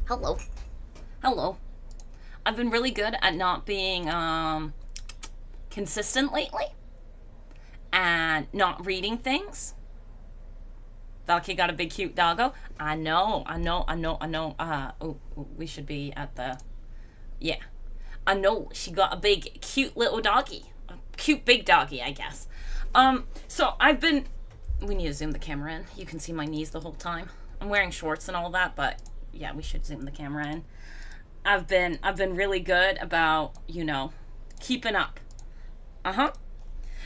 Hello. Hello. I've been really good at not being consistent lately and not reading things. Valky got a big cute doggo. I know. We should be at the... Yeah. I know, she got a big cute little doggy. A cute big doggy, I guess. So I've been... We need to zoom the camera in. You can see my knees the whole time. I'm wearing shorts and all that, but yeah, we should zoom the camera in. I've been really good about, keeping up.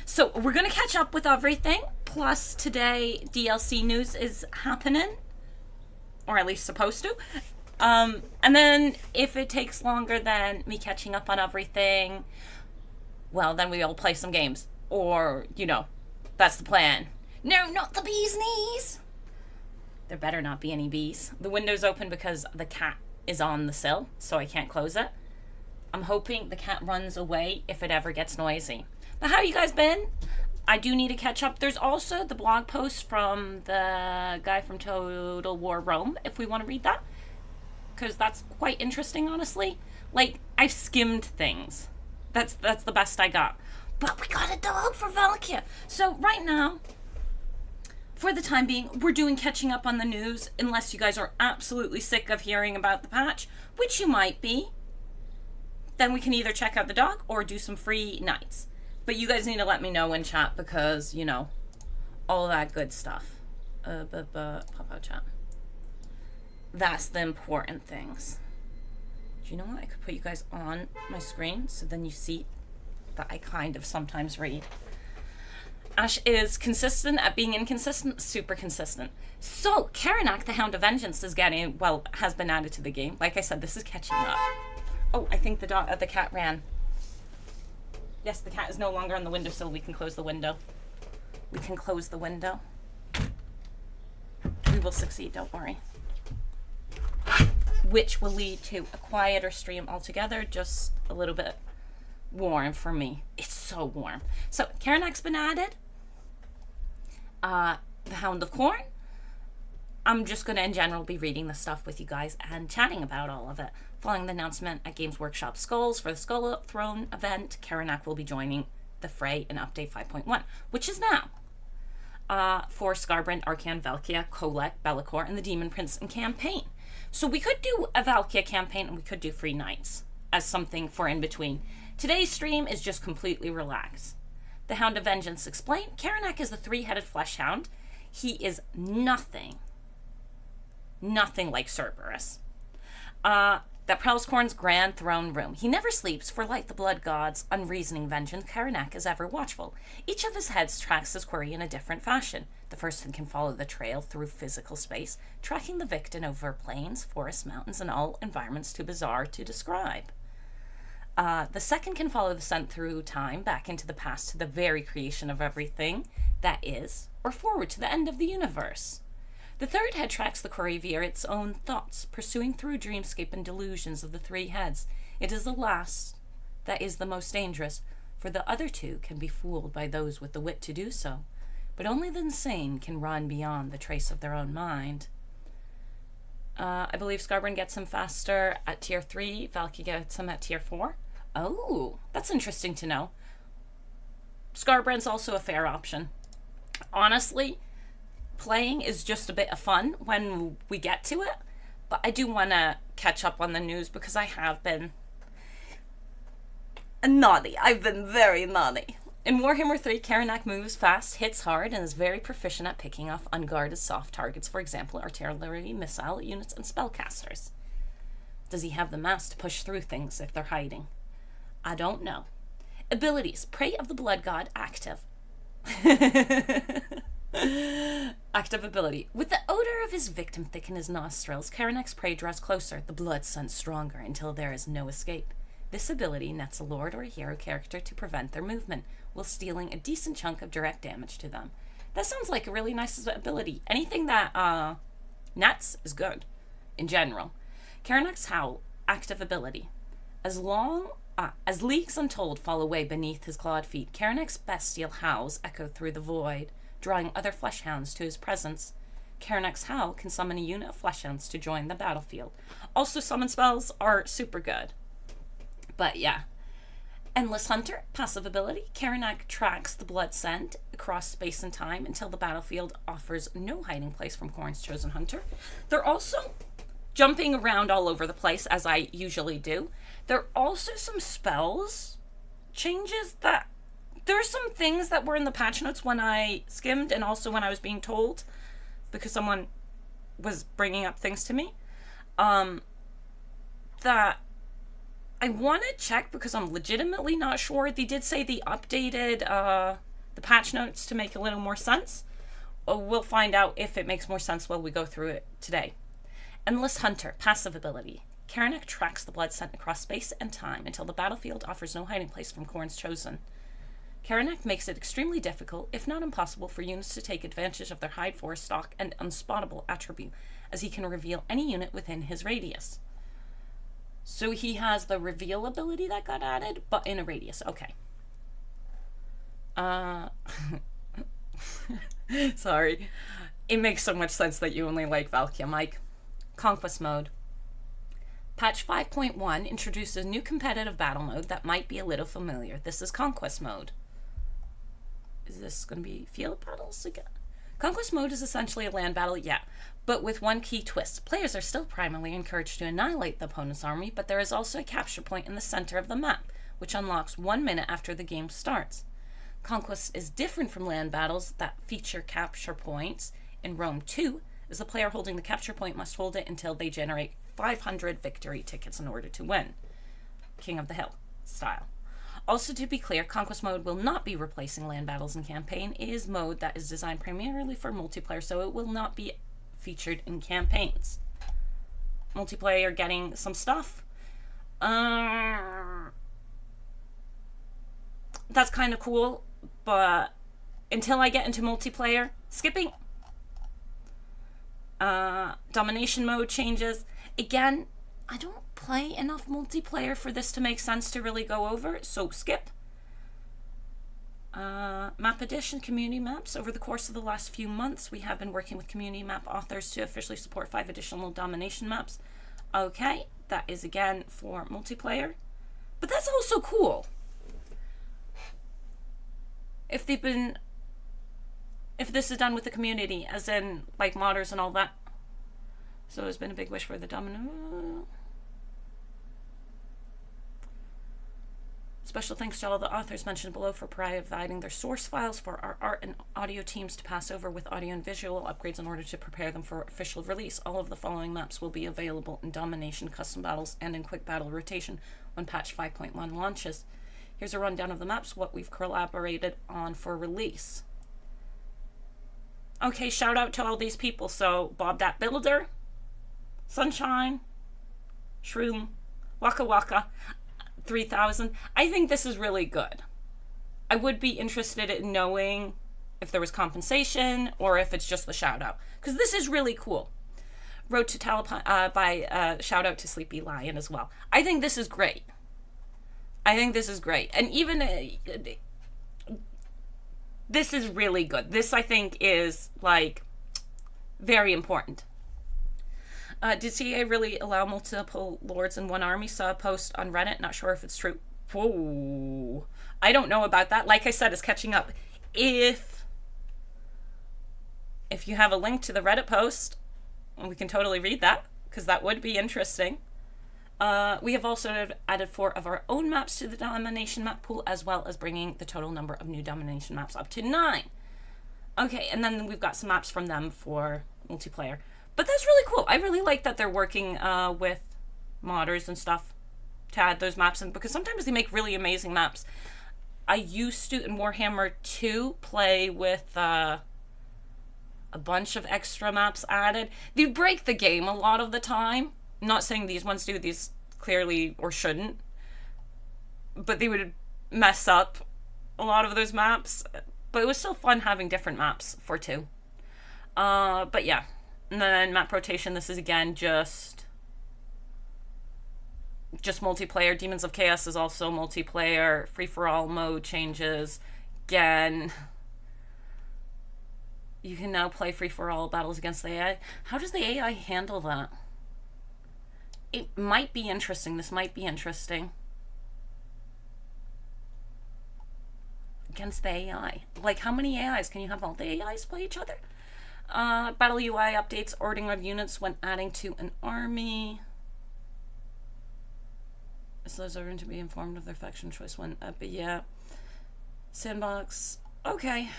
So we're gonna catch up with everything. Plus today DLC news is happening, or at least supposed to. And then if it takes longer than me catching up on everything, well, then we all play some games. Or, that's the plan. No, not the bee's knees. There better not be any bees. The window's open because the cat is on the sill, so I can't close it. I'm hoping the cat runs away if it ever gets noisy. But how you guys been? I do need to catch up. There's also the blog post from the guy from Total War Rome, if we want to read that. Because that's quite interesting, honestly. Like, I've skimmed things. That's the best I got. But we got a dog for Valkia. So right now, for the time being, we're doing catching up on the news, unless you guys are absolutely sick of hearing about the patch, which you might be. Then we can either check out the dog or do some free nights. But you guys need to let me know in chat because, all that good stuff. Pop out chat. That's the important things. Do you know what? I could put you guys on my screen so then you see that I kind of sometimes read. Ash is consistent at being inconsistent, super consistent. So, Karanak, the Hound of Vengeance, has been added to the game. Like I said, this is catching up. Oh, I think the cat ran. Yes, the cat is no longer on the windowsill. We can close the window. We can close the window. We will succeed, don't worry. Which will lead to a quieter stream altogether, just a little bit warm for me. It's so warm. So, Karanak's been added. The Hound of Corn. I'm just going to, in general, be reading the stuff with you guys and chatting about all of it. Following the announcement at Games Workshop Skulls for the Skull Throne event, Karanak will be joining the fray in Update 5.1, which is now. For Skarbrand, Arcan, Valkia, Kolek, Bellicor, and the Demon Prince in campaign. So we could do a Valkia campaign and we could do free nights as something for in between. Today's stream is just completely relaxed. The Hound of Vengeance explained. Karanak is the three-headed flesh hound. He is nothing like Cerberus. That prowls Khorne's grand throne room. He never sleeps, for like the blood god's unreasoning vengeance, Karanak is ever watchful. Each of his heads tracks his quarry in a different fashion. The first head can follow the trail through physical space, tracking the victim over plains, forests, mountains, and all environments too bizarre to describe. The second can follow the scent through time, back into the past to the very creation of everything that is, or forward to the end of the universe. The third head tracks the quarry via its own thoughts, pursuing through dreamscape and delusions of the three heads. It is the last that is the most dangerous, for the other two can be fooled by those with the wit to do so, but only the insane can run beyond the trace of their own mind. I believe Skarbrand gets him faster at tier 3, Valky gets him at tier 4. Oh, that's interesting to know. Skarbrand's also a fair option. Honestly, playing is just a bit of fun when we get to it, but I do want to catch up on the news because I have been naughty. I've been very naughty. In Warhammer 3, Karanak moves fast, hits hard, and is very proficient at picking off unguarded soft targets, for example, artillery, missile units, and spellcasters. Does he have the mass to push through things if they're hiding? I don't know. Abilities. Prey of the Blood God, active. Active ability. With the odor of his victim thick in his nostrils, Karanak's prey draws closer, the blood scent stronger until there is no escape. This ability nets a lord or a hero character to prevent their movement, while stealing a decent chunk of direct damage to them. That sounds like a really nice ability. Anything that nets is good, in general. Karanak's Howl, active ability. As leagues untold fall away beneath his clawed feet, Karanak's bestial howls echo through the void, drawing other flesh hounds to his presence. Karanak's Howl can summon a unit of Fleshhounds to join the battlefield. Also, summon spells are super good. But yeah. Endless Hunter, passive ability. Karanak tracks the blood scent across space and time until the battlefield offers no hiding place from Khorne's chosen hunter. They're also jumping around all over the place, as I usually do. There are also some spells changes that... There are some things that were in the patch notes when I skimmed, and also when I was being told, because someone was bringing up things to me, that I want to check because I'm legitimately not sure. They did say they updated the patch notes to make a little more sense. We'll find out if it makes more sense while we go through it today. Endless Hunter, passive ability. Karanak tracks the blood scent across space and time until the battlefield offers no hiding place from Khorne's chosen. Karanak makes it extremely difficult, if not impossible, for units to take advantage of their hide forest stock and unspottable attribute, as he can reveal any unit within his radius. So he has the reveal ability that got added, but in a radius. Okay. Sorry. It makes so much sense that you only like Valkia, Mike. Conquest mode. Patch 5.1 introduces a new competitive battle mode that might be a little familiar. This is Conquest mode. Is this going to be field battles again? Conquest mode is essentially a land battle, yeah, but with one key twist. Players are still primarily encouraged to annihilate the opponent's army, but there is also a capture point in the center of the map, which unlocks 1 minute after the game starts. Conquest is different from land battles that feature capture points. In Rome 2, as the player holding the capture point must hold it until they generate 500 victory tickets in order to win. King of the Hill style. Also, to be clear, Conquest mode will not be replacing land battles in campaign. It is mode that is designed primarily for multiplayer, so it will not be featured in campaigns. Multiplayer getting some stuff. That's kind of cool, but until I get into multiplayer, skipping. Domination mode changes. Again, I don't play enough multiplayer for this to make sense to really go over, so skip. Map addition, community maps. Over the course of the last few months, we have been working with community map authors to officially support 5 additional domination maps. Okay, that is again for multiplayer. But that's also cool. If this is done with the community, as in like modders and all that. So it's been a big wish for the domino. Special thanks to all the authors mentioned below for providing their source files for our art and audio teams to pass over with audio and visual upgrades in order to prepare them for official release. All of the following maps will be available in Domination Custom Battles and in Quick Battle Rotation when patch 5.1 launches. Here's a rundown of the maps, what we've collaborated on for release. Okay, shout out to all these people. So, Bob Dat Builder, Sunshine, Shroom, Waka Waka, 3000. I think this is really good. I would be interested in knowing if there was compensation or if it's just the shout out, because this is really cool. Road to Talapine by shout out to Sleepy Lion as well. I think this is great. And even this is really good. This, I think, is like very important. Did CA really allow multiple lords in one army? Saw a post on Reddit. Not sure if it's true. Whoa. I don't know about that. Like I said, it's catching up. If you have a link to the Reddit post, we can totally read that, because that would be interesting. We have also added 4 of our own maps to the domination map pool, as well as bringing the total number of new domination maps up to 9. Okay, and then we've got some maps from them for multiplayer. But that's really cool. I really like that they're working with modders and stuff to add those maps in, because sometimes they make really amazing maps. I used to, in Warhammer 2, play with a bunch of extra maps added. They break the game a lot of the time. I'm not saying these ones do, these clearly or shouldn't, but they would mess up a lot of those maps. But it was still fun having different maps for 2. But yeah. And then map rotation, this is again just multiplayer. Demons of Chaos is also multiplayer. Free-for-all mode changes. Again, You can now play free-for-all battles against the AI. How does the AI handle that? It might be interesting. This might be interesting. Against the AI. Like, how many AIs? Can you have all the AIs play each other? Battle UI updates, ordering of units when adding to an army. This allows everyone to be informed of their faction choice when, but yeah. Sandbox. Okay.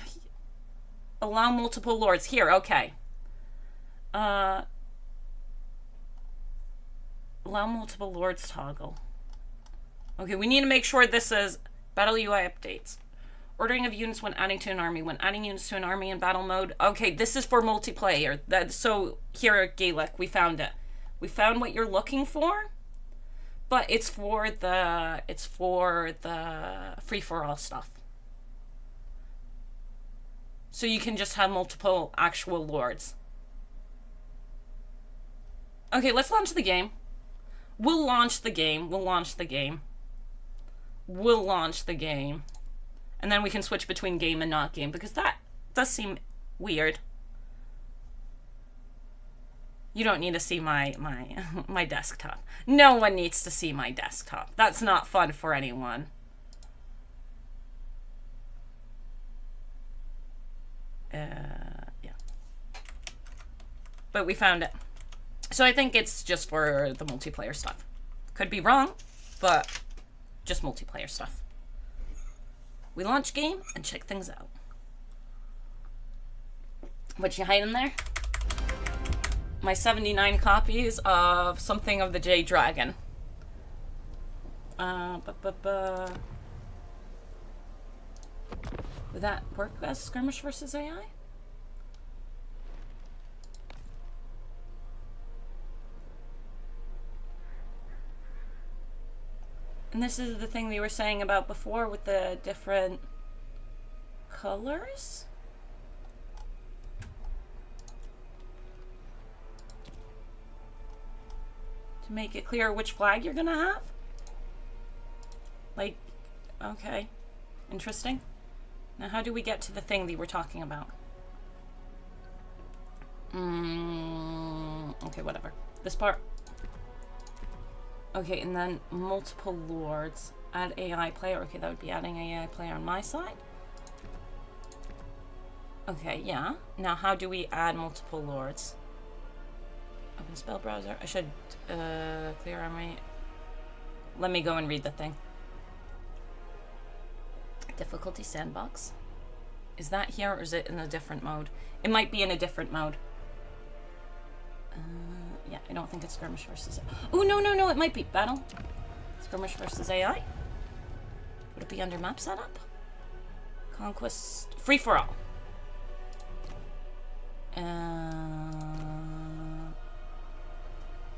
Allow multiple lords. Here, okay. Allow multiple lords toggle. Okay, we need to make sure this is battle UI updates. Ordering of units when adding to an army. When adding units to an army in battle mode. Okay, this is for multiplayer. So here at Gaelic, we found it. We found what you're looking for, but it's for the free-for-all stuff. So you can just have multiple actual lords. Okay, let's launch the game. We'll launch the game. We'll launch the game. We'll launch the game. And then we can switch between game and not game, because that does seem weird. You don't need to see my desktop. No one needs to see my desktop. That's not fun for anyone. Yeah. But we found it. So I think it's just for the multiplayer stuff. Could be wrong, but just multiplayer stuff. We launch game and check things out. What you hiding there? My 79 copies of Something of the Jade Dragon. Would that work as skirmish versus AI? And this is the thing we were saying about before with the different colors? To make it clear which flag you're gonna have? Like, okay. Interesting. Now how do we get to the thing that we're talking about? Okay, whatever. This part. Okay, and then multiple lords. Add AI player. Okay, that would be adding AI player on my side. Okay, yeah. Now how do we add multiple lords? Open spell browser. I should clear army. Let me go and read the thing. Difficulty sandbox. Is that here or is it in a different mode? It might be in a different mode. Yeah, I don't think it's skirmish versus AI. Oh, no, it might be battle. Skirmish versus AI. Would it be under map setup? Conquest. Free for all.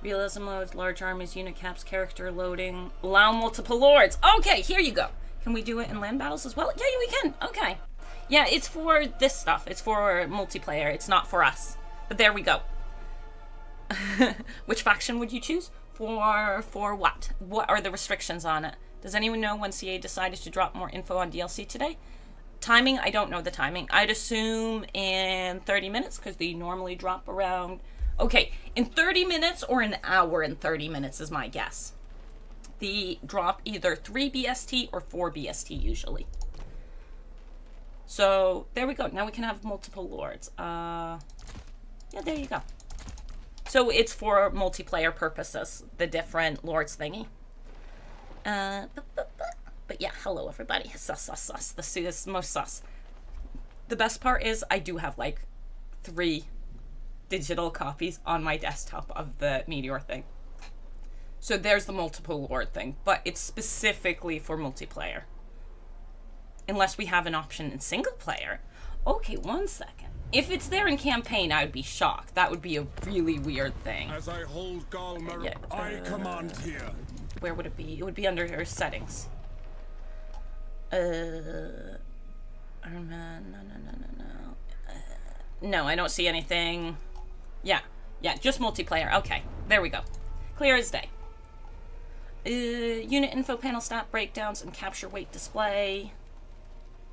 Realism modes, large armies, unit caps, character loading. Allow multiple lords. Okay, here you go. Can we do it in land battles as well? Yeah, we can. Okay. Yeah, it's for this stuff. It's for multiplayer. It's not for us. But there we go. Which faction would you choose? For what? What are the restrictions on it? Does anyone know when CA decided to drop more info on DLC today? Timing, I don't know the timing. I'd assume in 30 minutes, because they normally drop around... Okay, in 30 minutes or an hour and 30 minutes is my guess. They drop either 3 BST or 4 BST usually. So, there we go. Now we can have multiple lords. Yeah, there you go. So it's for multiplayer purposes, the different lords thingy. But yeah, hello everybody. Sus. This is most sus. The best part is I do have like 3 digital copies on my desktop of the Meteor thing. So there's the multiple lord thing, but it's specifically for multiplayer. Unless we have an option in single player. Okay, 1 second. If it's there in campaign, I would be shocked. That would be a really weird thing. As I hold Galmer, yeah, I command here. Where would it be? It would be under her settings. No. No, I don't see anything. Yeah, just multiplayer. Okay, there we go. Clear as day. Unit info panel stat breakdowns and capture weight display.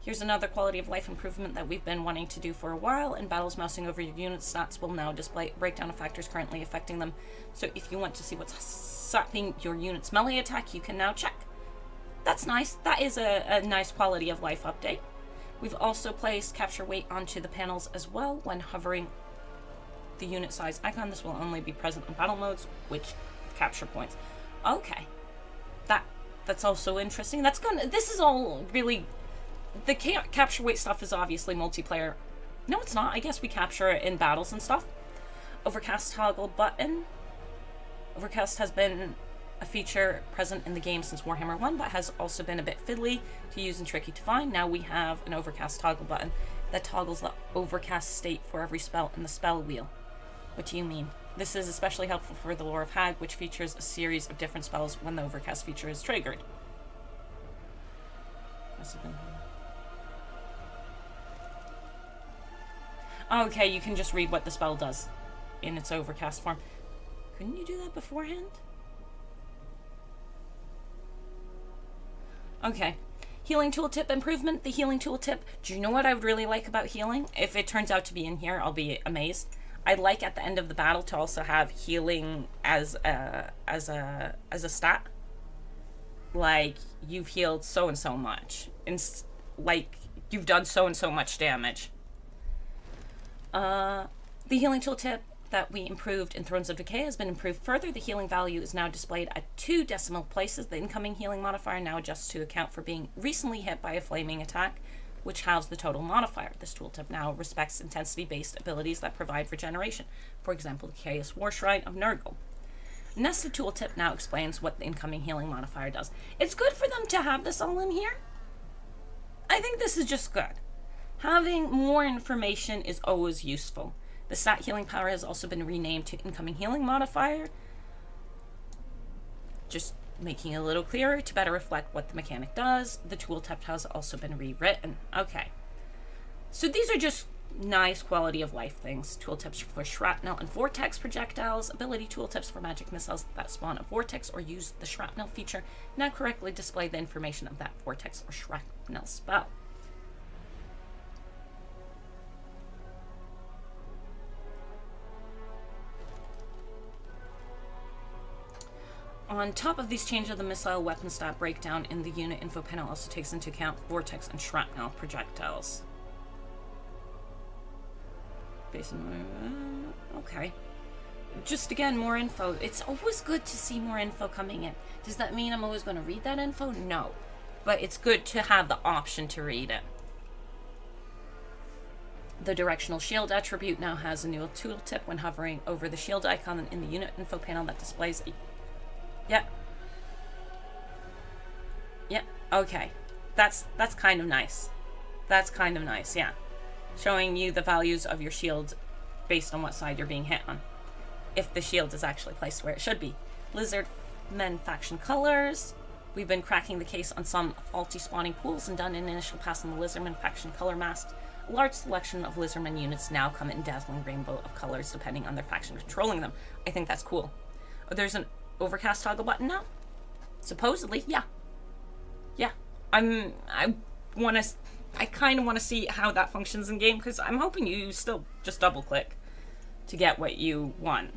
Here's another quality of life improvement that we've been wanting to do for a while. In battles, mousing over your unit stats will now display breakdown of factors currently affecting them. So if you want to see what's stopping your unit's melee attack, you can now check. That's nice. That is a nice quality of life update. We've also placed capture weight onto the panels as well when hovering the unit size icon. This will only be present in battle modes, which capture points. Okay. That's also interesting. This is all really... The capture weight stuff is obviously multiplayer. No, it's not. I guess we capture it in battles and stuff. Overcast toggle button. Overcast has been a feature present in the game since Warhammer 1, but has also been a bit fiddly to use and tricky to find. Now we have an overcast toggle button that toggles the overcast state for every spell in the spell wheel. What do you mean? This is especially helpful for the lore of Hag, which features a series of different spells when the overcast feature is triggered. Okay, you can just read what the spell does in its overcast form. Couldn't you do that beforehand? Okay. Healing tooltip improvement. The healing tooltip. Do you know what I would really like about healing? If it turns out to be in here, I'll be amazed. I'd like at the end of the battle to also have healing as a stat. Like, you've healed so and so much. Like, you've done so and so much damage. The healing tooltip that we improved in Thrones of Decay has been improved further. The healing value is now displayed at 2 decimal places. The incoming healing modifier now adjusts to account for being recently hit by a flaming attack, which halves the total modifier. This tooltip now respects intensity-based abilities that provide regeneration. For example, the Chaos War Shrine of Nurgle. Nested tooltip now explains what the incoming healing modifier does. It's good for them to have this all in here. I think this is just good. Having more information is always useful. The stat healing power has also been renamed to incoming healing modifier. Just making it a little clearer to better reflect what the mechanic does. The tooltip has also been rewritten. Okay. So these are just nice quality of life things. Tooltips for shrapnel and vortex projectiles. Ability tooltips for magic missiles that spawn a vortex or use the shrapnel feature. Now correctly display the information of that vortex or shrapnel spell. On top of these changes, the missile weapon stat breakdown in the unit info panel also takes into account vortex and shrapnel projectiles. Okay. Just again, more info. It's always good to see more info coming in. Does that mean I'm always going to read that info? No. But it's good to have the option to read it. The directional shield attribute now has a new tooltip when hovering over the shield icon in the unit info panel that displays a... Yep. Yep. Okay. That's kind of nice. That's kind of nice, yeah. Showing you the values of your shield based on what side you're being hit on. If the shield is actually placed where it should be. Lizardmen faction colors. We've been cracking the case on some faulty spawning pools and done an initial pass on the Lizardmen faction color mask. A large selection of Lizardmen units now come in dazzling rainbow of colors depending on their faction controlling them. I think that's cool. Oh, there's an overcast toggle button now? Supposedly, yeah. Yeah. I kind of want to see how that functions in game because I'm hoping you still just double click to get what you want.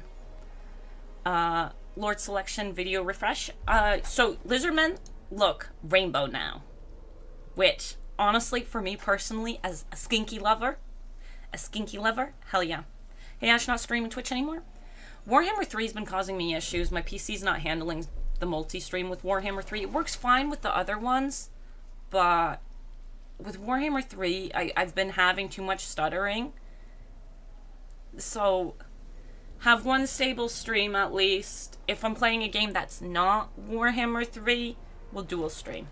Lord selection video refresh. So Lizardmen look rainbow now, which honestly for me personally as a skinky lover, hell yeah. Hey Ash, not streaming Twitch anymore? Warhammer 3 has been causing me issues. My PC's not handling the multi-stream with Warhammer 3. It works fine with the other ones, but with Warhammer 3, I've been having too much stuttering. So, have one stable stream at least. If I'm playing a game that's not Warhammer 3, we'll dual stream.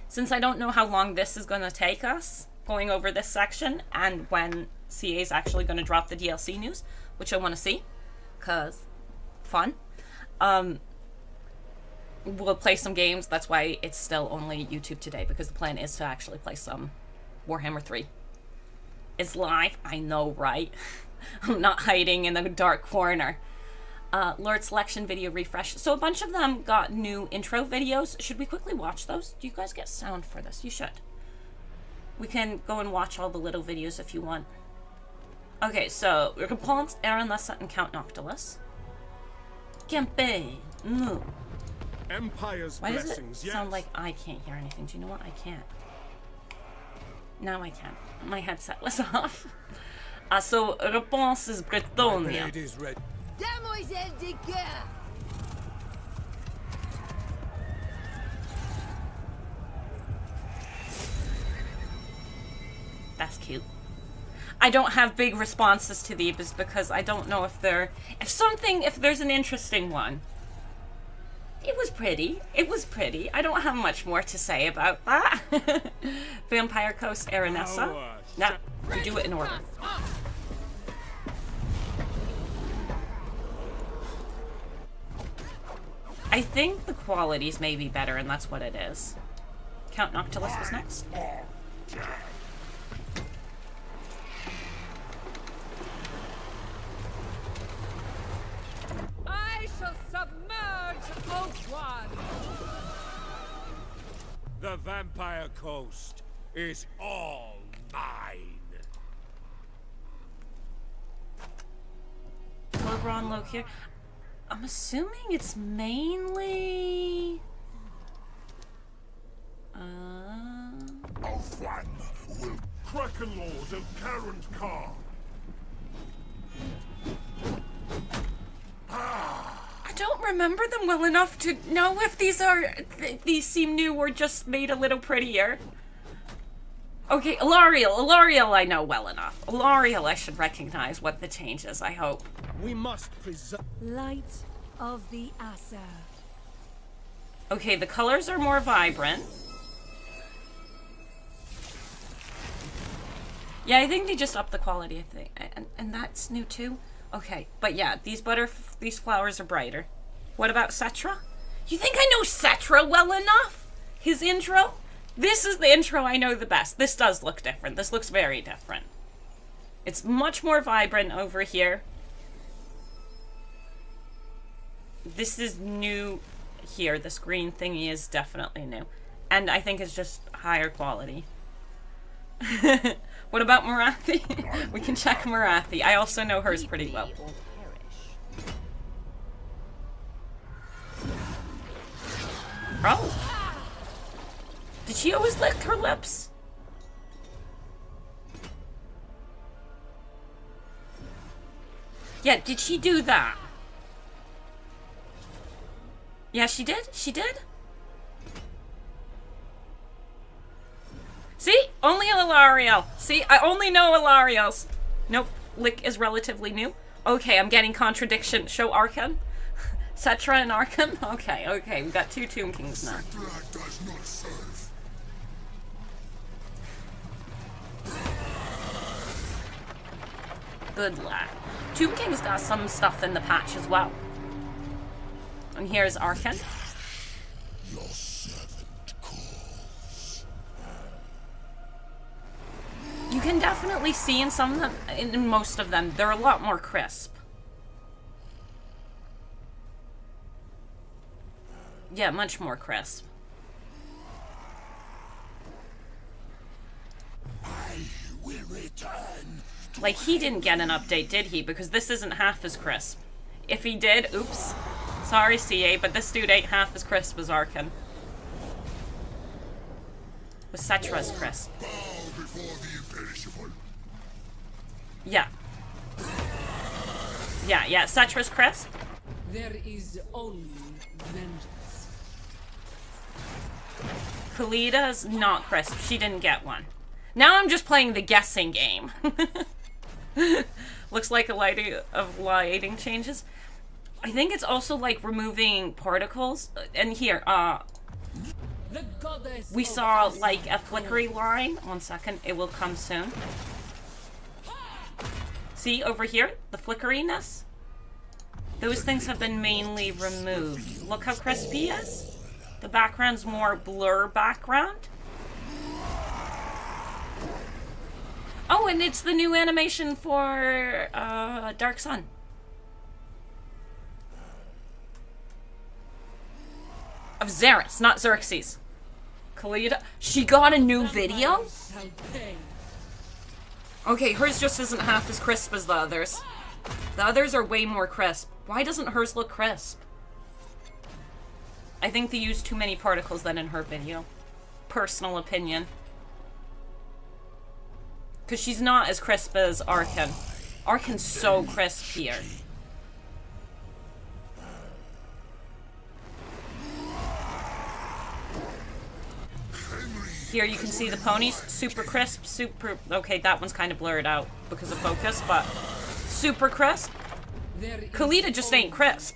Since I don't know how long this is going to take us, going over this section, and when CA is actually going to drop the DLC news, which I want to see. Cause fun. We'll play some games. That's why it's still only YouTube today, because the plan is to actually play some Warhammer 3. It's live. I know, right? I'm not hiding in the dark corner. Lord selection video refresh. So a bunch of them got new intro videos. Should we quickly watch those? Do you guys get sound for this? You should. We can go and watch all the little videos if you want. Okay, so Réponse, Aranessa, and Count Noctilus. Campaign. No. Empire's Why does it blessings, sound yes. like I can't hear anything? Do you know what? I can't. Now I can. My headset was off. So, Réponse is Bretonia. It is ready. Demoiselle de Guerre! That's cute. I don't have big responses to these because I don't know if they're... If there's an interesting one. It was pretty. It was pretty. I don't have much more to say about that. Vampire Coast, Aranessa. Now, we do it in order. I think the qualities may be better, and that's what it is. Count Noctilus was next. I shall submerge Oakwan! The Vampire Coast is all mine. Cobron Lokier. I'm assuming it's mainly... Oakwan will Kraken Lord of Current Car. I don't remember them well enough to know if these seem new or just made a little prettier. Okay, Alariel I know well enough. Alariel I should recognize what the change is, I hope. We must preserve. Light of the Acer. Okay, the colors are more vibrant. Yeah, I think they just upped the quality, I think. And that's new too? Okay, but yeah, these flowers are brighter. What about Cetra? You think I know Cetra well enough? His intro? This is the intro I know the best. This does look different. This looks very different. It's much more vibrant over here. This is new here. This green thingy is definitely new. And I think it's just higher quality. What about Marathi? We can check Marathi. I also know hers pretty well. Oh. Did she always lick her lips? Yeah, did she do that? Yeah, she did? She did? See? Only Alariel. See? I only know Alariel's. Nope. Lick is relatively new. Okay, I'm getting contradiction. Show Arkan. Cetra and Arkan? Okay, okay. We've got two Tomb Kings now. Does not serve. Good lad. Tomb King's got some stuff in the patch as well. And here's Arkan. Your servant calls. You can definitely see in some of them, in most of them, they're a lot more crisp. Yeah, much more crisp. I will return. Like, he didn't get an update, did he? Because this isn't half as crisp. If he did, oops. Sorry, CA, but this dude ain't half as crisp as Arkan. With Cetra's crisp. Bow before the imperishable. Yeah. Yeah, Cetra's crisp. There is only vengeance. Kalida's not crisp. She didn't get one. Now I'm just playing the guessing game. Looks like a lighting changes. I think it's also like removing particles. And here, The goddess we of saw Acer. like a flickery line. 1 second, it will come soon. See over here, the flickeriness? Those things have been mainly removed. Look how crisp he is. The background's more blur background. Oh, and it's the new animation for Dark Sun. Of Xerxes, not Xerxes. Kalita, she got a new video? Shall pay. Okay, hers just isn't half as crisp as the others. The others are way more crisp. Why doesn't hers look crisp? I think they used too many particles then in her video. Personal opinion. Because she's not as crisp as Arkan. Arkan's so crisp here. Here you can see the ponies. Super crisp, super... Okay, that one's kind of blurred out because of focus, but... Super crisp. Kalita just ain't crisp.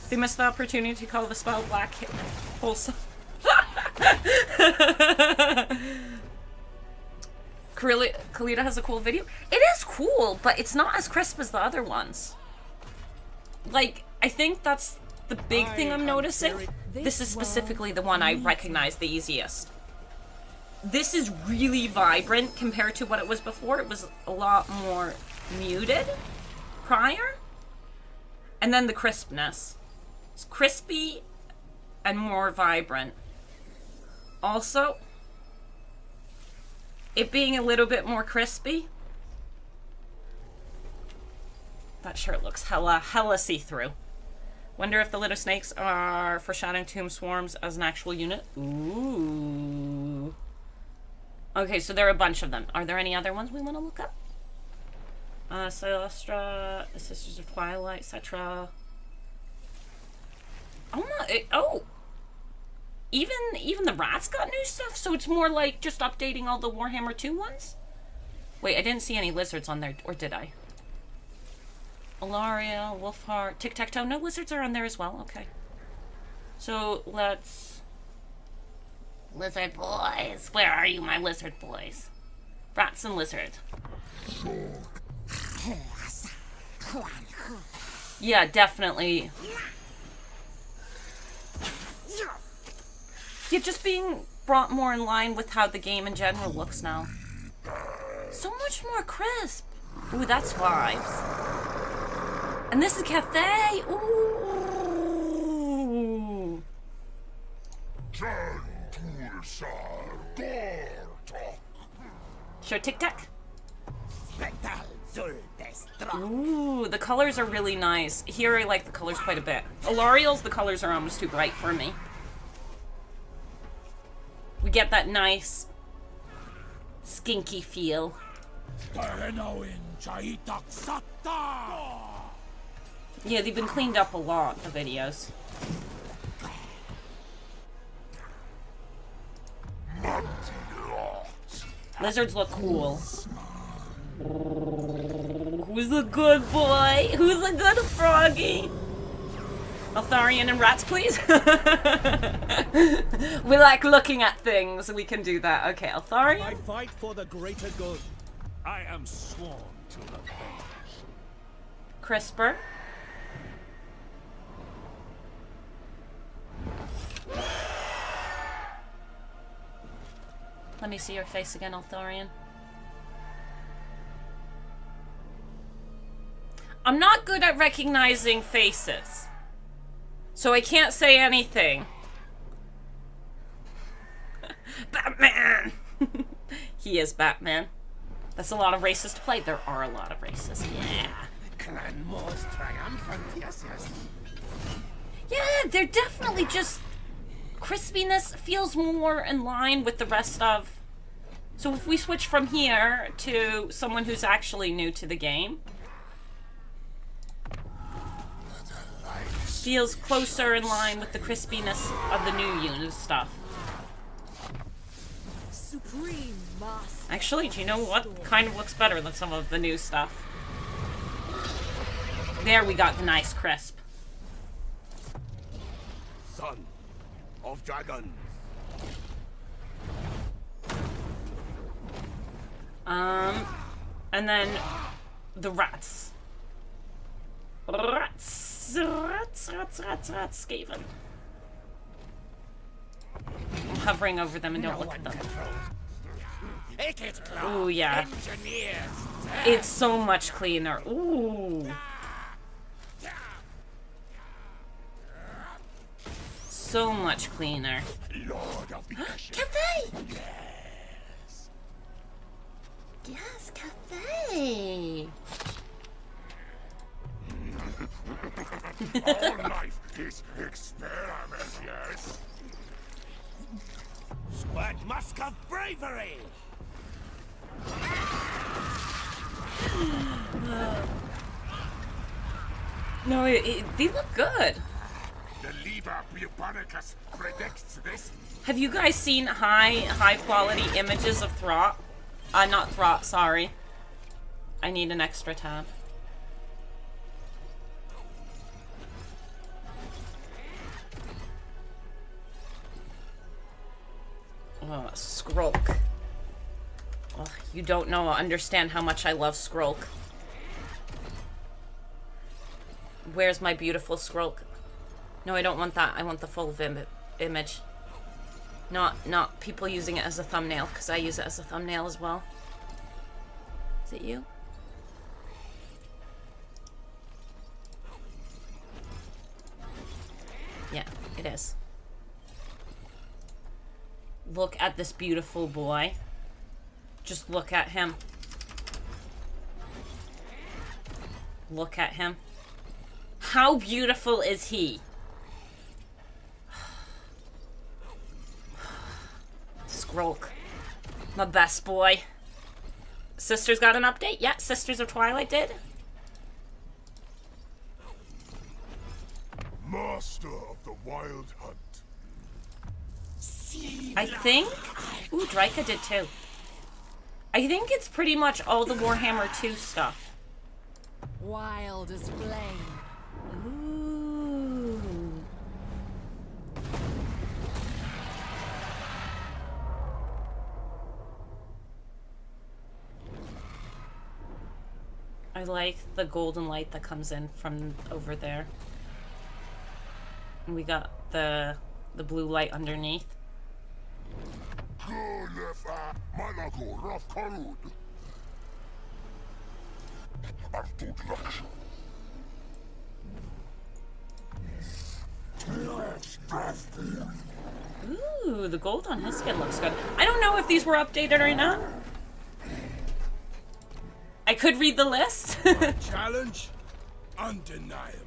They missed the opportunity to call the spell Black Wholesome. Kalita has a cool video. It is cool, but it's not as crisp as the other ones. Like, I think that's the big thing I'm noticing. This is specifically the one I recognize the easiest. This is really vibrant compared to what it was before. It was a lot more muted prior. And then the crispness. It's crispy and more vibrant. Also, it being a little bit more crispy. That shirt looks hella see-through. Wonder if the little snakes are foreshadowing Tomb Swarms as an actual unit. Ooh. Okay, so there are a bunch of them. Are there any other ones we want to look up? Celestra, the Sisters of Twilight, etc. Oh my! Oh, even the rats got new stuff. So it's more like just updating all the Warhammer 2 ones. Wait, I didn't see any lizards on there, or did I? Alaria, Wolfheart, Tic Tac Toe. No, lizards are on there as well. Okay. So let's. Lizard boys, where are you, my lizard boys? Rats and lizard. Yeah, definitely. Yeah, just being brought more in line with how the game in general looks now. So much more crisp. Ooh, that's vibes. And this is Cathay. Ooh. Sure, Tic Tac. Ooh, the colors are really nice. Here I like the colors quite a bit. Alariel's, the colors are almost too bright for me. We get that nice skinky feel. Yeah, they've been cleaned up a lot, the videos. Lizards look cool. Who's a good boy? Who's a good froggy? Altharian and rats, please. We like looking at things. We can do that. Okay, Altharian. I fight for the greater good. I am sworn to revenge. Crisper. Let me see your face again, Altharian. I'm not good at recognizing faces, so I can't say anything. Batman! He is Batman. That's a lot of races to play. There are a lot of races. Yeah. Yeah, they're definitely just... Crispiness feels more in line with the rest of... So if we switch from here to someone who's actually new to the game... Feels closer in line with the crispiness of the new unit stuff. Supreme Master. Actually, do you know what kind of looks better than some of the new stuff? There we got the nice crisp. Son of dragons. And then the rats. Rats, Skaven. I'm hovering over them and don't look at them. Ooh, yeah. It's so much cleaner. Ooh. so much cleaner. Lord of the Ashes. Cafe! Yes. Yes, cafe! All life is experiment, yes? Squirt musk of bravery! No, they look good. The Liber Bubonicus predicts this. Have you guys seen high quality images of Throt? Not Throt, sorry. I need an extra tab. Oh, Skrulk. Oh, you don't understand how much I love Skrulk. Where's my beautiful Skrulk? No, I don't want that. I want the full image. Not people using it as a thumbnail, because I use it as a thumbnail as well. Is it you? Yeah, it is. Look at this beautiful boy. Just look at him. Look at him. How beautiful is he? Skrulk. My best boy. Sisters got an update? Yeah, Sisters of Twilight did. Master of the Wild Hunt. I think... Ooh, Drika did too. I think it's pretty much all the Warhammer 2 stuff. Wild as flame. Ooh. I like the golden light that comes in from over there. And we got the blue light underneath. Malago Raf Karud. Artud Laksha. Ooh, the gold on his skin looks good. I don't know if these were updated or not. I could read the list. Challenge undeniable.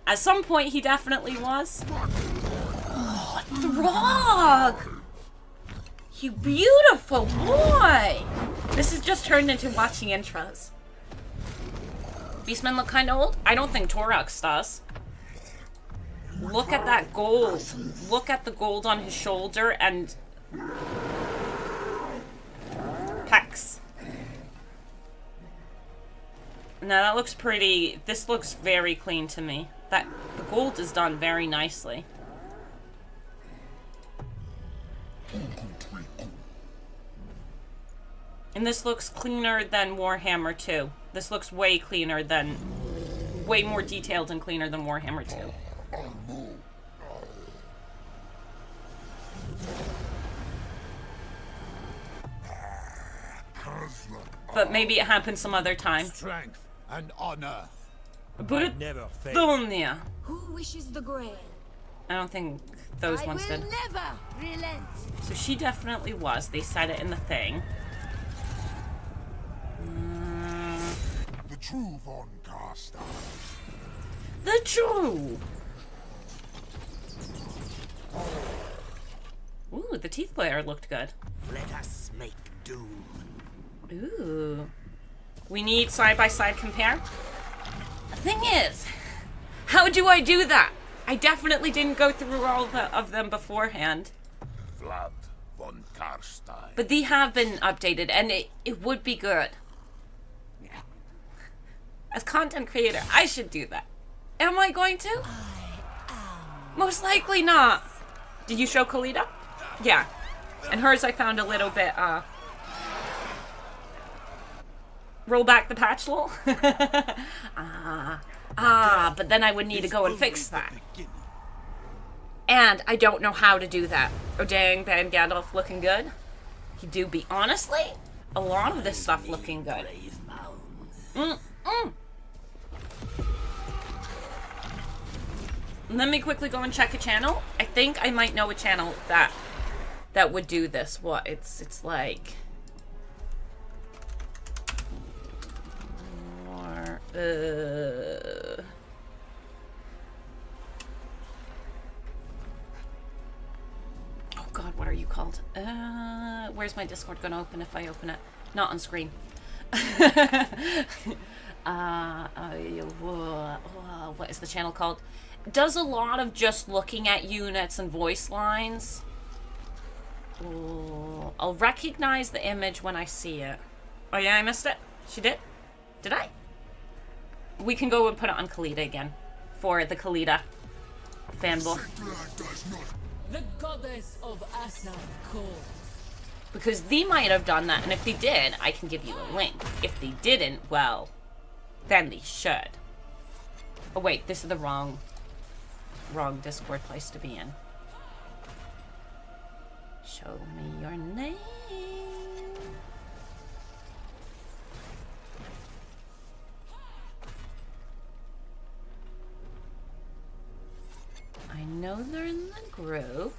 At some point, he definitely was. Oh, Throg! You beautiful boy! This has just turned into watching intros. Beastmen look kind of old? I don't think Torux does. Look at that gold. Look at the gold on his shoulder and... pecs. Now that looks pretty... This looks very clean to me. The gold is done very nicely. And this looks cleaner than Warhammer 2. This looks way cleaner than... way more detailed and cleaner than Warhammer 2. But maybe it happens some other time. Strength and honor. But Never fail. Donia. Who wishes the grail? I don't think those I ones will did. never relent. So she definitely was. They said it in the thing. The true Von Caster. The true. Ooh, the teeth player looked good. Let us make doom. Ooh. We need side-by-side compare. The thing is, how do I do that? I definitely didn't go through all of them beforehand. Vlad von Karstein. But they have been updated, and it would be good. As content creator, I should do that. Am I going to? Most likely not. Did you show Kalita? Yeah. And hers I found a little bit, roll back the patch lol. But then I would need to go and fix that. And I don't know how to do that. Oh dang, Ban Gandalf looking good. He do be, honestly, a lot of this stuff looking good. Let me quickly go and check a channel. I think I might know a channel that would do this. What? It's like... More... Oh god, what are you called? Where's my Discord gonna open if I open it? Not on screen. What is the channel called? Does a lot of just looking at units and voice lines. Ooh, I'll recognize the image when I see it. Oh yeah, I missed it. She did? Did I? We can go and put it on Kalita again. For the Kalita fanboy. The goddess of Asaf calls. Because they might have done that, and if they did, I can give you a link. If they didn't, well, then they should. Oh wait, this is the wrong Discord place to be in. Show me your name. I know they're in the group.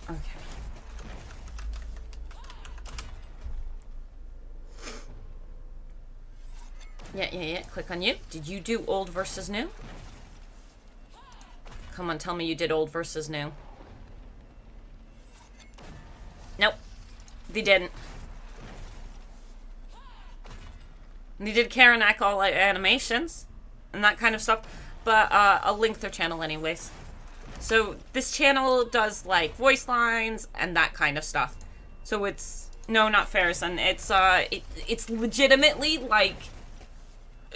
Okay. Yeah. Click on you. Did you do old versus new? Come on, tell me you did old versus new. Nope. They didn't. They did Karanak all animations and that kind of stuff. But I'll link their channel anyways. So this channel does like voice lines and that kind of stuff. So it's no, not Farrison. It's legitimately like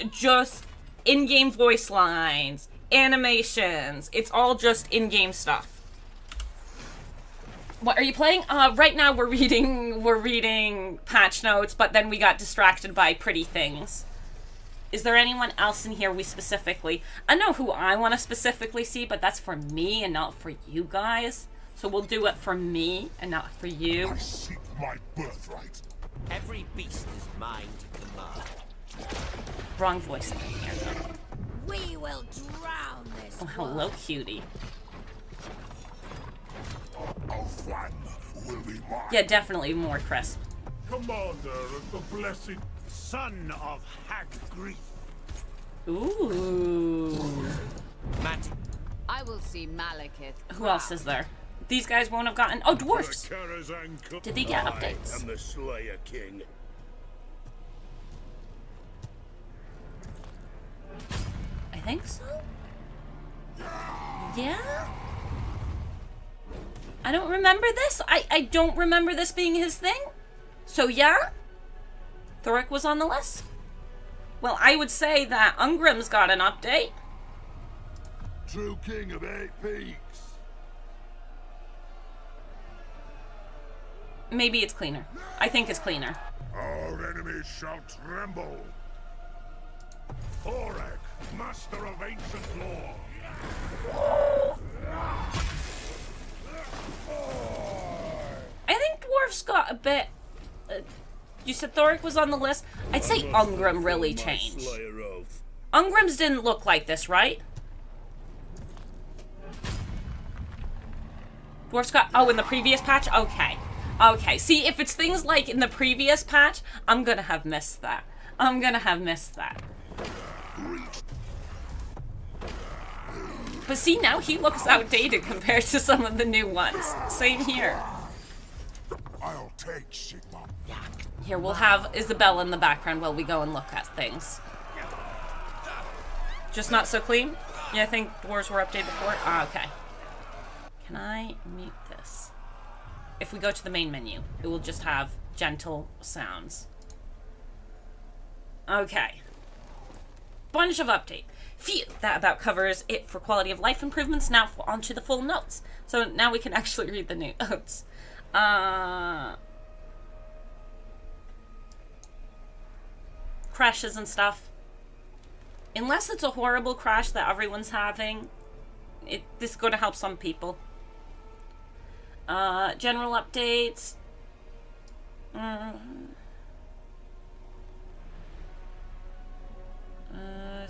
just in-game voice lines, animations. It's all just in-game stuff. What are you playing? Right now we're reading patch notes, but then we got distracted by pretty things. Is there anyone else in here we specifically... I know who I want to specifically see, but that's for me and not for you guys. So we'll do it for me and not for you. I seek my birthright. Every beast is mine to command. Wrong voice in here, though. We will drown this. Oh, hello, cutie. Alfwan will be mine. Yeah, definitely more crisp. Commander of the blessed Son of Hag Grief. Ooh. Matt. I will see Malekith. Who else is there? These guys won't have gotten... Oh, dwarfs! Did they get I updates? am the Slayer King. I think so? Yeah? I don't remember this. I don't remember this being his thing. So yeah? Thoric was on the list? Well, I would say that Ungrim's got an update. True king of 8 peaks. Maybe it's cleaner. I think it's cleaner. Our enemies shall tremble. Thorek, master of ancient lore. I think Dwarf's got a bit... you said Thoric was on the list? I'd say Ungrim really changed. Ungrim's didn't look like this, right? Dwarf's got... Oh, in the previous patch? Okay. Okay. See, if it's things like in the previous patch, I'm gonna have missed that. But see, now he looks outdated compared to some of the new ones. Same here. I'll take Sigma. Here, we'll have Isabella in the background while we go and look at things. Just not so clean? Yeah, I think dwarves were updated before. Ah, okay. Can I mute this? If we go to the main menu, it will just have gentle sounds. Okay. Bunch of update. Phew, that about covers it for quality of life improvements. Now onto the full notes. So now we can actually read the new notes. Crashes and stuff. Unless it's a horrible crash that everyone's having, this is going to help some people. General updates.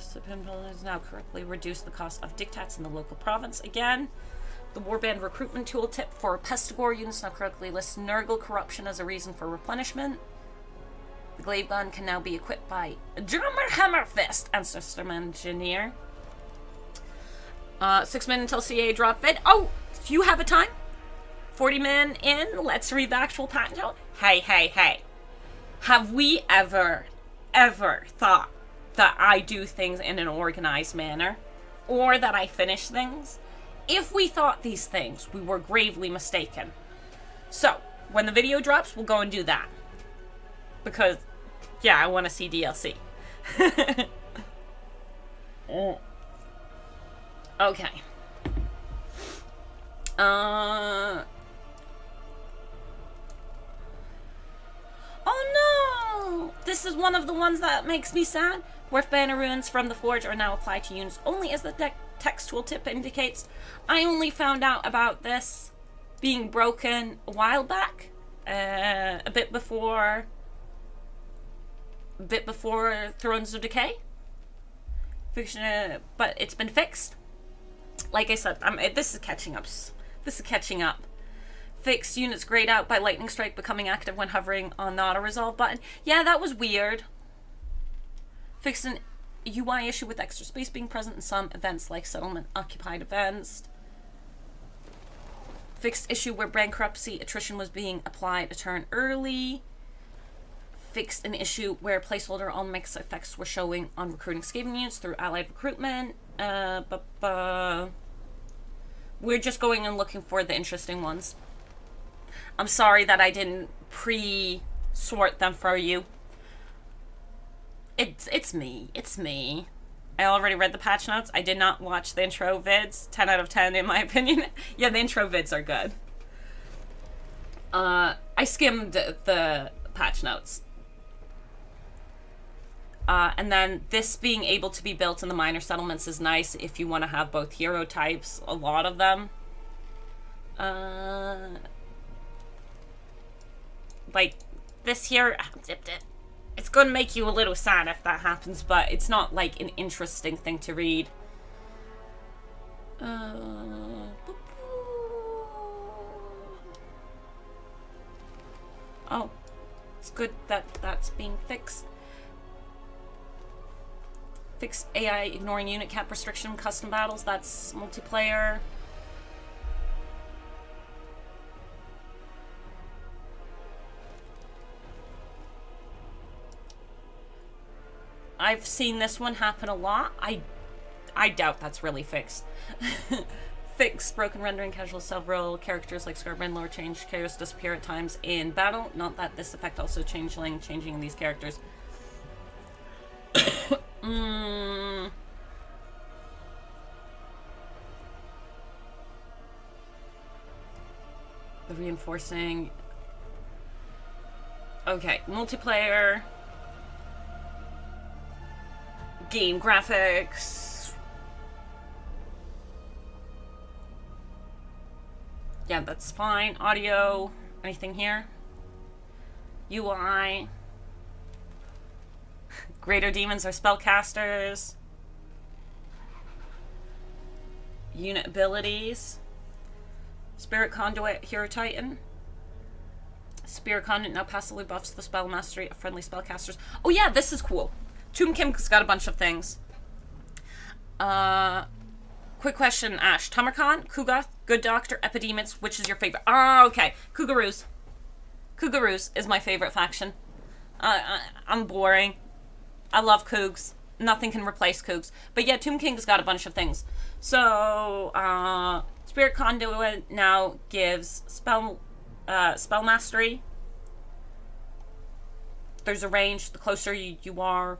The pinball has now correctly reduced the cost of dictats in the local province. Again, the warband recruitment tooltip for Pestigore units now correctly lists Nurgle corruption as a reason for replenishment. The glaive gun can now be equipped by Drummer Hammerfist and System Engineer. 6 minutes until CA drop vid. Oh, you have a time? 40 min in. Let's read the actual patent note. Hey. Have we ever thought that I do things in an organized manner? Or that I finish things? If we thought these things, we were gravely mistaken. So, when the video drops, we'll go and do that. Because, yeah, I want to see DLC. Okay. Oh no! This is one of the ones that makes me sad. Wharf banner runes from the Forge are now applied to units only as the text tooltip indicates. I only found out about this being broken a while back. A bit before Thrones of Decay. But it's been fixed. Like I said, this is catching up. Fixed units grayed out by lightning strike becoming active when hovering on the auto resolve button. Yeah, that was weird. Fixed an UI issue with extra space being present in some events like settlement occupied events. Fixed issue where bankruptcy attrition was being applied a turn early. Fixed an issue where placeholder on mix effects were showing on recruiting Skaven units through allied recruitment. We're just going and looking for the interesting ones. I'm sorry that I didn't pre-sort them for you. It's me. I already read the patch notes. I did not watch the intro vids. 10 out of 10 in my opinion. Yeah, the intro vids are good. I skimmed the patch notes. And then this being able to be built in the minor settlements is nice if you want to have both hero types, a lot of them. Like this here, it's going to make you a little sad if that happens, but it's not like an interesting thing to read. Oh, it's good that that's being fixed. Fixed AI ignoring unit cap restriction custom battles. That's multiplayer. I've seen this one happen a lot. I doubt that's really fixed. Fixed broken rendering casual several characters like Scarbrand lore change chaos disappear at times in battle. Not that this effect also changing these characters. The reinforcing. Okay, multiplayer. Game graphics. Yeah, that's fine. Audio. Anything here? UI. Greater demons are spellcasters. Unit abilities. Spirit Conduit, Hero Titan. Spirit Conduit now passively buffs the spell mastery of friendly spellcasters. Oh yeah, this is cool. Tomb Kim's got a bunch of things. Quick question, Ash. Tamarkan, Kugoth, Good Doctor, Epidemics, which is your favorite? Oh, okay. Cougaroos. Cougaroos is my favorite faction. I'm boring. I love Cougs. Nothing can replace Cougs. But yeah, Tomb King's got a bunch of things. So, Spirit Conduit now gives spell mastery. There's a range. The closer you are,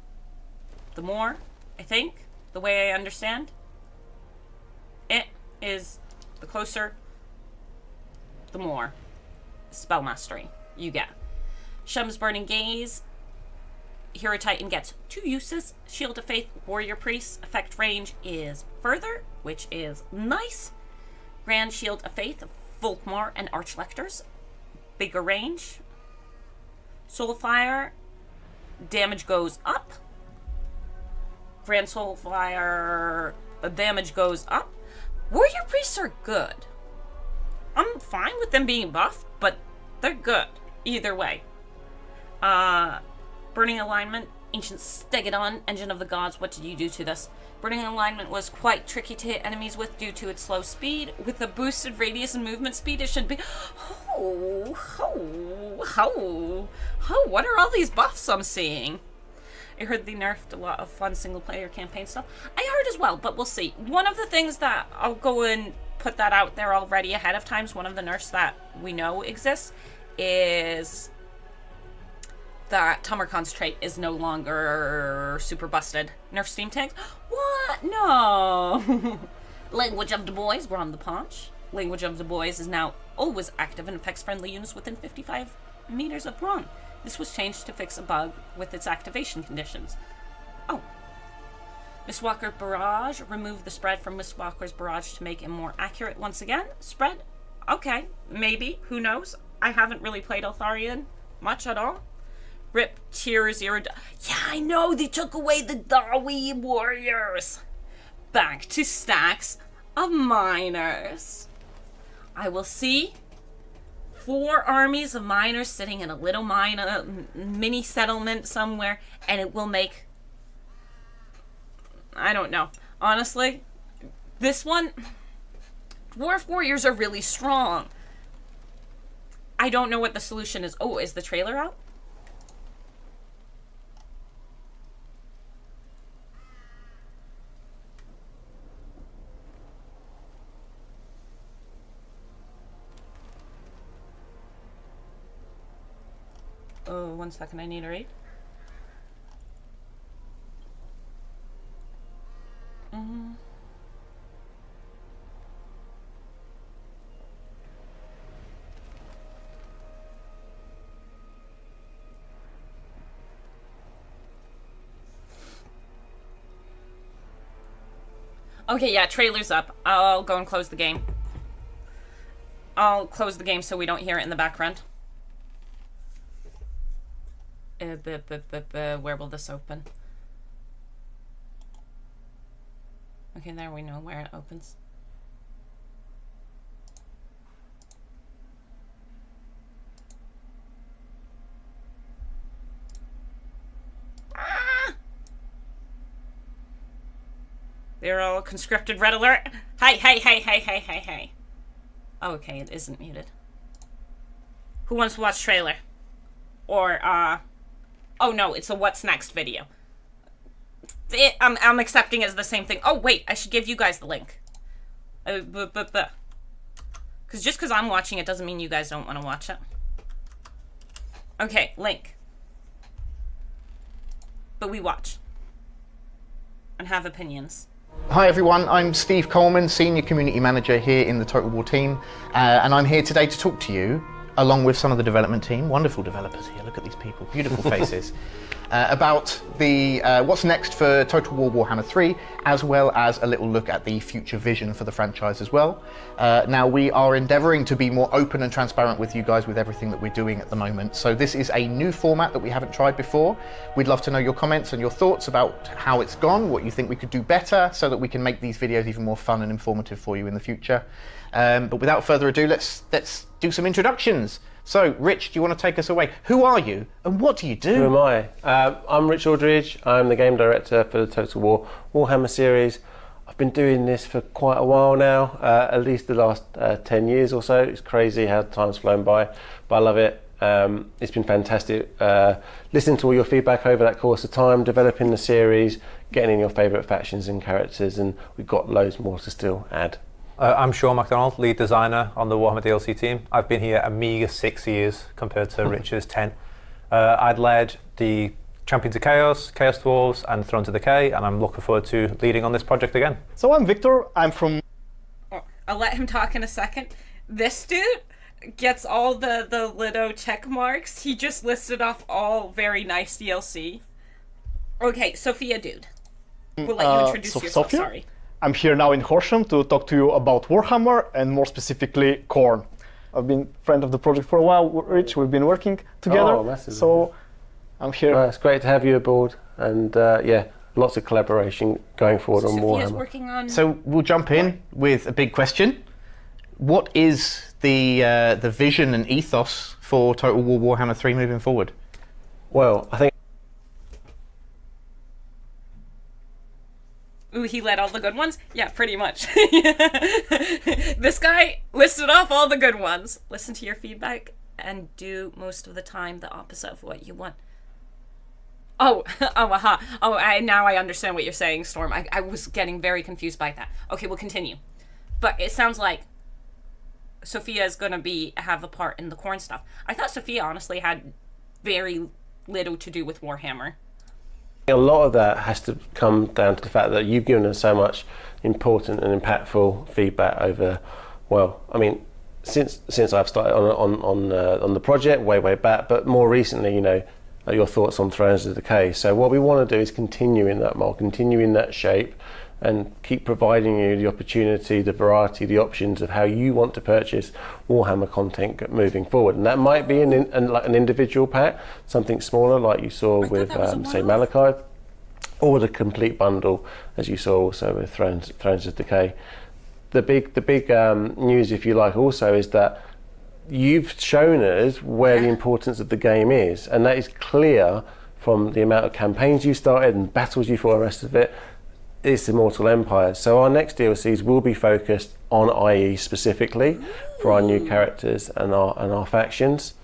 the more, I think, the way I understand. It is the closer, the more spell mastery you get. Shem's Burning Gaze. Hero Titan gets 2 uses. Shield of Faith, Warrior Priest. Effect range is further, which is nice. Grand Shield of Faith, Volkmar and Archlectors. Bigger range. Soul of Fire, damage goes up. Grand Soulfire damage goes up. Warrior Priests are good. I'm fine with them being buffed, but they're good either way. Burning Alignment, Ancient Stegodon, Engine of the Gods, what did you do to this? Burning Alignment was quite tricky to hit enemies with due to its slow speed. With a boosted radius and movement speed, it should be... what are all these buffs I'm seeing? I heard they nerfed a lot of fun single-player campaign stuff. I heard as well, but we'll see. One of the things that I'll go and put that out there already ahead of time, one of the nerfs that we know exists, is that Tamarkon's trait is no longer super busted. Nerf steam tanks? What? No! Language of the Boys, we're on the paunch. Language of the Boys is now always active and affects friendly units within 55 meters of Braun. This was changed to fix a bug with its activation conditions. Oh. Mistwalker Barrage. Remove the spread from Mistwalker's Barrage to make it more accurate once again. Spread? Okay. Maybe. Who knows? I haven't really played Eltharion much at all. Rip Tier 0. Yeah, I know! They took away the Dawi warriors! Back to stacks of miners. I will see 4 armies of miners sitting in a little mini settlement somewhere, and it will make... I don't know. Honestly, this one... Dwarf warriors are really strong. I don't know what the solution is. Oh, is the trailer out? Oh, 1 second, I need to read. Okay, yeah, trailer's up. I'll go and close the game. I'll close the game so we don't hear it in the background. Where will this open? Okay, there we know where it opens. Ah! They're all conscripted, red alert. Hey. Okay, it isn't muted. Who wants to watch trailer? Or, oh no, it's a what's next video. I'm accepting it as the same thing. Oh wait, I should give you guys the link. Because just because I'm watching it doesn't mean you guys don't want to watch it. Okay, link. But we watch. And have opinions. Hi everyone, I'm Steve Coleman, Senior Community Manager here in the Total War team. And I'm here today to talk to you, along with some of the development team, wonderful developers here, look at these people, beautiful faces, about the what's next for Total War Warhammer 3, as well as a little look at the future vision for the franchise as well. Now we are endeavouring to be more open and transparent with you guys with everything that we're doing at the moment. So this is a new format that we haven't tried before. We'd love to know your comments and your thoughts about how it's gone, what you think we could do better, so that we can make these videos even more fun and informative for you in the future. But without further ado, let's do some introductions. So, Rich, do you want to take us away? Who are you and what do you do? Who am I? I'm Rich Aldridge. I'm the game director for the Total War Warhammer series. I've been doing this for quite a while now, at least the last 10 years or so. It's crazy how time's flown by, but I love it. It's been fantastic listening to all your feedback over that course of time, developing the series, getting in your favourite factions and characters, and we've got loads more to still add. I'm Sean MacDonald, lead designer on the Warhammer DLC team. I've been here a meagre 6 years compared to Rich's 10. I'd led the Champions of Chaos, Chaos Dwarves and Thrones of Decay, and I'm looking forward to leading on this project again. So I'm Victor, I'm from... I'll let him talk in a second. This dude gets all the Lido check marks. He just listed off all very nice DLC. Okay, Sophia dude. We'll let you introduce yourself, Sophia? sorry. I'm here now in Horsham to talk to you about Warhammer and more specifically Khorne. I've been friend of the project for a while, Rich, we've been working together, Oh, massively. so I'm here. It's great to have you aboard, and yeah, lots of collaboration going forward on Sophia's Warhammer. working on. So we'll jump in with a big question. What is the vision and ethos for Total War Warhammer 3 moving forward? Well, I think Ooh, he led all the good ones? Yeah, pretty much. This guy listed off all the good ones. Listen to your feedback and do most of the time the opposite of what you want. Oh, aha. Now I understand what you're saying, Storm. I was getting very confused by that. Okay, we'll continue. But it sounds like Sophia is going to have a part in the corn stuff. I thought Sophia honestly had very little to do with Warhammer. a lot of that has to come down to the fact that you've given us so much important and impactful feedback over, well, I mean, since I've started on the project way back, but more recently, you know, your thoughts on Thrones of Decay. So what we want to do is continue in that mold, continue in that shape, and keep providing you the opportunity, the variety, the options of how you want to purchase Warhammer content moving forward. And that might be like an individual pack, something smaller like you saw with, say, Malachi, or the complete bundle, as you saw also with Thrones of Decay. The big news, if you like, also is that you've shown us where the importance of the game is, and that is clear from the amount of campaigns you started and battles you fought, the rest of it. It's Immortal Empires. So our next DLCs will be focused on IE specifically for our new characters and our factions.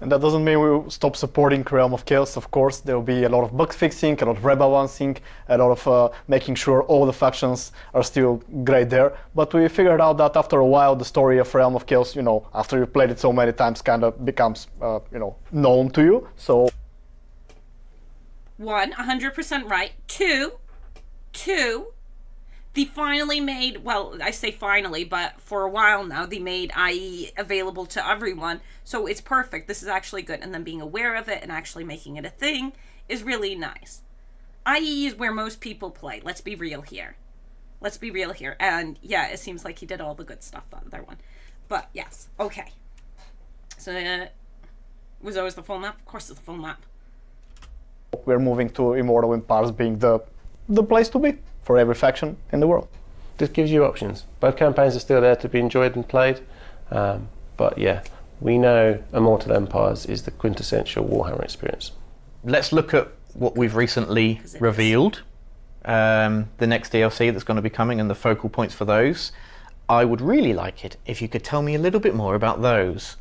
And that doesn't mean we'll stop supporting Realm of Chaos, of course. There will be a lot of bug fixing, a lot of rebalancing, a lot of making sure all the factions are still great there. But we figured out that after a while, the story of Realm of Chaos, you know, after you played it so many times, kind of becomes, you know, known to you. So, 100% right. Two, they finally made, well, I say finally, but for a while now, they made IE available to everyone, so it's perfect. This is actually good, and then being aware of it and actually making it a thing is really nice. IE is where most people play. Let's be real here. And yeah, it seems like he did all the good stuff, the other one. But yes, okay. So, was always the full map? Of course it's the full map. we're moving to Immortal Empires being the place to be for every faction in the world. This gives you options. Both campaigns are still there to be enjoyed and played, but yeah, we know Immortal Empires is the quintessential Warhammer experience. Let's look at what we've recently revealed, the next DLC that's going to be coming and the focal points for those. I would really like it if you could tell me a little bit more about those.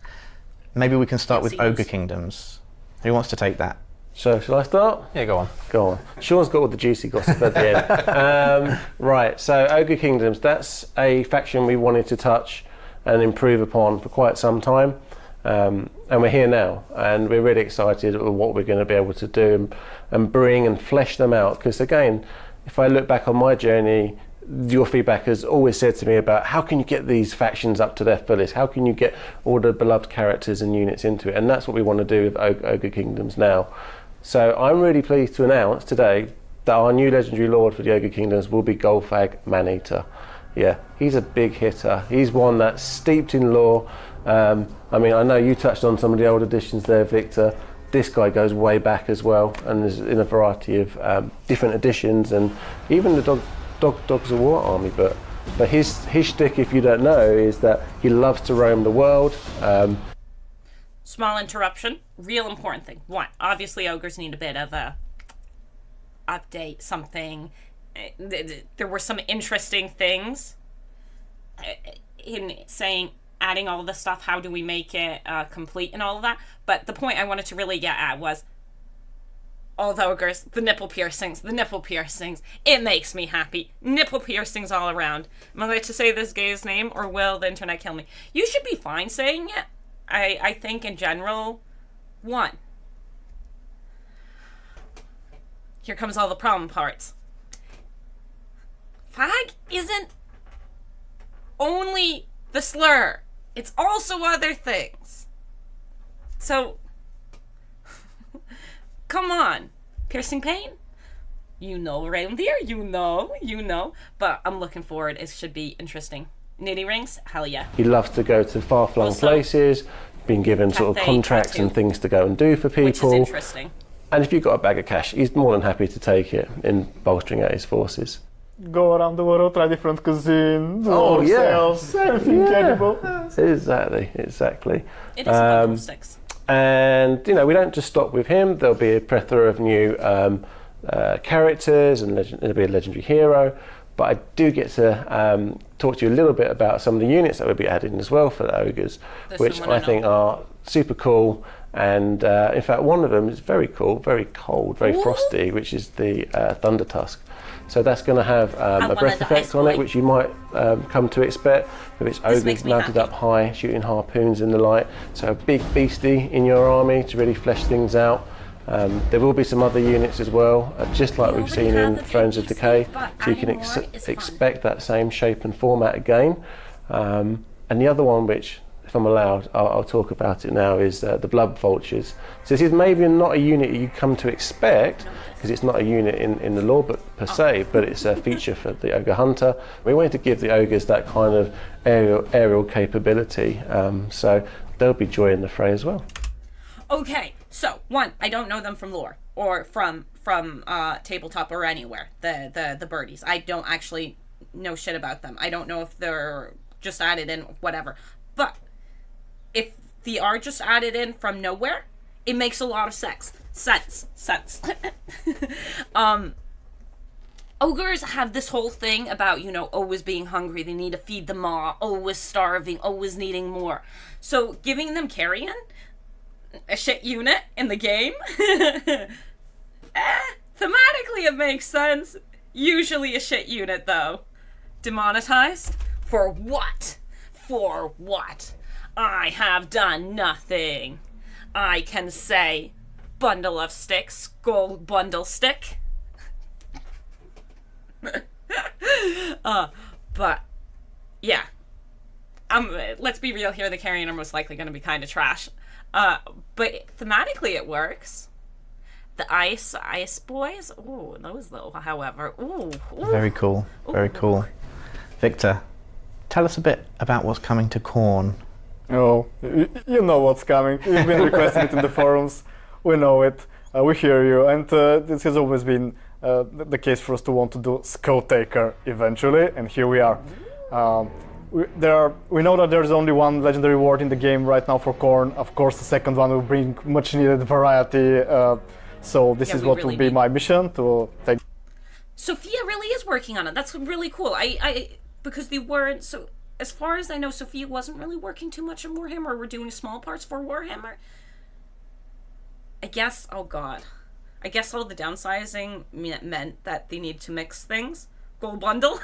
Maybe we can start with Ogre Kingdoms. Who wants to take that? So, shall I start? Yeah, go on. Go on. Sean's got all the juicy gossip at the end. Right, so Ogre Kingdoms, that's a faction we wanted to touch and improve upon for quite some time. And we're here now, and we're really excited about what we're going to be able to do and bring and flesh them out. Because again, if I look back on my journey, your feedback has always said to me about how can you get these factions up to their fullest? How can you get all the beloved characters and units into it? And that's what we want to do with Ogre Kingdoms now. So I'm really pleased to announce today that our new legendary lord for the Ogre Kingdoms will be Golfag Maneater. Yeah, he's a big hitter. He's one that's steeped in lore. I mean, I know you touched on some of the old editions there, Victor. This guy goes way back as well, and is in a variety of different editions, and even the Dogs of War army. But his shtick, if you don't know, is that he loves to roam the world. Small interruption. Real important thing. One, obviously ogres need a bit of a update, something. There were some interesting things in saying, adding all of this stuff, how do we make it complete and all of that. But the point I wanted to really get at was, all the ogres, the nipple piercings, it makes me happy. Nipple piercings all around. Am I allowed to say this guy's name, or will the internet kill me? You should be fine saying it. I think in general, one. Here comes all the problem parts. Fag isn't only the slur. It's also other things. So, come on. Piercing pain? You know, reindeer, you know. But I'm looking forward. It should be interesting. Nitty rings? Hell yeah. He loves to go to far-flung places, been given sort of contracts and things to go and do for people. Which is interesting. And if you've got a bag of cash, he's more than happy to take it in bolstering out his forces. Go around the world, try different cuisine, do Oh, yeah. ourselves, everything edible. Exactly. It is a bundle of sticks. And, we don't just stop with him. There'll be a plethora of new characters, and there'll be a legendary hero. But I do get to talk to you a little bit about some of the units that we'll be adding as well for the ogres, which I think are super cool. And in fact, one of them is very cool, very cold, very frosty, which is the Thunder Tusk. So that's going to have a breath effect on it, which you might come to expect, with its ogres mounted up high, shooting harpoons in the light. So a big beastie in your army to really flesh things out. There will be some other units as well, just like we've seen in Thrones of Decay, so you can expect that same shape and format again. And the other one, which, if I'm allowed, I'll talk about it now, is the Blood Vultures. So this is maybe not a unit you come to expect, because it's not a unit in the lore book per se, but it's a feature for the Ogre Hunter. We wanted to give the ogres that kind of aerial capability, so they'll be joining the fray as well. Okay, so one, I don't know them from lore or from tabletop or anywhere. The birdies, I don't actually know shit about them. I don't know if they're just added in, whatever. But if they are just added in from nowhere, it makes a lot of sense. Ogres have this whole thing about, always being hungry, they need to feed the maw, always starving, always needing more. So giving them carrion, a shit unit in the game, thematically it makes sense. Usually a shit unit though. Demonetized? For what? For what? I have done nothing. I can say bundle of sticks, gold bundle stick. But yeah, let's be real here. The carrion are most likely going to be kind of trash. But thematically it works. The ice boys. Ooh, those though. However, ooh. Very cool. Very cool. Victor, tell us a bit about what's coming to Khorne. Oh, you know what's coming. You've been requesting it in the forums. We know it. We hear you. And this has always been the case for us to want to do Skull Taker eventually. And here we are. We know that there's only one legendary ward in the game right now for Khorne. Of course, the second one will bring much needed variety. So this is what will be my mission, to take. Sophia really is working on it. That's really cool. I because they weren't so. As far as I know, Sophia wasn't really working too much on Warhammer. We're doing small parts for Warhammer. I guess, oh god. I guess all the downsizing meant that they need to mix things. Gold bundle.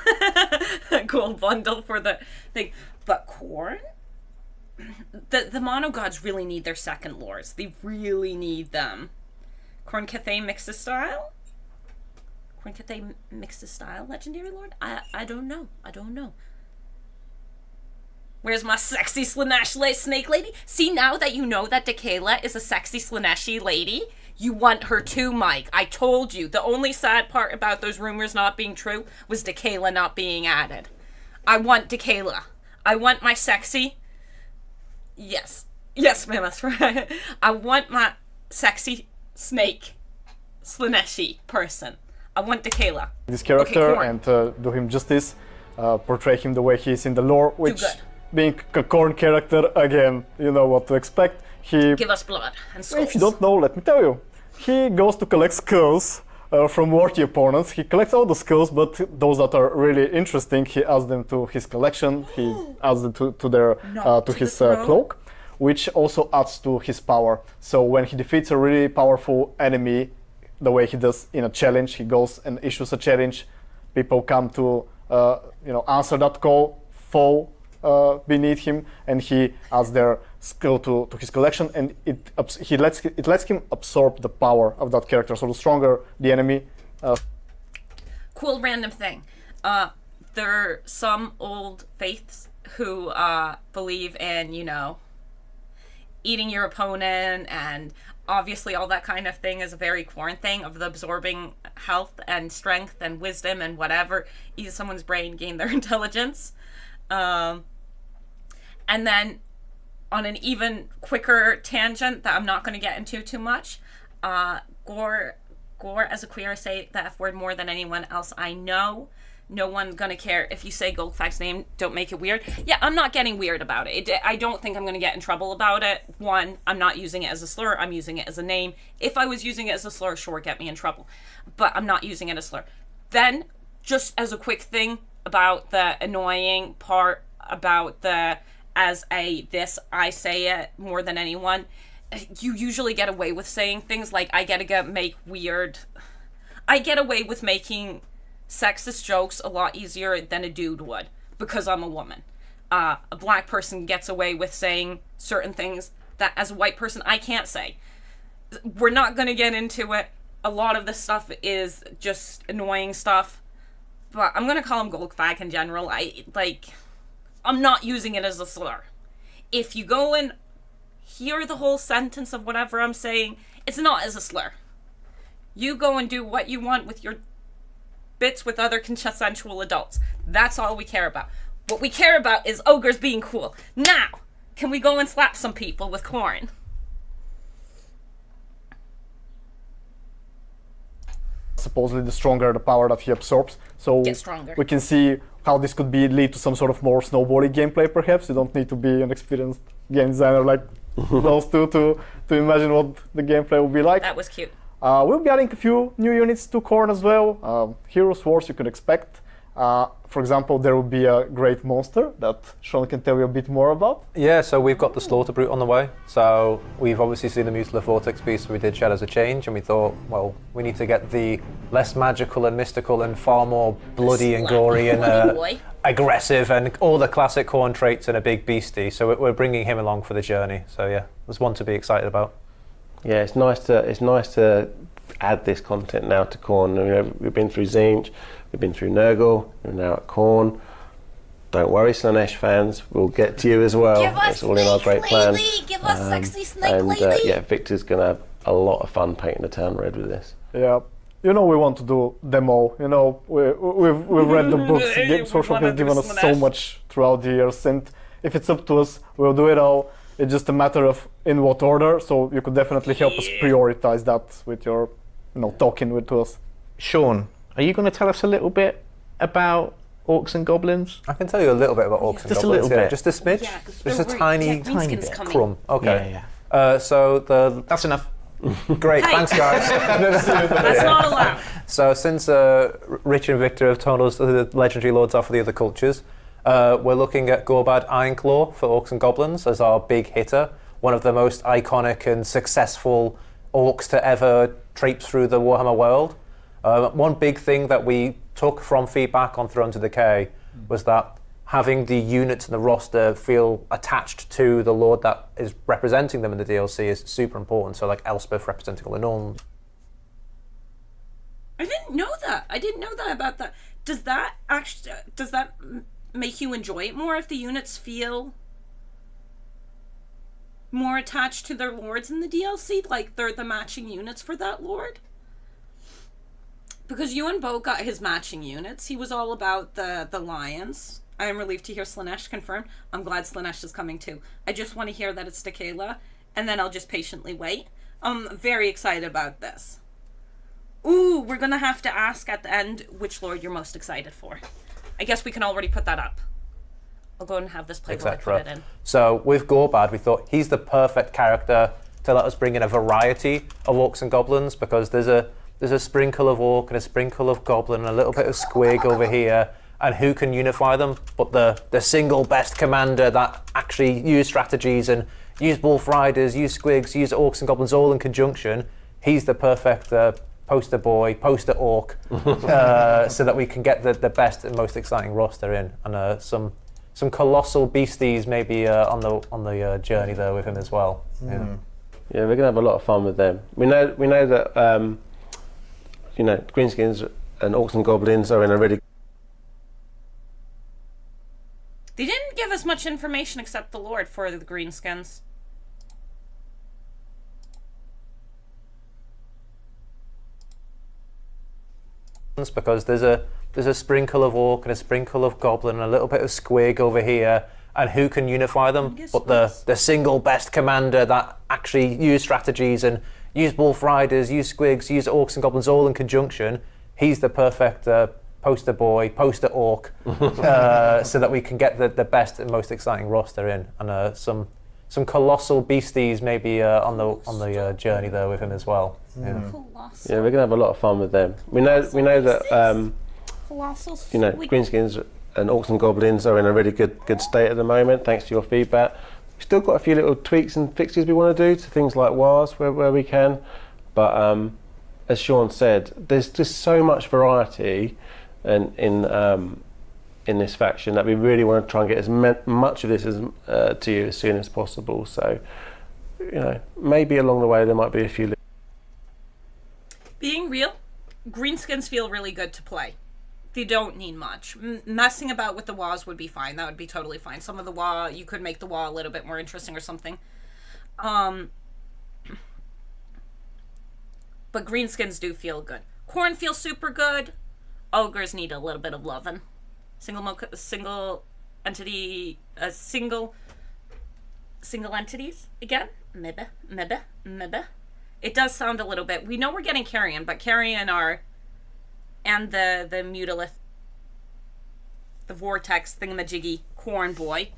Gold bundle for the thing. But Khorne? The mono gods really need their second lords. They really need them. Khorne Cathay mixes style? Khorne Cathay mixes style, legendary lord? I don't know. I don't know. Where's my sexy Slaanesh snake lady? See, now that you know that Dakayla is a sexy Slaaneshi lady, you want her too, Mike. I told you. The only sad part about those rumors not being true was Dakayla not being added. I want Dakayla. I want my sexy... Yes. Yes, ma'am, that's right. I want my sexy snake Slaaneshi person. I want Dakayla. This character, okay, and do him justice, portray him the way he is in the lore, which... Being a Khorne character, again, you know what to expect. He give us blood and skulls. If you don't know, let me tell you. He goes to collect skulls from worthy opponents. He collects all the skulls, but those that are really interesting, he adds them to his collection. He adds them to his cloak, which also adds to his power. So when he defeats a really powerful enemy, the way he does in a challenge, he goes and issues a challenge. People come to answer that call, fall beneath him, and he adds their skill to his collection, and it lets him absorb the power of that character. So the stronger the enemy. Cool random thing. There are some old faiths who believe in, eating your opponent, and obviously all that kind of thing is a very Khorne thing of the absorbing health and strength and wisdom and whatever. Eat someone's brain, gain their intelligence. And then on an even quicker tangent that I'm not going to get into too much, Gore, as a queer, say the F word more than anyone else I know. No one's gonna care if you say Goldfag's name. Don't make it weird. Yeah, I'm not getting weird about it. I don't think I'm gonna get in trouble about it. One, I'm not using it as a slur. I'm using it as a name. If I was using it as a slur, sure, get me in trouble. But I'm not using it as a slur. Then, just as a quick thing about the annoying part about the I say it more than anyone. You usually get away with saying things like I get away with making sexist jokes a lot easier than a dude would because I'm a woman. A black person gets away with saying certain things that as a white person I can't say. We're not going to get into it. A lot of this stuff is just annoying stuff, but I'm going to call him Goldfag in general. I'm not using it as a slur. If you go and hear the whole sentence of whatever I'm saying, it's not as a slur. You go and do what you want with your bits with other consensual adults. That's all we care about. What we care about is ogres being cool. Now, can we go and slap some people with corn? Supposedly the stronger the power that he absorbs. So Get stronger. we can see how this could lead to some sort of more snowboarding gameplay perhaps. You don't need to be an experienced game designer like those two to imagine what the gameplay will be like. That was cute. We'll be adding a few new units to Khorne as well. Heroes Wars you could expect. For example, there will be a great monster that Sean can tell you a bit more about. Yeah, so we've got the Slaughter Brute on the way. So we've obviously seen the Mutilate Vortex piece, we did Shadows of Change, and we thought, well, we need to get the less magical and mystical and far more bloody and gory and aggressive and all the classic Khorne traits in a big beastie. So we're bringing him along for the journey. So yeah, there's one to be excited about. Yeah, it's nice to add this content now to Khorne. You know, we've been through Zinj, we've been through Nurgle, we're now at Khorne. Don't worry, Slaanesh fans, we'll get to you as well. Give us it's all in our great plan. Give us sexy snake lady. Yeah, Victor's gonna have a lot of fun painting the town red with this. Yeah, you know we want to do them all. You know we've read the books. Social has given us so much throughout the years, and if it's up to us, we'll do it all. It's just a matter of in what order. So you could definitely help us prioritize that with your, talking with us. Sean, are you going to tell us a little bit about orcs and goblins? I can tell you a little bit about orcs and just goblins. A little bit. Just a smidge? Yeah, just a tiny bit. Crumb. Okay. Yeah. That's enough. Great, thanks guys. That's not allowed. So since Rich and Victor have told us who the legendary lords are for the other cultures, we're looking at Gorbad Ironclaw for orcs and goblins as our big hitter. One of the most iconic and successful orcs to ever traipse through the Warhammer world. One big thing that we took from feedback on Thrones of Decay was that having the units and the roster feel attached to the lord that is representing them in the DLC is super important. So like Elspeth representing all the Norns. I didn't know that. I didn't know that about that. Does that make you enjoy it more if the units feel more attached to their lords in the DLC? Like they're the matching units for that lord? Because you and Bo got his matching units. He was all about the lions. I am relieved to hear Slaanesh confirmed. I'm glad Slaanesh is coming too. I just want to hear that it's Tequila, and then I'll just patiently wait. I'm very excited about this. Ooh, we're going to have to ask at the end which lord you're most excited for. I guess we can already put that up. I'll go and have this play while I put it in. So with Gorbad, we thought he's the perfect character to let us bring in a variety of orcs and goblins, because there's a sprinkle of orc and a sprinkle of goblin and a little bit of squig over here. And who can unify them but the single best commander that actually use strategies and use wolf riders, use squigs, use orcs and goblins all in conjunction. He's the perfect poster boy, poster orc, so that we can get the best and most exciting roster in, and some colossal beasties maybe on the journey there with him as well. Yeah, we're gonna have a lot of fun with them. We know that greenskins and orcs and goblins are in a really. They didn't give us much information except the lord for the greenskins. Because there's a sprinkle of orc and a sprinkle of goblin and a little bit of squig over here, and who can unify them but the single best commander that actually use strategies and use wolf riders, use squigs, use orcs and goblins all in conjunction, he's the perfect poster boy, poster orc, so that we can get the best and most exciting roster in, and some colossal beasties maybe on the journey there with him as well. Yeah. Colossal. Yeah, we're gonna have a lot of fun with them. We know that Colossal. Greenskins and Orcs and Goblins are in a really good state at the moment, thanks to your feedback. We've still got a few little tweaks and fixes we want to do to things like WARs where we can, but as Sean said, there's just so much variety in this faction that we really want to try and get as much of this to you as soon as possible. So, maybe along the way there might be a few. Being real, greenskins feel really good to play. They don't need much. Messing about with the WAs would be fine. That would be totally fine. Some of the WA, you could make the WA a little bit more interesting or something. But greenskins do feel good. Khorne feels super good. Ogres need a little bit of loving. Single entities again. Maybe. It does sound a little bit. We know we're getting Carrion, but Carrion and the Mutalith, the Vortex thingamajiggy Khorne boy.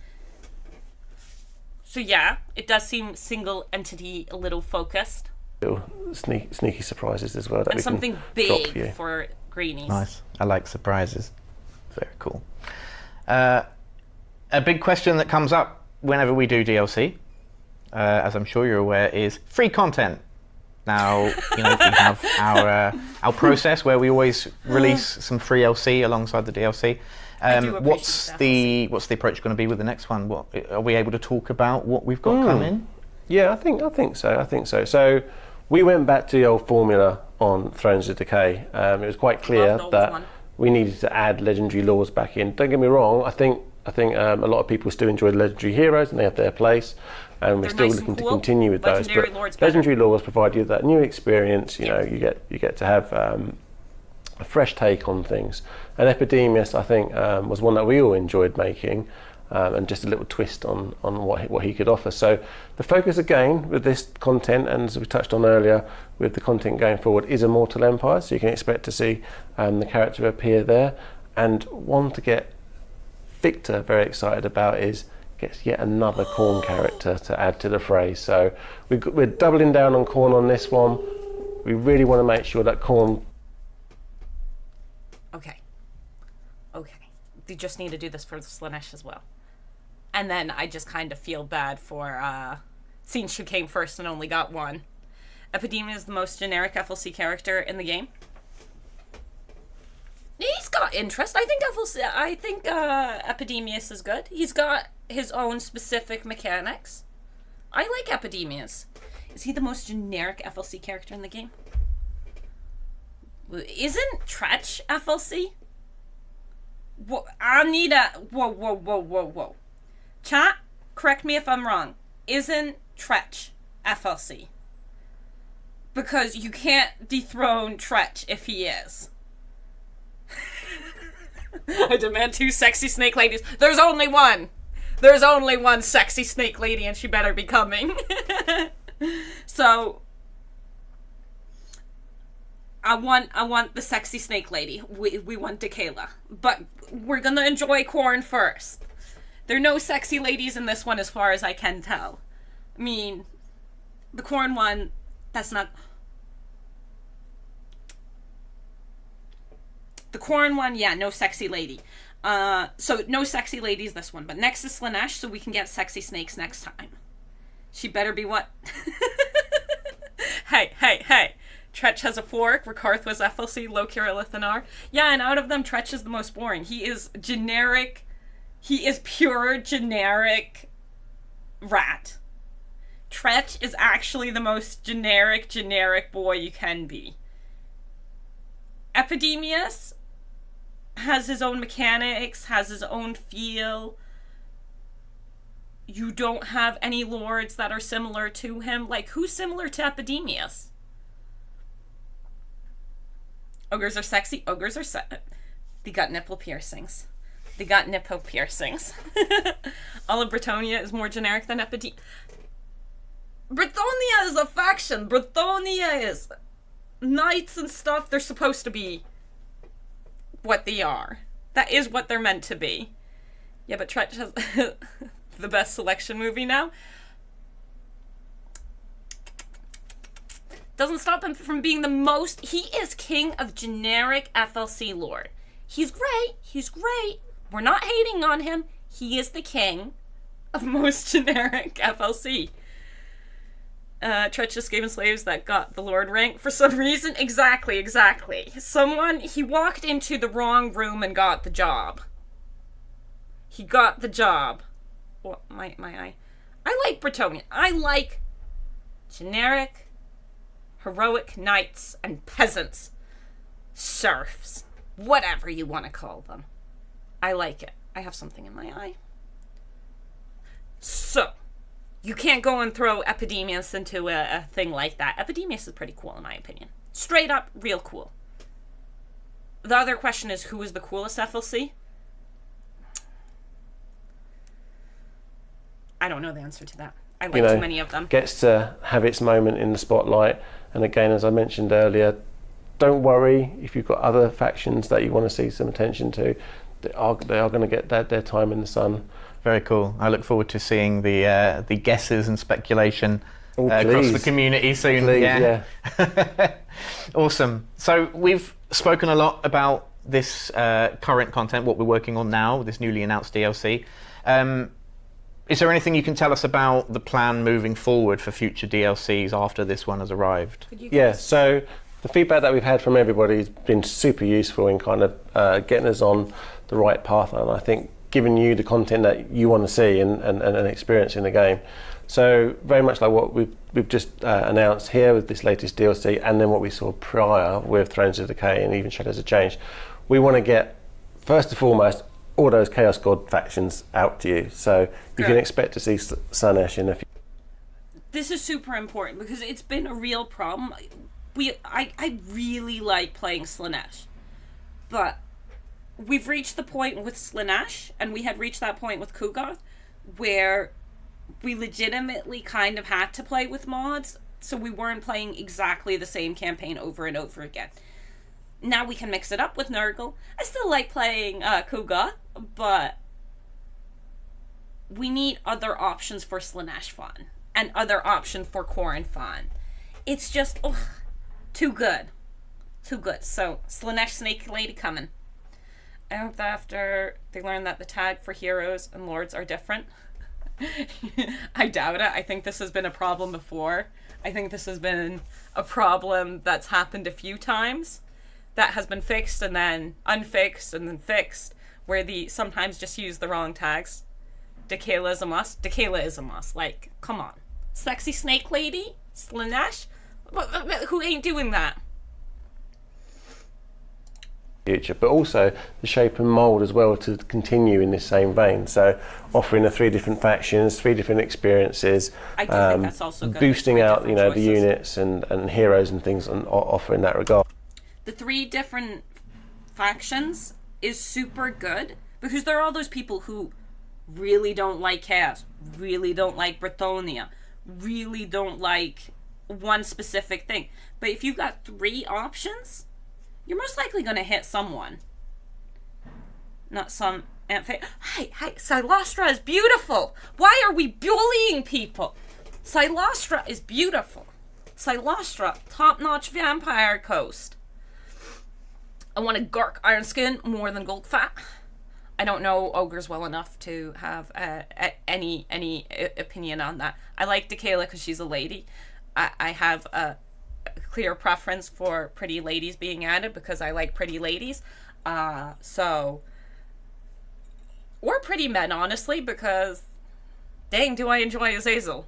So yeah, it does seem single entity a little focused. Little sneaky surprises as well that and we something can big for greenies. Nice. I like surprises. Very cool. A big question that comes up whenever we do DLC, as I'm sure you're aware, is free content. Now, we have our process where we always release some free LC alongside the DLC. What's the approach going to be with the next one? What are we able to talk about? What we've got coming? Yeah, I think so. So we went back to the old formula on Thrones of Decay. It was quite clear that we needed to add legendary lores back in. Don't get me wrong. I think a lot of people still enjoy legendary heroes and they have their place, and we're still looking to continue with those. But legendary lores provide you that new experience. You get to have a fresh take on things. And Epidemius, I think, was one that we all enjoyed making. And just a little twist on what he could offer. So the focus again with this content, and as we touched on earlier, with the content going forward, is Immortal Empire. So you can expect to see the character appear there. And one to get Victor very excited about is gets yet another Khorne character to add to the fray. So we're doubling down on Khorne on this one. We really want to make sure that Khorne. Okay. You just need to do this for Slaanesh as well. And then I just kind of feel bad for since she came first and only got one. Epidemius is the most generic FLC character in the game. He's got interest. I think Epidemius is good. He's got his own specific mechanics. I like Epidemius. Is he the most generic FLC character in the game? Isn't Tretch FLC? Whoa. Chat, correct me if I'm wrong. Isn't Tretch FLC? Because you can't dethrone Tretch if he is. I demand 2 sexy snake ladies. There's only one. There's only one sexy snake lady, and she better be coming. So I want the sexy snake lady. We want Dekayla. But we're gonna enjoy Khorne first. There are no sexy ladies in this one as far as I can tell. I mean, the Khorne one, that's not... The Khorne one, yeah, no sexy lady. So no sexy ladies this one. But next is Slaanesh, so we can get sexy snakes next time. She better be what? Hey. Tretch has a fork. Rakarth was FLC, Lokir Lithanar. Yeah, and out of them, Tretch is the most boring. He is generic. He is pure generic rat. Tretch is actually the most generic boy you can be. Epidemius has his own mechanics, has his own feel. You don't have any lords that are similar to him. Like, who's similar to Epidemius? Ogres are sexy. They got nipple piercings. All of Bretonia is more generic than Epidemius. Brithonia is a faction. Brithonia is knights and stuff. They're supposed to be what they are. That is what they're meant to be. Yeah, but Tretch has the best selection movie now. Doesn't stop him from being the most... He is king of generic FLC lore. He's great. He's great. We're not hating on him. He is the king of most generic FLC. Treacherous Skaven slaves that got the Lord rank for some reason. Exactly. He walked into the wrong room and got the job. He got the job. What, my eye. I like Bretonnia. I like generic, heroic knights and peasants. Serfs. Whatever you want to call them. I like it. I have something in my eye. So, you can't go and throw Epidemius into a thing like that. Epidemius is pretty cool in my opinion. Straight up, real cool. The other question is, who is the coolest FLC? I don't know the answer to that. I like too many of them. Gets to have its moment in the spotlight. And again, as I mentioned earlier, don't worry if you've got other factions that you want to see some attention to. They are going to get their time in the sun. Very cool. I look forward to seeing the guesses and speculation across the community soon. Please, yeah. Awesome. So we've spoken a lot about this current content, what we're working on now, this newly announced DLC. Is there anything you can tell us about the plan moving forward for future DLCs after this one has arrived? Yeah, so the feedback that we've had from everybody has been super useful in kind of getting us on the right path, and I think giving you the content that you want to see and experience in the game. So very much like what we've just announced here with this latest DLC, and then what we saw prior with Thrones of Decay and even Shadows of Change, we want to get, first and foremost, all those Chaos God factions out to you. So you can expect to see Slaanesh in a few. This is super important because it's been a real problem. I really like playing Slaanesh, but we've reached the point with Slaanesh, and we had reached that point with Kugoth, where we legitimately kind of had to play with mods, so we weren't playing exactly the same campaign over and over again. Now we can mix it up with Nurgle. I still like playing Kugoth, but we need other options for Slaanesh fun, and other options for Khorne fun. It's just, too good. Too good. So, Slaanesh Snake Lady coming. I hope that after they learn that the tag for heroes and lords are different. I doubt it. I think this has been a problem before. I think this has been a problem that's happened a few times. That has been fixed and then unfixed and then fixed. Where they sometimes just use the wrong tags. Dekayla is a must. Dekayla is a must. Like, come on. Sexy Snake Lady? Slaanesh? Who ain't doing that? Future, but also the shape and mold as well to continue in this same vein. So offering the 3 different factions, 3 different experiences, I do think that's also good. boosting out the units and heroes and things, and offering that regard. The 3 different factions is super good because there are all those people who really don't like Chaos, really don't like Brithonia, really don't like one specific thing. But if you've got 3 options, you're most likely going to hit someone. Not some... Hey, Silostra is beautiful! Why are we bullying people? Silostra is beautiful. Silostra, top-notch vampire coast. I want a Gark Iron Skin more than Gold Fat. I don't know ogres well enough to have any opinion on that. I like Dekayla because she's a lady. I have a clear preference for pretty ladies being added because I like pretty ladies. Or pretty men, honestly, because dang, do I enjoy Azazel.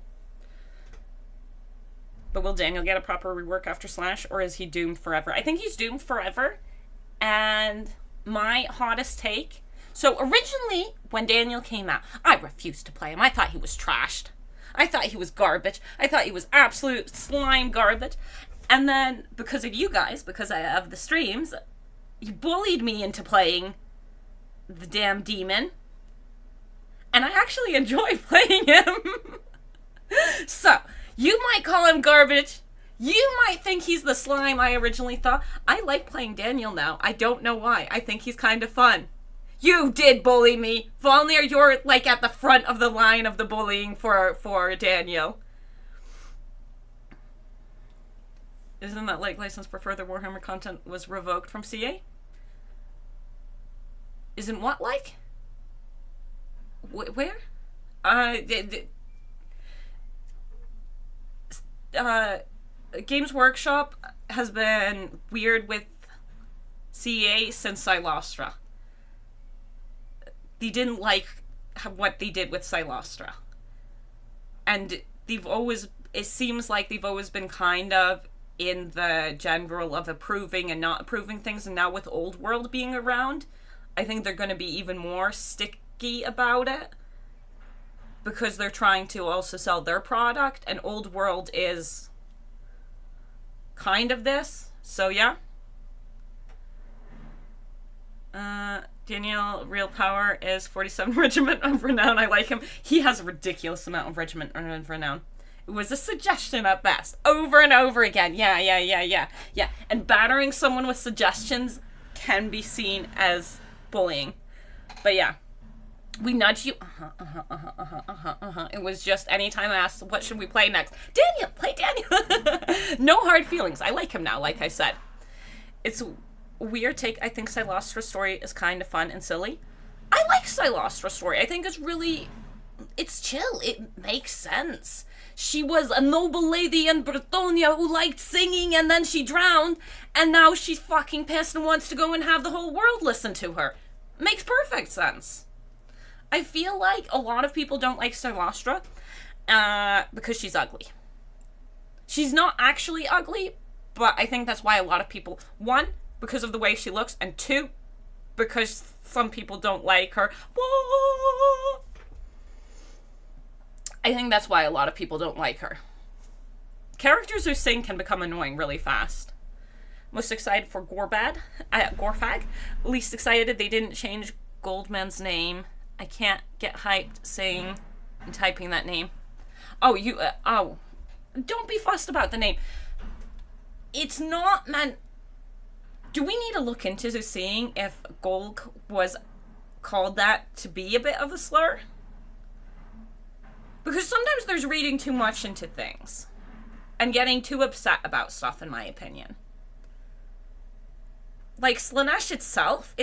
But will Daniel get a proper rework after Slash, or is he doomed forever? I think he's doomed forever. And my hottest take... So originally, when Daniel came out, I refused to play him. I thought he was trashed. I thought he was garbage. I thought he was absolute slime garbage. And then, because of you guys, because of the streams, you bullied me into playing the damn demon. And I actually enjoy playing him. So, You might call him garbage. You might think he's the slime I originally thought. I like playing Daniel now. I don't know why. I think he's kind of fun. You did bully me. Volnir, you're like at the front of the line of the bullying for Daniel. Isn't that like license for further Warhammer content was revoked from CA? Isn't what like? Where? Games Workshop has been weird with CA since Silostra. They didn't like what they did with Silostra. And it seems like they've always been kind of in the general of approving and not approving things, and now with Old World being around, I think they're going to be even more sticky about it, because they're trying to also sell their product, and Old World is kind of this. So yeah. Daniel, real power is 47 Regiment of Renown. I like him. He has a ridiculous amount of Regiment of Renown. It was a suggestion at best. Over and over again. Yeah. And battering someone with suggestions can be seen as bullying. But yeah. We nudge you. It was just anytime I asked, what should we play next? Daniel, play Daniel. No hard feelings. I like him now, like I said. It's a weird take. I think Silostra's story is kind of fun and silly. I like Silostra's story. I think it's chill. It makes sense. She was a noble lady in Bretonia who liked singing, and then she drowned, and now she's fucking pissed and wants to go and have the whole world listen to her. Makes perfect sense. I feel like a lot of people don't like Silostra because she's ugly. She's not actually ugly, but I think that's why a lot of people, one, because of the way she looks, and two, because some people don't like her. I think that's why a lot of people don't like her. Characters who sing can become annoying really fast. Most excited for Gorfag. Least excited they didn't change Goldman's name. I can't get hyped saying and typing that name. Don't be fussed about the name. It's not meant... Do we need to look into seeing if Golg was called that to be a bit of a slur? Because sometimes there's reading too much into things and getting too upset about stuff, in my opinion. Like, Slaanesh itself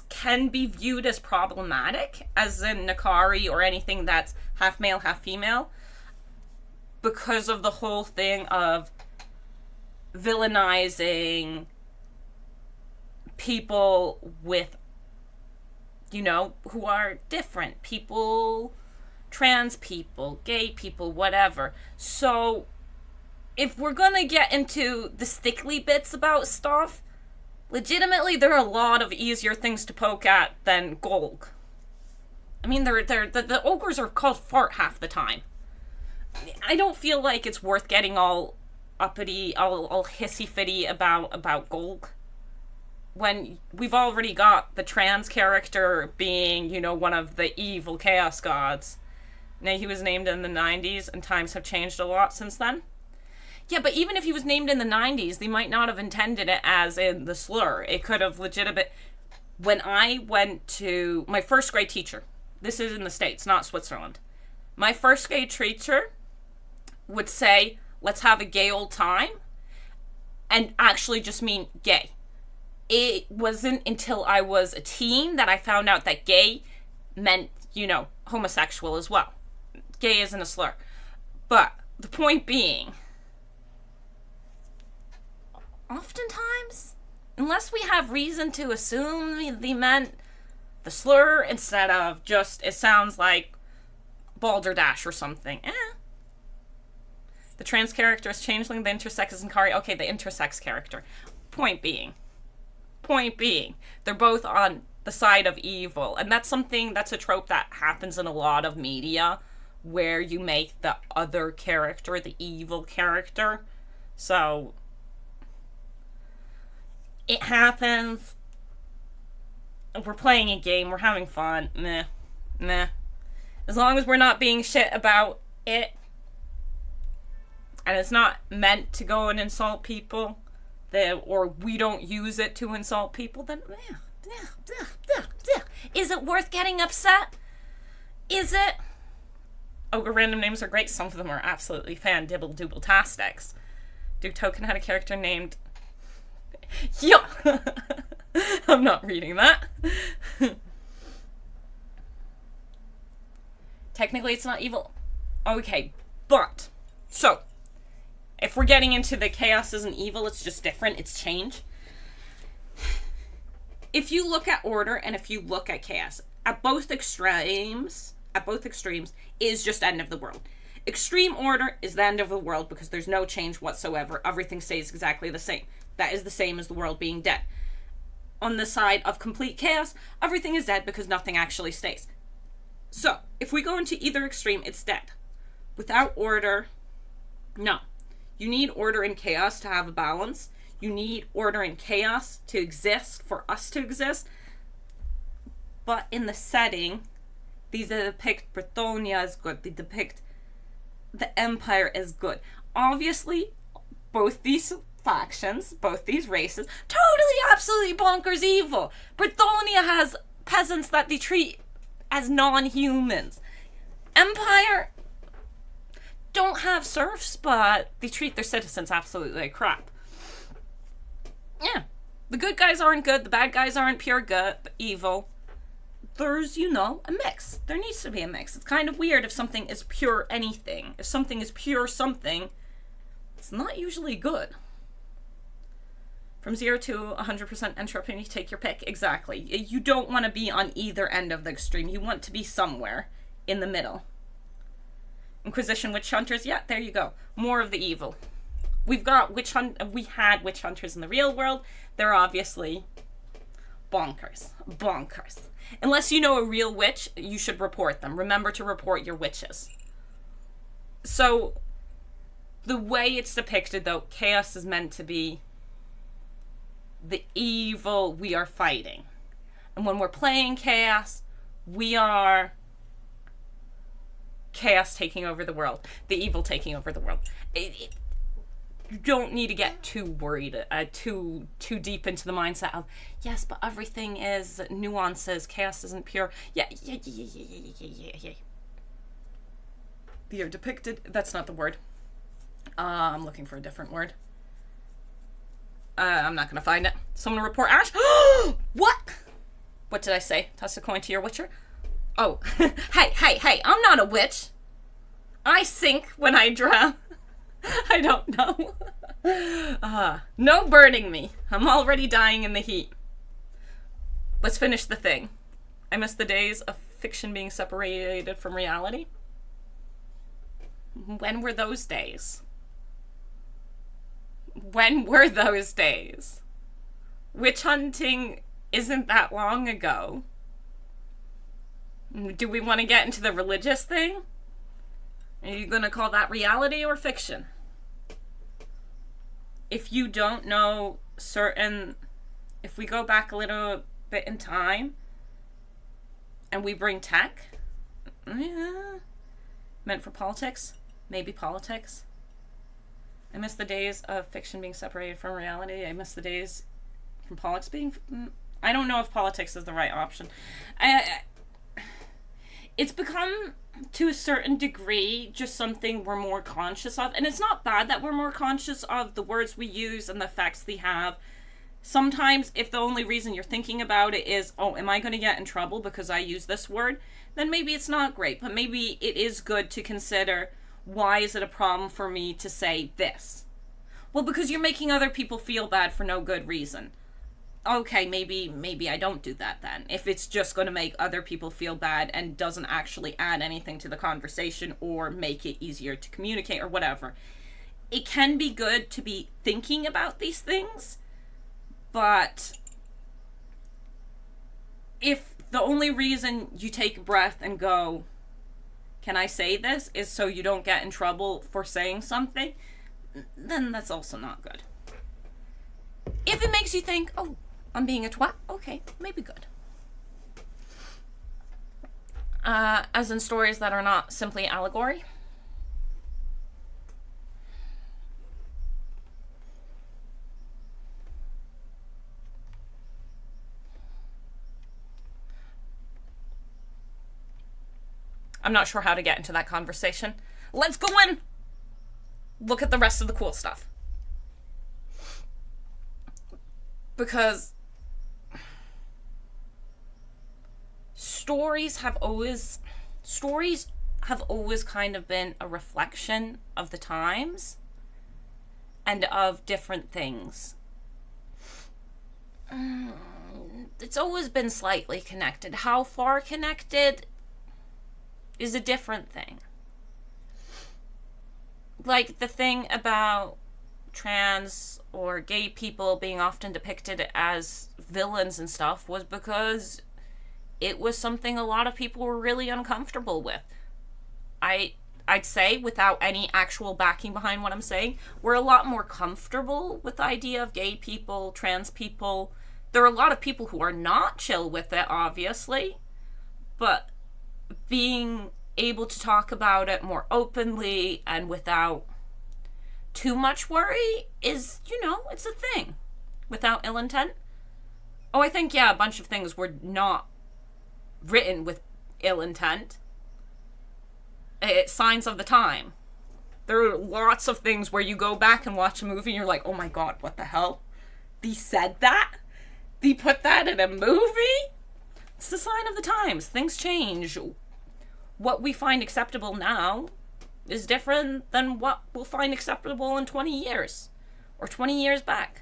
can be viewed as problematic, as in Nakari or anything that's half male, half female, because of the whole thing of villainizing people with, who are different. People, trans people, gay people, whatever. So, if we're gonna get into the stickly bits about stuff, legitimately, there are a lot of easier things to poke at than Golg. I mean, the ogres are called fart half the time. I don't feel like it's worth getting all uppity, all hissy-fitty about Golg, when we've already got the trans character being, one of the evil chaos gods. Now, he was named in the 90s, and times have changed a lot since then. Yeah, but even if he was named in the 90s, they might not have intended it as in the slur. It could have When I went to my first grade teacher, this is in the States, not Switzerland. My first grade teacher would say, let's have a gay old time, and actually just mean gay. It wasn't until I was a teen that I found out that gay meant, homosexual as well. Gay isn't a slur. But the point being, oftentimes, unless we have reason to assume they meant the slur instead of just, it sounds like balderdash or something. The trans character is changeling, the intersex is Nkari. Okay, the intersex character. Point being, they're both on the side of evil. And that's a trope that happens in a lot of media, where you make the other character the evil character. So it happens. We're playing a game. We're having fun. Meh. As long as we're not being shit about it, and it's not meant to go and insult people, or we don't use it to insult people, then is it worth getting upset? Is it? Ogre random names are great. Some of them are absolutely fan-dibble-dooble-tastics. Duke Token had a character named... Yeah! I'm not reading that. Technically, it's not evil. Okay, but... So, if we're getting into the chaos isn't evil, it's just different, it's change. If you look at order and if you look at chaos, at both extremes, is just end of the world. Extreme order is the end of the world because there's no change whatsoever. Everything stays exactly the same. That is the same as the world being dead. On the side of complete chaos, everything is dead because nothing actually stays. So, if we go into either extreme, it's dead. Without order, no. You need order and chaos to have a balance. You need order and chaos to exist, for us to exist. But in the setting, these depict Brithonia as good. They depict the Empire as good. Obviously, both these factions, both these races, totally, absolutely bonkers evil. Brithonia has peasants that they treat as non-humans. Empire don't have serfs, but they treat their citizens absolutely like crap. Yeah. The good guys aren't good, the bad guys aren't pure good, but evil. There's, a mix. There needs to be a mix. It's kind of weird if something is pure anything. If something is pure something, it's not usually good. From 0 to 100% entropy, you take your pick. Exactly. You don't want to be on either end of the extreme. You want to be somewhere in the middle. Inquisition witch hunters, yeah, there you go. More of the evil. We had witch hunters in the real world. They're obviously bonkers. Unless you know a real witch, you should report them. Remember to report your witches. So, the way it's depicted, though, chaos is meant to be the evil we are fighting. And when we're playing chaos, we are chaos taking over the world. The evil taking over the world. You don't need to get too worried, too deep into the mindset of, yes, but everything is nuances, chaos isn't pure. Yeah. You're depicted, that's not the word. I'm looking for a different word. I'm not gonna find it. Someone report Ash. What? What did I say? Toss a coin to your witcher? Oh, hey, I'm not a witch. I sink when I drown. I don't know. No burning me. I'm already dying in the heat. Let's finish the thing. I miss the days of fiction being separated from reality. When were those days? When were those days? Witch hunting isn't that long ago. Do we want to get into the religious thing? Are you going to call that reality or fiction? If you don't know if we go back a little bit in time and we bring tech, meant for politics, maybe politics. I miss the days of fiction being separated from reality. I miss the days from politics being... I don't know if politics is the right option. It's become, to a certain degree, just something we're more conscious of. And it's not bad that we're more conscious of the words we use and the effects they have. Sometimes, if the only reason you're thinking about it is, oh, am I going to get in trouble because I use this word? Then maybe it's not great. But maybe it is good to consider, why is it a problem for me to say this? Well, because you're making other people feel bad for no good reason. Okay, maybe I don't do that then. If it's just going to make other people feel bad and doesn't actually add anything to the conversation or make it easier to communicate or whatever. It can be good to be thinking about these things, but if the only reason you take a breath and go, can I say this, is so you don't get in trouble for saying something, then that's also not good. If it makes you think, oh, I'm being a twat, okay, maybe good. As in stories that are not simply allegory. I'm not sure how to get into that conversation. Let's go in. Look at the rest of the cool stuff. Because stories have always kind of been a reflection of the times and of different things. It's always been slightly connected. How far connected is a different thing. Like the thing about trans or gay people being often depicted as villains and stuff was because it was something a lot of people were really uncomfortable with. I'd say, without any actual backing behind what I'm saying, we're a lot more comfortable with the idea of gay people, trans people. There are a lot of people who are not chill with it, obviously, but being able to talk about it more openly and without too much worry is, it's a thing. Without ill intent. Oh, I think, a bunch of things were not written with ill intent. It's signs of the time. There are lots of things where you go back and watch a movie and you're like, oh my god, what the hell? They said that? They put that in a movie? It's the sign of the times. Things change. What we find acceptable now is different than what we'll find acceptable in 20 years. Or 20 years back.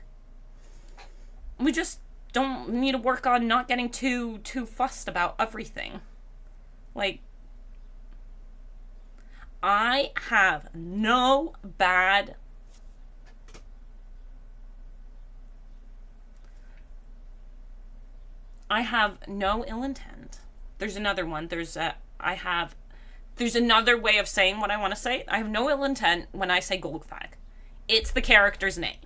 We just don't need to work on not getting too fussed about everything. Like, I have no bad I have no ill intent. There's another one. There's another way of saying what I want to say. I have no ill intent when I say Goldfag. It's the character's name.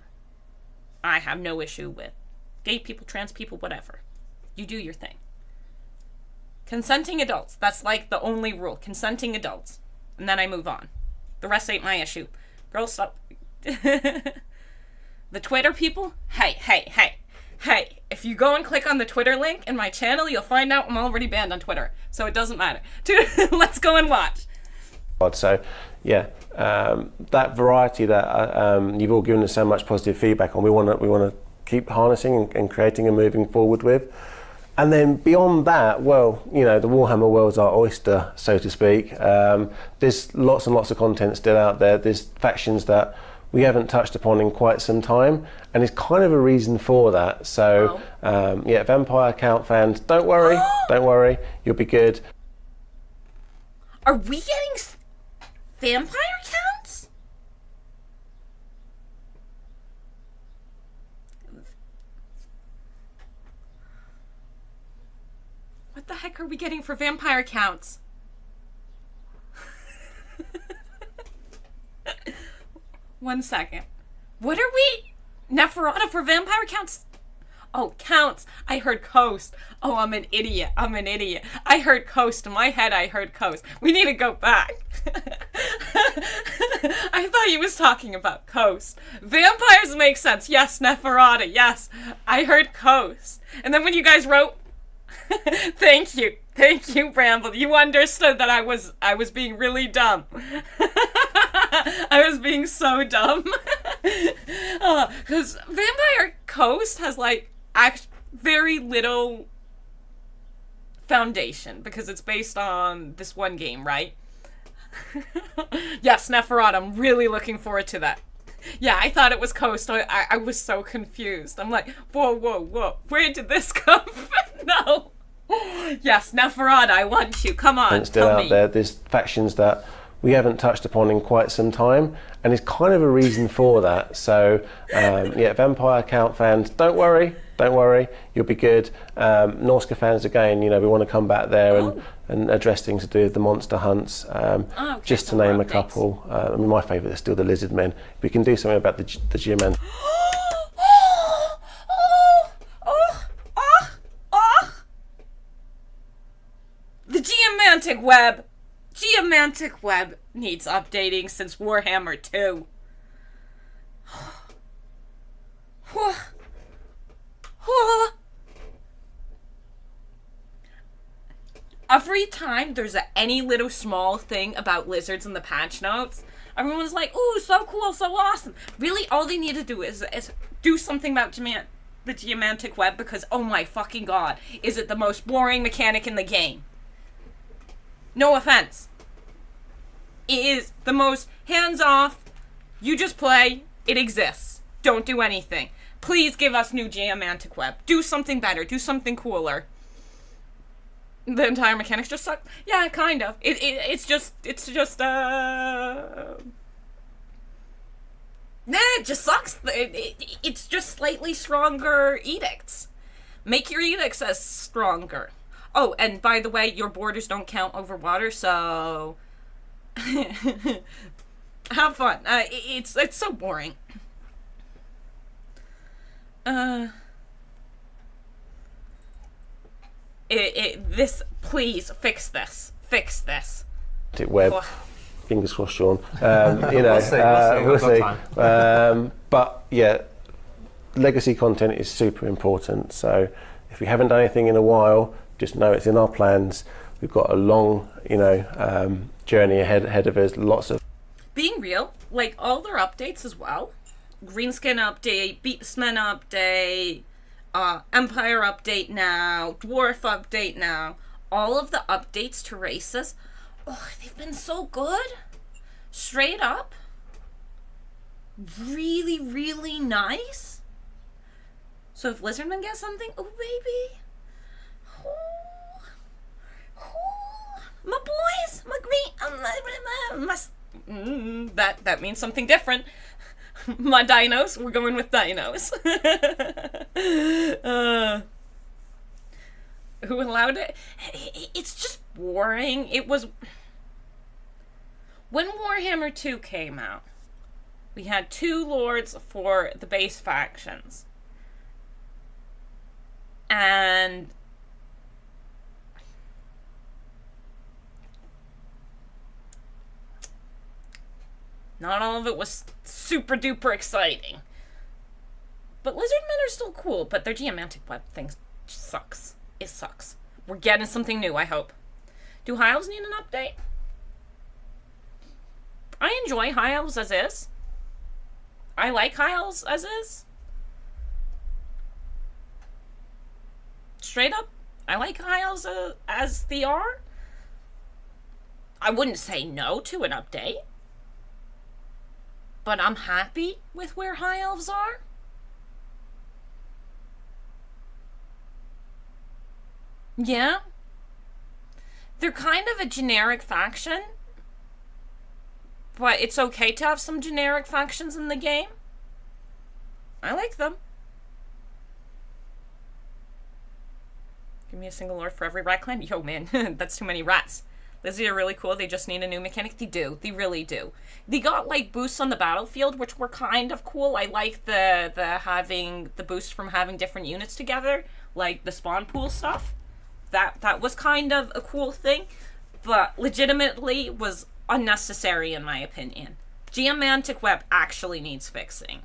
I have no issue with gay people, trans people, whatever. You do your thing. Consenting adults. That's like the only rule. Consenting adults. And then I move on. The rest ain't my issue. Girls, stop. The Twitter people? Hey. If you go and click on the Twitter link in my channel, you'll find out I'm already banned on Twitter. So it doesn't matter. Let's go and watch. So, that variety that you've all given us so much positive feedback on, we want to keep harnessing and creating and moving forward with. And then beyond that, well, the Warhammer world's our oyster, so to speak. There's lots and lots of content still out there. There's factions that we haven't touched upon in quite some time, and it's kind of a reason for that. So, Vampire Count fans, don't worry, you'll be good. Are we getting vampire counts? What the heck are we getting for vampire counts? One second. What are we? Neferata for vampire counts? Oh, counts. I heard coast. Oh, I'm an idiot. I heard coast. In my head, I heard coast. We need to go back. I thought he was talking about coast. Vampires make sense. Yes, Neferata. Yes. I heard coast. And then when you guys wrote... Thank you, Bramble. You understood that I was being really dumb. I was being so dumb. Because Vampire Coast has very little foundation because it's based on this one game, right? Yes, Neferata. I'm really looking forward to that. Yeah, I thought it was Coast. I was so confused. I'm like, whoa. Where did this come from? No. Yes, Neferata, I want you. Come on. And still out there, there's factions that we haven't touched upon in quite some time, and it's kind of a reason for that. So, Vampire Count fans, don't worry, you'll be good. Norska fans, again, we want to come back there and address things to do with the monster hunts, just to name a couple. My favourite is still the Lizard Men. We can do something about the Geomantic. The Geomantic Web needs updating since Warhammer 2. Every time there's any little small thing about lizards in the patch notes, everyone's like, ooh, so cool, so awesome. Really, all they need to do is do something about the geomantic web, because, oh my fucking god, is it the most boring mechanic in the game. No offense. It is the most hands-off, you just play, it exists. Don't do anything. Please give us new geomantic web. Do something better, do something cooler. The entire mechanics just suck. Yeah, kind of. It's just nah, it just sucks. It's just slightly stronger edicts. Make your edicts as stronger. Oh, and by the way, your borders don't count over water, so have fun. It's so boring. This, please fix this. Fix this. Web. Oh. Fingers crossed, Sean. We'll see. But yeah, legacy content is super important. So if we haven't done anything in a while, just know it's in our plans. We've got a long, journey ahead of us. Lots of. Being real, like all their updates as well. Greenskin update, Beastmen update, Empire update now, Dwarf update now. All of the updates to races, oh, they've been so good. Straight up. Really, really nice. So if Lizardman gets something, oh baby. My boys, my green, that means something different. My dinos, we're going with dinos. Who allowed it? It's just boring. It was... When Warhammer 2 came out, we had 2 lords for the base factions. And... not all of it was super duper exciting. But Lizardmen are still cool, but their geomantic web thing sucks. It sucks. We're getting something new, I hope. Do High Elves need an update? I enjoy High Elves as is. I like High Elves as is. Straight up, I like High Elves as they are. I wouldn't say no to an update. But I'm happy with where High Elves are. Yeah. They're kind of a generic faction. But it's okay to have some generic factions in the game. I like them. Give me a single lord for every rat clan. Yo, man, that's too many rats. Lizzie are really cool. They just need a new mechanic. They do. They really do. They got, like, boosts on the battlefield, which were kind of cool. I like the having the boost from having different units together, like the spawn pool stuff. That was kind of a cool thing, but legitimately was unnecessary in my opinion. Geomantic web actually needs fixing.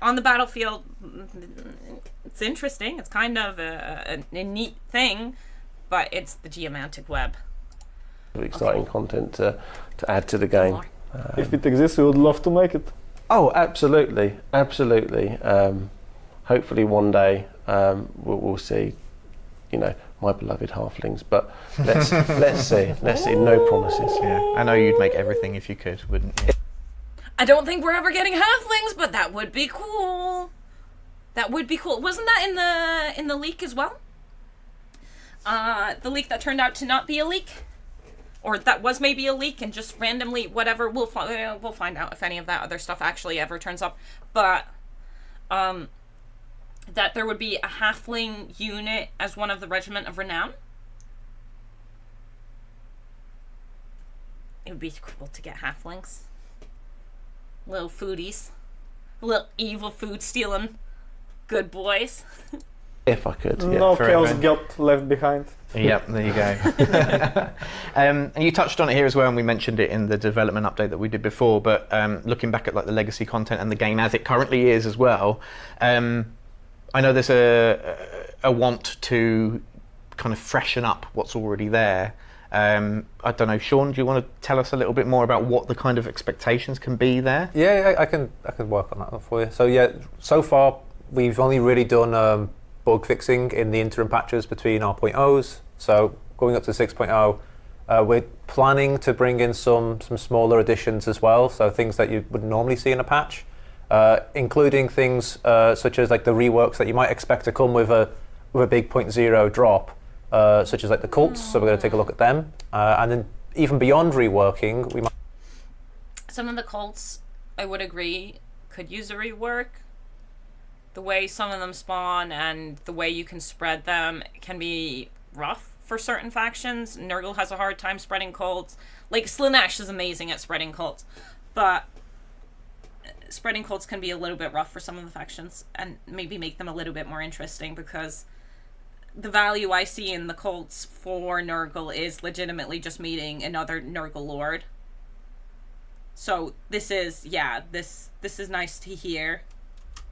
On the battlefield, it's interesting. It's kind of a neat thing, but it's the geomantic web. Exciting content to add to the game. If it exists, we would love to make it. Oh, absolutely, absolutely. Hopefully one day we'll see, my beloved halflings. But let's see. No promises. Yeah, I know you'd make everything if you could, wouldn't you? I don't think we're ever getting halflings, but that would be cool. That would be cool. Wasn't that in the leak as well? The leak that turned out to not be a leak, or that was maybe a leak and just randomly whatever. We'll find out if any of that other stuff actually ever turns up. But that there would be a halfling unit as one of the Regiment of Renown. It would be cool to get halflings. Little foodies. Little evil food stealing good boys. If I could. Yeah. No chaos guilt left behind. Yep, there you go. And you touched on it here as well, and we mentioned it in the development update that we did before, but looking back at like the legacy content and the game as it currently is as well, I know there's a want to kind of freshen up what's already there. I don't know, Sean, do you want to tell us a little bit more about what the kind of expectations can be there? Yeah, I can work on that for you. So yeah, so far we've only really done bug fixing in the interim patches between our 0.0s. So going up to 6.0, we're planning to bring in some smaller additions as well. So things that you would normally see in a patch, including things such as like the reworks that you might expect to come with a big 0.0 drop. Such as like the cults, so we're going to take a look at them, and then even beyond reworking, we might. Some of the cults, I would agree, could use a rework. The way some of them spawn and the way you can spread them can be rough for certain factions. Nurgle has a hard time spreading cults. Like Slaanesh is amazing at spreading cults, but spreading cults can be a little bit rough for some of the factions, and maybe make them a little bit more interesting, because the value I see in the cults for Nurgle is legitimately just meeting another Nurgle lord. So this is nice to hear.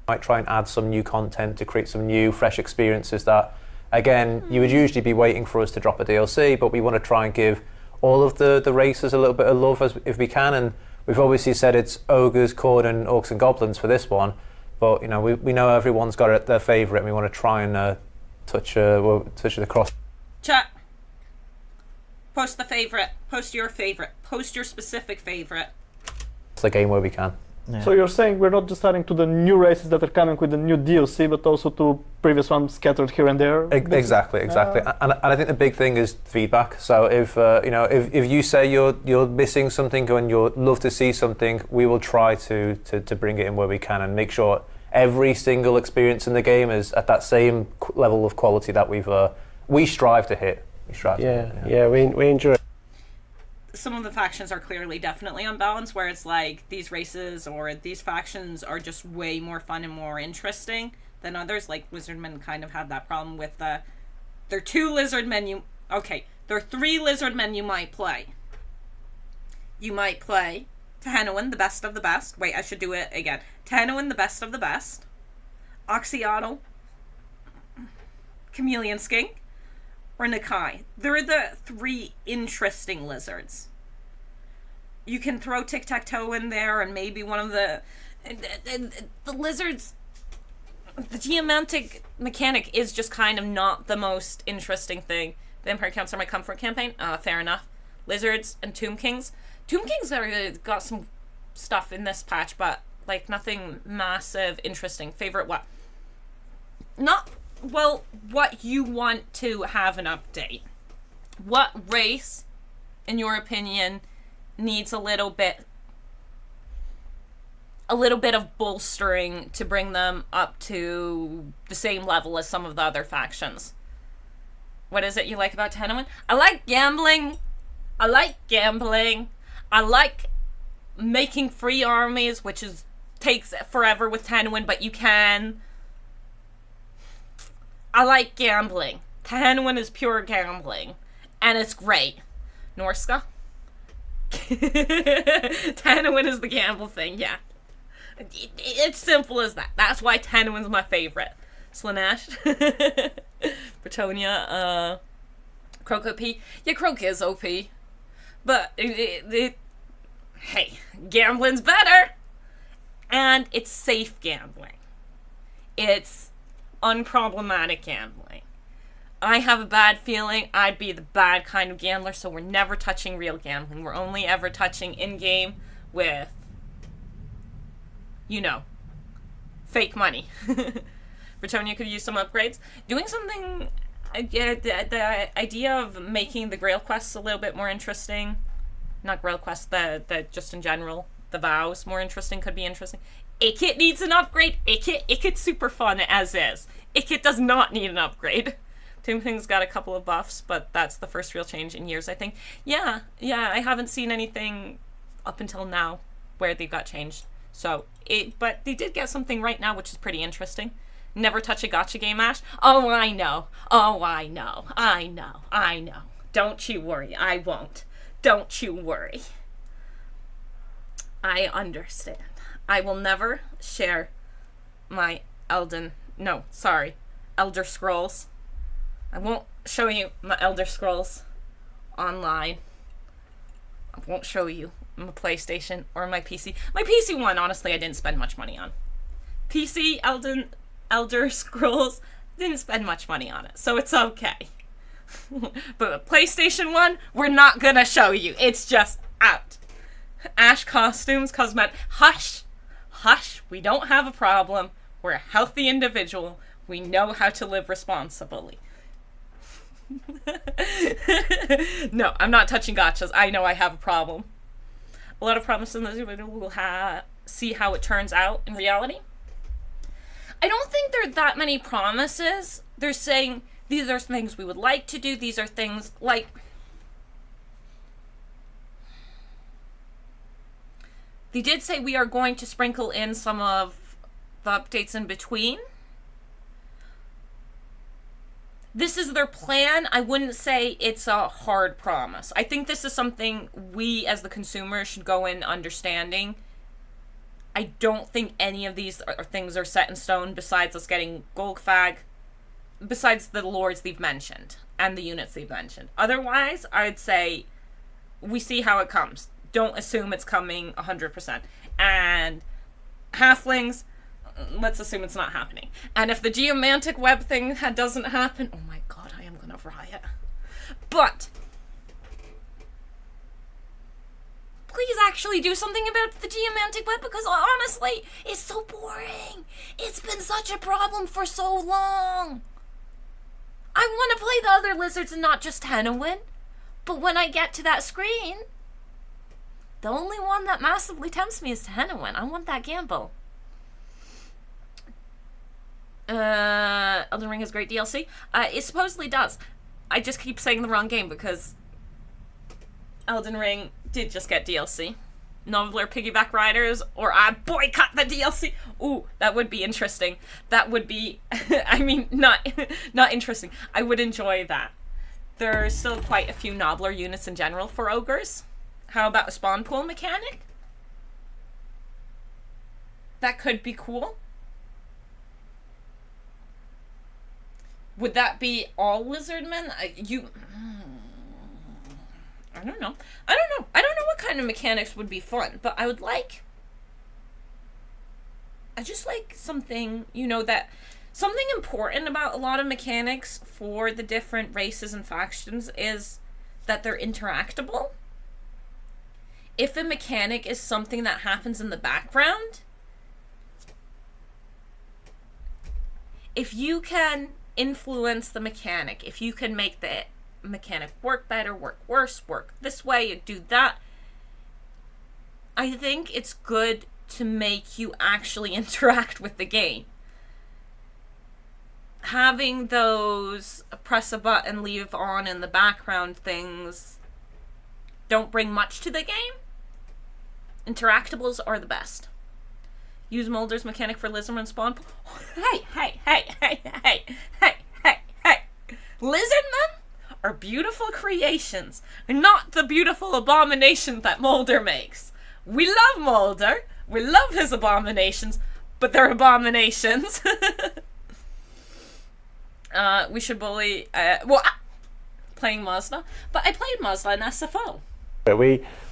Might try and add some new content to create some new, fresh experiences that, again, you would usually be waiting for us to drop a DLC, but we want to try and give all of the races a little bit of love if we can. And we've obviously said it's ogres, Khorne, and orcs and goblins for this one, but you know we know everyone's got their favourite, and we want to try and touch it across. Chat. Post the favorite. Post your favorite. Post your specific favorite. It's the game where we can. Yeah. So you're saying we're not just adding to the new races that are coming with the new DLC, but also to previous ones scattered here and there? Exactly. And I think the big thing is feedback. So if you say you're missing something and you'd love to see something, we will try to bring it in where we can and make sure every single experience in the game is at that same level of quality that we strive to hit. We enjoy it. Some of the factions are clearly definitely unbalanced, where it's like these races or these factions are just way more fun and more interesting than others. Like Lizardmen kind of had that problem with there are 2 Lizardmen there are 3 Lizardmen you might play. You might play Tehenowen, the best of the best. Wait, I should do it again. Tehenowen, the best of the best. Oxyotl, Chameleon Skink, or Nakai. They're the 3 interesting lizards. You can throw tic-tac-toe in there, and maybe one of the lizards. The geomantic mechanic is just kind of not the most interesting thing. Vampire Counts are my comfort campaign. Fair enough. Lizards and Tomb Kings. Tomb Kings got some stuff in this patch, but like nothing massive, interesting. Favorite what? What you want to have an update. What race, in your opinion, needs a little bit of bolstering to bring them up to the same level as some of the other factions? What is it you like about Tehenowen? I like gambling. I like making free armies, which takes forever with Tehenowen, but you can. I like gambling. Tehenowen is pure gambling, and it's great. Norska? Tehenowen is the gamble thing, yeah. It's simple as that. That's why Tehenowen's my favorite. Slaanesh. Bretonia. Croak OP. Yeah, Croak is OP. But, hey, gambling's better! And it's safe gambling. It's unproblematic gambling. I have a bad feeling I'd be the bad kind of gambler, so we're never touching real gambling. We're only ever touching in-game with, fake money. Bretonia could use some upgrades. Doing something, the idea of making the Grail quests a little bit more interesting. Not Grail quests, the just in general, the vows more interesting could be interesting. Ikit needs an upgrade. Ikit's super fun as is. Ikit does not need an upgrade. Tomb King's got a couple of buffs, but that's the first real change in years, I think. Yeah, I haven't seen anything up until now where they got changed. But they did get something right now, which is pretty interesting. Never touch a gacha game, Ash. Oh, I know. Don't you worry, I won't. Don't you worry. I understand. I will never share my Elder Scrolls. I won't show you my Elder Scrolls Online. I won't show you my PlayStation or my PC. My PC one, honestly, I didn't spend much money on. PC Elder Scrolls, didn't spend much money on it, so it's okay. But the PlayStation one, we're not gonna show you. It's just out. Ash costumes, cosmetic. Hush! Hush! We don't have a problem. We're a healthy individual. We know how to live responsibly. No, I'm not touching gotchas. I know I have a problem. A lot of promises in this video. We'll see how it turns out in reality. I don't think there are that many promises. They're saying these are things we would like to do. These are things like... They did say we are going to sprinkle in some of the updates in between. This is their plan. I wouldn't say it's a hard promise. I think this is something we as the consumer should go in understanding. I don't think any of these things are set in stone besides us getting Golgfag, besides the lords they've mentioned and the units they've mentioned. Otherwise, I'd say we see how it comes. Don't assume it's coming 100%. And halflings, let's assume it's not happening. And if the geomantic web thing doesn't happen, oh my god, I am gonna riot. But please actually do something about the geomantic web, because honestly, it's so boring. It's been such a problem for so long. I want to play the other lizards and not just Henowin. But when I get to that screen, the only one that massively tempts me is Henowin. I want that gamble. Elden Ring has great DLC. It supposedly does. I just keep saying the wrong game because Elden Ring did just get DLC. Noveler Piggyback Riders, or I boycott the DLC. Ooh, that would be interesting. That would be, I mean, not interesting. I would enjoy that. There are still quite a few Noveler units in general for ogres. How about a spawn pool mechanic? That could be cool. Would that be all lizardmen? I don't know. I don't know what kind of mechanics would be fun, but I just like something, you know, that something important about a lot of mechanics for the different races and factions is that they're interactable. If a mechanic is something that happens in the background, if you can influence the mechanic, if you can make the mechanic work better, work worse, work this way, you do that, I think it's good to make you actually interact with the game. Having those press a button, leave on in the background things don't bring much to the game. Interactables are the best. Use Molder's mechanic for lizardman spawn. Hey. Lizardmen are beautiful creations, not the beautiful abomination that Molder makes. We love Molder. We love his abominations, but they're abominations. We should bully... playing Mazda. But I played Mazda in SFO.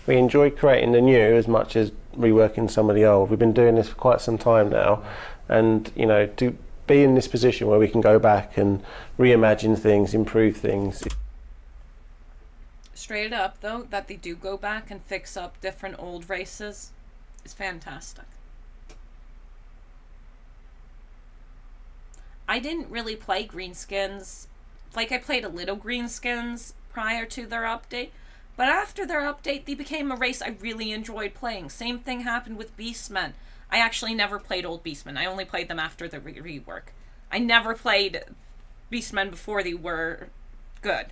We enjoy creating the new as much as reworking some of the old. We've been doing this for quite some time now, and you know, to be in this position where we can go back and reimagine things, improve things. Straight up, though, that they do go back and fix up different old races is fantastic. I didn't really play Greenskins. Like, I played a little Greenskins prior to their update, but after their update, they became a race I really enjoyed playing. Same thing happened with Beastmen. I actually never played old Beastmen. I only played them after the rework. I never played Beastmen before they were good.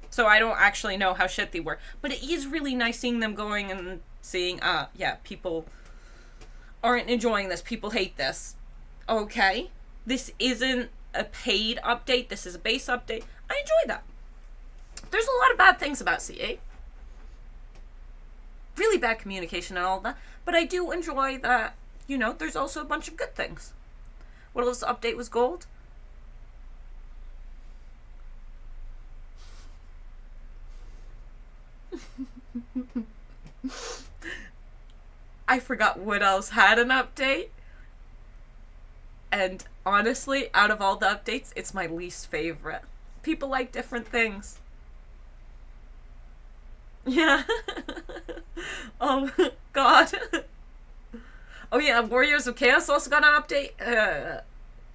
So I don't actually know how shit they were. But it is really nice seeing them going and seeing, yeah, people aren't enjoying this. People hate this. Okay. This isn't a paid update. This is a base update. I enjoy that. There's a lot of bad things about CA. Really bad communication and all that. But I do enjoy that, you know, there's also a bunch of good things. What else update was gold? I forgot what else had an update. And honestly, out of all the updates, it's my least favorite. People like different things. Yeah. Oh, God. Oh, yeah, Warriors of Chaos also got an update.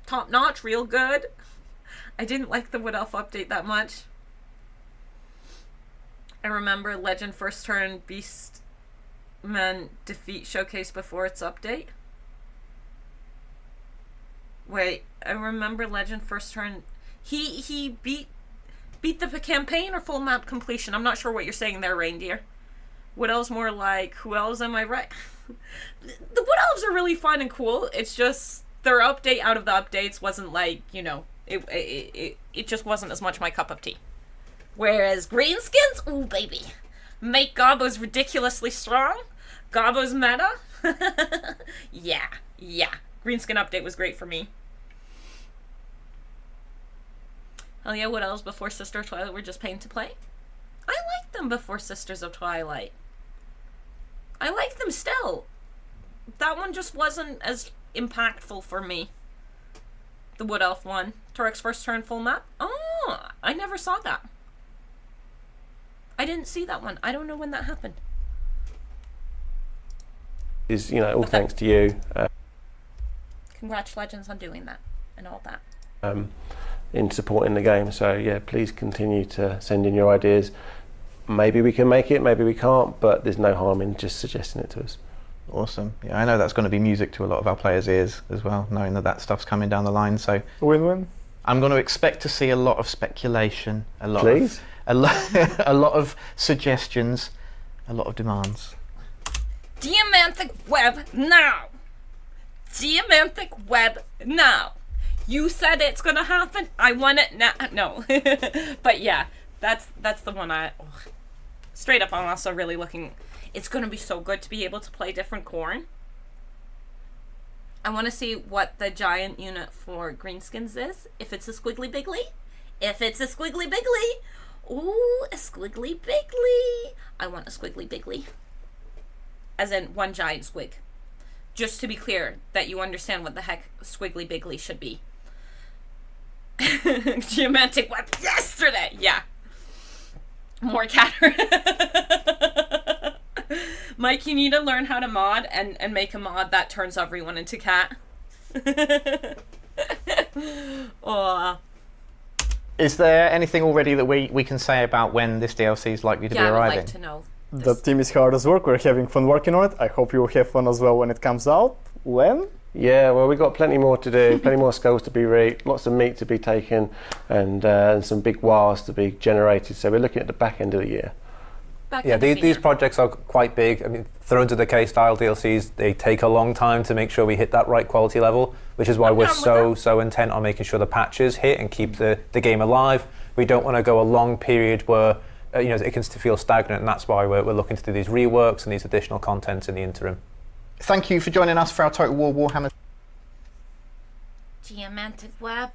Top notch, real good. I didn't like the Wood Elf update that much. I remember Legend First Turn Beastmen defeat showcase before its update. Wait, I remember Legend First Turn. He beat the campaign or full map completion. I'm not sure what you're saying there, Reindeer. Wood Elves more like, who else am I right? The Wood Elves are really fun and cool. It's just their update out of the updates wasn't like, you know, it just wasn't as much my cup of tea. Whereas Greenskins, ooh baby, make Gobos ridiculously strong. Gobos meta. Yeah. Greenskin update was great for me. Hell yeah, Wood Elves before Sister of Twilight were just pain to play. I liked them before Sisters of Twilight. I like them still. That one just wasn't as impactful for me. The Wood Elf one. Torek's first turn full map. Oh, I never saw that. I didn't see that one. I don't know when that happened. Is, you know, all thanks to you. Congratulations on doing that and all that. In supporting the game. So yeah, please continue to send in your ideas. Maybe we can make it, maybe we can't, but there's no harm in just suggesting it to us. Awesome. Yeah, I know that's going to be music to a lot of our players' ears as well, knowing that stuff's coming down the line. So Win-win. I'm going to expect to see a lot of speculation, a lot of suggestions, a lot of demands. Diamantic web now. Diamantic web now. You said it's gonna happen. I want it now. No, but yeah, that's the one straight up. I'm also really looking. It's gonna be so good to be able to play different corn. I want to see what the giant unit for Greenskins is. If it's a Squiggly Biggly. If it's a Squiggly Biggly. Ooh, a Squiggly Biggly. I want a Squiggly Biggly. As in one giant squig. Just to be clear, that you understand what the heck Squiggly Biggly should be. Geomantic web yesterday. Yeah. More cat. Mike, you need to learn how to mod and make a mod that turns everyone into cat. Oh. Is there anything already that we can say about when this DLC is likely to be arriving? Yeah, I'd like to know. The team is hard as work. We're having fun working on it. I hope you will have fun as well when it comes out. When? Yeah, well, we've got plenty more to do, plenty more skulls to be reaped, lots of meat to be taken, and some big wires to be generated. So we're looking at the back end of the year. These projects are quite big. I mean, Thrones of Decay style DLCs, they take a long time to make sure we hit that right quality level, which is why we're so intent on making sure the patches hit and keep the game alive. We don't want to go a long period where it can feel stagnant, and that's why we're looking to do these reworks and these additional contents in the interim. Thank you for joining us for our Total War Warhammer. Geomantic web.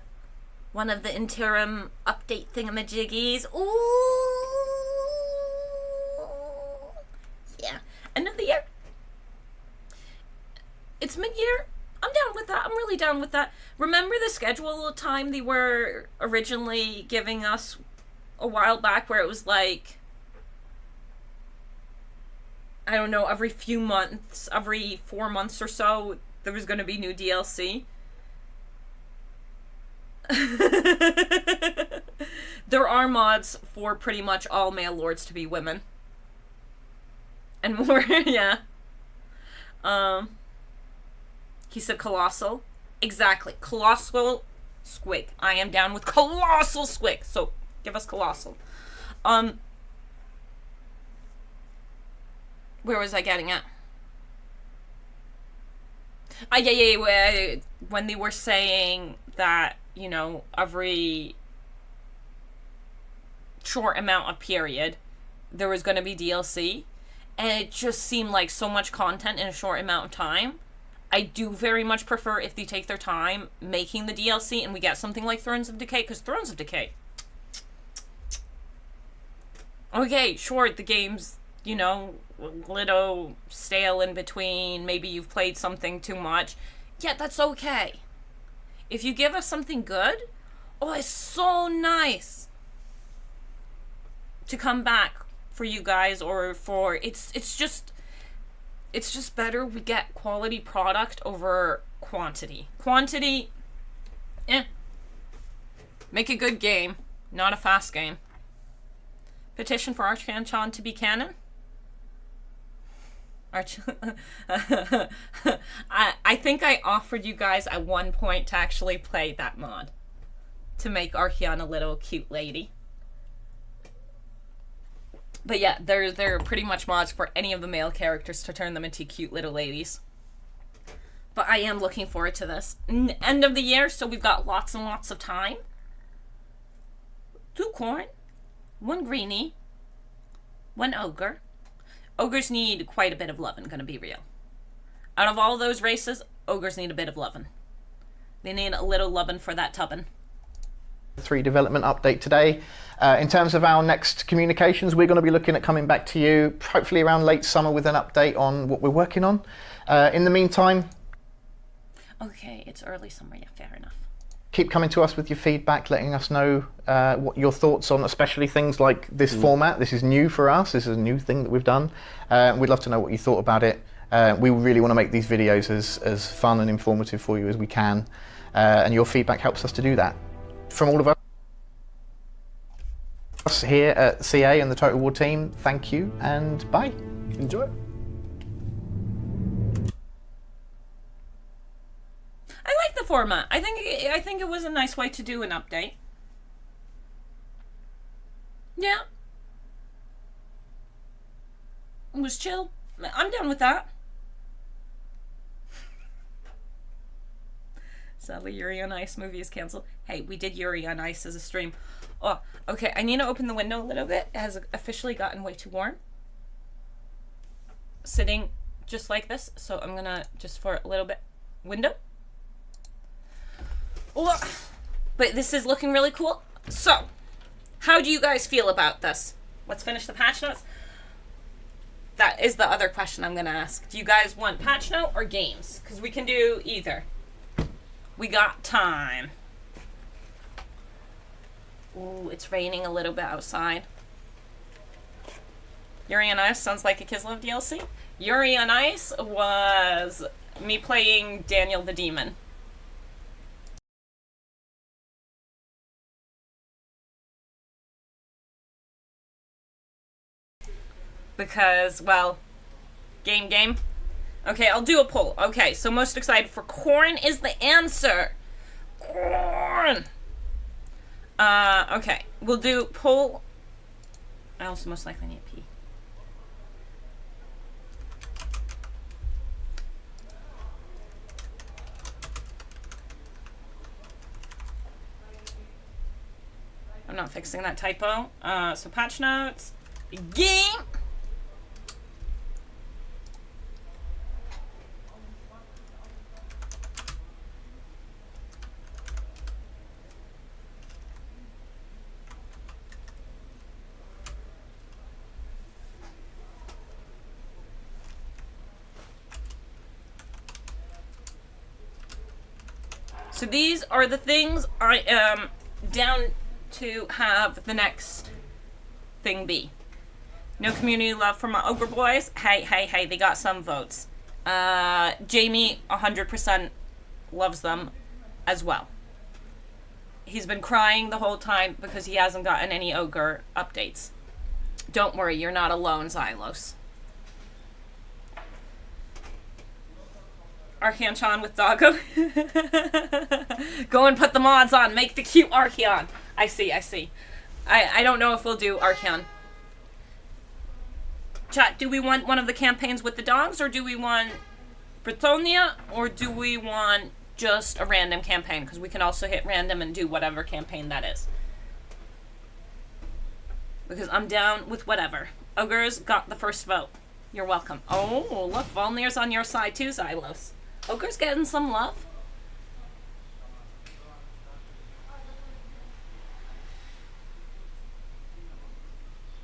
One of the interim update thingamajiggies. Ooh. Yeah. End of the year. It's mid-year. I'm down with that. I'm really down with that. Remember the schedule time they were originally giving us a while back where it was like, I don't know, every few months, every 4 months or so, there was going to be new DLC. There are mods for pretty much all male lords to be women. And more, yeah. He said colossal. Exactly. Colossal squig. I am down with colossal squig. So, give us colossal. Where was I getting at? Yeah. When they were saying that, every short amount of period, there was going to be DLC, and it just seemed like so much content in a short amount of time. I do very much prefer if they take their time making the DLC and we get something like Thrones of Decay, because Thrones of Decay, Okay, sure, the game's, you know, a little stale in between. Maybe you've played something too much. Yeah, that's okay. If you give us something good, oh, it's so nice to come back for you guys, or for it's just better we get quality product over quantity. Quantity, make a good game, not a fast game. Petition for Archanchan to be canon. I think I offered you guys at one point to actually play that mod to make Archeon a little cute lady. But yeah, there are pretty much mods for any of the male characters to turn them into cute little ladies. But I am looking forward to this. End of the year, so we've got lots and lots of time. 2 corn, 1 greenie, 1 ogre. Ogres need quite a bit of lovin', gonna be real. Out of all those races, ogres need a bit of lovin'. They need a little lovin' for that tubbin'. 3 development update today. In terms of our next communications, we're going to be looking at coming back to you hopefully around late summer with an update on what we're working on. In the meantime, okay, it's early summer, yeah, fair enough. Keep coming to us with your feedback, letting us know what your thoughts on, especially things like this format. This is new for us. This is a new thing that we've done. We'd love to know what you thought about it. We really want to make these videos as fun and informative for you as we can, and your feedback helps us to do that. From all of us here at CA and the Total War team, thank you and bye. Enjoy. I like the format. I think it was a nice way to do an update. Yeah. It was chill. I'm down with that. Sadly, Yuri on Ice movie is cancelled. Hey, we did Yuri on Ice as a stream. Oh, okay, I need to open the window a little bit. It has officially gotten way too warm. Sitting just like this, so I'm gonna, just for a little bit, window. Oh, but this is looking really cool. So, how do you guys feel about this? Let's finish the patch notes. That is the other question I'm gonna ask. Do you guys want patch note or games? Because we can do either. We got time. Ooh, it's raining a little bit outside. Yuri on Ice sounds like a Kislev DLC. Yuri on Ice was me playing Daniel the Demon. Because, well, game. Okay, I'll do a poll. Okay, so most excited for corn is the answer. Corn! Okay, we'll do poll. I also most likely need a pee. I'm not fixing that typo. So patch notes. Game! So these are the things I am down to have the next thing be. No community love for my Ogre boys. Hey, they got some votes. Jamie 100% loves them as well. He's been crying the whole time because he hasn't gotten any Ogre updates. Don't worry, you're not alone, Xylos. Archeon with Doggo. Go and put the mods on. Make the cute Archeon. I see. I don't know if we'll do Archeon. Chat, do we want one of the campaigns with the dogs, or do we want Bretonia, or do we want just a random campaign? Because we can also hit random and do whatever campaign that is. Because I'm down with whatever. Ogres got the first vote. You're welcome. Oh, look, Volnir's on your side too, Xylos. Ogre's getting some love.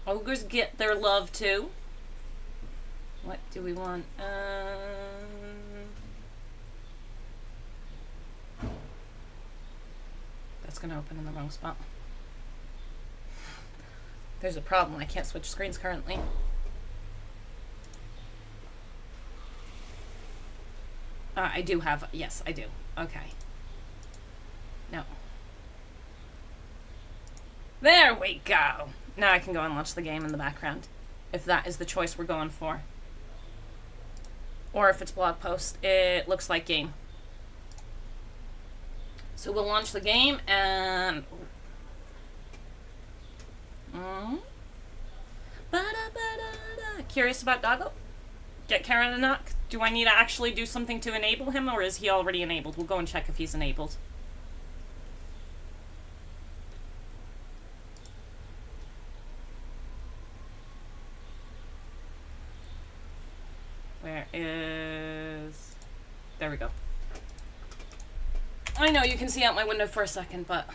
Ogres get their love too. What do we want? That's gonna open in the wrong spot. There's a problem. I can't switch screens currently. I do have... Yes, I do. Okay. No. There we go! Now I can go and watch the game in the background. If that is the choice we're going for. Or if it's blog post. It looks like game. So we'll launch the game and... Curious about Doggo? Get Karen a knock? Do I need to actually do something to enable him, or is he already enabled? We'll go and check if he's enabled. Where is... There we go. I know you can see out my window for a second, but...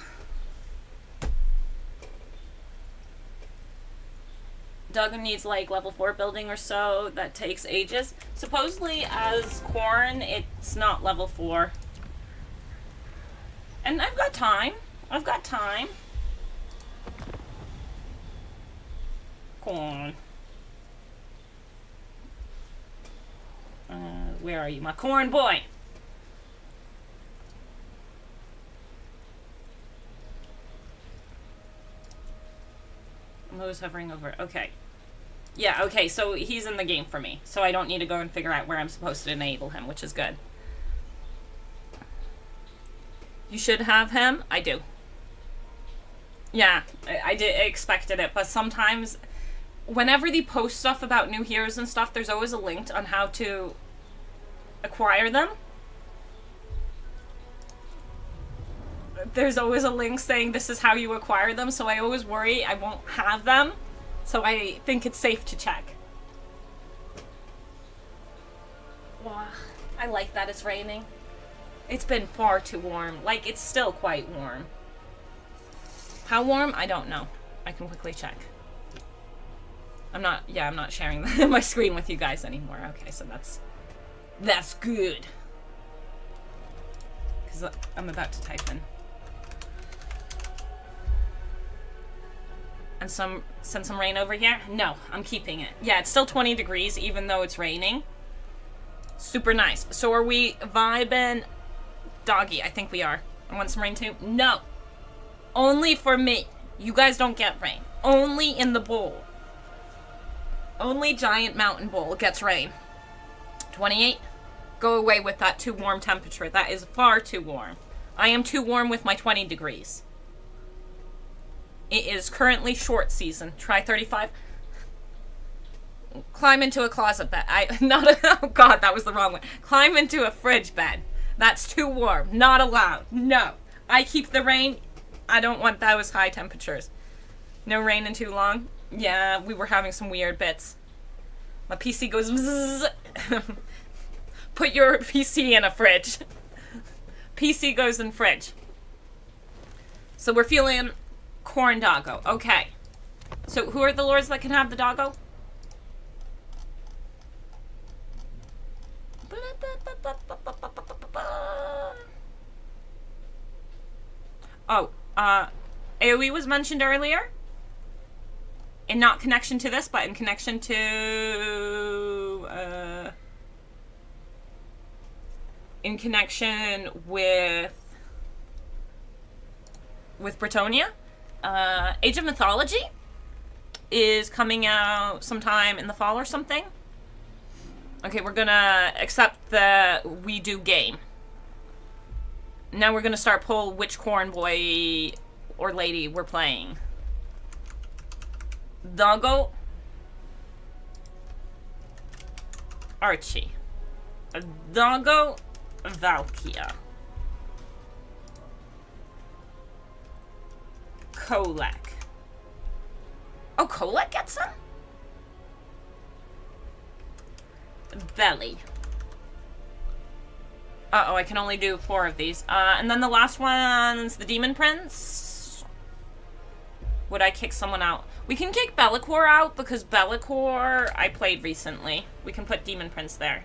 Doggo needs like level 4 building or so. That takes ages. Supposedly as Corn, it's not level 4. And I've got time. I've got time. Corn. Where are you, my corn boy? Who's hovering over? Okay. Yeah, okay, so he's in the game for me. So I don't need to go and figure out where I'm supposed to enable him, which is good. You should have him? I do. Yeah, I expected it, but sometimes... Whenever they post stuff about new heroes and stuff, there's always a link on how to acquire them. There's always a link saying this is how you acquire them, so I always worry I won't have them. So I think it's safe to check. Wow, I like that it's raining. It's been far too warm. Like, it's still quite warm. How warm? I don't know. I can quickly check. I'm not sharing my screen with you guys anymore. Okay, so that's good. Because I'm about to type in. And send some rain over here? No, I'm keeping it. Yeah, it's still 20 degrees even though it's raining. Super nice. So are we vibing? Doggy, I think we are. I want some rain too? No. Only for me. You guys don't get rain. Only in the bowl. Only Giant Mountain Bowl gets rain. 28? Go away with that too warm temperature. That is far too warm. I am too warm with my 20 degrees. It is currently short season. Try 35. Climb into a closet bed. Oh god, that was the wrong one. Climb into a fridge bed. That's too warm. Not allowed. No. I keep the rain. I don't want those high temperatures. No rain in too long. Yeah, we were having some weird bits. My PC goes bzzz. Put your PC in a fridge. PC goes in fridge. So we're feeling corn doggo. Okay. So who are the lords that can have the doggo? Oh, AoE was mentioned earlier. In not connection to this, but in connection to, in connection with Bretonia. Age of Mythology is coming out sometime in the fall or something. Okay, we're gonna accept the we do game. Now we're gonna start pull which corn boy or lady we're playing. Doggo. Archie. Doggo. Valkia. Kolek. Oh, Kolek gets them? Belly. Uh-oh, I can only do 4 of these. And then the last one's the Demon Prince. Would I kick someone out? We can kick Bellicor out because Bellicor I played recently. We can put Demon Prince there.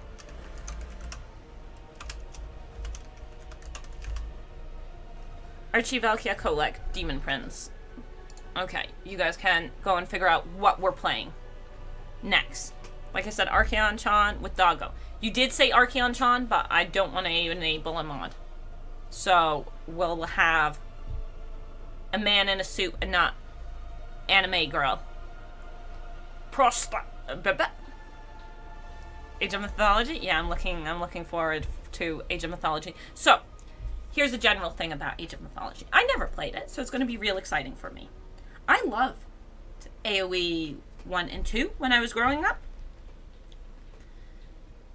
Archie, Valkia, Kolek, Demon Prince. Okay, you guys can go and figure out what we're playing next. Like I said, Archeon Chan with Doggo. You did say Archeon Chan, but I don't want to enable a mod. So we'll have a man in a suit and not anime girl. Age of Mythology? Yeah, I'm looking forward to Age of Mythology. So, here's a general thing about Age of Mythology. I never played it, so it's going to be real exciting for me. I loved AoE 1 and 2 when I was growing up.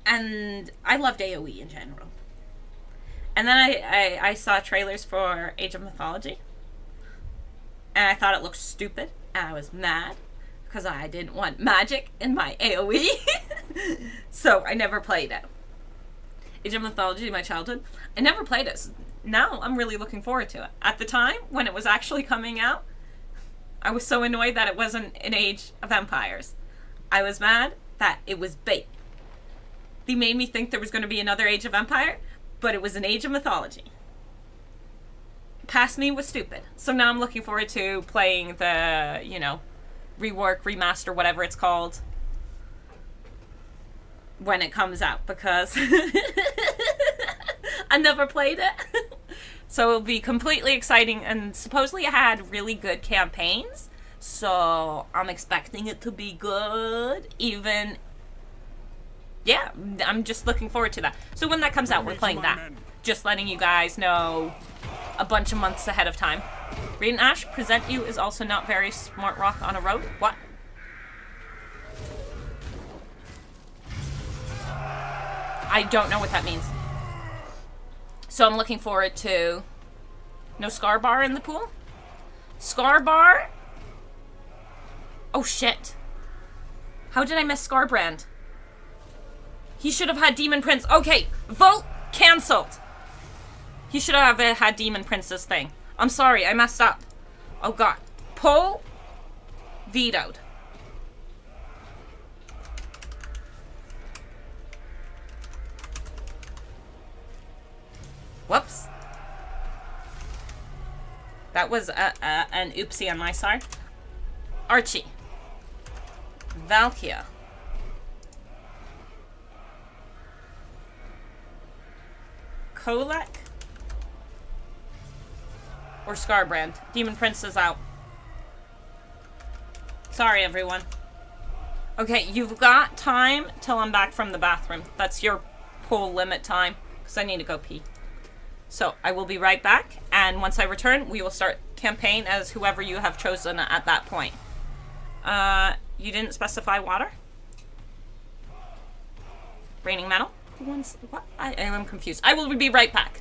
And I loved AoE in general. And then I saw trailers for Age of Mythology. And I thought it looked stupid. And I was mad. Because I didn't want magic in my AoE. So I never played it. Age of Mythology in my childhood. I never played it. Now I'm really looking forward to it. At the time, when it was actually coming out, I was so annoyed that it wasn't an Age of Empires. I was mad that it was bait. They made me think there was going to be another Age of Empire, but it was an Age of Mythology. Past me was stupid. So now I'm looking forward to playing the, you know, rework, remaster, whatever it's called, when it comes out, because I never played it. So it'll be completely exciting, and supposedly it had really good campaigns, so I'm expecting it to be good, even, yeah, I'm just looking forward to that. So when that comes out, we're playing that. Just letting you guys know a bunch of months ahead of time. RadiantAsh, present you is also not very smart rock on a road. What? I don't know what that means. So I'm looking forward to... No Scar Bar in the pool? Scar Bar? Oh shit. How did I miss Scarbrand? He should have had Demon Prince. Okay, vote cancelled. He should have had Demon Prince's thing. I'm sorry, I messed up. Oh god. Poll vetoed. Whoops. That was an oopsie on my side. Archie. Valkia. Kolek. Or Scarbrand. Demon Prince is out. Sorry, everyone. Okay, you've got time till I'm back from the bathroom. That's your pool limit time, because I need to go pee. So, I will be right back, and once I return, we will start campaign as whoever you have chosen at that point. You didn't specify water? Raining metal? What? I am confused. I will be right back.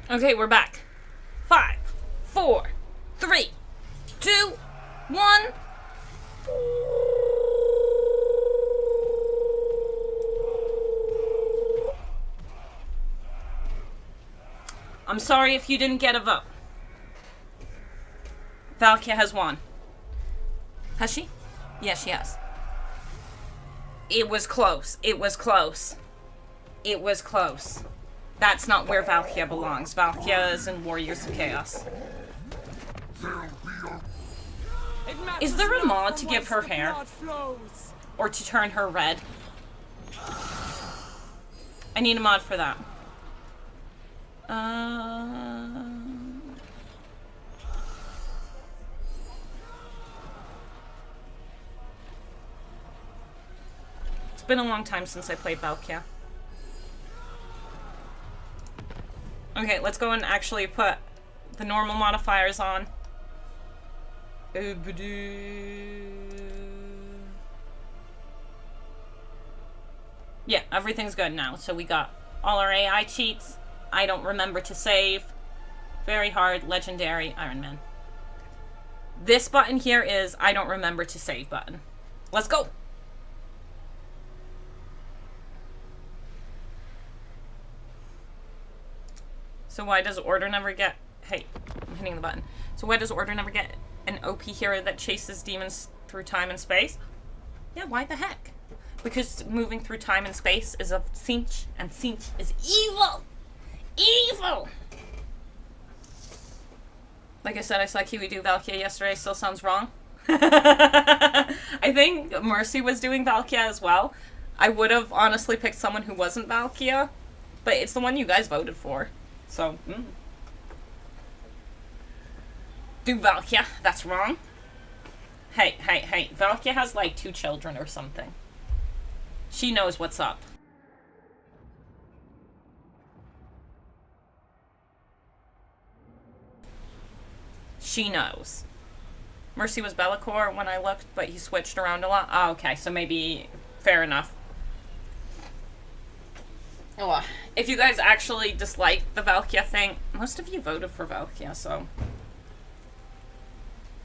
Okay, we're back. 5, 4, 3, 2, 1. I'm sorry if you didn't get a vote. Valkia has won. Has she? Yes, she has. It was close. It was close. It was close. That's not where Valkia belongs. Valkia is in Warriors of Chaos. Is there a mod to give her hair? Or to turn her red? I need a mod for that. It's been a long time since I played Valkia. Okay, let's go and actually put the normal modifiers on. Yeah, everything's good now. So we got all our AI cheats. I don't remember to save. Very hard, legendary, Iron Man. This button here is I don't remember to save button. Let's go! So why does Order never get... Hey, I'm hitting the button. So why does Order never get an OP hero that chases demons through time and space? Yeah, why the heck? Because moving through time and space is a cinch, and cinch is evil! Evil! Like I said, I saw Kiwi do Valkia yesterday, still sounds wrong. I think Mercy was doing Valkia as well. I would have honestly picked someone who wasn't Valkia, but it's the one you guys voted for. So, do Valkia, that's wrong. Hey, Valkia has like 2 children or something. She knows what's up. She knows. Mercy was Be'lakor when I looked, but he switched around a lot. Oh, okay, so maybe... Fair enough. Oh, if you guys actually dislike the Valkia thing, most of you voted for Valkia, so...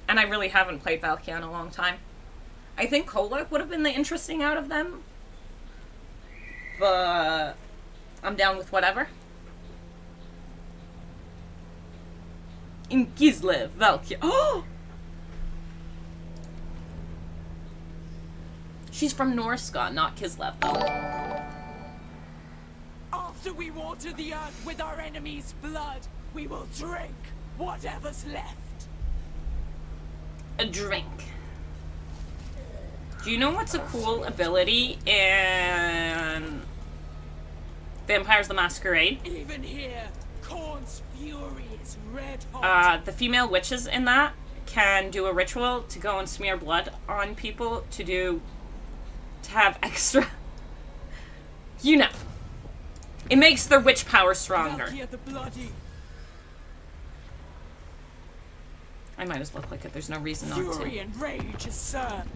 And I really haven't played Valkia in a long time. I think Kolak would have been the interesting out of them. But... I'm down with whatever. In Kislev, Valkia. Oh! She's from Norska, not Kislev, though. After we water the earth with our enemy's blood, we will drink whatever's left. A drink. Do you know what's a cool ability in Vampires the Masquerade? Even here, Khorne's fury is red hot. The female witches in that can do a ritual to go and smear blood on people to have extra... You know. It makes their witch power stronger. The bloody. I might as well click it. There's no reason not to. Fury and rage is certain.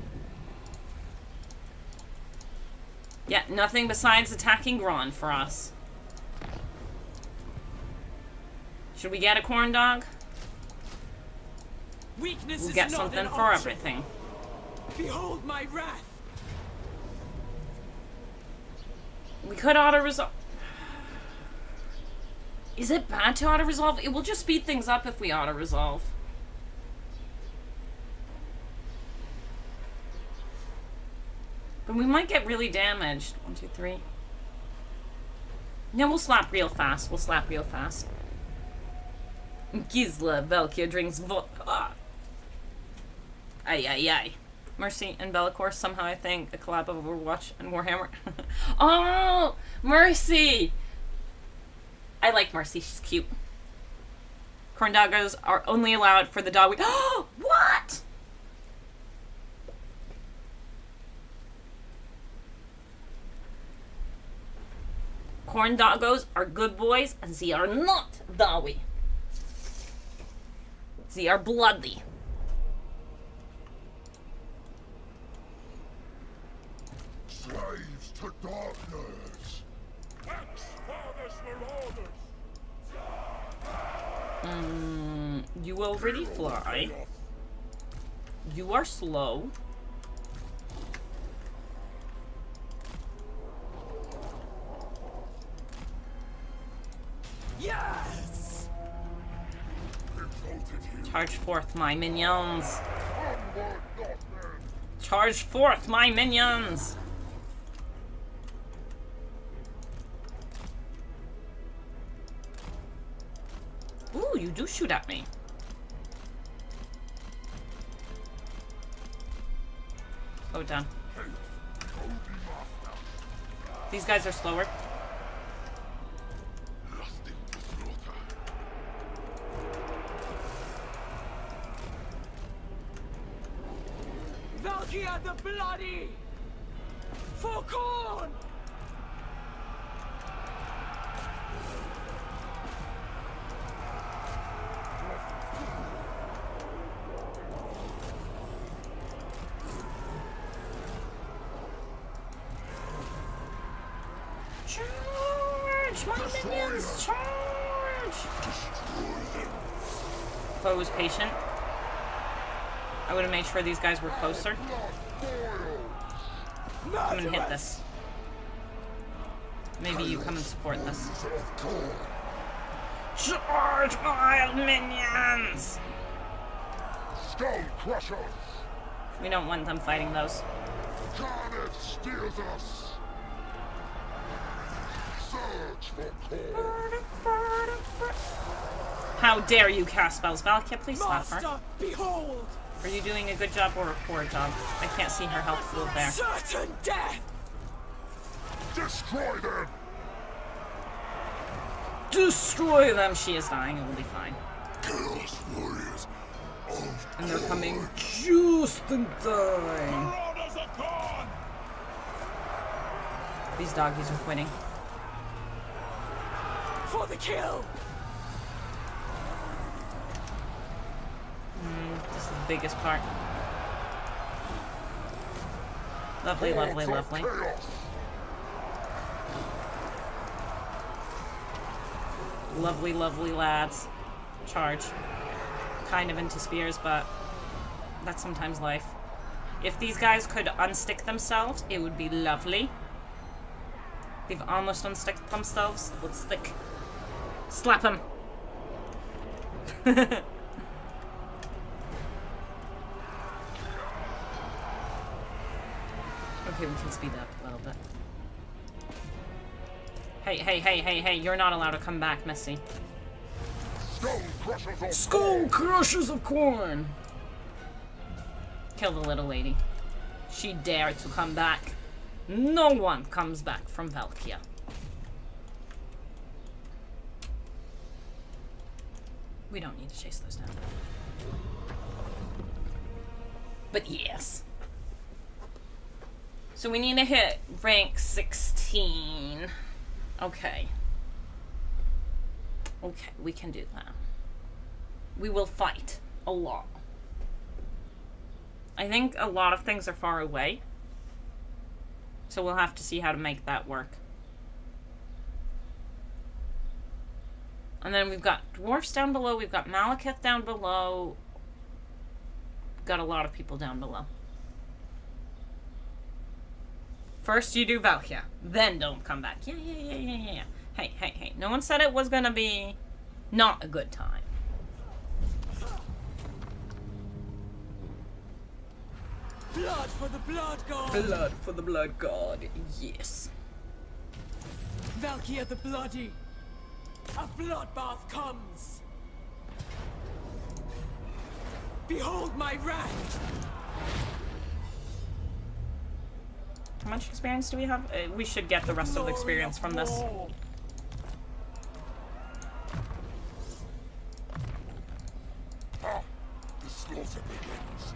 Yeah, nothing besides attacking Gron for us. Option. We get a corn dog. Weakness We'll is get not something an for option. everything. Behold my wrath. We could auto-resolve. Is it bad to auto-resolve? It will just speed things up if we auto-resolve. But we might get really damaged. 1, 2, 3. No, we'll slap real fast. We'll slap real fast. Gisla Velkia drinks vodka. Ay, ay, ay. Mercy and Be'lakor, somehow I think a collab of Overwatch and Warhammer. Oh! Mercy! I like Mercy, she's cute. Corn doggos are only allowed for the dog we- Oh! What?! Corn doggos are good boys, and they are not Dawi. They are bloody. Slaves to darkness. Axe fathers marauders. You already fly. You are slow. Yes! Charge forth, my minions. Charge forth, my minions. Ooh, you do shoot at me. Slow it down. These guys are slower. Valkia the Bloody! For corn! Charge! My minions, charge! If I was patient, I would have made sure these guys were closer. Come and hit this. Maybe you come and support this. Charge, my minions! Skull crushers! We don't want them fighting those. Carnage steals us! Search for core! How dare you cast spells, Valkia? Please slap her. Master, behold! Are you doing a good job or a poor job? I can't see her health field there. Certain death! Destroy them! Destroy them! She is dying, it will be fine. Chaos warriors of And they're coming just in time. Marauders of Khorne! These doggies are quitting. For the kill! This is the biggest part. Lovely, lovely, lovely. Chaos! Lovely, lovely lads. Charge. Kind of into spears, but that's sometimes life. If these guys could unstick themselves, it would be lovely. They've almost unsticked themselves. Let's stick. Slap them. Okay, we can speed up a little bit. Hey, hey, hey, hey, hey, you're not allowed to come back, Missy. Skull crushers of Skull crushers of corn! Kill the little lady. She dared to come back. No one comes back from Valkia. We don't need to chase those down. But yes. So we need to hit rank 16. Okay. Okay, we can do that. We will fight a lot. I think a lot of things are far away. So we'll have to see how to make that work. And then we've got dwarfs down below, we've got Malekith down below. We've got a lot of people down below. First you do Valkia, then don't come back. Yeah. Hey, hey, hey. No one said it was gonna be not a good time. Blood for the blood god! Blood for the blood god, yes. Valkia the Bloody! A bloodbath comes! Behold my wrath! How much experience do we have? We should get the rest of the experience from this. Ah, the slaughter begins.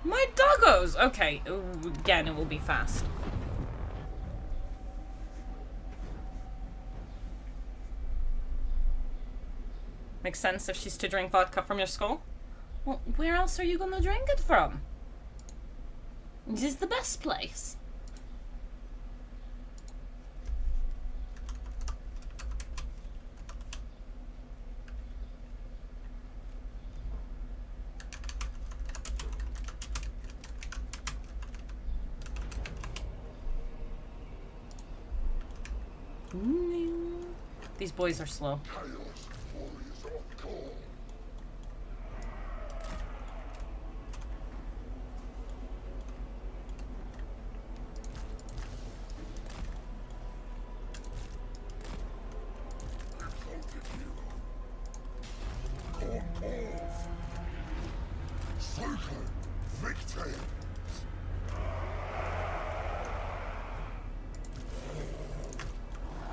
My doggos! Okay, again, it will be fast. Makes sense if she's to drink vodka from your skull. Well, where else are you gonna drink it from? This is the best place. These boys are slow. Chaos warriors of Khorne. Khorne falls. Circle victims.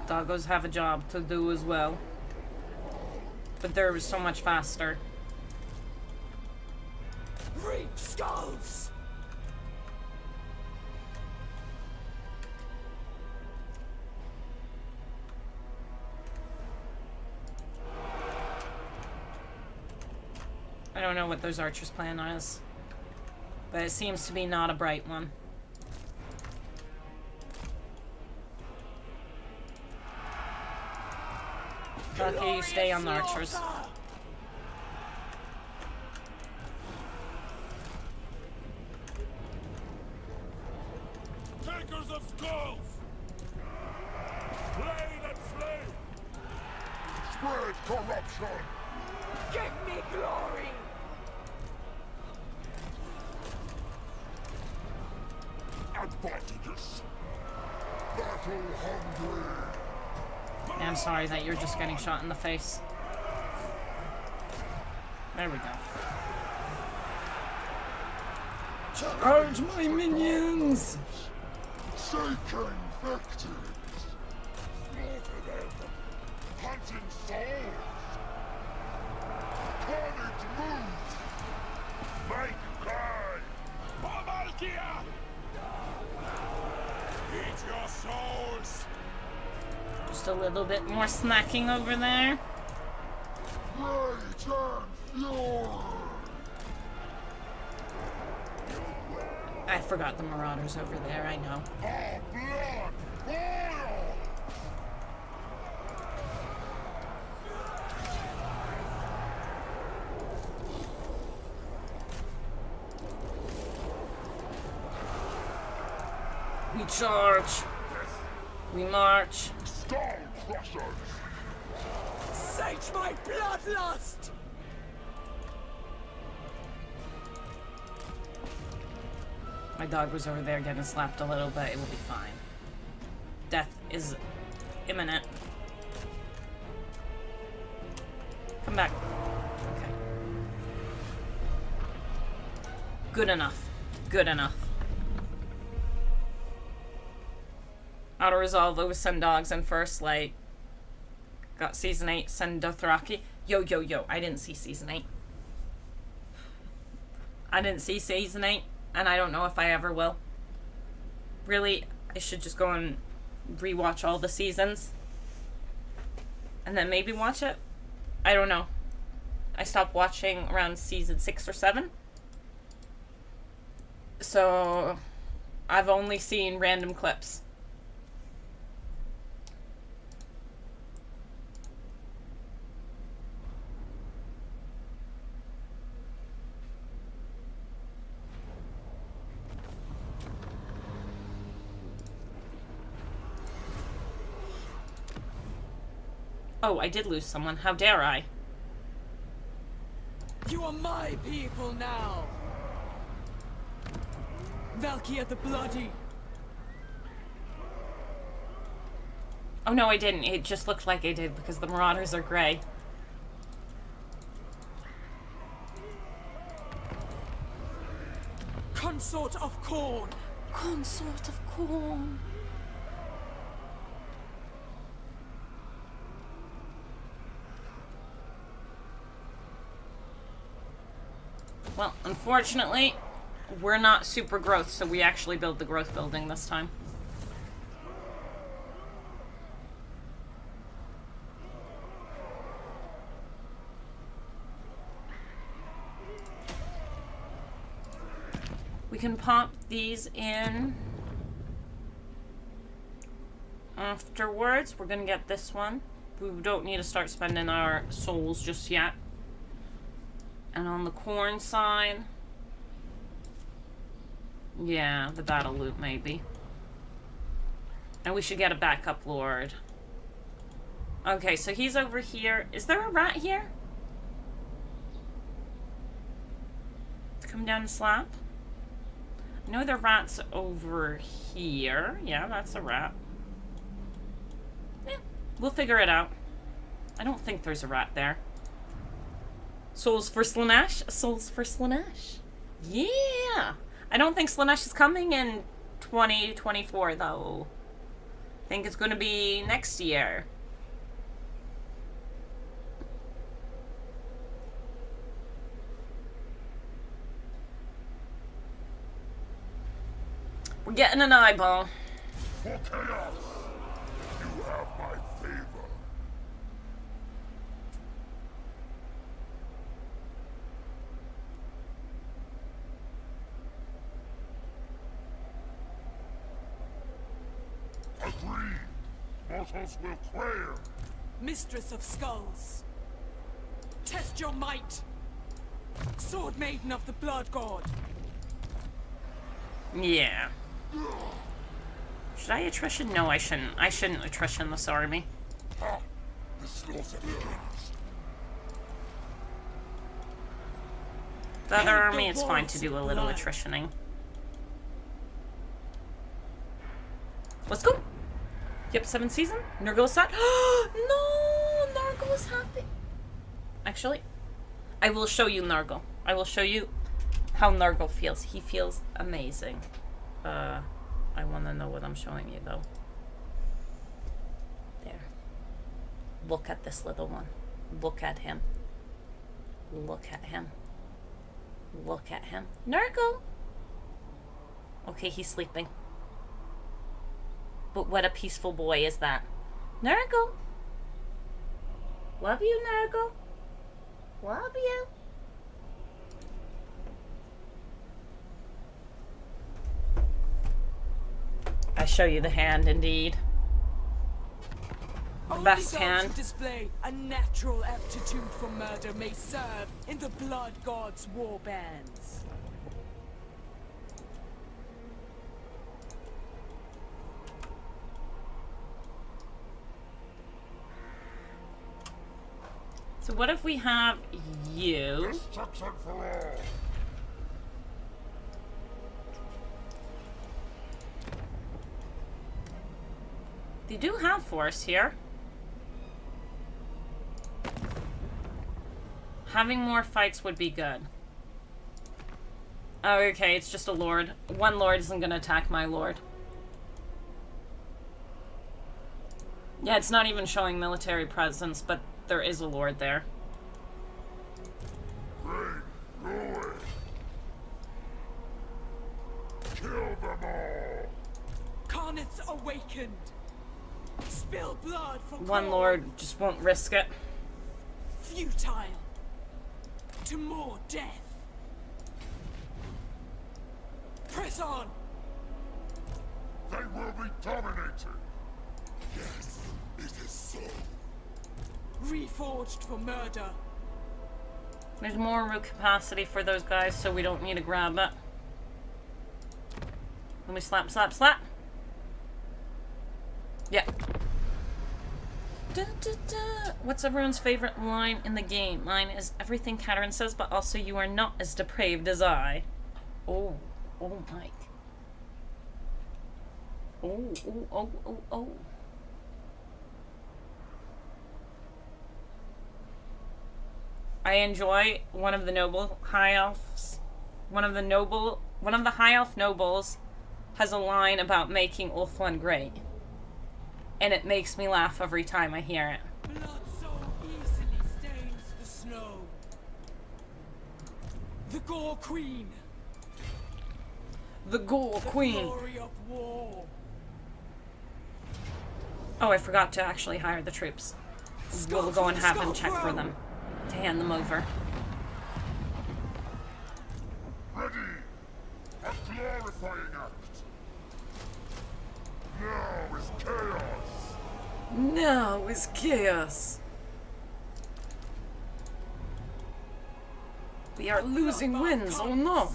Doggos have a job to do as well. But they're so much faster. Reap skulls! I don't know what those archers' plan is, but it seems to be not a bright one. Okay, you stay on the archers. Takers of skulls! Blade and flame! Spread corruption! Give me glory! Advantages! Battle hungry! I'm sorry that you're just getting shot in the face. There we go. Charge my minions! Seeking victims! Slaughter them! Hunting souls! Carnage moves! Make cry! Pomalkia! Eat your souls! Just a little bit more snacking over there. Rage and fury! I forgot the marauders over there, I know. Our blood boil! We charge. We march. Skull crushers! Sate my bloodlust! My dog was over there getting slapped a little, but it will be fine. Death is imminent. Come back. Okay. Good enough. Good enough. Auto resolve over send dogs and first light. Got season 8, send Dothraki. Yo, yo, yo. I didn't see season 8. I didn't see season 8. And I don't know if I ever will. Really, I should just go and rewatch all the seasons. And then maybe watch it. I don't know. I stopped watching around season 6 or 7. So, I've only seen random clips. Oh, I did lose someone. How dare I? You are my people now! Valkyria the Bloody! Oh no, I didn't. It just looked like I did because the marauders are gray. Consort of Corn! Consort of Corn. Well, unfortunately, we're not super growth, so we actually build the growth building this time. We can pop these in afterwards. We're gonna get this one. We don't need to start spending our souls just yet. And on the corn side, yeah, the battle loot maybe. And we should get a backup lord. Okay, so he's over here. Is there a rat here? Come down and slap. I know the rat's over here. Yeah, that's a rat. Yeah, we'll figure it out. I don't think there's a rat there. Souls for Slaanesh? Souls for Slaanesh. Yeah! I don't think Slaanesh is coming in 2024, though. I think it's going to be next year. We're getting an eyeball. For chaos, you have my favor. Agreed. Mortals will quail. Mistress of Skulls. Test your might. Sword Maiden of the Blood God. Yeah. Should I attrition? No, I shouldn't. I shouldn't attrition this army. Ah, the slaughter begins. The other Held army, the it's fine walls to do a of little blood. attritioning. Let's go. Yep, 7th season. Nurgle's sad. No, Nurgle is happy. Actually, I will show you Nurgle. I will show you how Nurgle feels. He feels amazing. I want to know what I'm showing you though. There. Look at this little one. Look at him. Look at him. Look at him. Nurgle! Okay, he's sleeping. But what a peaceful boy is that. Nurgle! Love you, Nurgle. Love you. I show you the hand, indeed. The Only best those hand. who display a natural aptitude for murder may serve in the Blood God's war bands. So what if we have you? Destruction for all. They do have force here. Having more fights would be good. Oh, okay, it's just a lord. One lord isn't gonna attack my lord. Yeah, it's not even showing military presence, but there is a lord there. Rain, ruin. Kill them all. Carnets awakened. Spill blood for One Khorne. lord just won't risk it. Futile. To more death. Press on. They will be dominated. Yes, it is so. Reforged for murder. There's more root capacity for those guys, so we don't need to grab it. Let me slap, slap, slap. Yeah. Da, da, da. What's everyone's favorite line in the game? Mine is everything Katarine says, but also you are not as depraved as I. Oh, oh, Mike. Oh, oh, oh, oh, oh. I enjoy one of the noble high elves. One of the high elf nobles has a line about making Ulthuan great. And it makes me laugh every time I hear it. Blood so easily stains the snow. The Gore Queen. The Ghoul Queen. Glory of war. Oh, I forgot to actually hire the troops. We'll go and have him check for them. To hand them over. Ready. A glorifying act. Now is chaos. Now is chaos. We are losing wins, oh no.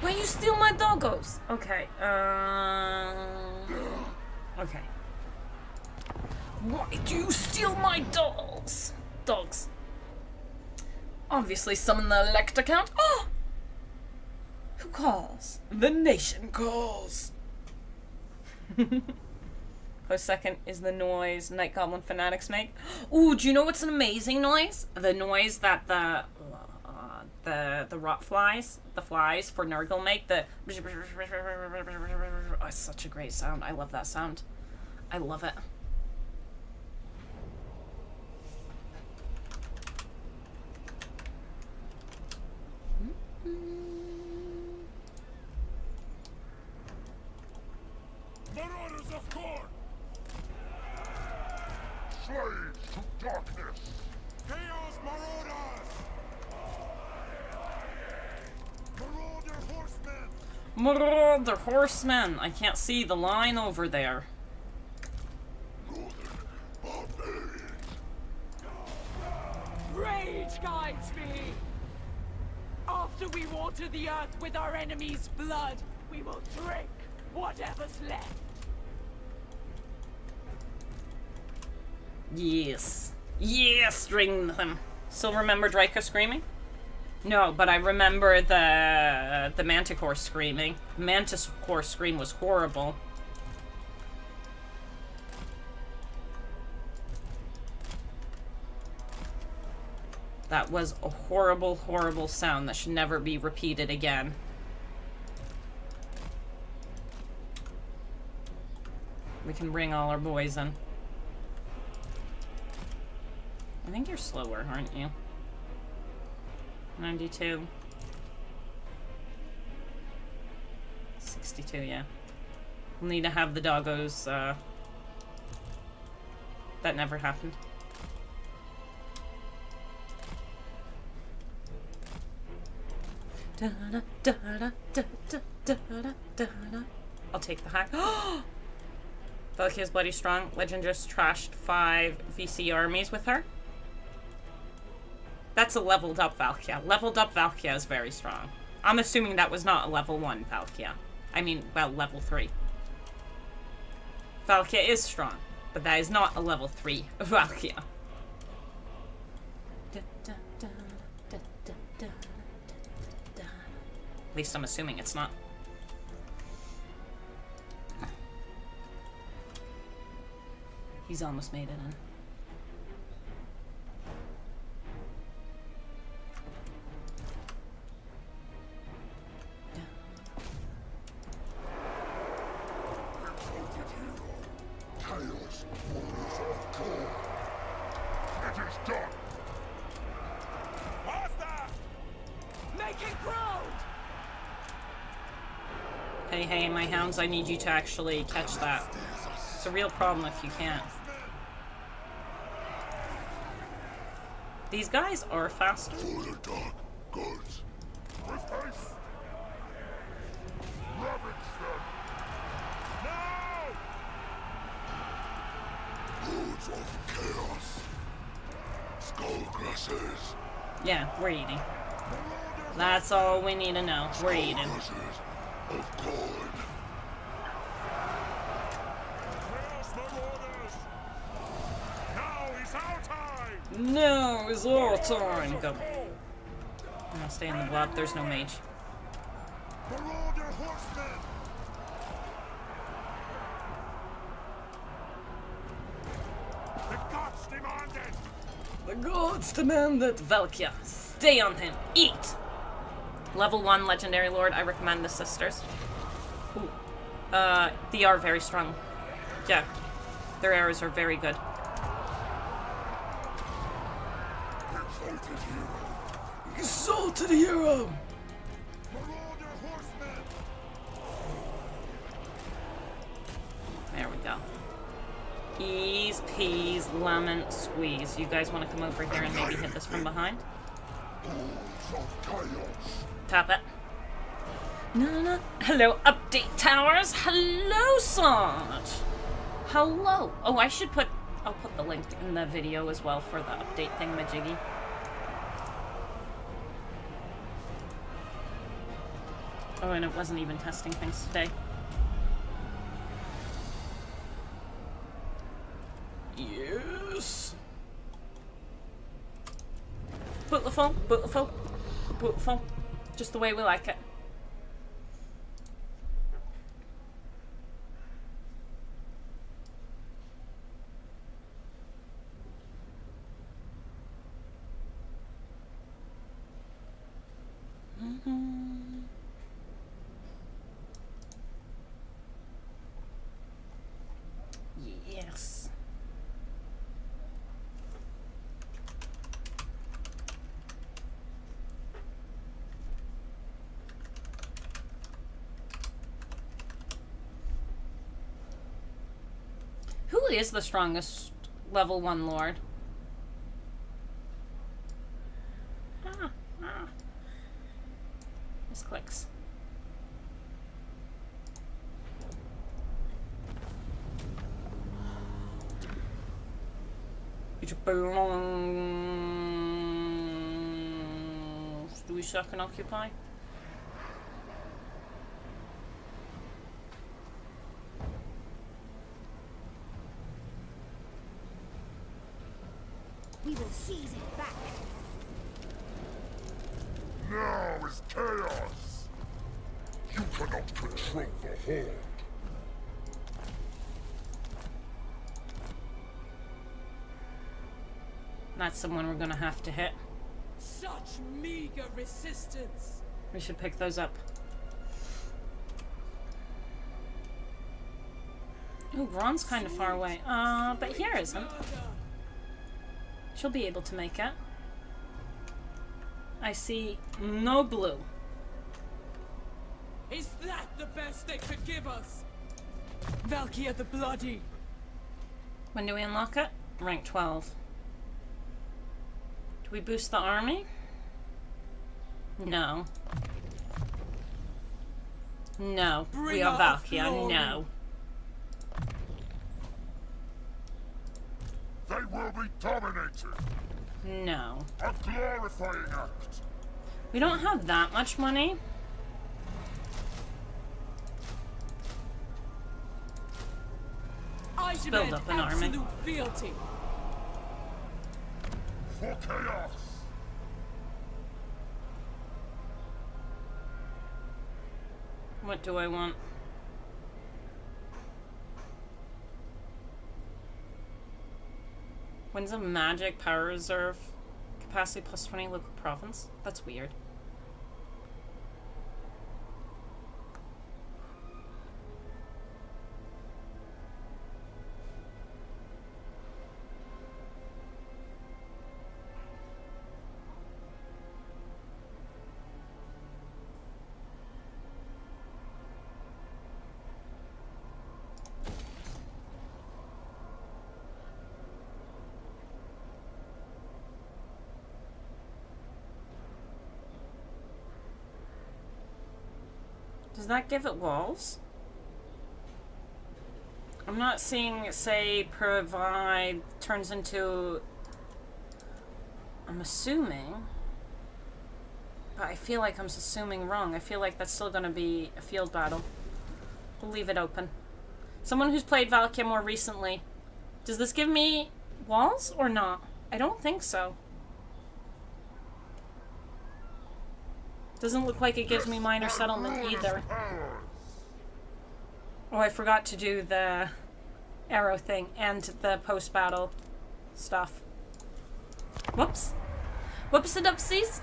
Why you steal my doggos? Okay, okay. Why do you steal my dogs? Obviously summon the elect account. Oh! Who calls? The nation calls. Close second is the noise Night Goblin fanatics make. Ooh, do you know what's an amazing noise? The noise that the rot flies, the flies for Nurgle make. The oh, it's such a great sound. I love that sound. I love it. Marauder horsemen! I can't see the line over there. Rage guides me! After we water the earth with our enemy's blood, we will drink whatever's left. Yes. Yes, drink them. Still remember Draco screaming? No, but I remember the Manticore screaming. The Manticore scream was horrible. That was a horrible, horrible sound that should never be repeated again. We can bring all our boys in. I think you're slower, aren't you? 92. 62, yeah. We'll need to have the doggos, that never happened. I'll take the hack. Valkyria's bloody strong. Legend just trashed 5 VC armies with her. That's a leveled up Valkyria. Leveled up Valkyria is very strong. I'm assuming that was not a level 1 Valkyria. I mean, well, level 3. Valkyria is strong, but that is not a level 3 Valkyria. At least I'm assuming it's not. He's almost made it in. Chaos, warriors of God. It is done. Making ground! Hey, my hounds, I need you to actually catch that. It's a real problem if you can't. These guys are faster. For the dark gods. With haste. Ravage them. No! Lords of chaos. Skullcrushers. Yeah, we're eating. That's all we need to know. We're eating. Skullcrushers of God. Chaos Marauders. Now is our time. No, it's our time. Go. I'm gonna stay in the blob. There's no mage. Marauder horsemen. The gods demand it. The gods demand that Valkyria stay on him. Eat! Level 1 Legendary Lord. I recommend the sisters. Ooh. They are very strong. Yeah. Their arrows are very good. Exalted hero! Marauder horsemen. There we go. Ease, peas, lemon, squeeze. You guys want to come over here and maybe hit this from behind? Lords of chaos. Tap it. No. Hello, update towers. Hello, Sarge. Hello. Oh, I'll put the link in the video as well for the update thingamajiggy. Oh, and it wasn't even testing things today. Yes. Beautiful. Just the way we like it. Yes. Who is the strongest level 1 lord? This clicks. belongs. Do we suck and occupy? We will seize it back. Now is chaos. You cannot control the Horde. That's someone we're gonna have to hit. Such meager resistance. We should pick those up. Ooh, Gron's kind of far away. But here isn't. She'll be able to make it. I see no blue. Is that the best they could give us? Valkyria the Bloody. When do we unlock it? Rank 12. Do we boost the army? No. No. We are Valkyria. No. They will be dominated. No. A glorifying act. We don't have that much money. I build demand up an army. absolute fealty. For chaos. What do I want? When's a magic power reserve? Capacity plus 20 local province? That's weird. Does that give it walls? I'm not seeing, say, provide turns into... I'm assuming. But I feel like I'm assuming wrong. I feel like that's still going to be a field battle. We'll leave it open. Someone who's played Valkyria more recently. Does this give me walls or not? I don't think so. Doesn't look like it gives me minor settlement either. Oh, I forgot to do the arrow thing and the post-battle stuff. Whoops. Whoopsie-dupsies.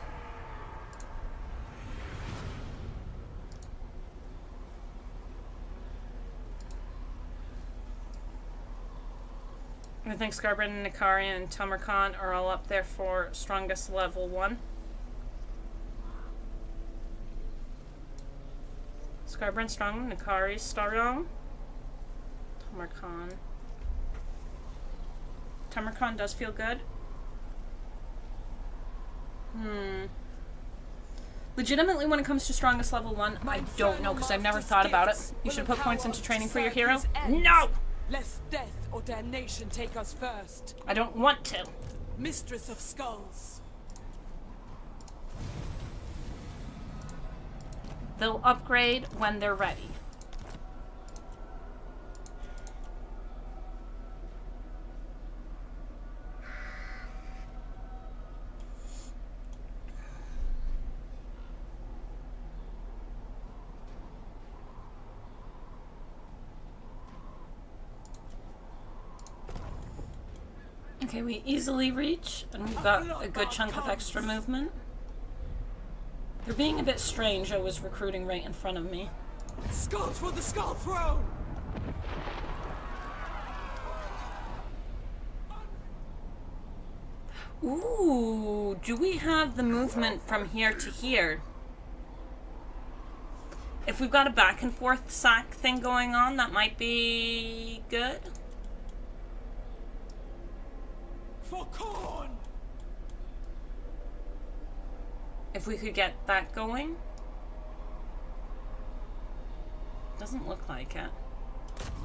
I think Scarbrand and Nikari and Tamarkan are all up there for strongest level 1. Scarbrand strong, Nikari strong. Tamarkan. Tamarkan does feel good. Legitimately, when it comes to strongest level 1, I don't know because I've never thought about it. You should put points into training for your hero. No! Lest death or damnation take us first. I don't want to. Mistress of Skulls. They'll upgrade when they're ready. Okay, we easily reach, and we've got a good chunk of extra movement. They're being a bit strange. I was recruiting right in front of me. Skulls for the Skull Throne! Ooh, do we have the movement from here to here? If we've got a back and forth sack thing going on, that might be good. For corn! If we could get that going. Doesn't look like it.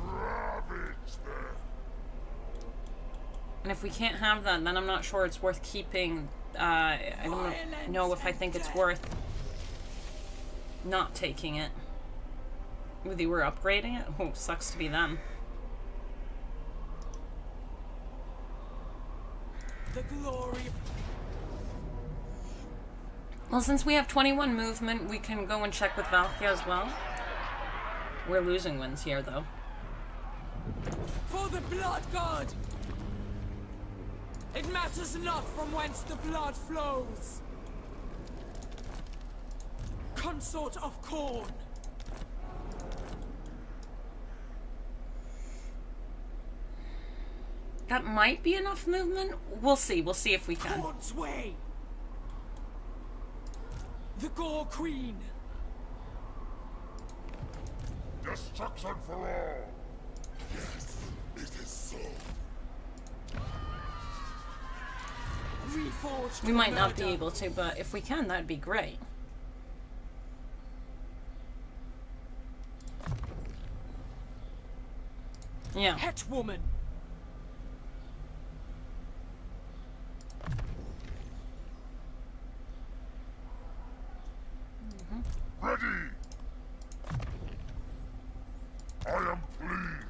Ravage them. And if we can't have that, then I'm not sure it's worth keeping. I don't know if I think it's worth not taking it. Whether we're upgrading it? Oh, sucks to be them. The glory. Well, since we have 21 movement, we can go and check with Valkia as well. We're losing wins here, though. For the blood god! It matters not from whence the blood flows. Consort of Corn. That might be enough movement. We'll see. We'll see if we can. Corn's way. The Gore Queen. Destruction for all. Yes, it is so. Reforged. We might not be murder. able to, but if we can, that'd be great. Yeah. Het woman. Ready! I am pleased.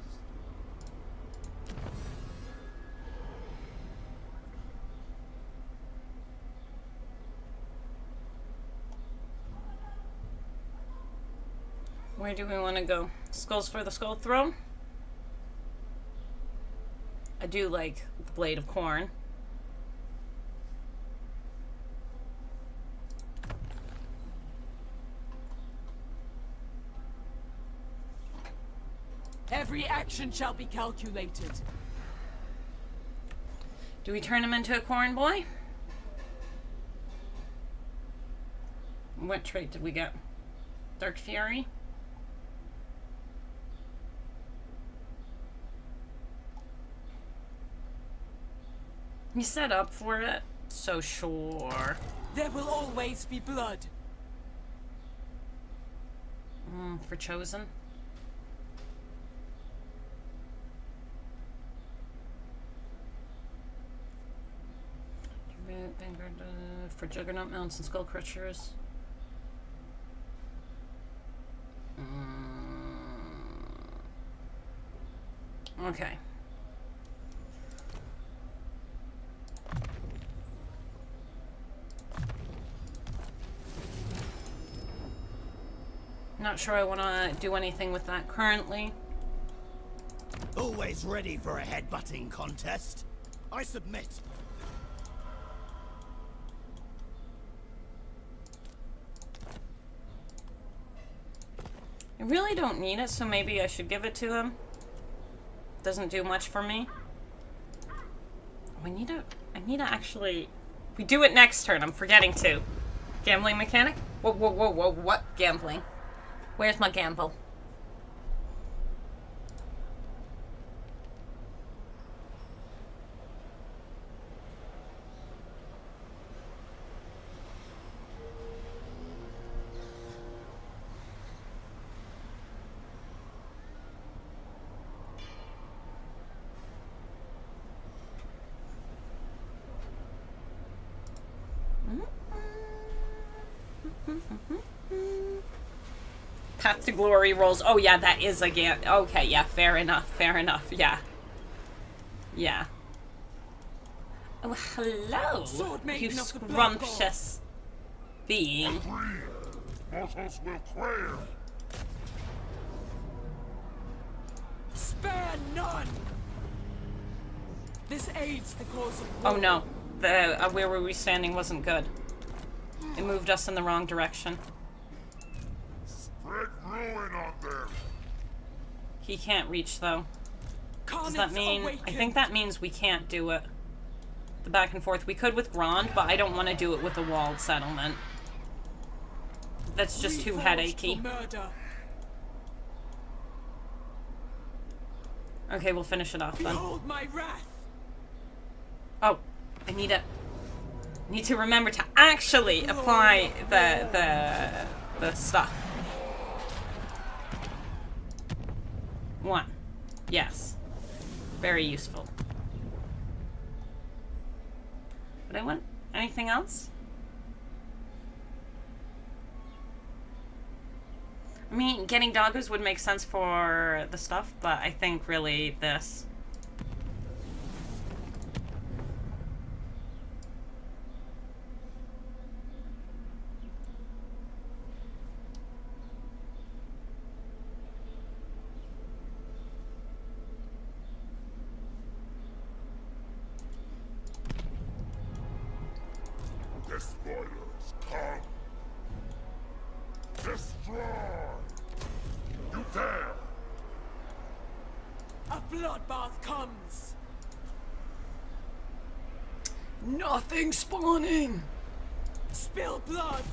Where do we want to go? Skulls for the Skull Throne? I do like the Blade of Corn. Every action shall be calculated. Do we turn him into a corn boy? What trait did we get? Dark Fury? You set up for it? So sure. There will always be blood. For Chosen? Vanguard, for Juggernaut Mounts and Skull Crushers. Okay. Not sure I want to do anything with that currently. Always ready for a headbutting contest. I submit. I really don't need it, so maybe I should give it to him. Doesn't do much for me. I need to actually... We do it next turn, I'm forgetting to. Gambling mechanic? Whoa, whoa, whoa, whoa, what? Gambling. Where's my gamble? Path to Glory rolls. Oh yeah, that is a okay, yeah, fair enough, yeah. Yeah. Oh, hello, Sword you maiden of the blood scrumptious being. Mortals will quail. Spare none. This aids the cause of Oh war. no, the where were we standing wasn't good. It moved us in the wrong direction. Spread ruin on them. He can't reach though. Does that Carnage mean... I awaken. think that means we can't do it. The back and forth. We could with Grond, but I don't want to do it with a walled settlement. That's just too Reforged headachy. for murder. Okay, we'll finish it off then. Behold my wrath. Oh, I need to remember to actually apply the stuff. 1. Yes. Very useful. want anything else? I mean, getting doggos would make sense for the stuff, but I think really this. Destroyers, come! Destroy! You dare! A bloodbath comes. Nothing spawning! Spill blood.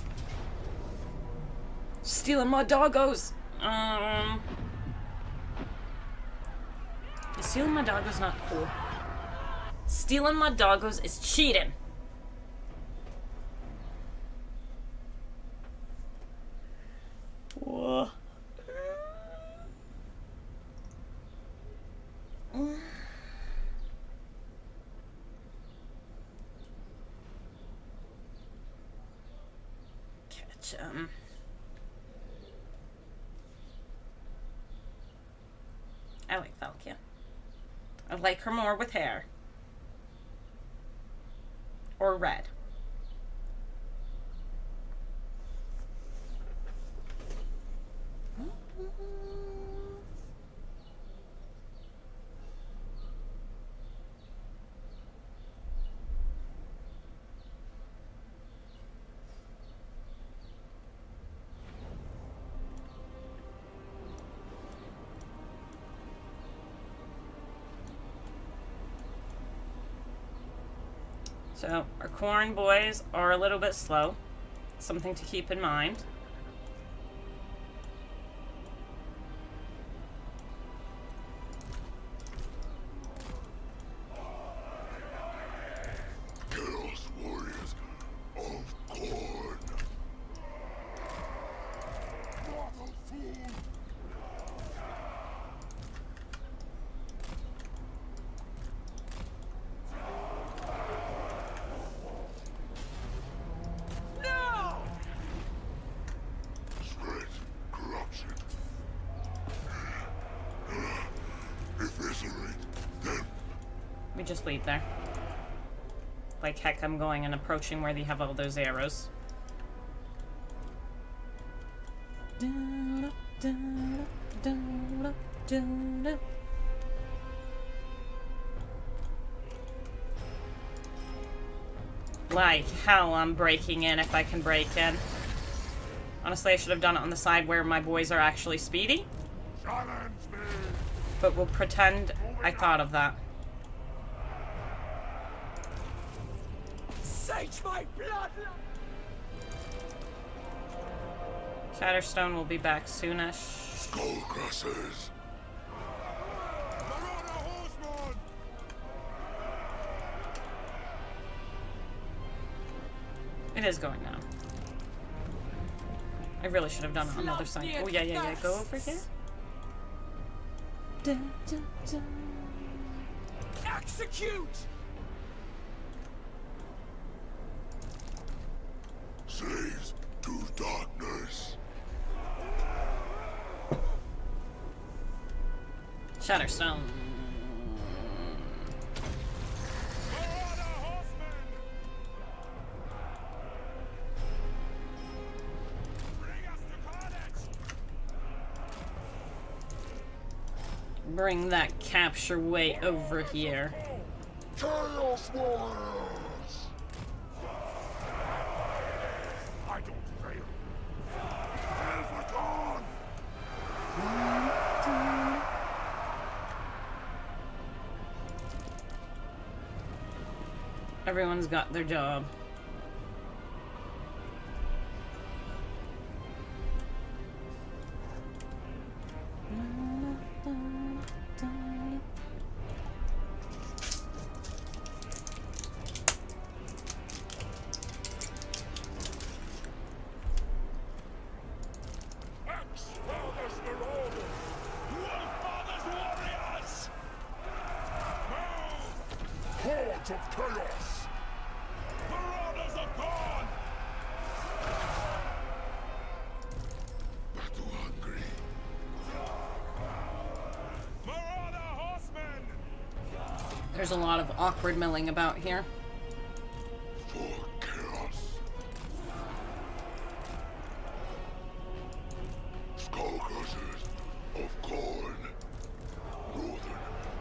Stealing my doggos! Stealing my doggos not cool. Stealing my doggos is cheating. Whoa. Catch 'em. I like Valkia. I like her more with hair. Or red. So, our corn boys are a little bit slow. Something to keep in mind. Chaos warriors of corn! Mortal fool! No! Spread corruption. Eviscerate them. We just leave there. Like heck, I'm going and approaching where they have all those arrows. Like hell, I'm breaking in if I can break in. Honestly, I should have done it on the side where my boys are actually speedy. Challenge me! But we'll pretend I thought of that. Sage my blood! Shatterstone will be back soonish. Skullcrushers! Marauder horseman! It is going now. I really should have done it on the other side. Oh yeah, yeah, yeah. Go over here. Dun, dun, dun. Execute! Slaves to darkness. Shatterstone. Marauder horseman! Bring us to carnage! Bring that capture weight over here. Chaos warriors! I don't fail. Fail for dawn! Everyone's got their job. Ex-Father's Marauders! Wolf-Father's warriors! Move! Hordes of chaos! There's a lot of awkward milling about here. For chaos. Skullcrushers of corn. Northern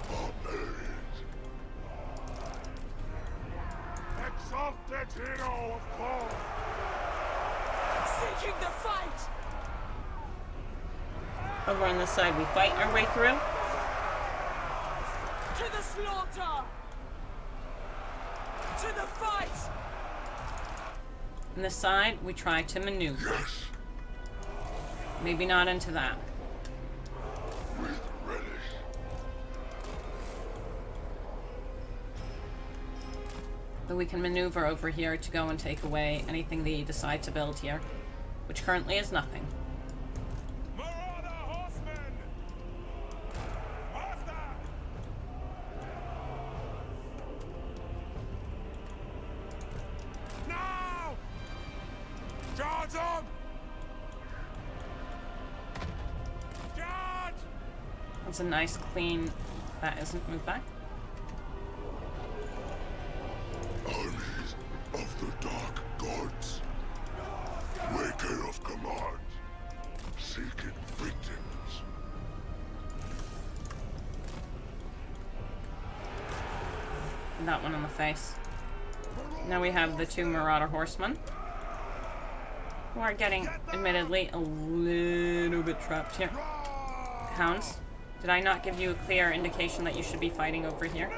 barbarians. Exalted hero of corn. Seeking the fight! Over on this side, we fight our way through. To the slaughter! To the fight! On this side, we try to maneuver. Yes, Maybe not into that. with relish. But we can maneuver over here to go and take away anything they decide to build here, which currently is nothing. Marauder horsemen! Master! Now! Charge on! Charge! That's a nice, clean... That isn't moved back. Armies of the Dark Gods. Waker of command. Seeking victims. And that one on the face. Now we have the two Marauder Horsemen, who are getting, admittedly, a little bit trapped here. Hounds, did I not give you a clear indication that you should be fighting over here?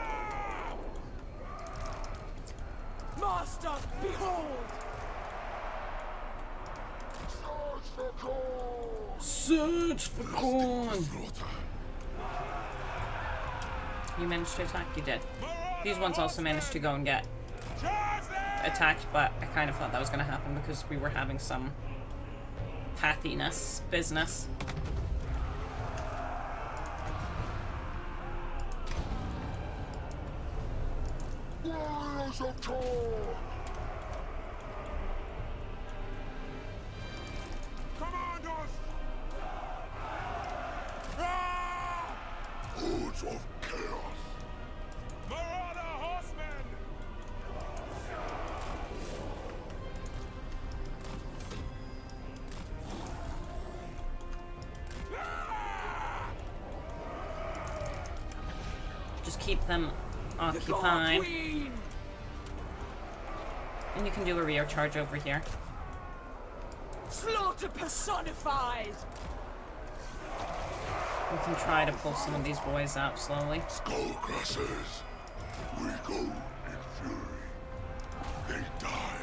Master, behold! Search for corn! Search for corn! Slaughter. You managed to attack? You did. These ones also managed to go and get Charge them! attacked, but I kind of thought that was going to happen because we were having some pathiness business. Warriors of Tor! Commandos! Ah! Hordes of chaos! Marauder horsemen! Just keep them The God occupied. Queen! And you can do a rear charge over here. Slaughter personified! We can try to pull some of these boys out slowly. Skullcrushers! We go in fury. They die.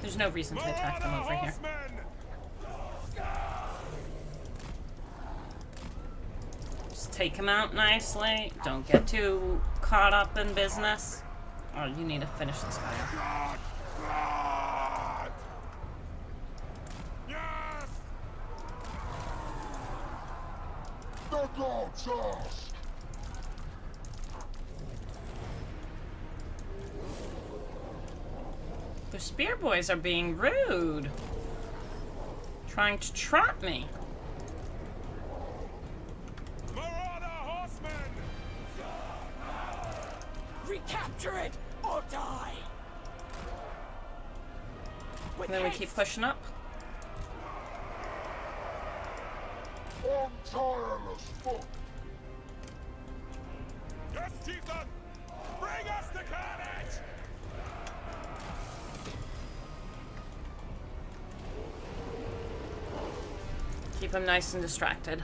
There's no reason to attack them over here. Just take them out nicely. Don't get too caught up in business. Oh, you need to finish this guy off. Blood! Yes! The gods ask! The spear boys are being rude. Trying to trap me. Marauder horsemen! Recapture it or die! With And then we haste. keep pushing up. On tireless foot! Yes, Chieftain! Bring us the carnage! Keep him nice and distracted.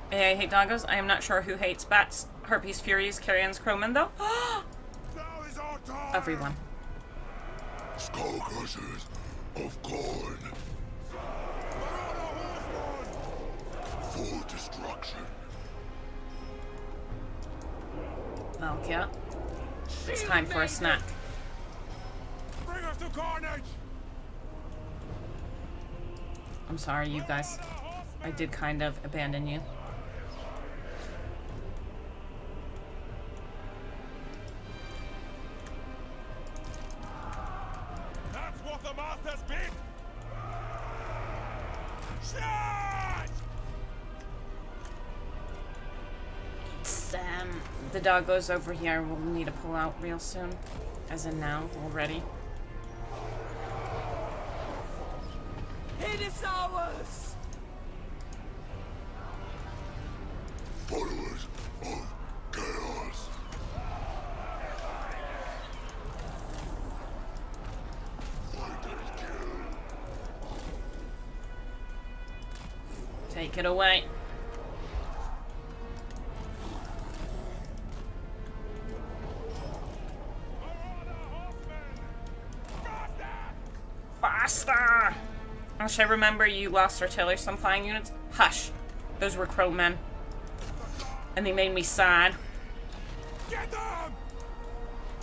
Hey, I hate doggos. I am not sure who hates bats, harpies, furies, carrions, crowmen, though. Now is our time! Everyone. Skullcrushers of corn! For destruction! Malkia. It's time for a snack. Bring us to carnage! I'm sorry, you guys. I did kind of abandon you. That's what the master's bid? Charge! It's, the doggo's over here. We'll need to pull out real soon. As in now, already. It is ours! Followers of chaos. Find and kill. Take it away. Faster! Ash, I remember you lost artillery, some flying units. Hush. Those were crow men. And they made me sad. Get them!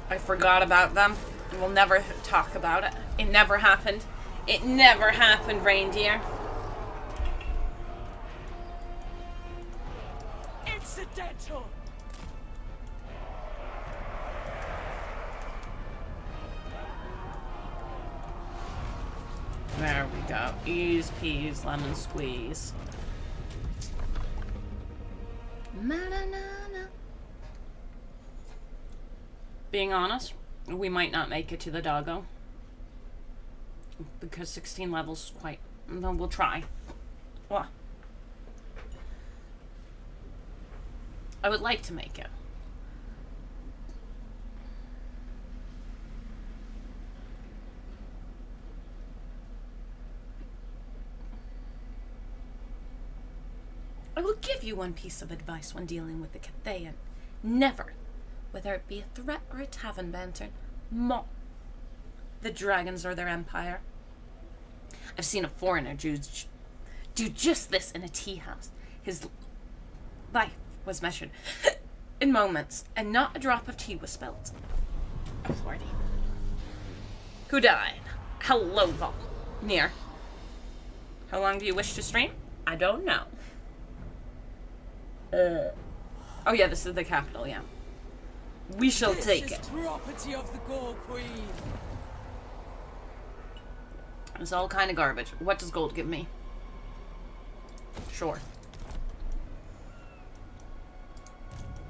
I forgot about them. And we'll never talk about it. It never happened. It never happened, reindeer. Incidental! There we go. Ease peas, lemon squeeze. Ma-na-na-na. Being honest, we might not make it to the doggo. Because 16 levels is quite... No, we'll try. Well, I would like to make it. I will give you one piece of advice when dealing with the Cathayan. Never, whether it be a threat or a tavern banter, mock the dragons or their empire. I've seen a foreigner do just this in a tea house. His life was measured in moments, and not a drop of tea was spilt. Authority. Who died? Hello, Vol. Near. How long do you wish to stream? I don't know. Oh yeah, this is the capital, yeah. We shall take it. This is property of the Gore Queen. It's all kind of garbage. What does gold give me? Sure.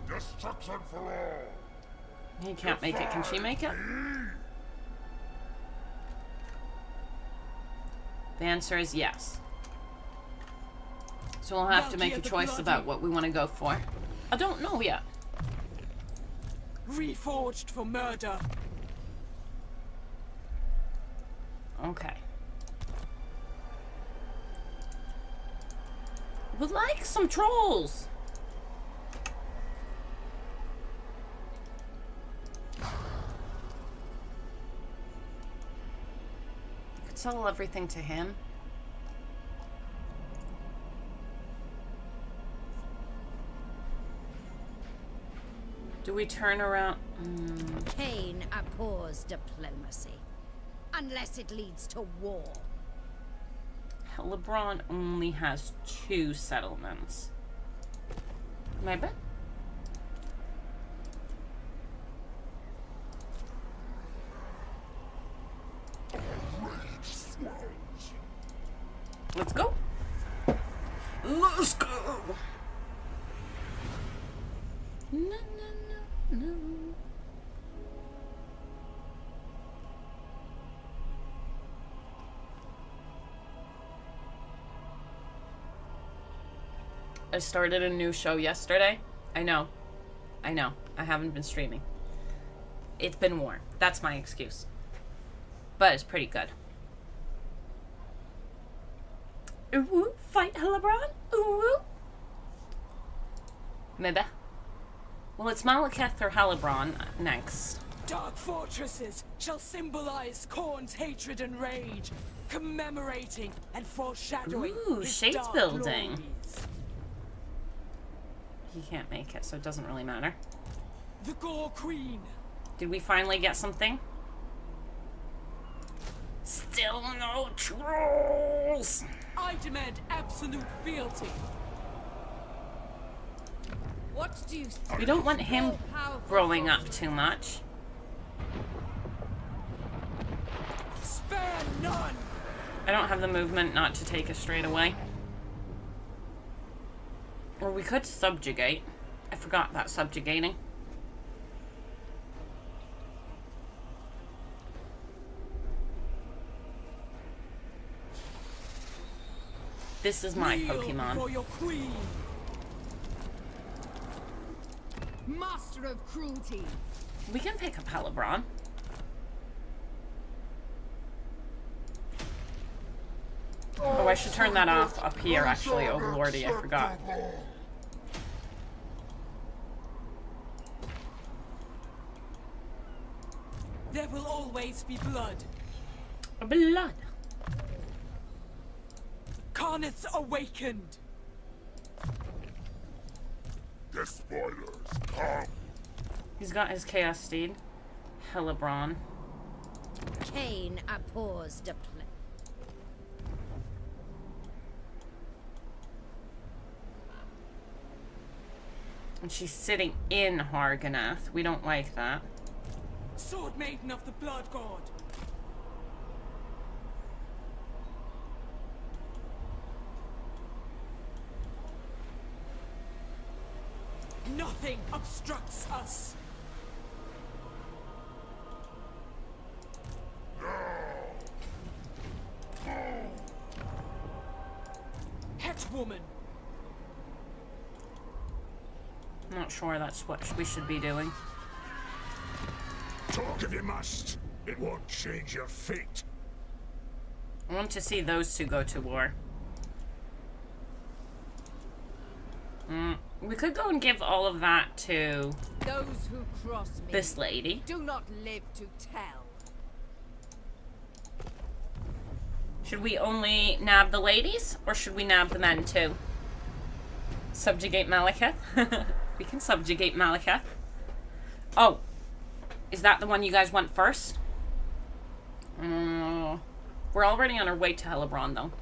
Destruction for all. He can't make it. Can she make it? The answer is yes. So we'll have to make a choice about what we want to go for. I don't know yet. Reforged for murder. Okay. Would like some trolls. I could sell everything to him. Do we turn around? Cain abhors diplomacy. Unless it leads to war. LeBron only has 2 settlements. Maybe? Let's go. Let's go. No, no, no, no. I started a new show yesterday. I know. I haven't been streaming. It's been warm. That's my excuse. But it's pretty good. Ooh, fight LeBron. Ooh. Maybe. Well, it's Malekith or Halibron next. Dark fortresses shall symbolize Khorne's hatred and rage, commemorating and foreshadowing Ooh, his Shades dark building. glories. He can't make it, so it doesn't really matter. The Gore Queen. Did we finally get something? Still no trolls! I demand absolute fealty. What do you think? We don't want him growing up too much. Spare none! I don't have the movement not to take us straight away. Or we could subjugate. I forgot about subjugating. This is my Kneel Pokemon. for your queen. Master of cruelty. We can pick up Helibron. Oh, I should turn that off up here, actually. Oh, lordy, I forgot. There will always be blood. Blood. Karnith's awakened. The spoilers come. He's got his Chaos Steed. Helibron. Cain abhors diplomacy. And she's sitting in Harganath. We don't like that. Sword Maiden of the Blood God. Nothing obstructs us. Hetwoman. I'm not sure that's what we should be doing. Talk if you must. It won't change your fate. I want to see those two go to war. We could go and give all of that to Those who cross me this lady. do not live to tell. Should we only nab the ladies, or should we nab the men too? Subjugate Malekith? We can subjugate Malekith. Oh, is that the one you guys want first? We're already on our way to Helibron, though.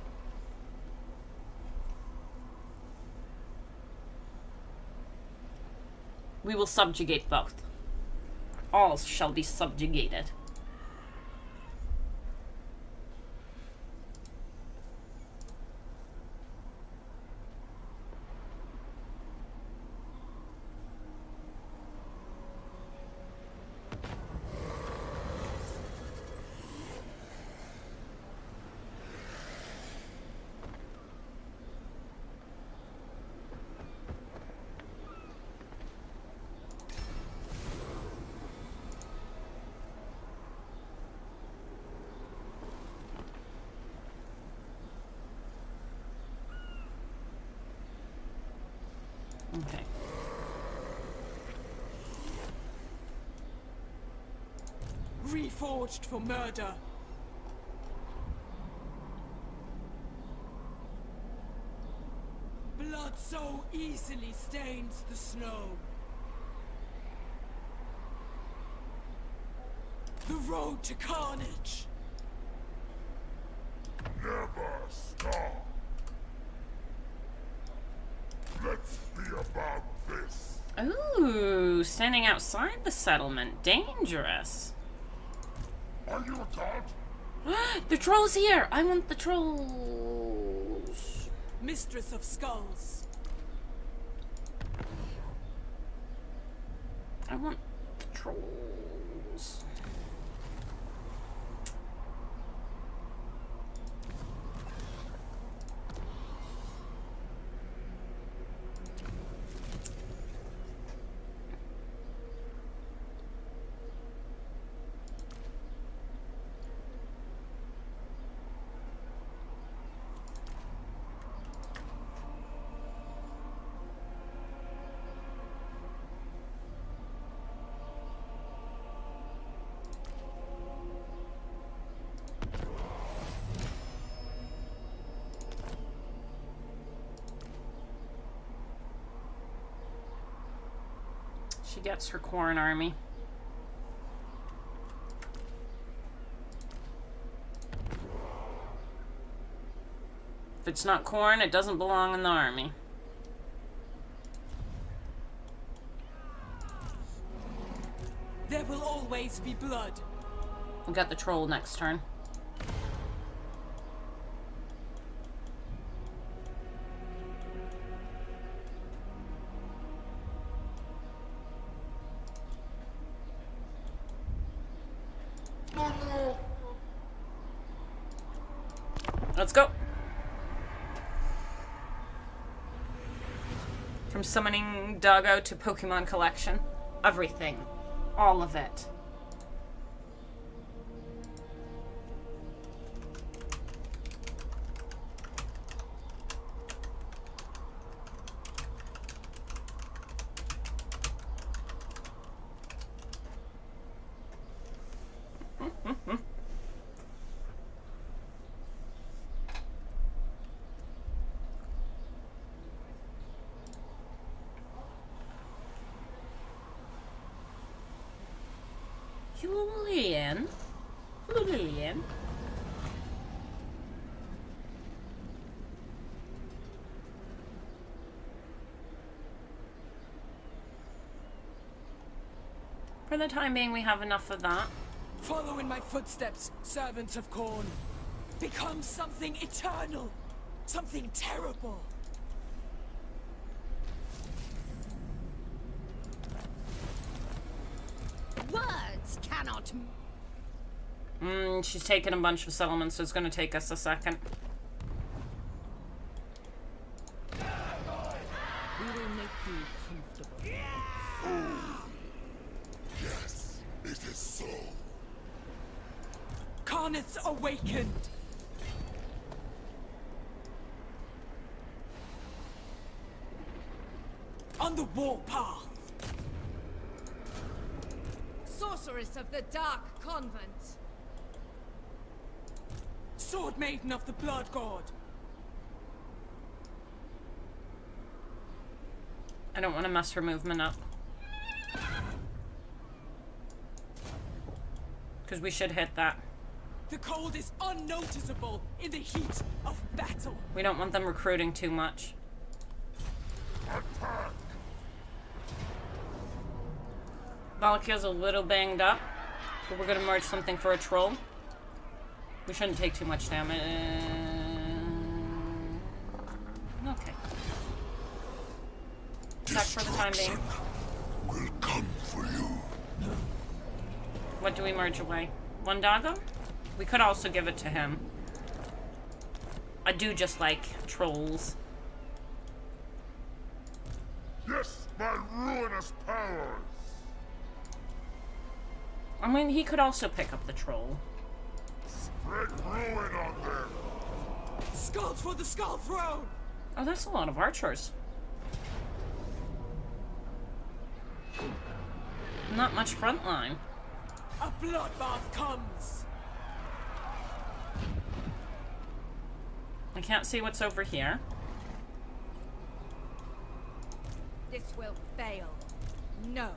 We will subjugate both. All shall be subjugated. Okay. Reforged for murder. Blood so easily stains the snow. The road to carnage. Never stop. Let's be about this. Ooh, standing outside the settlement. Dangerous. Are you a god? The troll's here! I want the trolls. Mistress of Skulls. I want the trolls. She gets her Corn army. If it's not corn, it doesn't belong in the army. There will always be blood. We got the troll next turn. Let's go. From summoning doggo to Pokemon collection. Everything. All of it. Julian. Julian. For the time being, we have enough of that. Follow in my footsteps, servants of Khorne. Become something eternal. Something terrible. Words cannot. She's taken a bunch of settlements, so it's going to take us a second. We will make you comfortable. Yes, it is so. Karnith's awakened. On the warpath. Sorceress of the Dark Convent. Sword Maiden of the Blood God. I don't want to mess her movement up. Because we should hit that. The cold is unnoticeable in the heat of battle. We don't want them recruiting too much. Attack! Valakir's a little banged up, but we're going to merge something for a troll. We shouldn't take too much damage. Okay. Attack for the time being. Will come for you. What do we merge away? One doggo? We could also give it to him. I do just like trolls. Yes, my ruinous powers! I mean, he could also pick up the troll. Spread ruin on them! Skulls for the Skull Throne! Oh, that's a lot of archers. Not much front line. A bloodbath comes! I can't see what's over here. This will fail. No.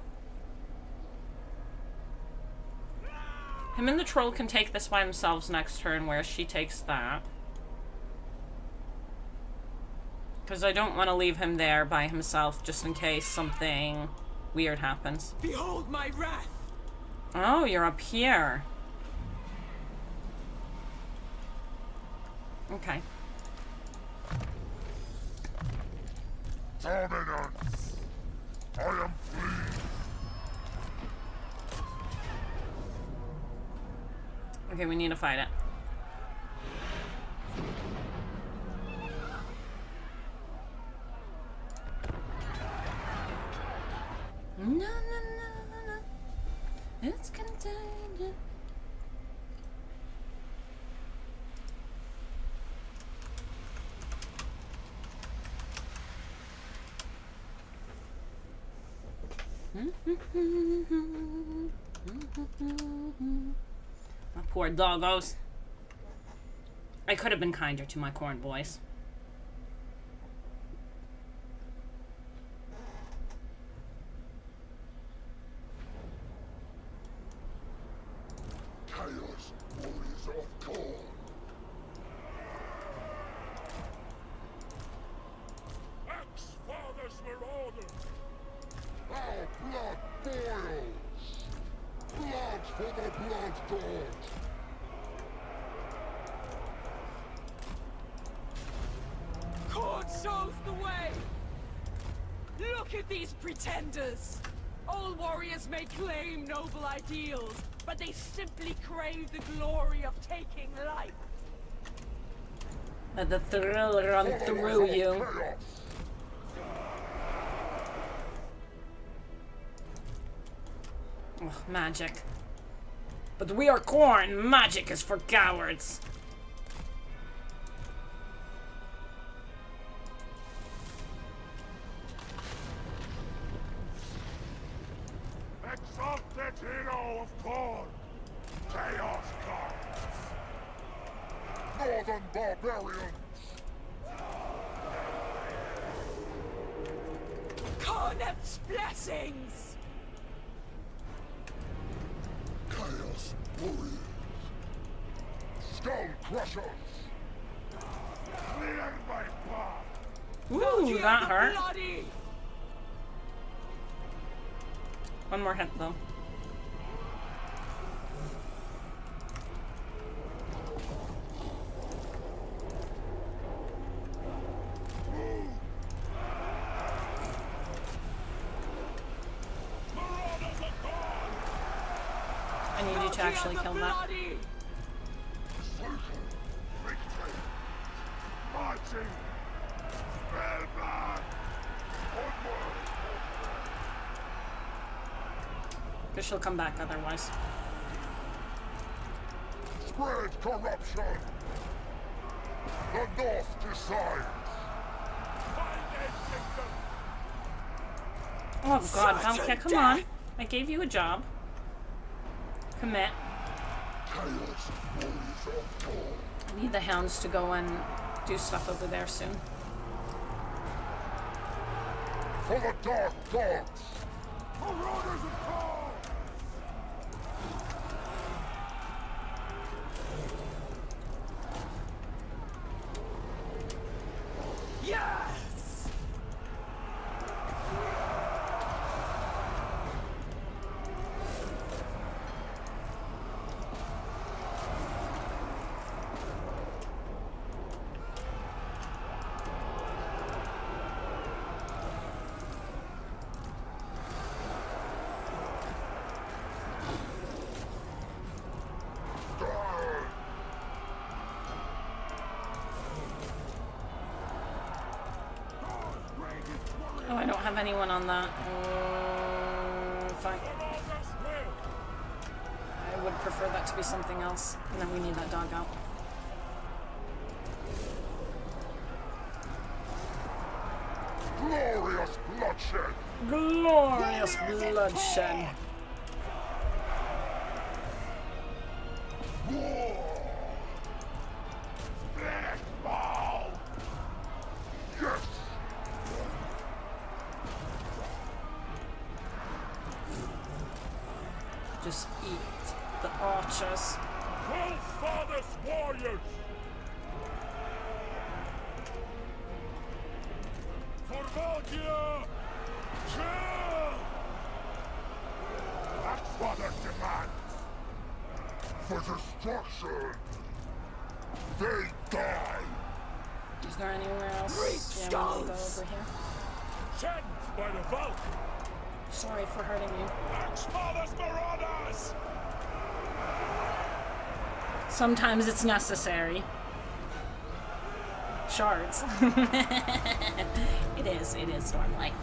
Him and the troll can take this by themselves next turn, where she takes that. Because I don't want to leave him there by himself, just in case something weird happens. Behold my wrath! Oh, you're up here. Okay. Dominance! I am free! Okay, we need to fight it. No, no, no, no. It's contained. My poor doggos. I could have been kinder to my corn boys. Chaos warriors of Khorne! Ex-father's marauder! Our blood boils! Blood for the Blood God! Khorne shows the way! Look at these pretenders! All warriors may claim noble ideals, but they simply crave the glory of taking life. Let the thrill run through you. Ugh, magic. But we are corn. Magic is for cowards. Exalted hero of corn! Chaos comes! Northern barbarians! Cornet's blessings! Chaos warriors! Skull crushers! Clear my path! Ooh, that hurt. Bloody! One more hit though. I need you to actually kill that. Circle! Victory! Marching! Spellbound! Onward! Because she'll come back otherwise. Spread corruption! The North decides! Oh god, Valkia, come on. I gave you a job. Commit. Chaos warriors of dawn! I need the hounds to go and do stuff over there soon. For the dark gods! Marauders of corn! Yes! Oh, I don't have anyone on that. Fine. I would prefer that to be something else. And then we need that dog out. Glorious bloodshed! Glorious bloodshed. War! Black ball! Yes! Just eat the archers. All father's warriors! For Valkia! Kill! That's what it demands! For destruction! They die! Is there anywhere else? Great Yeah, we will go skulls. over here. Sent by the Valk! Sorry for hurting you. Father's marauders! Sometimes it's necessary. Shards. It is Stormlight.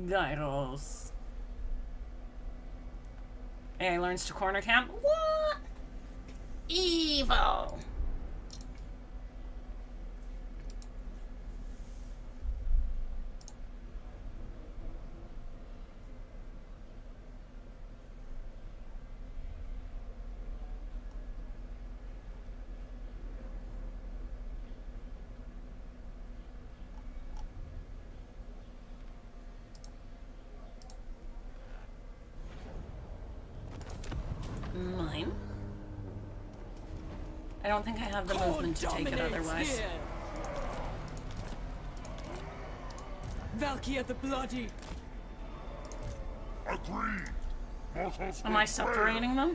Gyros. AI learns to corner camp. What? Evil. I don't think I have the movement to take it otherwise. Here. Valkyria the Bloody. Agreed. Mortals Am will I separating them?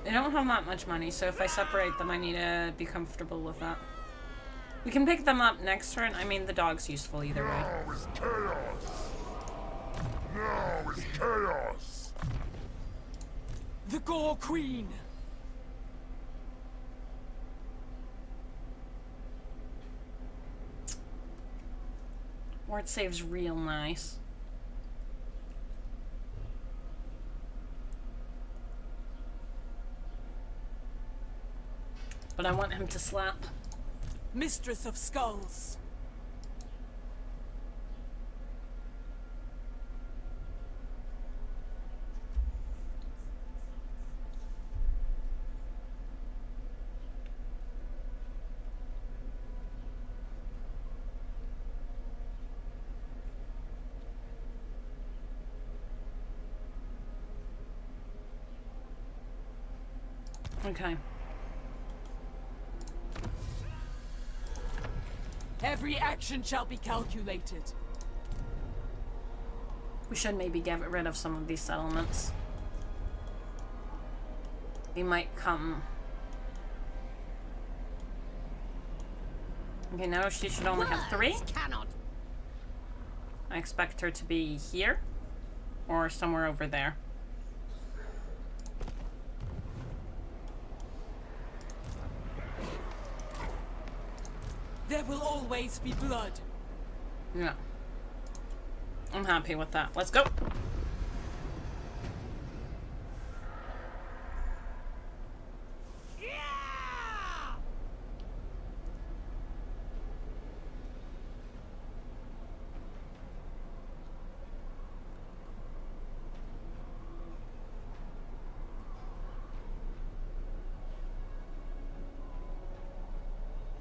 They don't have that much money, so if I separate them, I need to be comfortable with that. We can pick them up next turn. I mean, the dog's useful either way. Now is chaos. Now is chaos. The Gore Queen. Ward save's real nice. But I want him to slap. Mistress of Skulls. Okay. Every action shall be calculated. We should maybe get rid of some of these settlements. He might come. Okay, now she should only have 3. Cannot. I expect her to be here or somewhere over there. There will always be blood. Yeah. I'm happy with that. Let's go.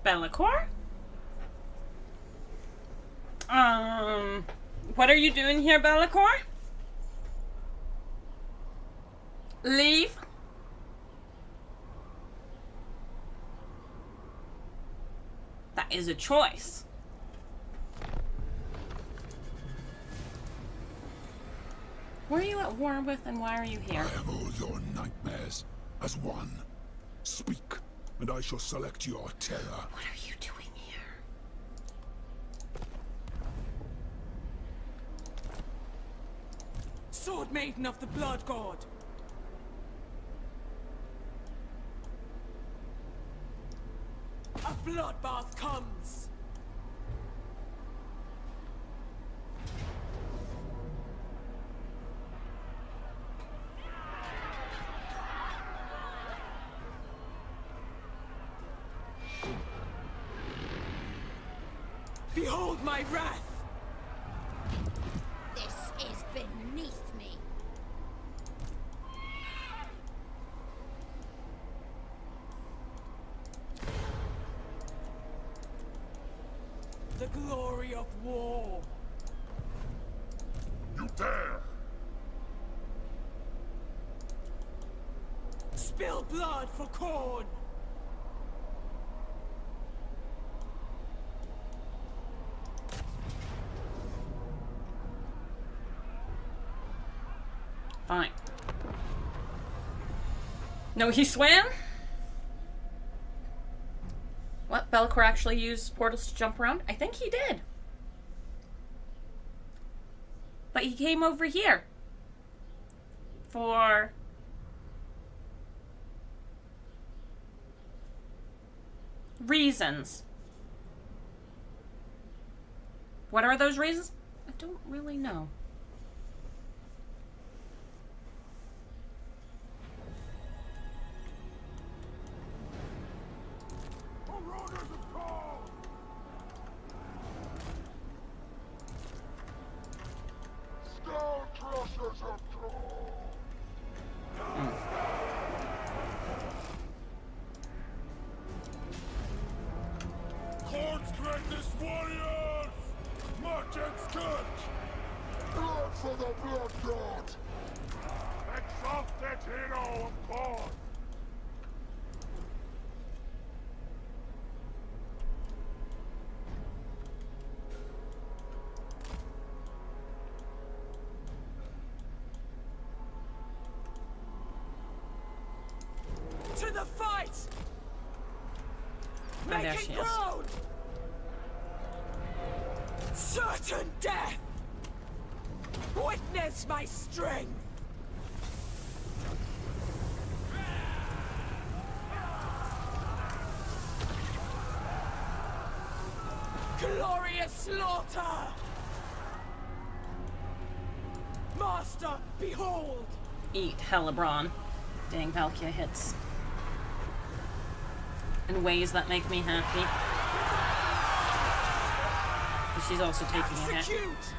Bellicor? What are you doing here, Bellicor? Leave. That is a choice. Who are you at war with and why are you here? I have all your nightmares as one. Speak, and I shall select your terror. What are you doing here? Sword Maiden of the Blood God. A bloodbath comes. Behold my wrath! This is beneath me. The glory of war. You dare! Spill blood for corn. Fine. No, he swam? What? Bellicor actually used portals to jump around? I think he did. But he came over here. For... reasons. What are those reasons? I don't really know. Corn's greatest warriors! March and scourge! Blood for the blood god! Exile! Off that hero of corn! To the fight! Oh, there Making she is. ground! Certain death! Witness my strength! Glorious slaughter! Master, behold! Eat Helebron. Dang, Valkyria hits in ways that make me happy. But she's also taking a hit. Execute!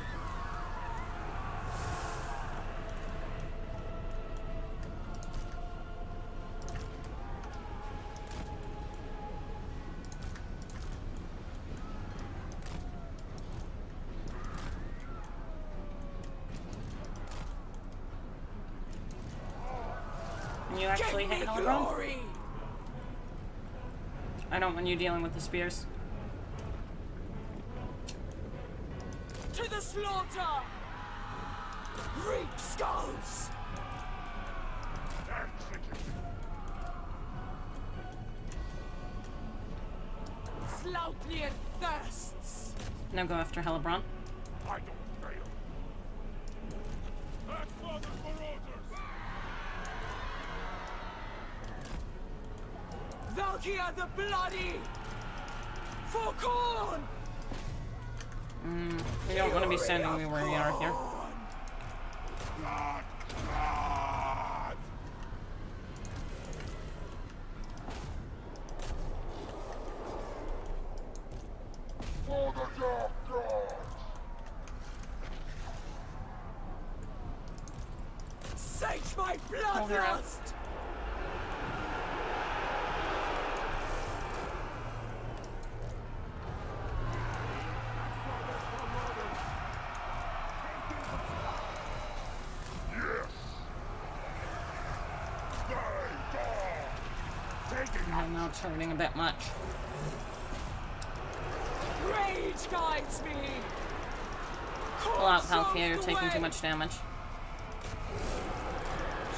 Can you actually hit Helebron? Glory! I don't want you dealing with the spears. To the slaughter! Reap skulls! Sloutlier thirsts! Now go after Helebron. I don't fail. Back for the marauders! Valkyria the Bloody! For corn! We don't want to be standing where we are here. Blood! Blood! For the dark gods! Sage my Hold her up. bloodlust! Yes! They die! Taking I'm now turning a bit much. Rage guides me! Pull out, Valkyria. You're taking too much damage.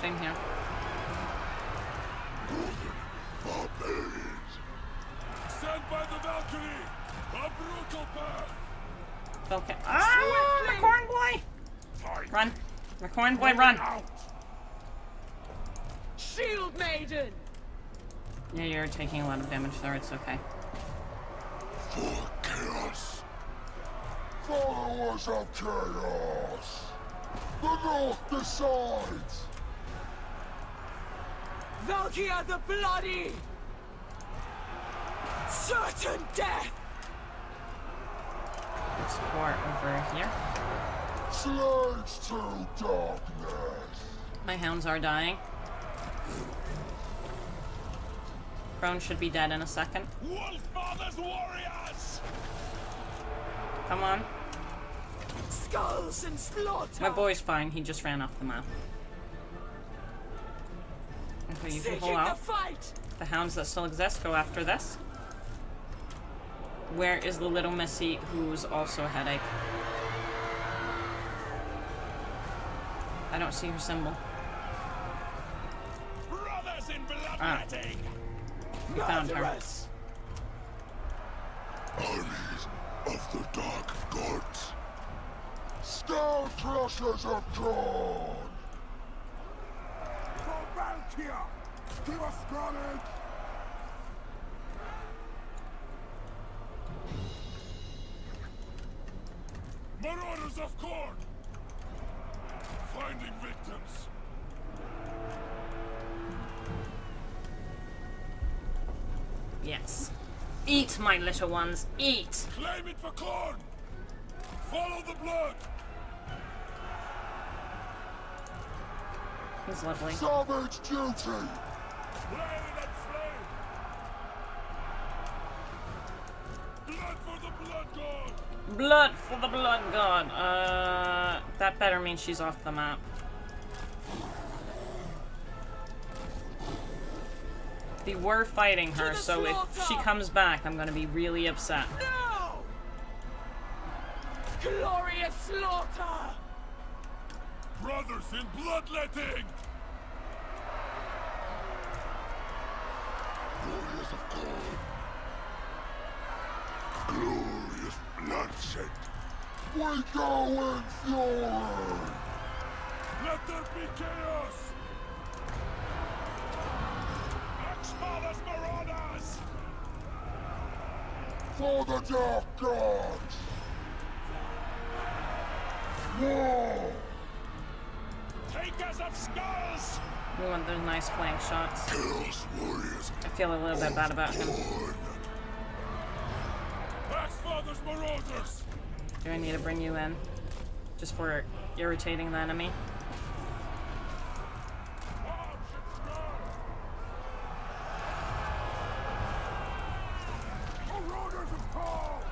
Same here. barbarians! Sent by the Valkyrie! A brutal path! Okay. Ah! The corn boy! Fight! Run. The corn boy, run! Out! Shield maiden! Yeah, you're taking a lot of damage there. It's okay. For chaos! Followers of chaos! The North decides! Valkyria the Bloody! Certain death! Support over here. Slaves to darkness! My hounds are dying. Crone should be dead in a second. Wolf Father's warriors! Come on. Skulls and slaughter! My boy's fine. He just ran off the map. Okay, you can Seeking pull the out. fight! The hounds that still exist go after this. Where is the little Missy who's also a headache? I don't see her symbol. Brothers in Ah. bloodletting! We found her. Murderers! Armies of the dark gods! Skull crushers of dawn! For Valkyria! Give us courage! Marauders of corn! Finding victims! Yes. Eat, my little ones. Eat. Claim it for corn! Follow the blood! He's lovely. Savage duty! Slay and slay! Blood for the blood god! Blood for the blood god. That better mean she's off the map. They were fighting her, the so if she slaughter! comes back, I'm gonna be really upset. No! Glorious slaughter! Brothers in bloodletting! Warriors of God. Glorious bloodshed. We go in fury! Let there be chaos! Axe-Father's Marauders! For the Dark Gods! War! Takers of skulls! We want those nice flank shots. Chaos Warriors! I feel a little bit bad about him. Axe-Father's Marauders! Do I need to bring you in? Just for irritating the enemy? Marauders of Paul!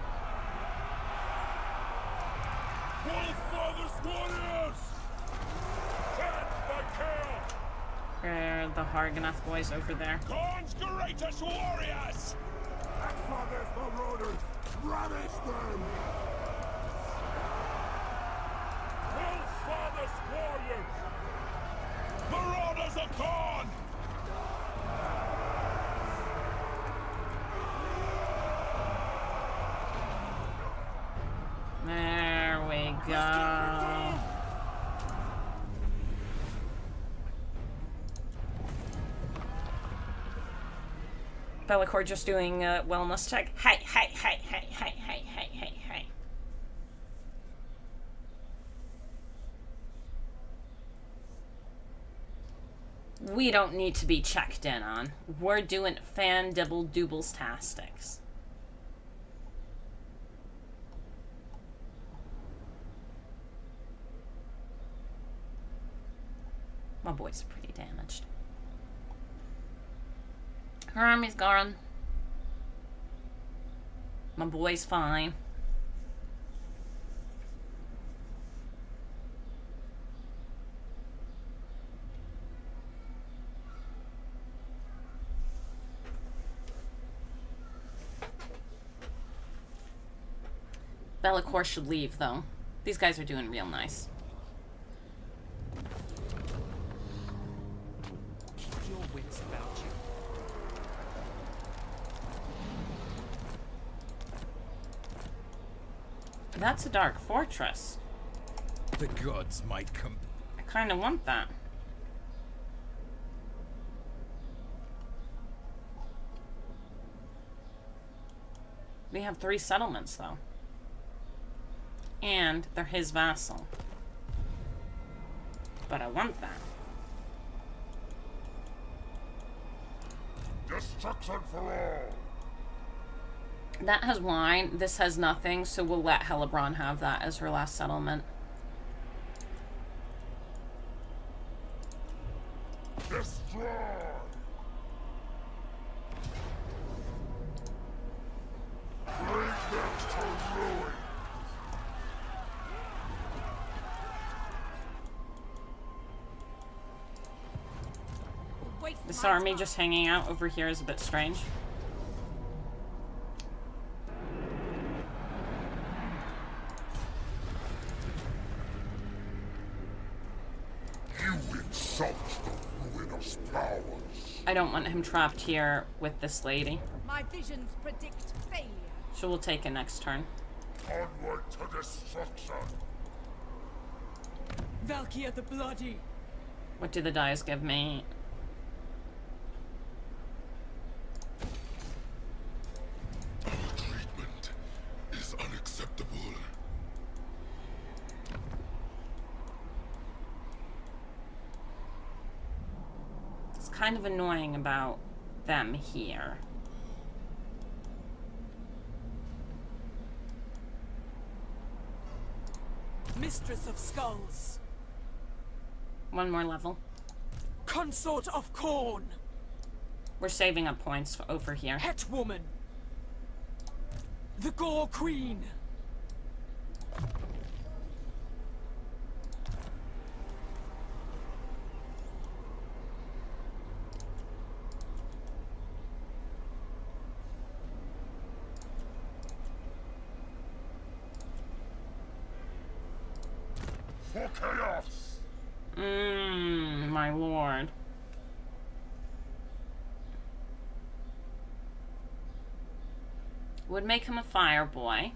Wolf-Father's Warriors! Fed by Kale! Or the Harganath boys over there. Khorne's greatest warriors! Axe-Father's Marauders! Ravish them! Wolf-Father's warriors! Marauders of Khorne! There we go. Bellicor just doing a wellness check. Hey, hey, hey, hey, hey, hey, hey, hey, hey. We don't need to be checked in on. We're doing fan dibble doobles tastics. My boys are pretty damaged. Her army's gone. My boy's fine. Bellicor should leave, though. These guys are doing real nice. Keep your wits about you. That's a dark fortress. The gods might come. I kind of want that. We have 3 settlements, though. And they're his vassal. But I want that. Destruction for all! That has wine. This has nothing, so we'll let Hellebron have that as her last settlement. Destroy! Bring them to ruin! Waste This my army time. just hanging out over here is a bit strange. You insult the ruinous powers! I don't want him trapped here with this lady. My visions predict failure. So we'll take it next turn. Onward to destruction! Valkyr the Bloody! What do the dice give me? Our treatment is unacceptable. It's kind of annoying about them here. Mistress of Skulls! One more level. Consort of Khorne! We're saving up points over here. Het Woman! The Gore Queen! for chaos. My lord. Would make him a fire boy.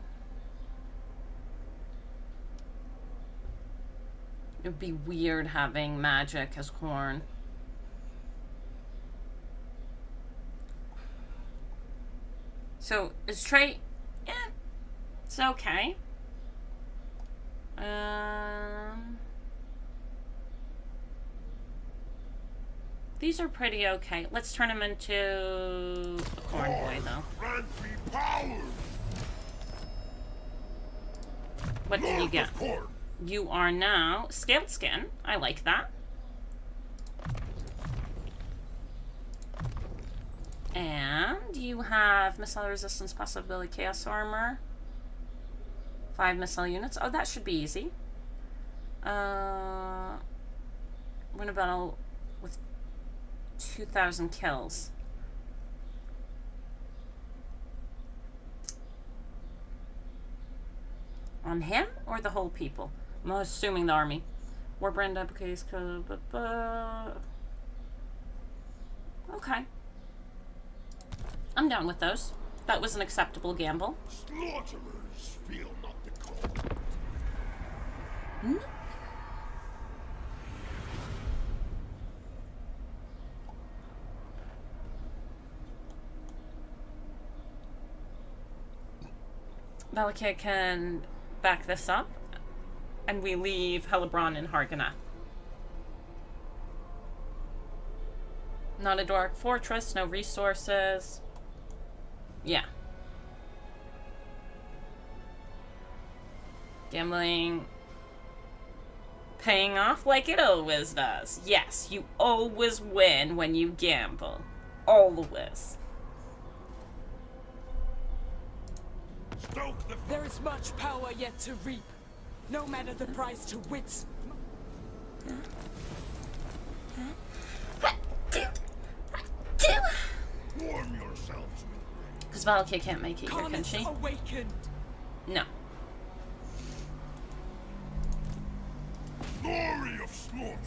It would be weird having magic as Khorne. So, is Trey... Yeah, it's okay. These are pretty okay. Let's turn him into a Khorne boy, though. Grant me power. What did you Lord get? of Khorne. You are now scaled skin. I like that. And you have missile resistance, passive ability, chaos armor. 5 missile units. Oh, that should be easy. Win a battle with 2,000 kills. On him or the whole people? I'm assuming the army. Warbrand applicates. Okay. I'm down with those. That was an acceptable gamble. Slaughterers feel not the cold. Valakir can back this up, and we leave Helebron and Hargana. Not a dark fortress, no resources. Yeah. Gambling paying off like it always does. Yes, you always win when you gamble. Always. Stoke the There is much power yet to reap, no matter the price to wits. warm yourselves with Because Valakir can't make it here, can Carnage she? awakened. No. glory of slaughter.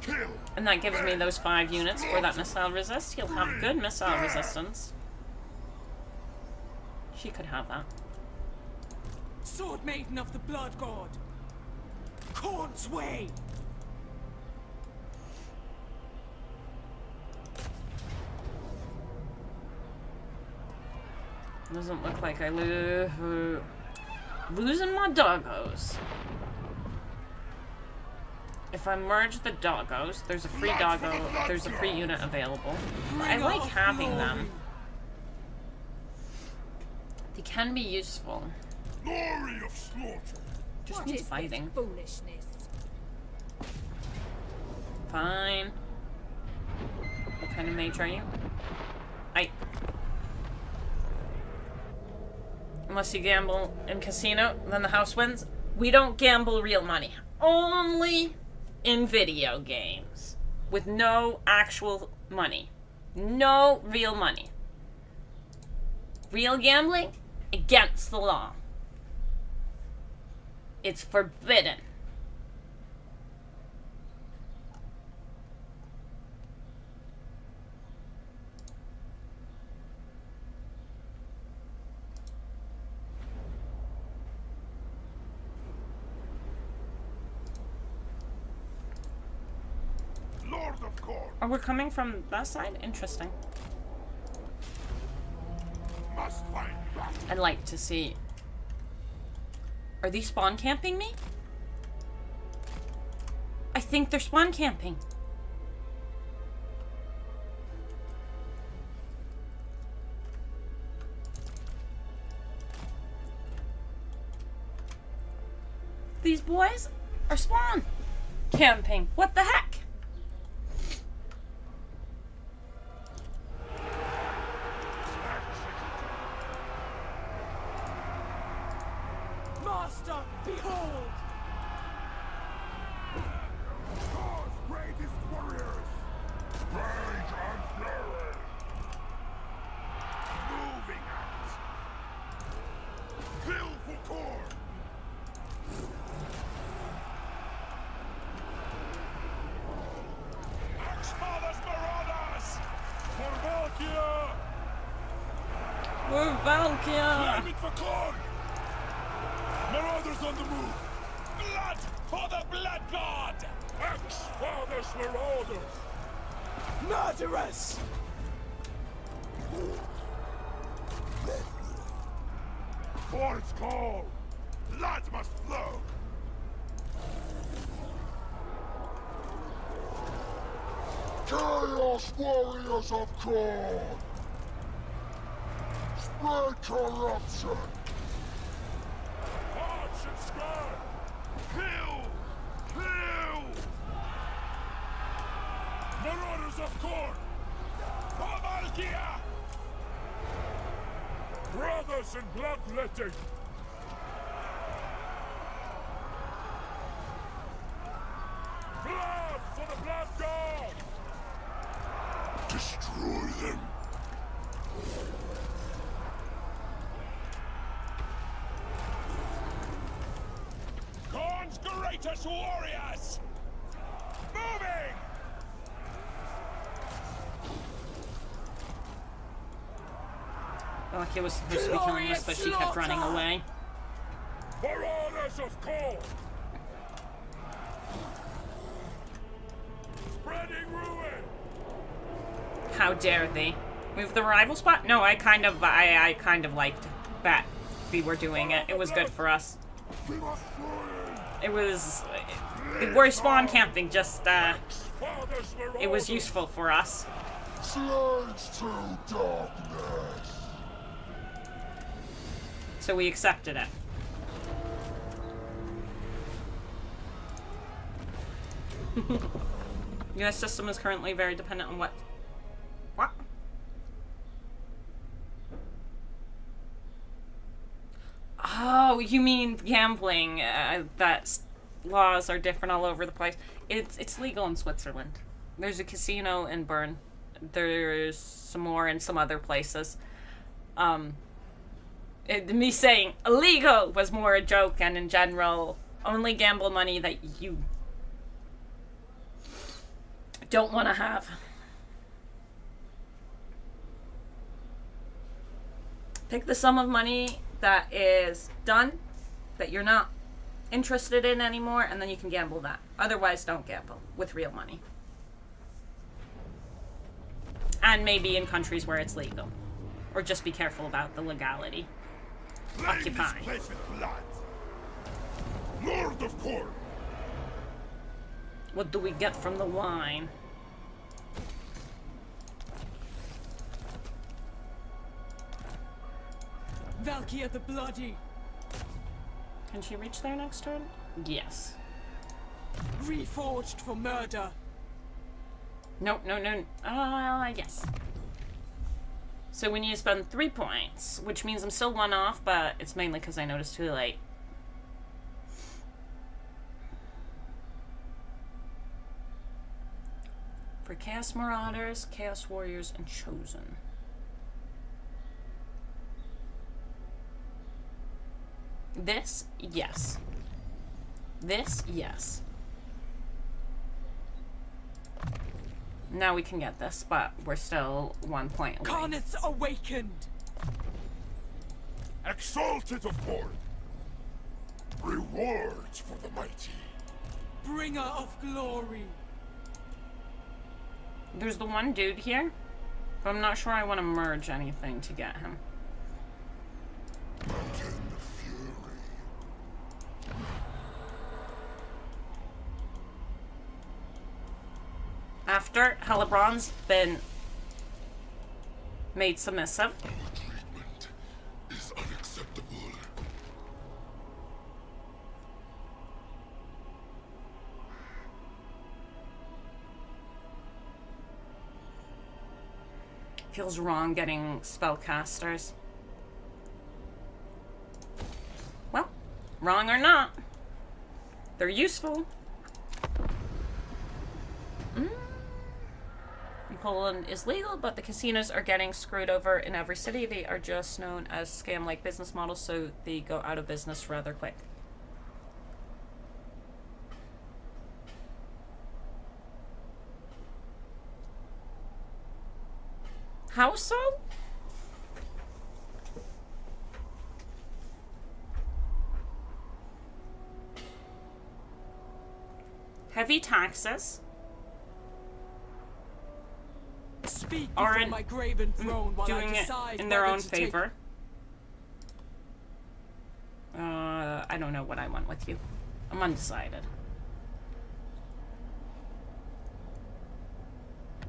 Kill. And that gives me those 5 units for that missile resist. He'll have good missile resistance. She could have that. Sword Maiden of the Blood God. Khorne's way. Doesn't look like I losing my doggos. If I merge the doggos, there's a free doggo, there's a free unit available. I like having them. They can be useful. Glory of slaughter. Just What needs is fighting. this foolishness? Fine. What kind of mage are you? Unless you gamble in casino, then the house wins. We don't gamble real money. Only in video games. With no actual money. No real money. Real gambling? Against the law. It's forbidden. Lord of Khorne. Oh, we're coming from that side? Interesting. Must find battle. I'd like to see. Are these spawn camping me? I think they're spawn camping. These boys are spawn camping. What the heck? Master, behold! Khorne's greatest warriors. Rage and fury. Moving out. Kill for Khorne. For Valkia! Flame it for Korn! Marauders on the move! Blood for the Blood God! Ex-Fathers Marauders! Murderers! For its call! Blood must flow! Chaos Warriors of Korn! Spread corruption! March and scar! Kill! Kill! Marauders of Korn! For Valkia! Brothers in bloodletting! Blood for the Blood God! Destroy them! Korn's greatest warriors! Moving! Valkia was supposed to be killing us, but she kept running away. Marauders of Korn! Spreading ruin! How dare they? Move the rival spot? No, I kind of liked that we were doing it. It was good for us. We must flee! It was... We're spawn camping, just, Fathers Marauders! it was useful for us. Slaves to darkness! So we accepted it. US system is currently very dependent on what? What? Oh, you mean gambling? That laws are different all over the place. It's legal in Switzerland. There's a casino in Bern. There's some more in some other places. Me saying illegal was more a joke, and in general, only gamble money that you don't want to have. Pick the sum of money that is done, that you're not interested in anymore, and then you can gamble that. Otherwise, don't gamble with real money. And maybe in countries where it's legal. Or just be careful about the legality. Flame Occupy. this place with blood! Lord of Korn! What do we get from the wine? Valkia the Bloody! Can she reach there next turn? Yes. Reforged for murder! Nope, no. Yes. So we need to spend 3 points, which means I'm still 1 off, but it's mainly because I noticed too late. For Chaos Marauders, Chaos Warriors, and Chosen. This, yes. This, yes. Now we can get this, but we're still 1 point away. Carnets awakened! Exalted of Korn! Rewards for the mighty! Bringer of glory! There's the one dude here, but I'm not sure I want to merge anything to get him. Mountain Fury! After Hellebron's been made submissive, Our treatment is unacceptable. feels wrong getting spellcasters. Well, wrong or not, they're useful. Poland is legal, but the casinos are getting screwed over in every city. They are just known as scam-like business models, so they go out of business rather quick. How so? heavy taxes Speak aren't before my graven throne while I doing it decide in their whether own to take- favor. I don't know what I want with you. I'm undecided.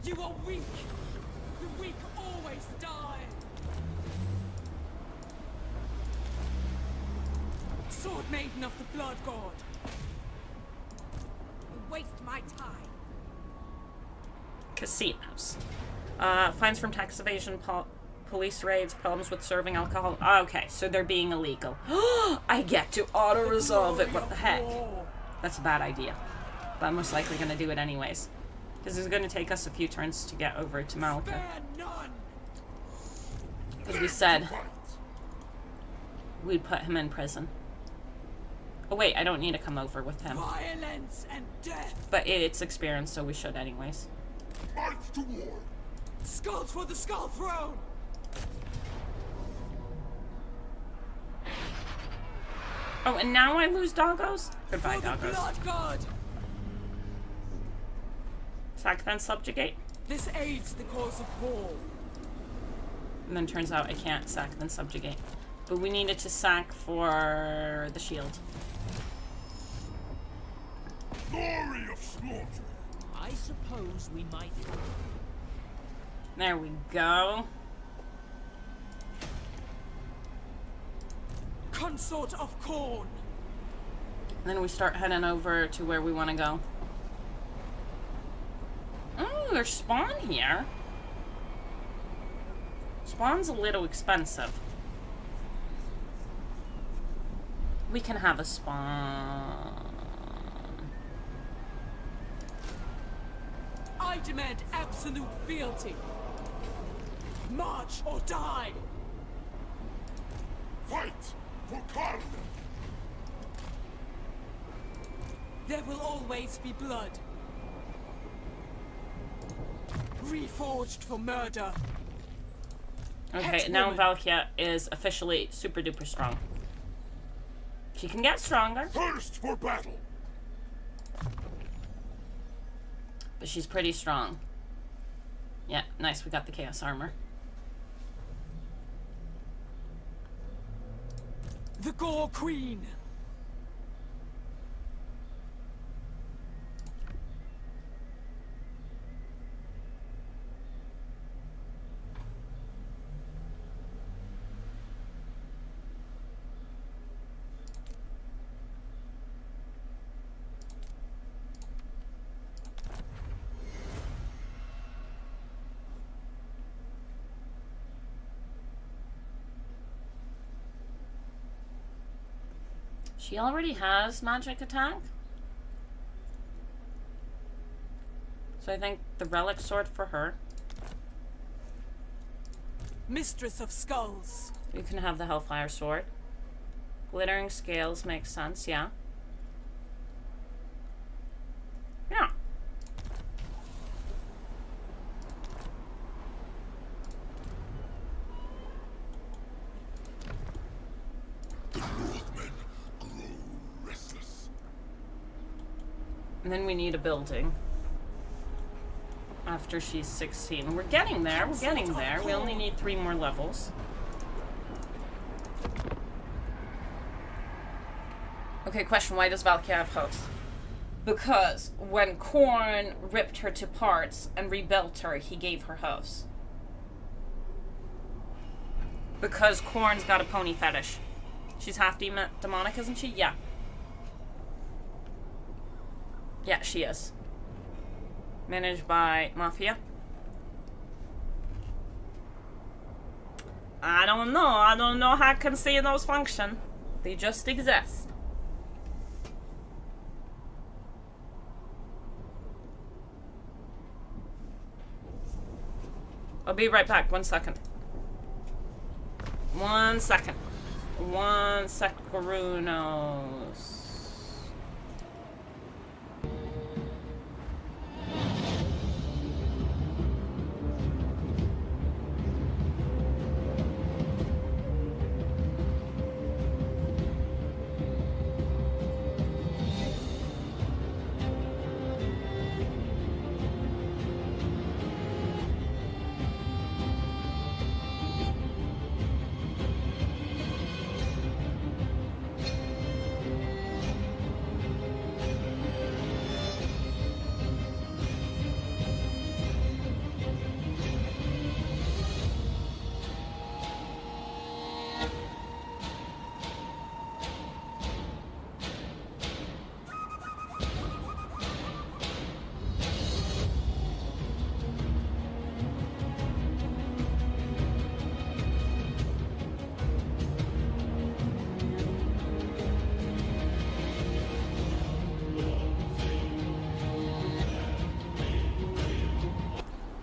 You are weak. The weak always die. Sword Maiden of the Blood God. You waste my time. Casinos. Fines from tax evasion, police raids, problems with serving alcohol. Okay, so they're being illegal. I get to auto-resolve it. What the heck? That's a bad idea. But I'm most likely going to do it anyways. Because it's going to take us a few turns to get over to Malika. Spare none. Because we said we'd put him in prison. Oh wait, I don't need to come over with him. Violence and death. But it's experience, so we should anyways. March to war. Skulls for the Skull Throne. Oh, and now I lose doggos? Goodbye, For the doggos. Blood God. Sack then subjugate. This aids the cause of war. And then turns out I can't sack then subjugate. But we needed to sack for the shield. Glory of slaughter. I suppose we might. There we go. Consort of Corn. And then we start heading over to where we want to go. Oh, there's spawn here. Spawn's a little expensive. We can have a spawn. I demand absolute fealty. March or die. Fight for Karna. There will always be blood. Reforged for murder. Okay, now Valkia is officially super duper strong. She can get stronger, Thirst for battle. but she's pretty strong. Yeah, nice, we got the chaos armor. The Gore Queen. She already has magic attack. So I think the relic sword for her. Mistress of Skulls. You can have the Hellfire sword. Glittering scales makes sense, yeah. Yeah. The Northmen grow restless. And then we need a building. After she's 16. We're getting there, we're getting there. We only need 3 more levels. Okay, question, why does Valkia have hooves? Because when Korn ripped her to parts and rebuilt her, he gave her hooves. Because Korn's got a pony fetish. She's half demonic, isn't she? Yeah. Yeah, she is. Managed by Mafia. I don't know. I don't know how casinos function. They just exist. I'll be right back. 1 second. 1 second. 1 securunos.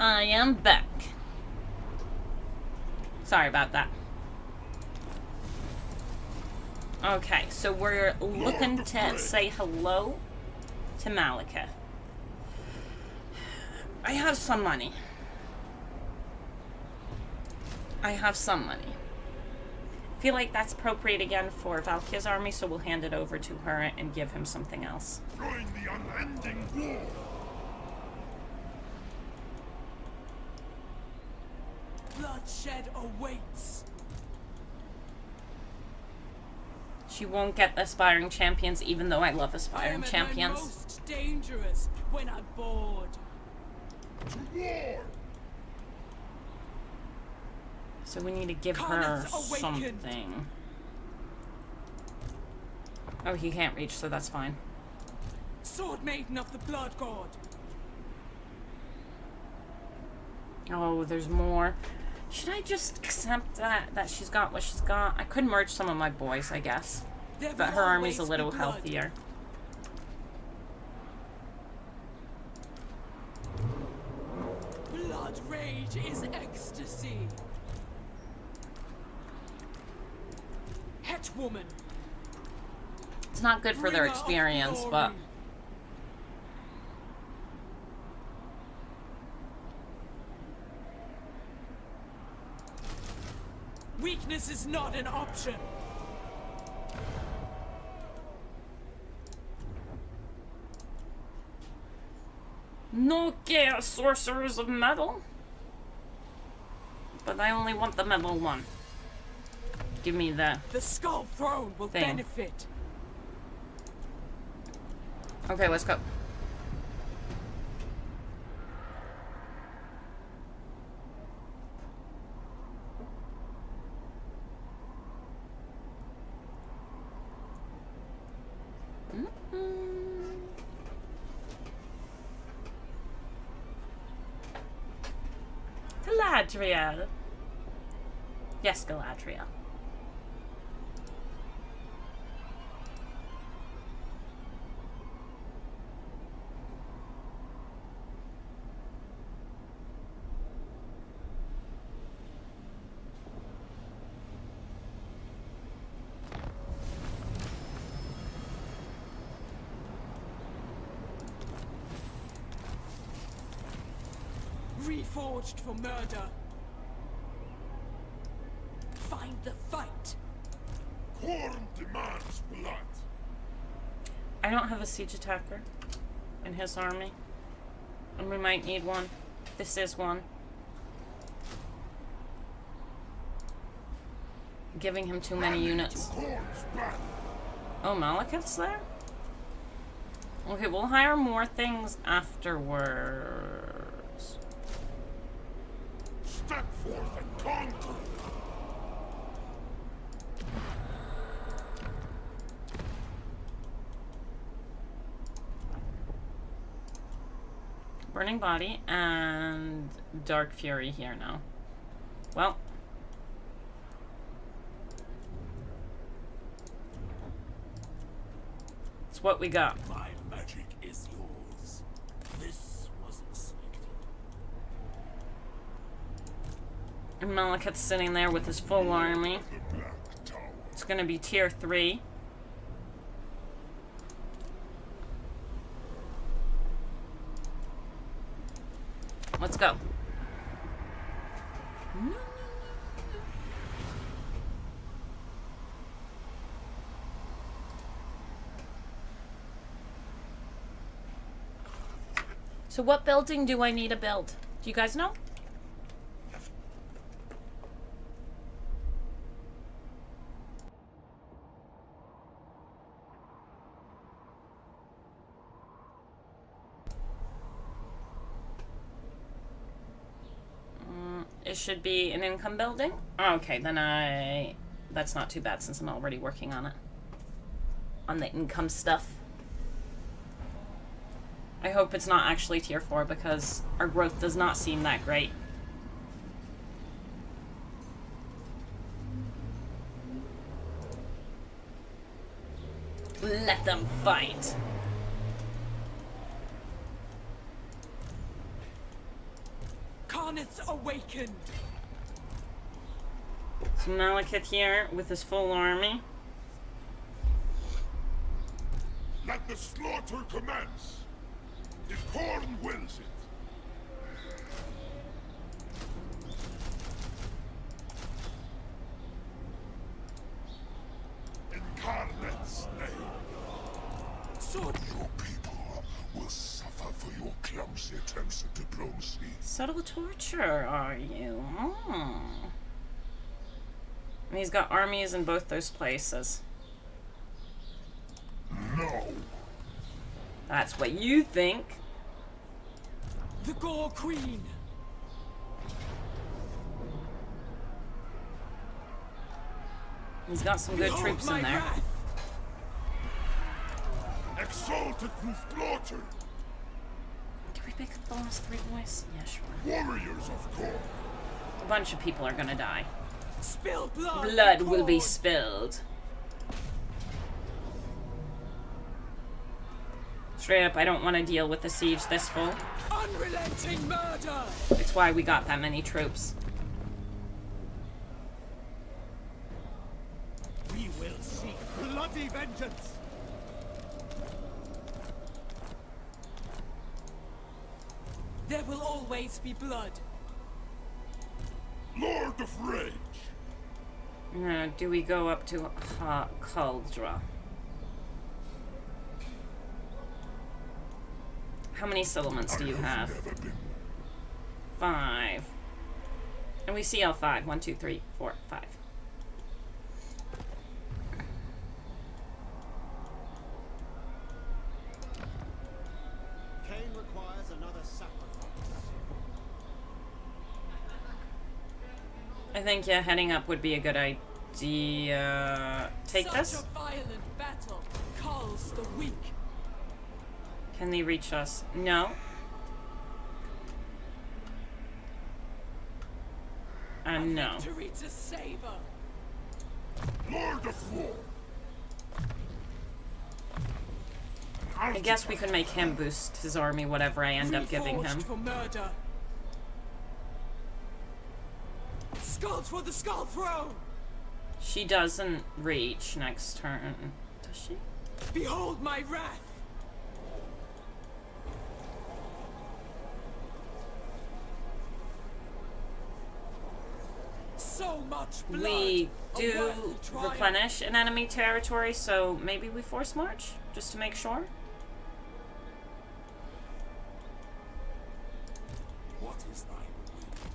I am back. Sorry about that. Okay, so we're looking to say hello to Malika. I have some money. I feel like that's appropriate again for Valky's army, so we'll hand it over to her and give him something else. Join the unending war. Bloodshed awaits. She won't get aspiring champions, even though I love aspiring I am champions. at my most dangerous when I'm bored. To war. So we need to give her Karnath's awakened. something. Oh, he can't reach, so that's fine. Sword Maiden of the Blood God. Oh, there's more. Should I just accept that she's got what she's got? I could merge some of my boys, I guess. There But will her army's a always little be blood. healthier. Blood rage is ecstasy. Het woman. It's not good for their Bringer of experience, glory. but... Weakness is not an option. No chaos sorcerers of metal. But I only want the metal one. Give me the... The Skull Throne will Thing. benefit. Okay, let's go. Galadriel. Yes, Galadriel. Reforged for murder. Find the fight. Khorne demands blood. I don't have a siege attacker in his army. And we might need one. This is one. Giving him too many units. Khorne's back. Oh, Malekith's there? Okay, we'll hire more things afterwards. Step forth and conquer. Burning Body and Dark Fury here now. Well. It's what we got. My magic is yours. This was expected. And Malekith's sitting there with his full army. The Black Tower. It's gonna be tier 3. Let's go. So what building do I need to build? Do you guys know? It should be an income building. Okay, then that's not too bad since I'm already working on it. On the income stuff. I hope it's not actually tier 4 because our growth does not seem that great. Let them fight. Carnets awakened. So Malekith here with his full army. Let the slaughter commence. If Khorne wills it. In Karnet's name. Sword. Your people will suffer for your clumsy attempts at diplomacy. Subtle torture, are you? Oh. And he's got armies in both those places. No. That's what you think. The Gore Queen. He's got some good Behold troops my in there. wrath. Exalted through slaughter. Can we pick up the last 3 boys? Yeah, sure. Warriors of Khorne. A bunch of people are gonna die. Spill blood. Blood will be Khorne. spilled. Straight up, I don't want to deal with the siege this full. Unrelenting murder. It's why we got that many troops. We will seek bloody vengeance. There will always be blood. Lord of Rage. Do we go up to Cauldra? How many settlements do you have? Never been 5. And we see all 5. 1, 2, 3, 4, 5. Cain requires another sacrifice. I think, yeah, heading up would be a good idea. Take Such this? a violent battle calls the weak. Can they reach us? No. No. Victory to savor. Lord of War. I guess we could make him boost his army, whatever I end up giving Reforged him. for murder. Skulls for the skull throne. She doesn't reach next turn. Does she? Behold my wrath. So much blood. We A do worthy triumph. replenish an enemy territory, so maybe we force march, just to make sure. What is thy will?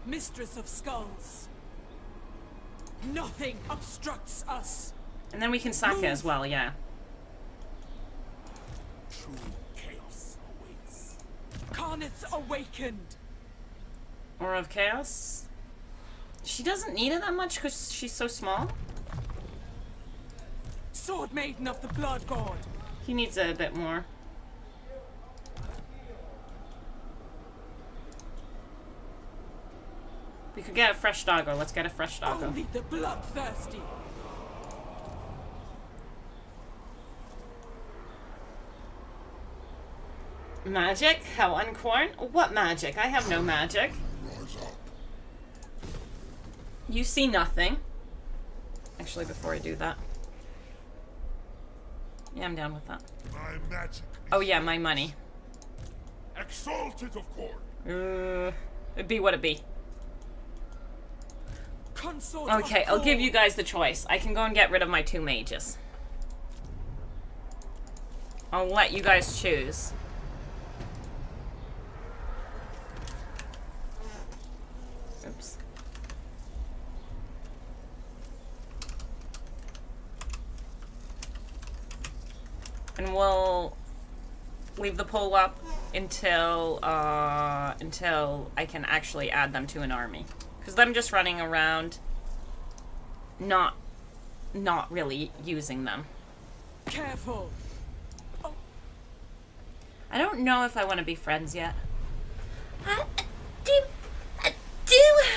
Mistress of skulls. Nothing obstructs us. And then we can sack it as well, yeah. True chaos awaits. Carnets awakened. Aura of Chaos. She doesn't need it that much because she's so small. Sword Maiden of the Blood God. He needs it a bit more. We could get a fresh doggo. Let's get a fresh doggo. Only the bloodthirsty. Magic? Hell, Uncorn? What magic? I have no magic. Rise up. You see nothing. Actually, before I do that. Yeah, I'm down with that. My magic. Oh yeah, my money. Exalted of Khorne. It'd be what it be. Consort Okay, of I'll give Khorne. you guys the choice. I can go and get rid of my 2 mages. I'll let you guys choose. Oops. And we'll leave the poll up until I can actually add them to an army. Because them just running around, not really using them. Careful. I don't know if I want to be friends yet. I do.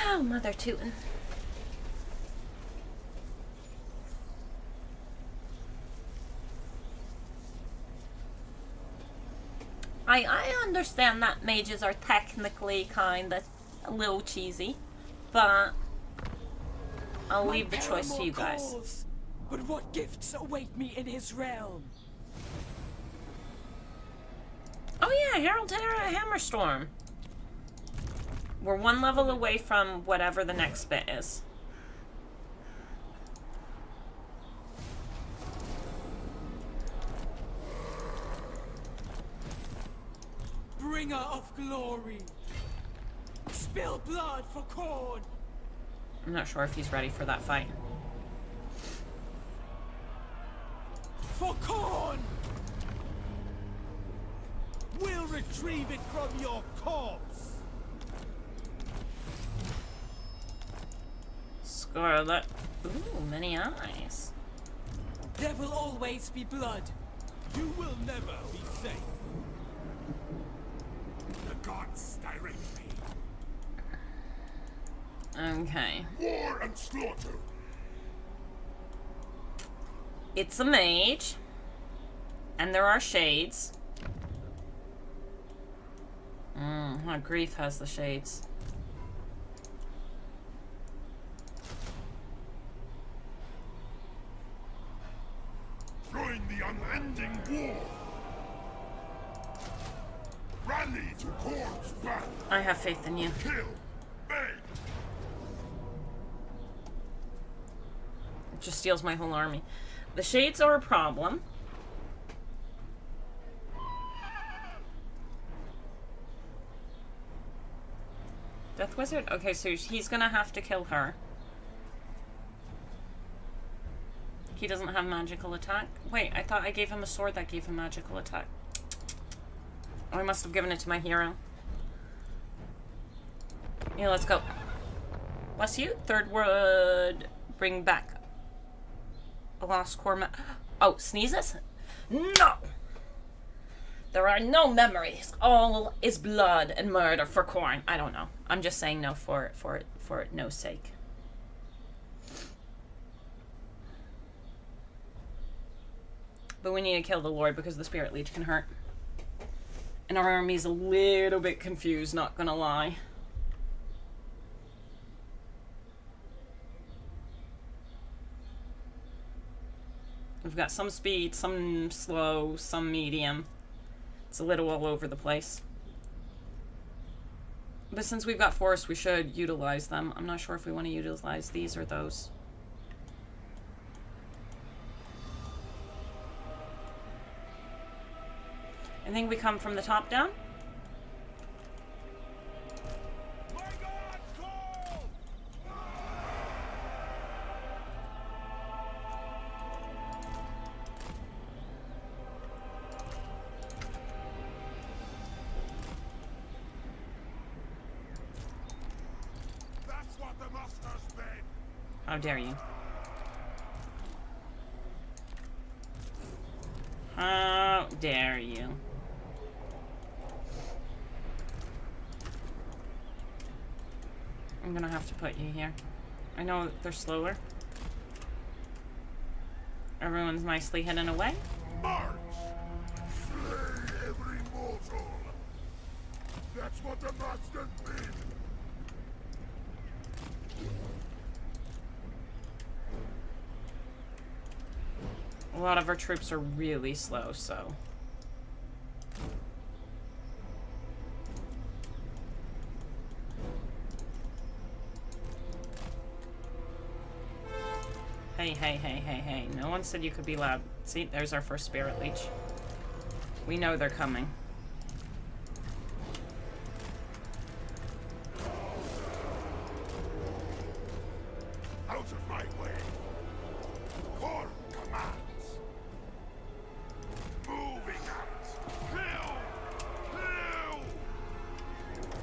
Oh, mother tootin'. I understand that mages are technically kind of a little cheesy, but I'll leave the choice to you guys. Calls, but what gifts await me in his realm? Oh yeah, Herald Hammerstorm. We're one level away from whatever the next bit is. Bringer of glory. Spill blood for corn. I'm not sure if he's ready for that fight. For corn. We'll retrieve it from your corpse. Scarlet. Ooh, many eyes. There will always be blood. You will never be safe. The gods direct me. Okay. War and slaughter. It's a mage. And there are shades. Grief has the shades. Join the unending war. Rally to Korn's battle. I have faith in you. Kill. Beg. It just steals my whole army. The shades are a problem. Death Wizard? Okay, so he's gonna have to kill her. He doesn't have magical attack. Wait, I thought I gave him a sword that gave him magical attack. Oh, I must have given it to my hero. Yeah, let's go. Bless you. Third word. Bring back a lost core. Oh, sneezes? No! There are no memories. All is blood and murder for corn. I don't know. I'm just saying no for no sake. But we need to kill the Lord because the Spirit Leech can hurt. And our army's a little bit confused, not gonna lie. We've got some speed, some slow, some medium. It's a little all over the place. But since we've got force, we should utilize them. I'm not sure if we want to utilize these or those. I think we come from the top down. My gods call! That's what the master's been. How dare you? How dare you? I'm gonna have to put you here. I know they're slower. Everyone's nicely hidden away. March. Slay every mortal. That's what the master's bid. A lot of our troops are really slow, so... Hey, hey, hey, hey, hey. No one said you could be loud. See, there's our first Spirit Leech. We know they're coming. Out of my way. Korn commands. Moving out. Kill! Kill!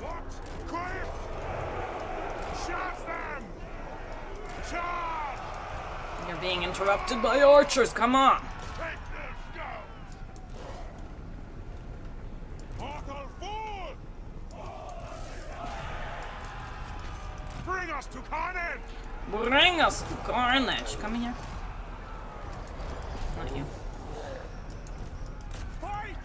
What? Quick! Shot them! Charge! You're being interrupted by archers, come on! Take their scouts! Mortal fool! Bring us to Carnage! Bring us to carnage! Come here. Not you. Fight!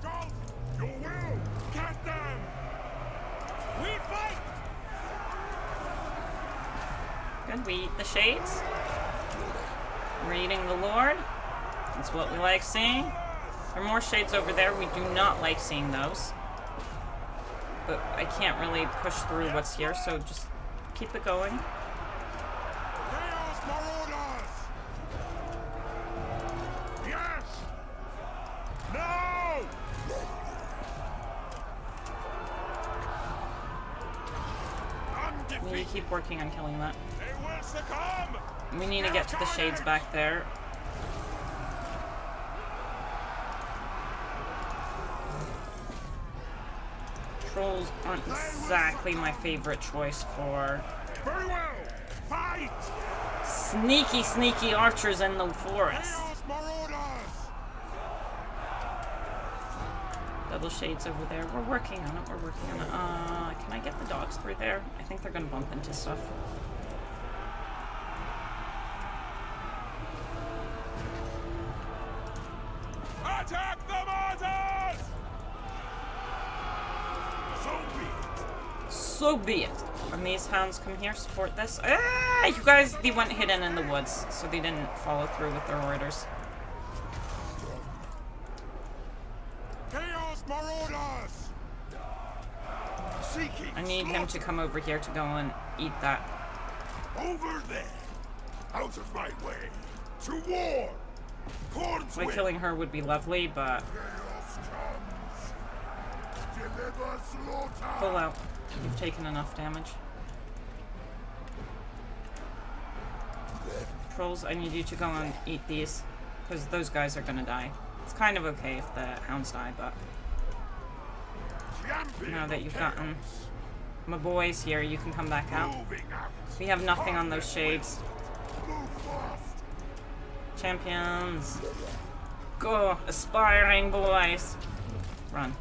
Skulls! Your will! Get them! We fight! Good, we eat the shades. Reading the Lord. That's what we like seeing. There are more shades over there. We do not like seeing those. But I can't really push through what's here, so just keep it going. Chaos Marauders! Yes! No! We need to keep working on killing that. They will succumb! We need to get to the shades back there. Trolls aren't exactly my favorite choice for Very well! Fight! sneaky, sneaky archers in the forest. Chaos Marauders! Double shades over there. We're working on it. We're working on it. Can I get the dogs through there? I think they're gonna bump into stuff. Attack the martyrs! So be it. So be it. When these hounds come here, support this. Ah, you guys, they went hidden in the woods, so they didn't follow through with their orders. Chaos Marauders! Seeking I need him to come over here to go and eat that. over there! Out of my way! To war! Corn's Like, will! killing her would be lovely, but Chaos comes. Deliver slaughter. pull out. You've taken enough damage. Trolls, I need you to go and eat these, because those guys are gonna die. It's kind of okay if the hounds die, but Champion now that of you've gotten chaos. my boys here, you can come back out. Moving out. We have nothing on those shades. Move fast. Champions. Go, aspiring boys. Run.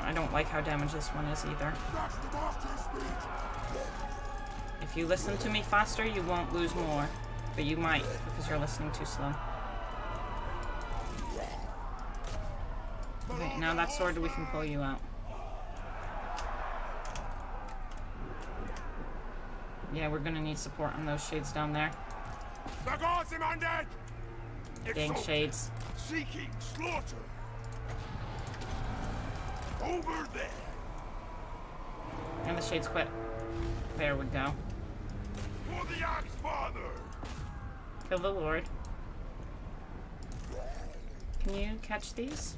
I don't like how damaged this one is either. That's the master's speed. If you listen to me faster, you won't lose more. But you might, because you're listening too slow. Okay, now that sword, we can pull you out. Yeah, we're gonna need support on those shades down there. The gods demanded! Dang Exalted, shades. Seeking slaughter! Over there! And the shades quit. There we go. For the Axe Father! Kill the Lord. Can you catch these?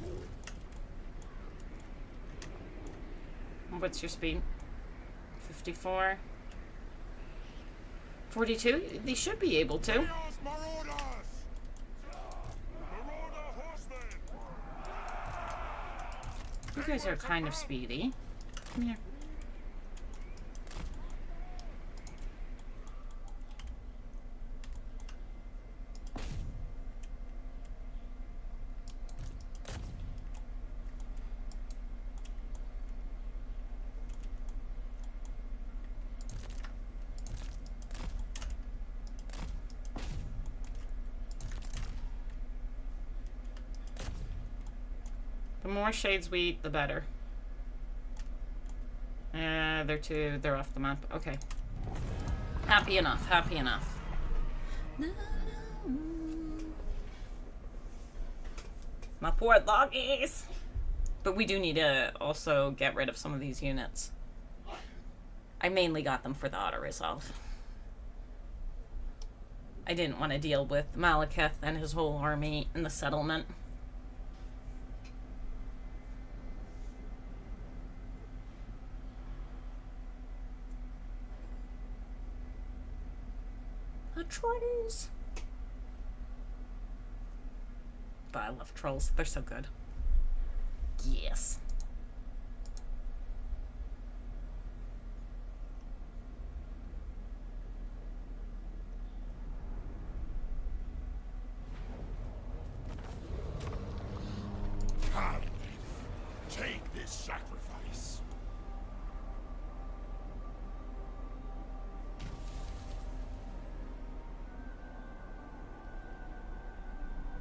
What's your speed? 54. 42? They should be able to. Chaos Marauders! Marauder horsemen! You guys are kind of speedy. Come here. The more shades we eat, the better. They're off the map. Okay. Happy enough, happy enough. My poor doggies. But we do need to also get rid of some of these units. I mainly got them for the auto-resolve. I didn't want to deal with Malekith and his whole army in the settlement. Trolls. But I love trolls. They're so good. Yes. Come, take this sacrifice.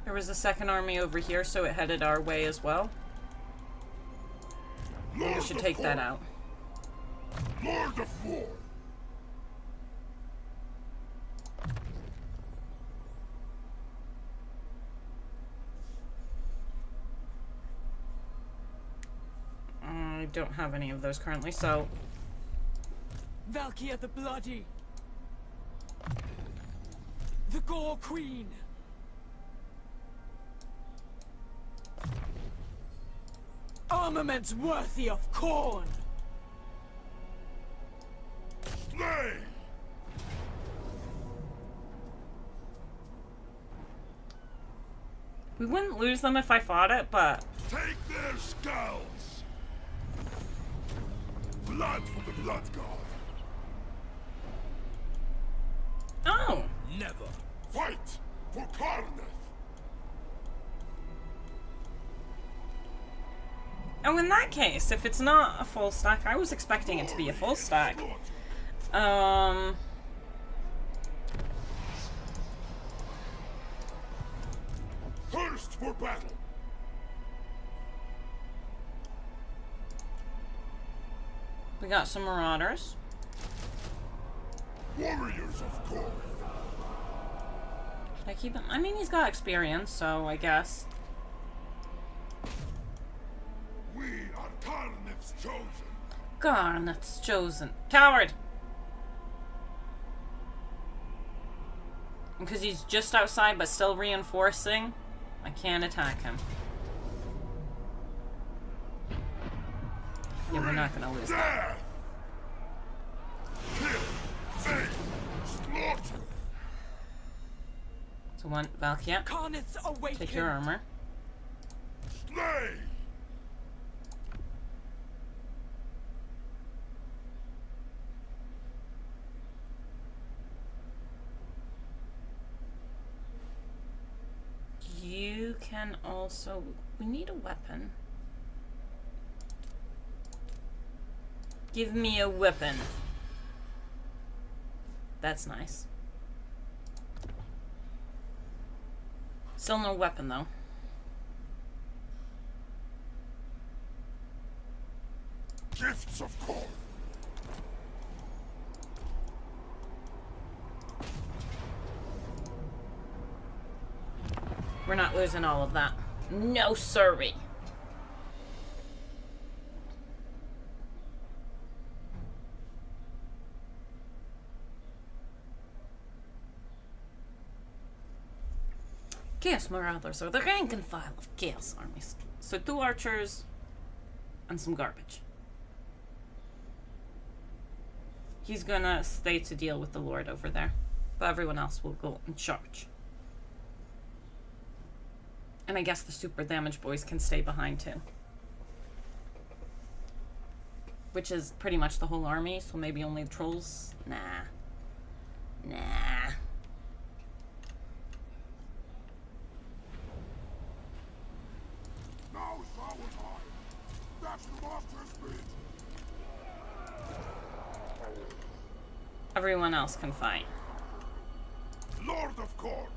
They're There was a second army over here, so it headed our way as well. We should take that out. Lord of War. I don't have any of those currently, so... Valkyria the Bloody. The Gore Queen. Armaments worthy of corn. Slay. We wouldn't lose them if I fought it, but... Take their skulls. Blood for the Blood God. Oh! Never. Fight for Karnath. Oh, in that case, if it's not a full stack, I was expecting it to be a full stack. Thirst for battle. We got some marauders. Warriors of Gore. Should I keep him? I mean, he's got experience, so I guess. We are Karnath's chosen. Garneth's chosen. Coward! Because he's just outside but still reinforcing, I can't attack him. Yeah, we're not gonna lose that. Death. Kill. Save. Slaughter. So one, Valkia, Karnath's awakened. take your armor. Slay. You can also... We need a weapon. Give me a weapon. That's nice. Still no weapon, though. Gifts of corn. We're not losing all of that. No, sirree. Chaos Marauders are the rank and file of Chaos armies. So 2 archers and some garbage. He's gonna stay to deal with the Lord over there, but everyone else will go in charge. And I guess the super damage boys can stay behind too. Which is pretty much the whole army, so maybe only the trolls? Nah. Nah. Now is our time. That's the master's speed. Everyone else can fight. Lord of Corn.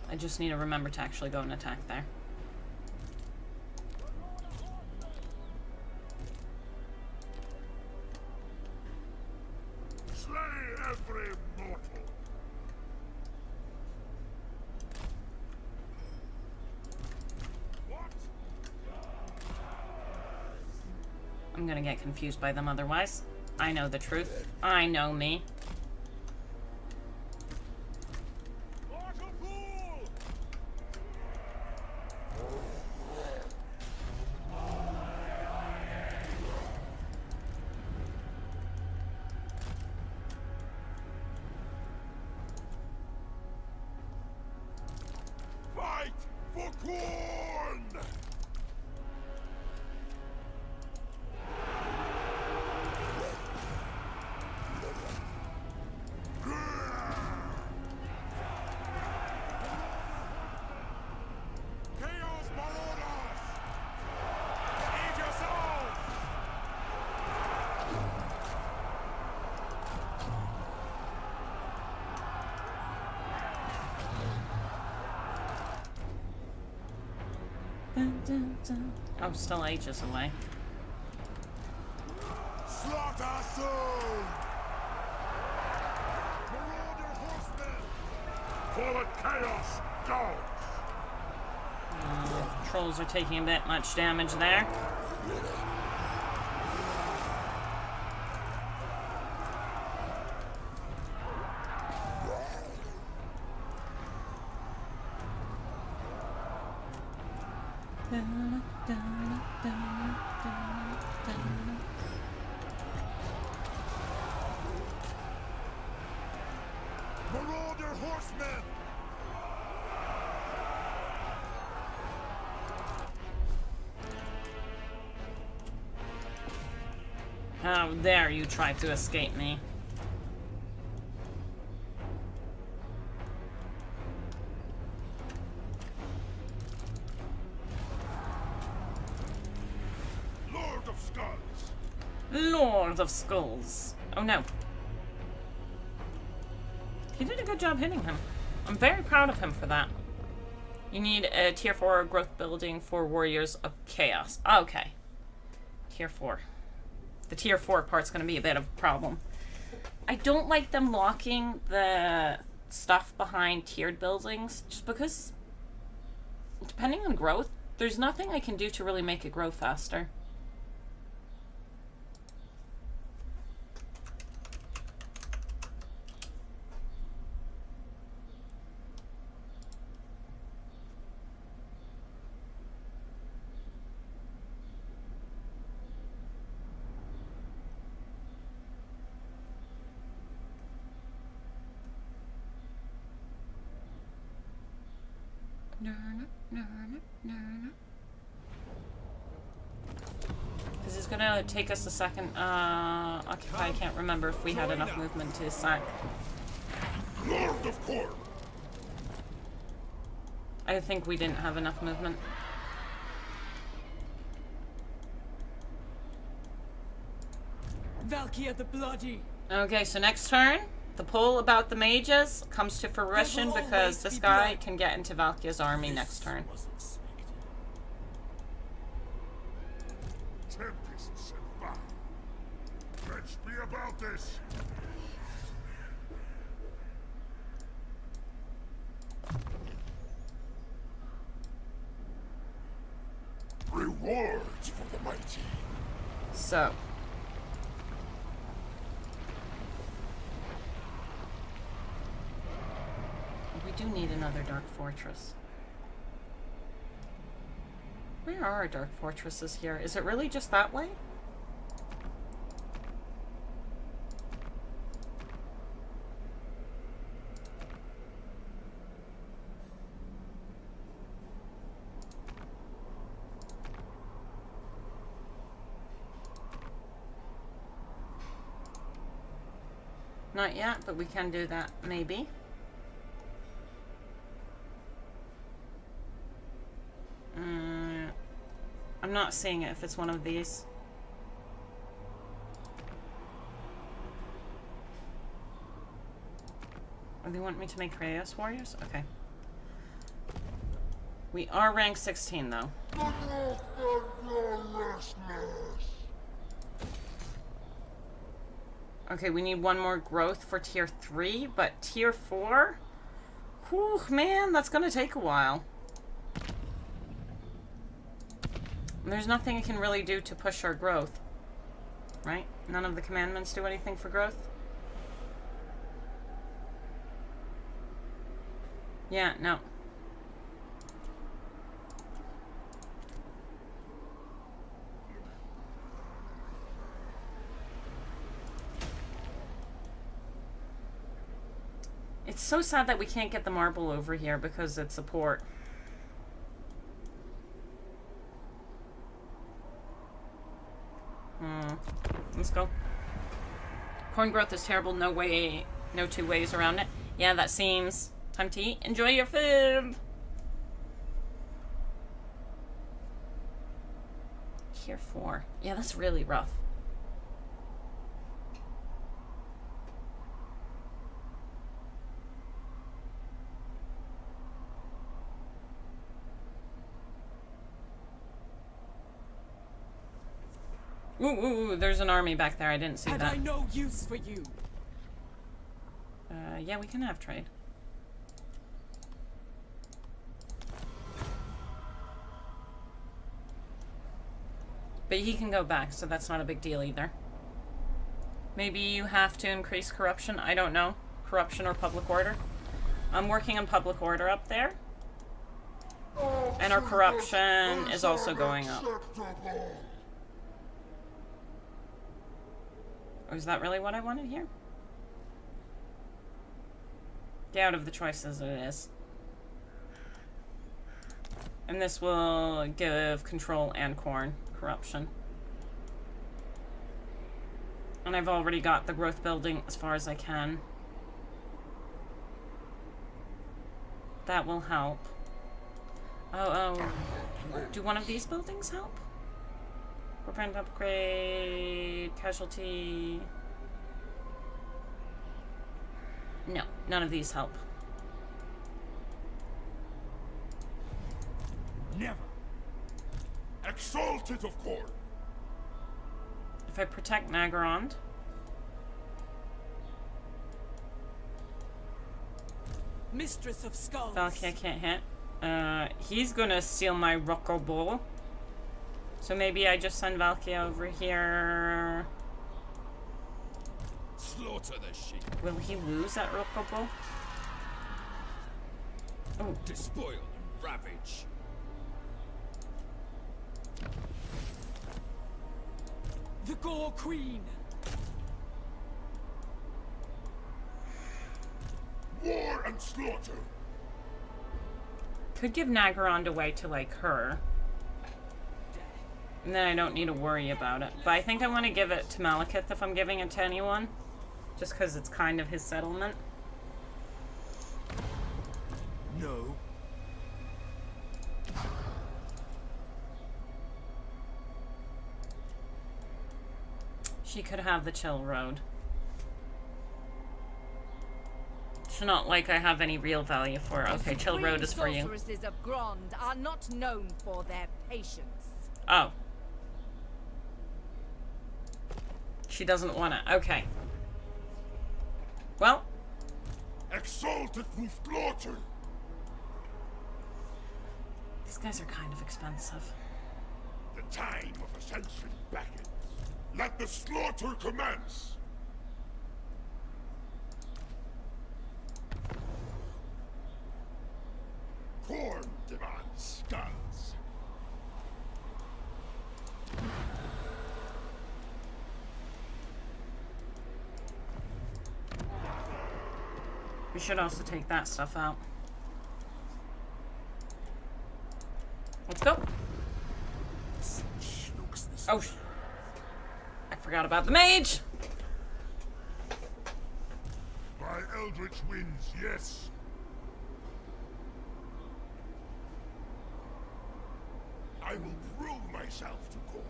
I just need to remember to actually go and attack there. Slay every mortal. What? I'm gonna get confused by them otherwise. I know the truth. I know me. Fight for corn! Oh, still ages away. Slaughter soon! Marauder horsemen! For the chaos gods! Trolls are taking a bit much damage there. Marauder horsemen! How dare you try to escape me? Lord of Skulls! Lord of Skulls. Oh no. He did a good job hitting him. I'm very proud of him for that. You need a tier 4 growth building for Warriors of Chaos. Okay. Tier 4. The tier 4 part's going to be a bit of a problem. I don't like them locking the stuff behind tiered buildings, just because, depending on growth, there's nothing I can do to really make it grow faster. This is gonna take us a second. Occupy, I can't remember if we had enough movement to sack. Lord of Corn! I think we didn't have enough movement. Valkyr the Bloody. Okay, so next turn, the pull about the mages comes to fruition There will because always this be guy blood. can get into Valkyr's army next turn. Was expected. Tempests and fire! Let's be about this! Rewards for the mighty! So. We do need another Dark Fortress. Where are our Dark Fortresses here? Is it really just that way? Not yet, but we can do that, maybe. I'm not seeing it if it's one of these. Oh, they want me to make Chaos Warriors? Okay. We are rank 16 though. Okay, we need one more growth for tier 3, but tier 4? Whew, man, that's gonna take a while. There's nothing I can really do to push our growth. Right? None of the commandments do anything for growth? Yeah, no. It's so sad that we can't get the marble over here because it's a port. Let's go. Corn growth is terrible. No way, no two ways around it. Yeah, that seems. Time to eat. Enjoy your food. Tier 4. Yeah, that's really rough. Ooh, ooh, ooh, there's an army back there. I didn't see Had that. I no use for you? Yeah, we can have trade. But he can go back, so that's not a big deal either. Maybe you have to increase corruption. I don't know. Corruption or public order. I'm working on public order up there. And our corruption is also going up. Or is that really what I wanted here? Yeah, out of the choices it is. And this will give control and corruption. And I've already got the growth building as far as I can. That will help. Oh, do one of these buildings help? Prevent upgrade, casualty. No, none of these help. Never. Exalted of course. If I protect Nagarond. Mistress of Skulls. Valky, I can't hit. He's gonna steal my Rocco Bull. So maybe I just send Valky over here. Slaughter the sheep. Will he lose that Rocco Bull? Oh. Despoil and ravage. The Gore Queen. War and slaughter. Could give Nagarond away to, like, her. And then I don't need to worry about it. But I think I want to give it to Malekith if I'm giving it to anyone. Just because it's kind of his settlement. No. She could have the Chill Road. It's not like I have any real value for her. Okay, Chill Road is for you. Sorceresses of Grond are not known for their patience. Oh. She doesn't want it. Okay. Well. Exalted through slaughter. These guys are kind of expensive. The time of ascension beckons. Let the slaughter commence. Corn demands skulls. We should also take that stuff out. Let's go. Oh, I forgot about the mage. By eldritch winds, yes. I will prove myself to Corn.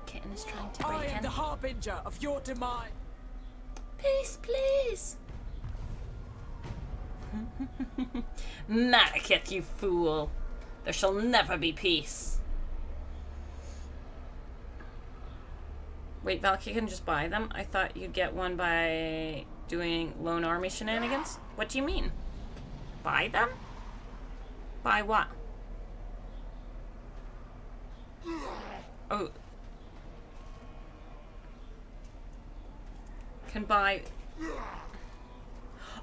Kitten is trying to I break am in. the harbinger of your demise. Peace, please. Malekith, you fool. There shall never be peace. Wait, Valky can just buy them? I thought you'd get one by doing lone army shenanigans? What do you mean? Buy them? Buy what? Oh. Can buy...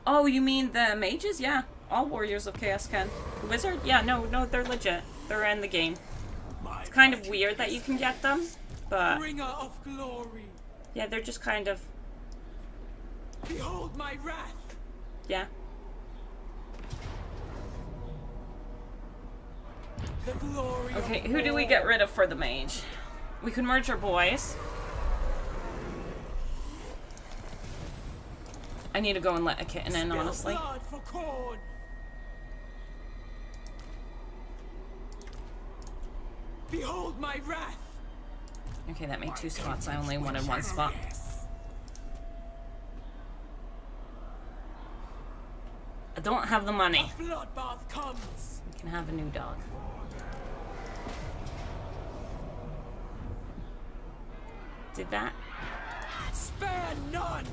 Oh, you mean the mages? Yeah. All warriors of chaos can. The wizard? Yeah, no, they're legit. They're in the game. It's kind of weird that you can get them, but... Bringer of glory. Yeah, they're just kind of... Behold my wrath. Yeah. The glory Okay, of who do we war. get rid of for the mage? We could merge our boys. I need to go and let a kitten in, Spill honestly. blood for Corn. Behold my wrath. Okay, that made 2 spots. I only wanted 1 spot. I don't have the money. Bloodbath comes. We can have a new dog. Did that? Spare none.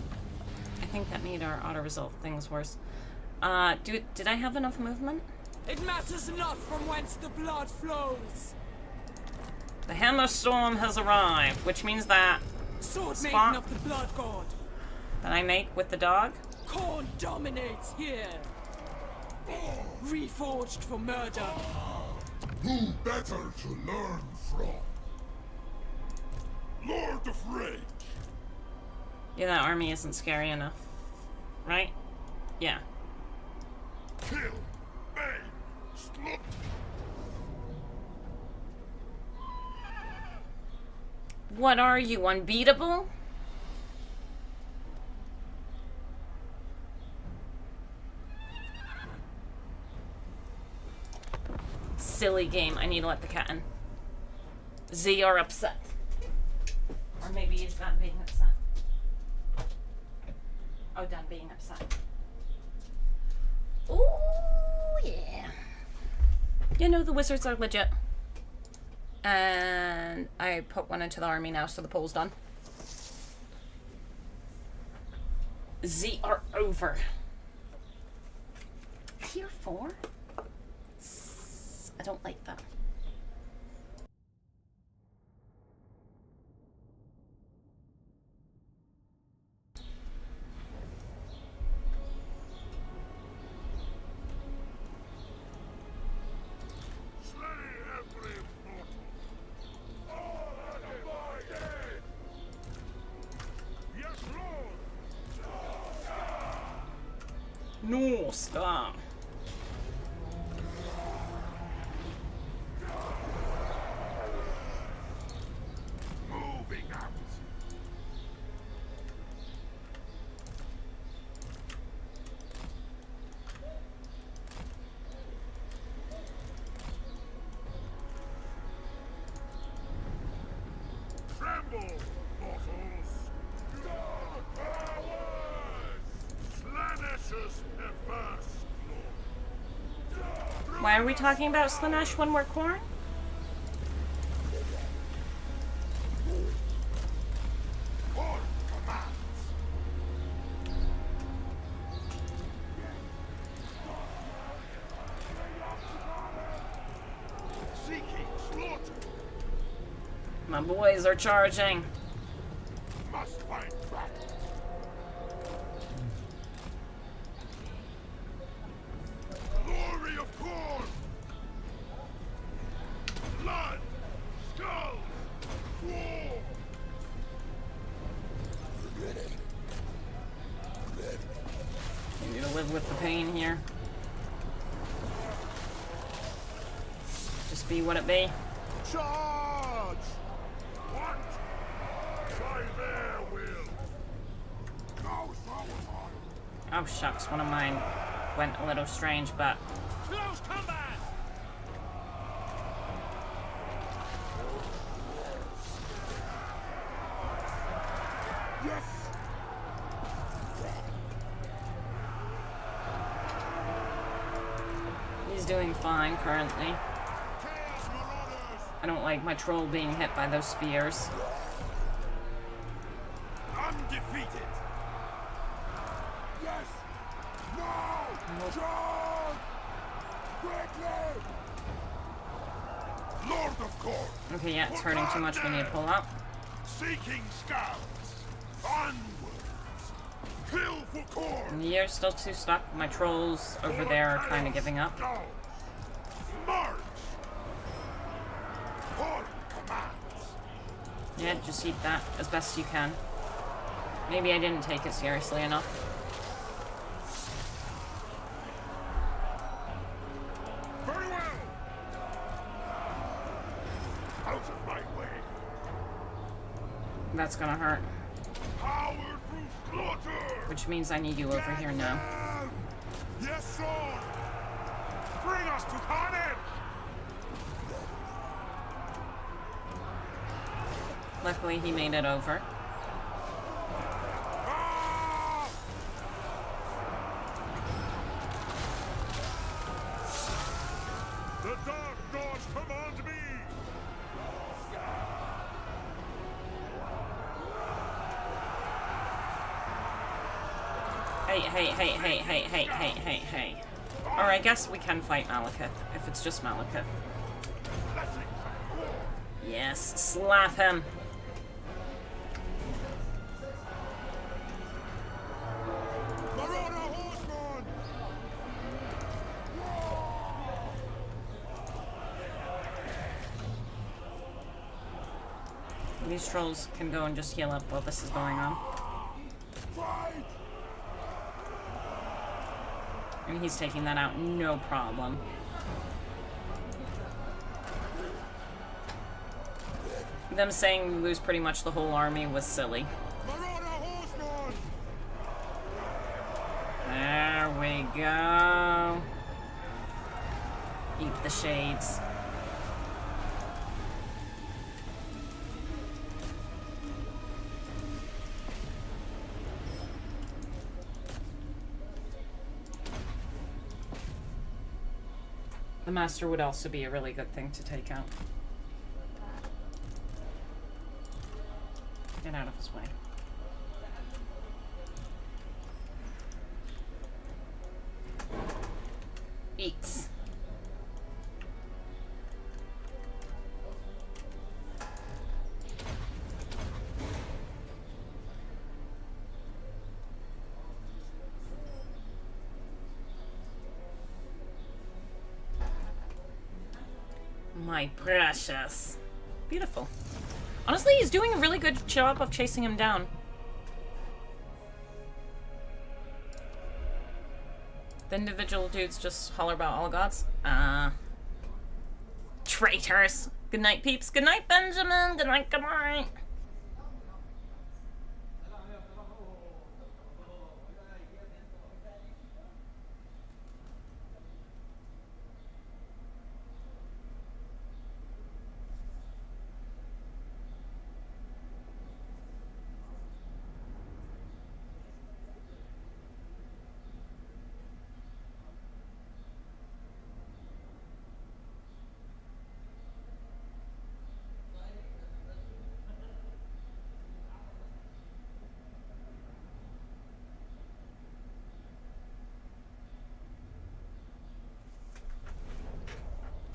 I think that made our auto result things worse. Did I have enough movement? It matters not from whence the blood flows. The Hammer Storm has arrived, which means that Sword spot maiden of the blood god. that I make with the dog. Korn dominates here. Reforged for murder. Who better to learn from? Lord of Rage! Yeah, that army isn't scary enough. Right? Yeah. Kill! Maim! Slaughter! What are you, unbeatable? Silly game. I need to let the cat in. Z are upset. Or maybe he's done being upset. Oh, done being upset. Ooh, yeah. You know, the wizards are legit. And I put one into the army now, so the poll's done. Z are over. Tier 4? I don't like that. No, stop. Moving out! Tremble, mortals! Dark powers! Slanesh's perverse glory! Why are we talking about Slanesh when we're corn? Korn commands! Seeking slaughter! My boys are charging. Must find battle! Glory of Korn! Blood! Skulls! War! You need to live with the pain here. Just be what it be. Charge! What? By their will! Now's our time! Oh shucks, one of mine went a little strange, but Close combat! Yes! he's doing fine currently. Chaos Marauders! I don't like my troll being hit by those spears. Undefeated! Yes! No! Charge! Quickly! Lord of Korn! Okay, yeah, it's hurting too much. We need to pull up. Seeking scouts! Onwards! Kill for Korn! You're still too stuck. My trolls over there are kind of giving up. Go! March! Korn commands! Yeah, just eat that as best you can. Maybe I didn't take it seriously enough. Very well! Out of my way! That's gonna hurt. Power through slaughter! Which means I need you over here now. Down! Yes, Lord! Bring us to carnage! Luckily, he made it over. Ah! Hey. Or I guess we can fight Malekith, if it's just Malekith. Yes, slap him. Marauder horseman! These trolls can go and just heal up while this is going on. Fight! And he's taking that out, no problem. Them saying we lose pretty much the whole army was silly. Marauder horseman! There we go. Eat the shades. The master would also be a really good thing to take out. Get out of his way. Eats. My precious. Beautiful. Honestly, he's doing a really good job of chasing him down. The individual dudes just holler about all gods. Traitors. Good night, peeps. Good night, Benjamin. Good night, good night.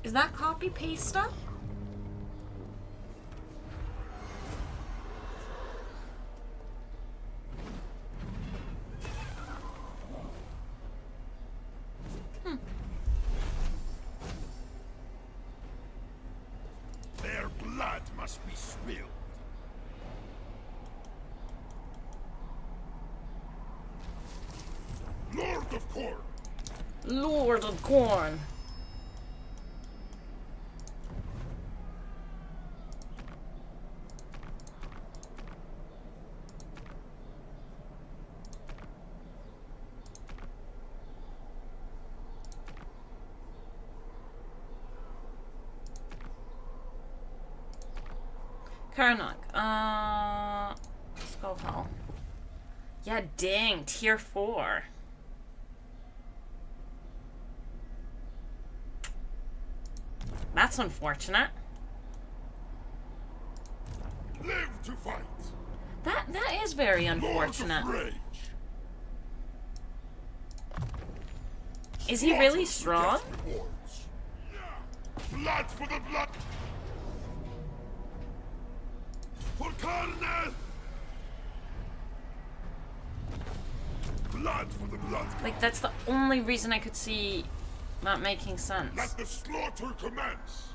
Is that copy paste stuff? Their blood must be spilled. Lord of Corn! Lord of Corn. Karnak. Skull Hall. Yeah, dang. Tier 4. That's unfortunate. Live to fight! That is very unfortunate. Lord of Rage! Is he really strong? Slaughter begets rewards. Blood for the blood! For Karneth! Blood for the blood! Like, that's the only reason I could see not making sense. Let the slaughter commence!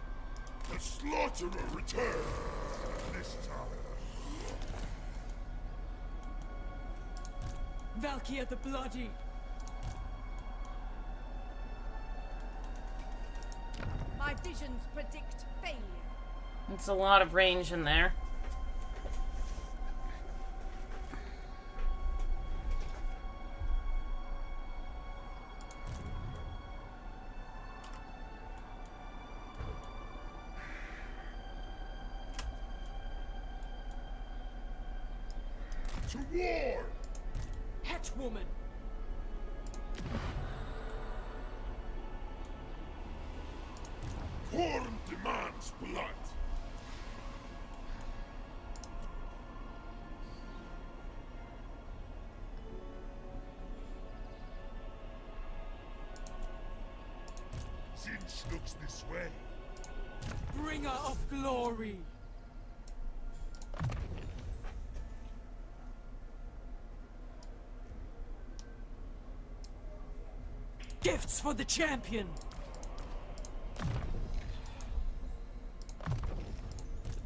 The slaughterer returns this time. Valkyr the Bloody. My visions predict failure. It's a lot of range in there. To war! Hatchwoman. Corn demands blood. Cinch looks this way. Bringer of glory. Gifts for the champion.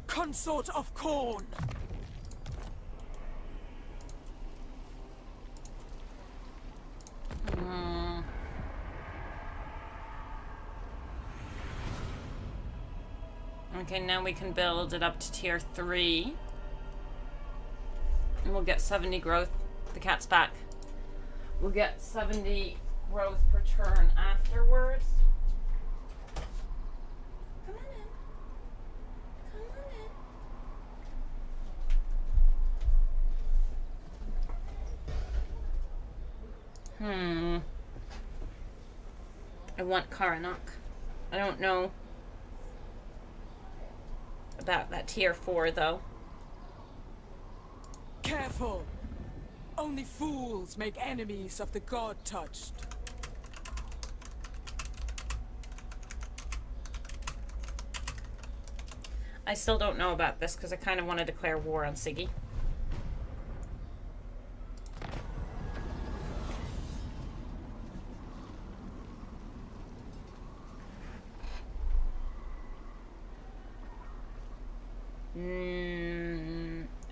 Consort of corn. Okay, now we can build it up to tier 3. And we'll get 70 growth. The cat's back. We'll get 70 growth per turn afterwards. Come on in. Come on in. I want Karanok. I don't know about that tier 4 though. Careful. Only fools make enemies of the god touched. I still don't know about this because I kind of want to declare war on Siggy.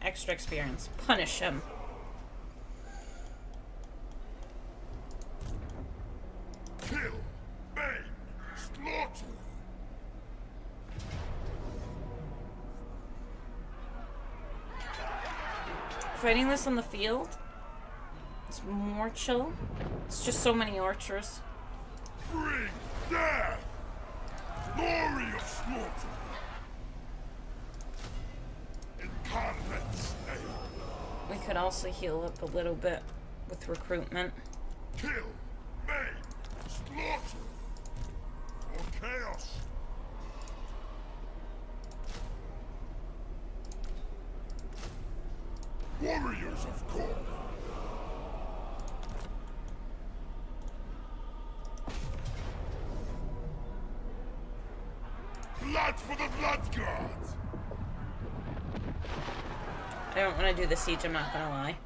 Extra experience. Punish him. Kill, maim, slaughter. Fighting this on the field is more chill. It's just so many archers. Bring death, glory of slaughter. Incarnate snake. We could also heal up a little bit with recruitment. Kill, maim, slaughter. For chaos. Warriors of God. Blood for the blood gods. I don't want to do the siege, I'm not gonna lie.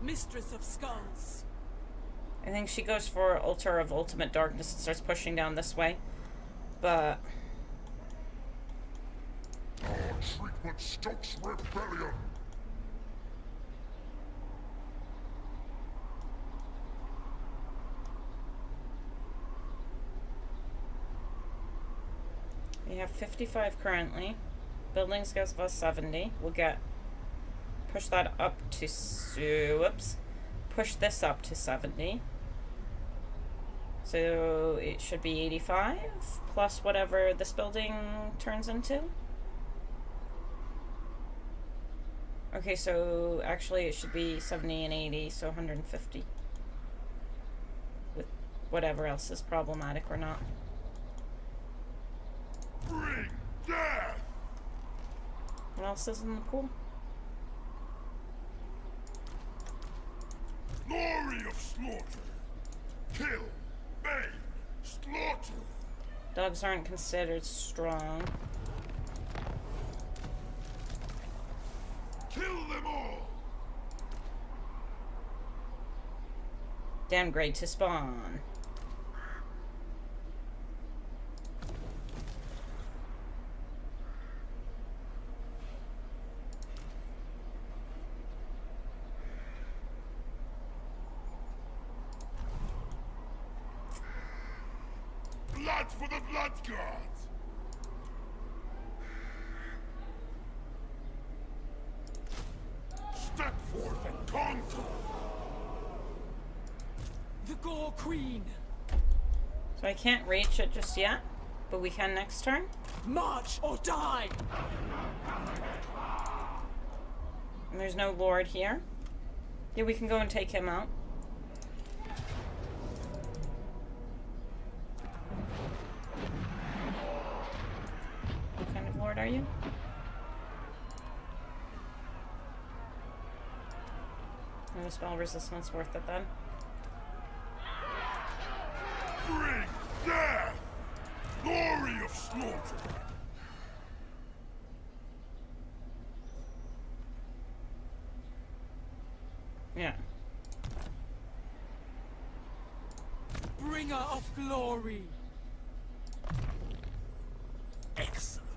Mistress of Skulls. I think she goes for Altar of Ultimate Darkness and starts pushing down this way. But Our treatment stokes rebellion. we have 55 currently. Buildings goes about 70. We'll push that up to whoops. Push this up to 70. So it should be 85 plus whatever this building turns into. Okay, so actually it should be 70 and 80, so 150. With whatever else is problematic or not. Bring death. What else is in the pool? Glory of slaughter. Kill, maim, slaughter. Dogs aren't considered strong. Kill them all. Downgrade to spawn. Blood for the blood gods. Step forth and conquer. The Gore Queen. So I can't reach it just yet, but we can next turn. March or die. And there's no lord here. Yeah, we can go and take him out. What kind of lord are you? No spell resistance worth it then. Bring death! Glory of slaughter! Yeah. Bringer of glory. Excellent.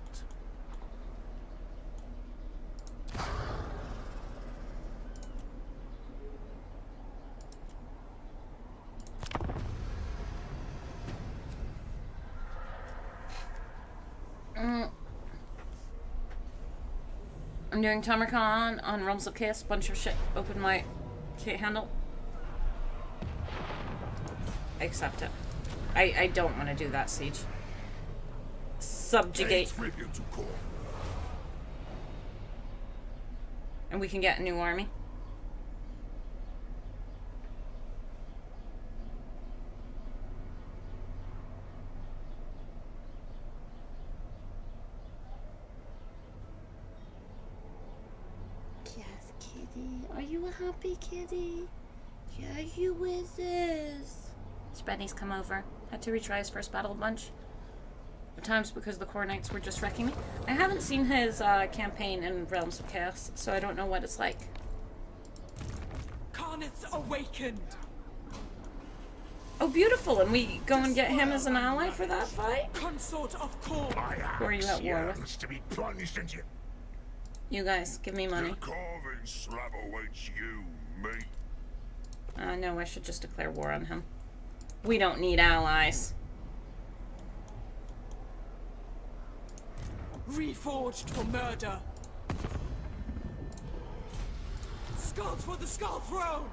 I'm doing Tamarcon on Realms of Chaos. Bunch of shit. Open my kit handle. I accept it. I don't want to do that, Siege. Subjugate. Tribute to Core. And we can get a new army. Yes, kitty. Are you a happy kitty? Yeah, you is this. Spenny's come over. Had to retry his first battle a bunch of times because the Core Knights were just wrecking me. I haven't seen his campaign in Realms of Chaos, so I don't know what it's like. Carnets awakened. Oh, beautiful! And we go and get him as an ally for that fight? Consort of Core. Who are you at war with? Yearns to be plunged into You guys, give me money. the carving slab awaits you, mate. No, I should just declare war on him. We don't need allies. Reforged for murder. Skulls for the Skull Throne.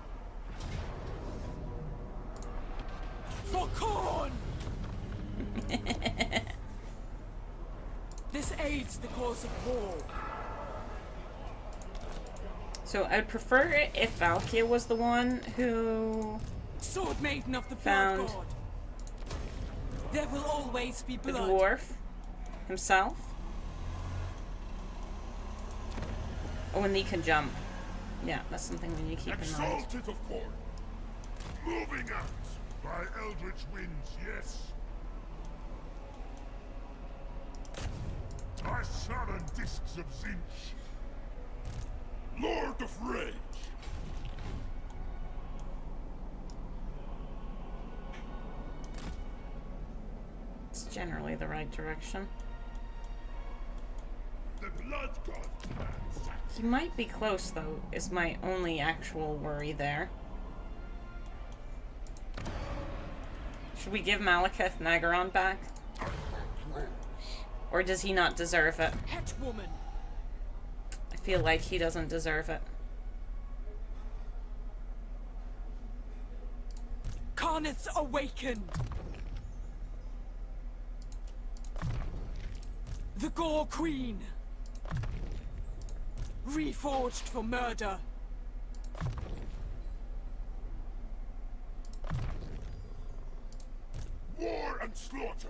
For Khorne. This aids the cause of war. So I'd prefer it if Valkia was the one who Sword Maiden of the found Blood God. There will always be the blood. dwarf himself. Oh, and he can jump. Yeah, that's something we need to keep in mind. Exalted of Core. Moving out by eldritch winds, yes. I summon discs of Zinch. Lord of Rage. It's generally the right direction. The Blood God commands. He might be close, though, is my only actual worry there. Should we give Malekith Nagaron back? Or does he not deserve it? Hetwoman. I feel like he doesn't deserve it. Carnets awakened. The Gore Queen. Reforged for murder. War and slaughter.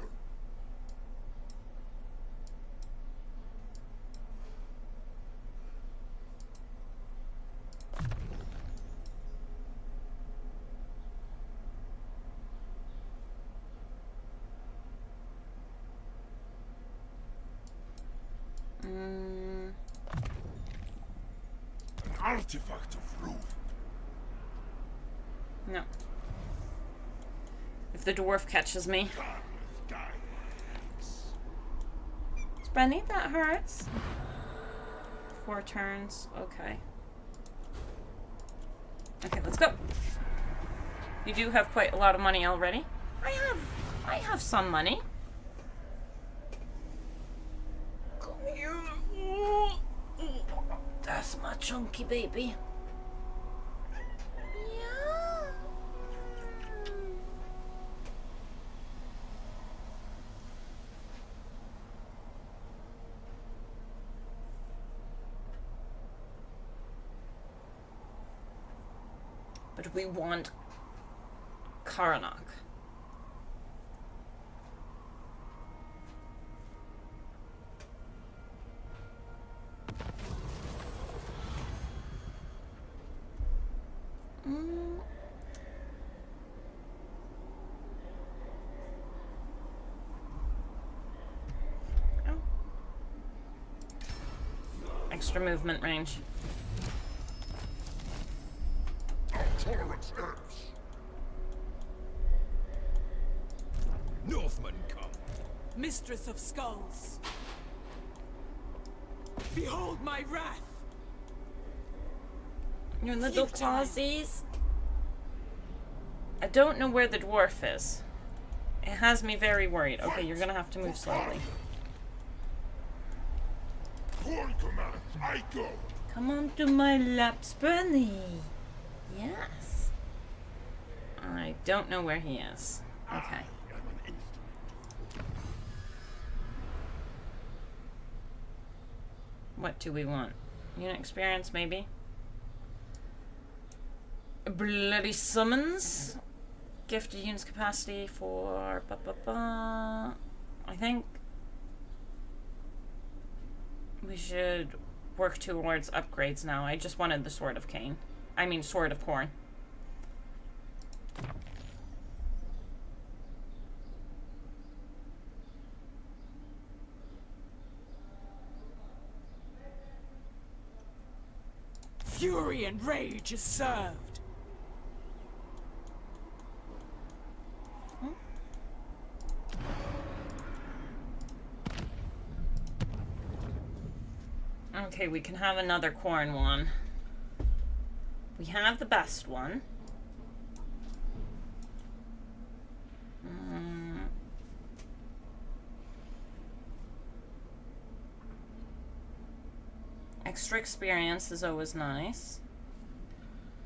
An artifact of Ruth. No. If the dwarf catches me. Spenny, that hurts. 4 turns. Okay. Okay, let's go. You do have quite a lot of money already. I have some money. Come here. That's my chunky baby. Yeah. But we want Karanok. extra movement range. Our tolerance ends. Northmen come. Mistress of Skulls. Behold my wrath. Your little clawsies. I don't know where the dwarf is. It has me very worried. Okay, you're gonna have to move slowly. Corn commands, I go. Come on to my laps, Bunny. Yes. I don't know where he is. Okay. What do we want? Unit experience, maybe? Bloody summons. Gifted units capacity for... I think... we should work towards upgrades now. I just wanted the Sword of Cain. I mean, Sword of Corn. Fury and rage is served. Okay, we can have another corn one. We have the best one. Extra experience is always nice.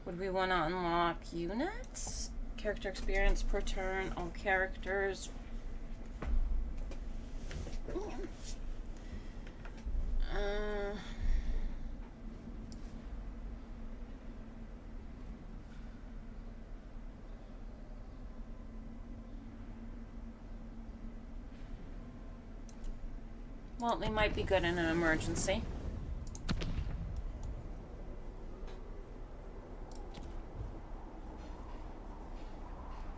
Would we want to unlock units? Character experience per turn, all characters. Well, they might be good in an emergency.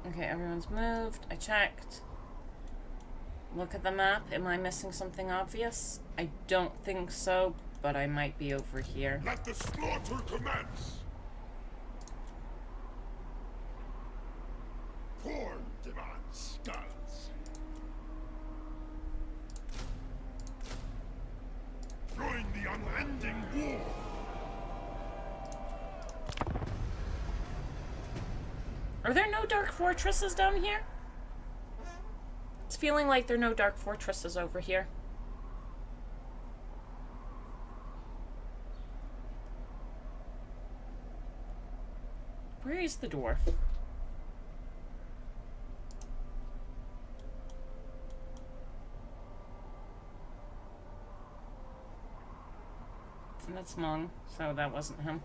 Okay, everyone's moved. I checked. Look at the map. Am I missing something obvious? I don't think so, but I might be over here. Let the slaughter commence. Corn demands skulls. Join the unending war. Are there no dark fortresses down here? It's feeling like there are no dark fortresses over here. Where is the dwarf? And that's Mung, so that wasn't him.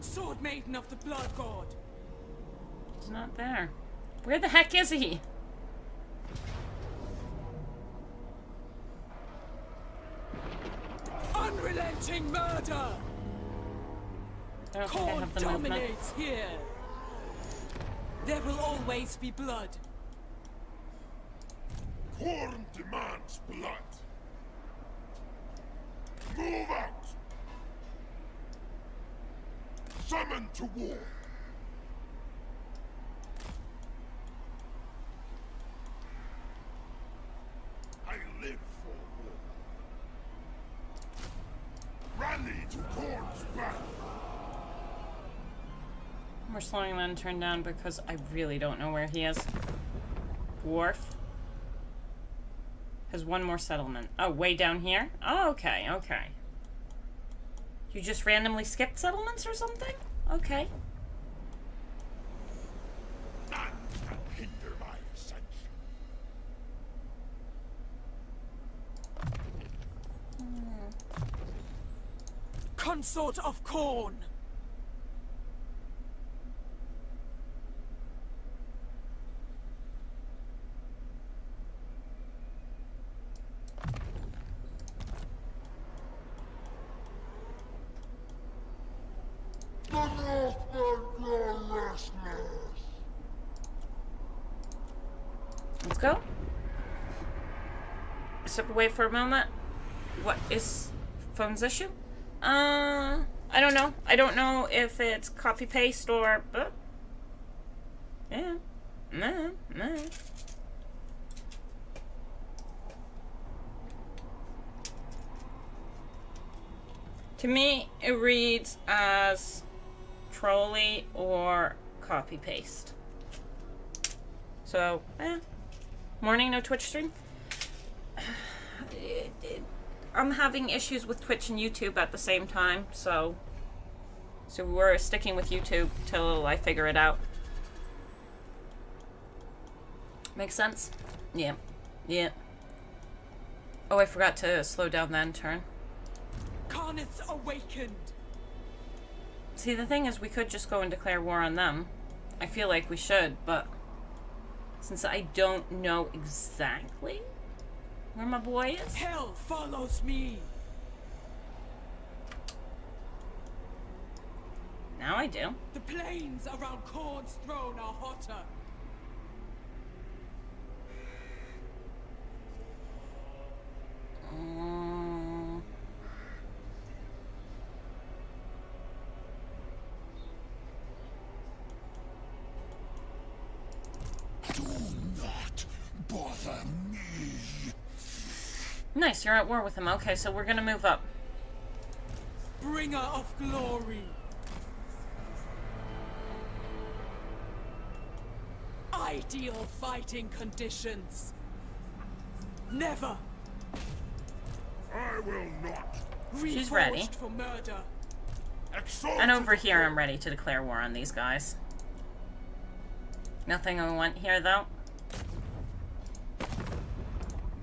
Sword Maiden of the Blood God. He's not there. Where the heck is he? Unrelenting murder. I don't think I Corn have the movement. dominates here. There will always be blood. Corn demands blood. Move out. Summon to war. I live for war. Rally to Corn's back. We're slowing that turn down because I really don't know where he is. Dwarf. Has one more settlement. Oh, way down here? Oh, okay, okay. You just randomly skipped settlements or something? Okay. None can hinder my ascension. Consort of Corn. grow restless. Let's go. Step away for a moment. What is phone's issue? I don't know. I don't know if it's copy paste or. Yeah. No. To me, it reads as trolley or copy paste. So, morning, no Twitch stream. I'm having issues with Twitch and YouTube at the same time, so we're sticking with YouTube till I figure it out. Make sense? Yeah. Oh, I forgot to slow down then turn. Carneth's awakened. See, the thing is, we could just go and declare war on them. I feel like we should, but since I don't know exactly where my boy is. Hell follows me. Now I do. The plains around Khorne's throne are hotter. Do not bother me. Nice, you're at war with him. Okay, so we're gonna move up. Bringer of glory. Ideal fighting conditions. Never. I will not. She's ready. Reforged for murder. And over here, I'm ready to declare war on these guys. Nothing I want here, though.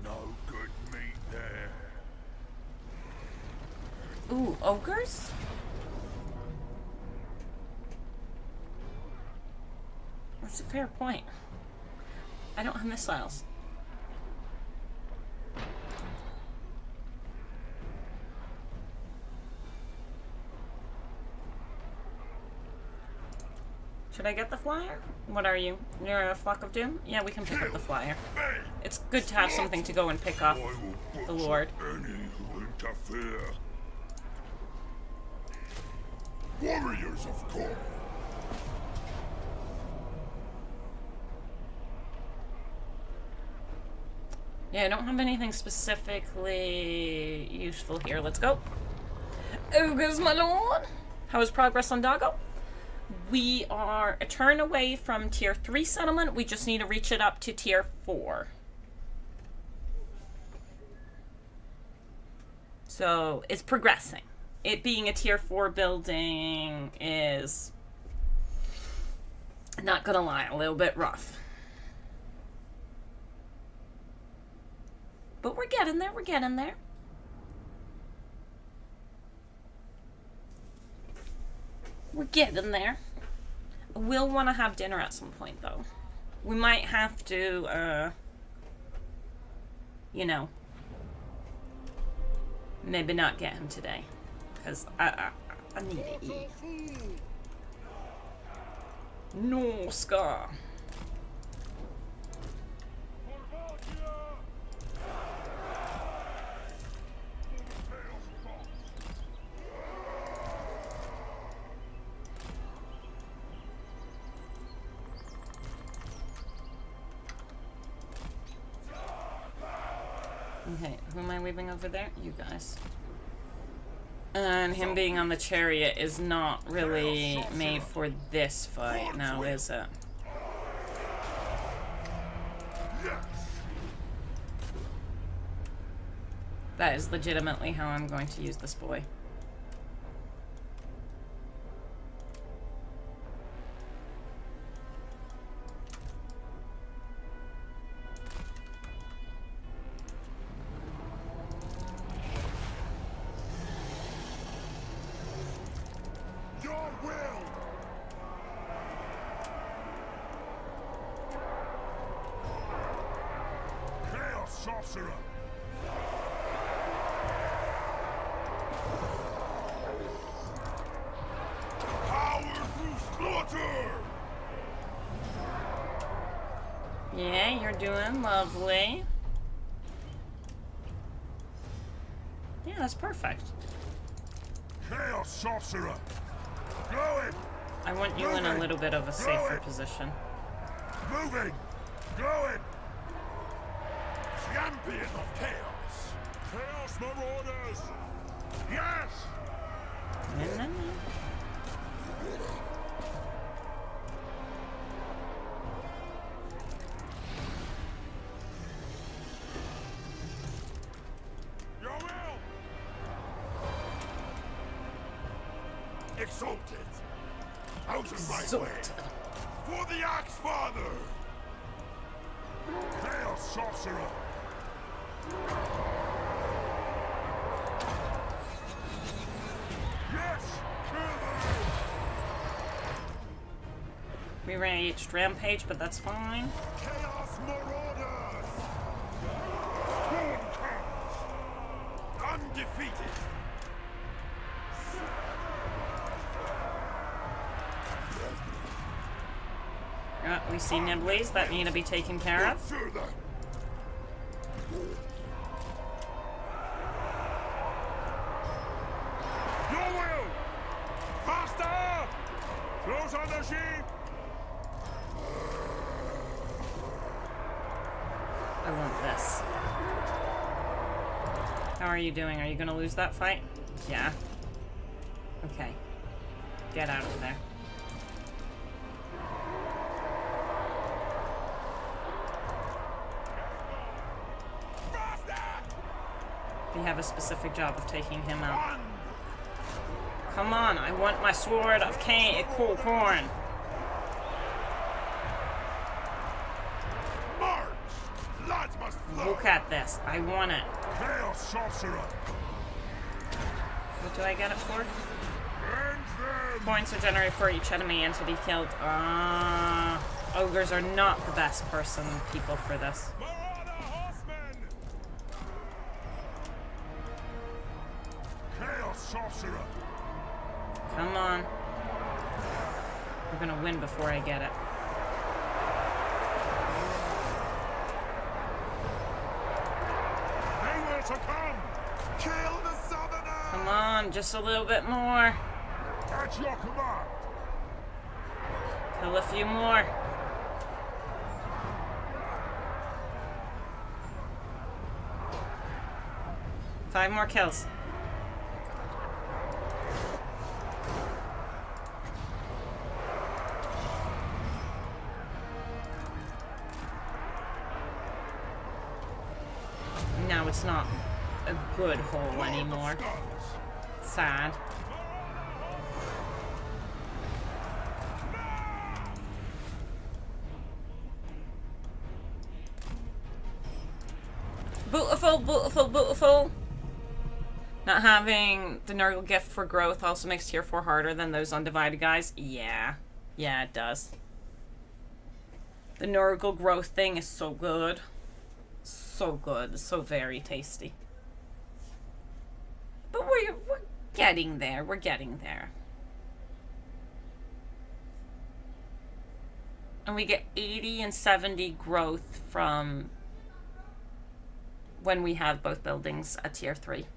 No good meat there. Ooh, ogres? That's a fair point. I don't have missiles. Should I get the flyer? What are you? You're a flock of doom? Yeah, we can pick up the flyer. It's good to have something to go and pick up. The Lord. Any who interfere. Warriors of Khorne. Yeah, I don't have anything specifically useful here. Let's go. Ogres, my lord. How is progress on Doggo? We are a turn away from tier 3 settlement. We just need to reach it up to tier 4. So it's progressing. It being a tier 4 building is, not gonna lie, a little bit rough. But we're getting there, we're getting there. We're getting there. We'll want to have dinner at some point, though. We might have to, you know, maybe not get him today. Because I need to eat. No, Scar. Okay, who am I leaving over there? You guys. And him being on the chariot is not really made for this fight now, is it? That is legitimately how I'm going to use this boy. Sorcerer! Power boost! Slaughter! Yeah, you're doing lovely. Yeah, that's perfect. Chaos Sorcerer! Going! I want you in a little bit of a safer position. Moving! Going! Champion of Chaos! Chaos Marauders! Yes! Your will! Exalted! Out of my way! For the Axe Father! Chaos Sorcerer! Yes! Kill them! We reached Rampage, but that's fine. Chaos Marauders! Storm comes! Undefeated! We see Nibblies that need to be taken care of. Through them! Your will! Faster! Close on the sheep! I want this. How are you doing? Are you gonna lose that fight? Yeah. Okay. Get out of there. We have a specific job of taking him out. Come on, I want my sword of cool corn. March! Blood must flow! Look at this. I want it. Chaos Sorcerer! What do I get it for? End them! Points are generated for each enemy entity killed. Ogres are not the best people for this. Marauder Horsemen! Chaos Sorcerer! Come on. We're gonna win before I get it. They will succumb! Kill the Southerner! Come on, just a little bit more. At your command! Kill a few more. Five more kills. Now it's not a good hole anymore. Sad. Beautiful, beautiful, beautiful. Not having the Nurgle gift for growth also makes tier 4 harder than those undivided guys. Yeah. Yeah, it does. The Nurgle growth thing is so good. So good. So very tasty. But we're getting there. We're getting there. And we get 80 and 70 growth from when we have both buildings at tier 3.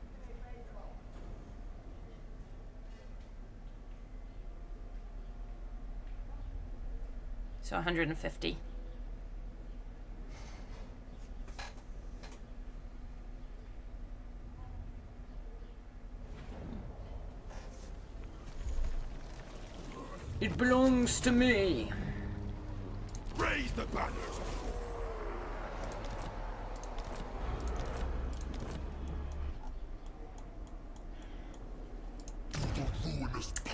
So 150. It belongs to me. Raise the banners!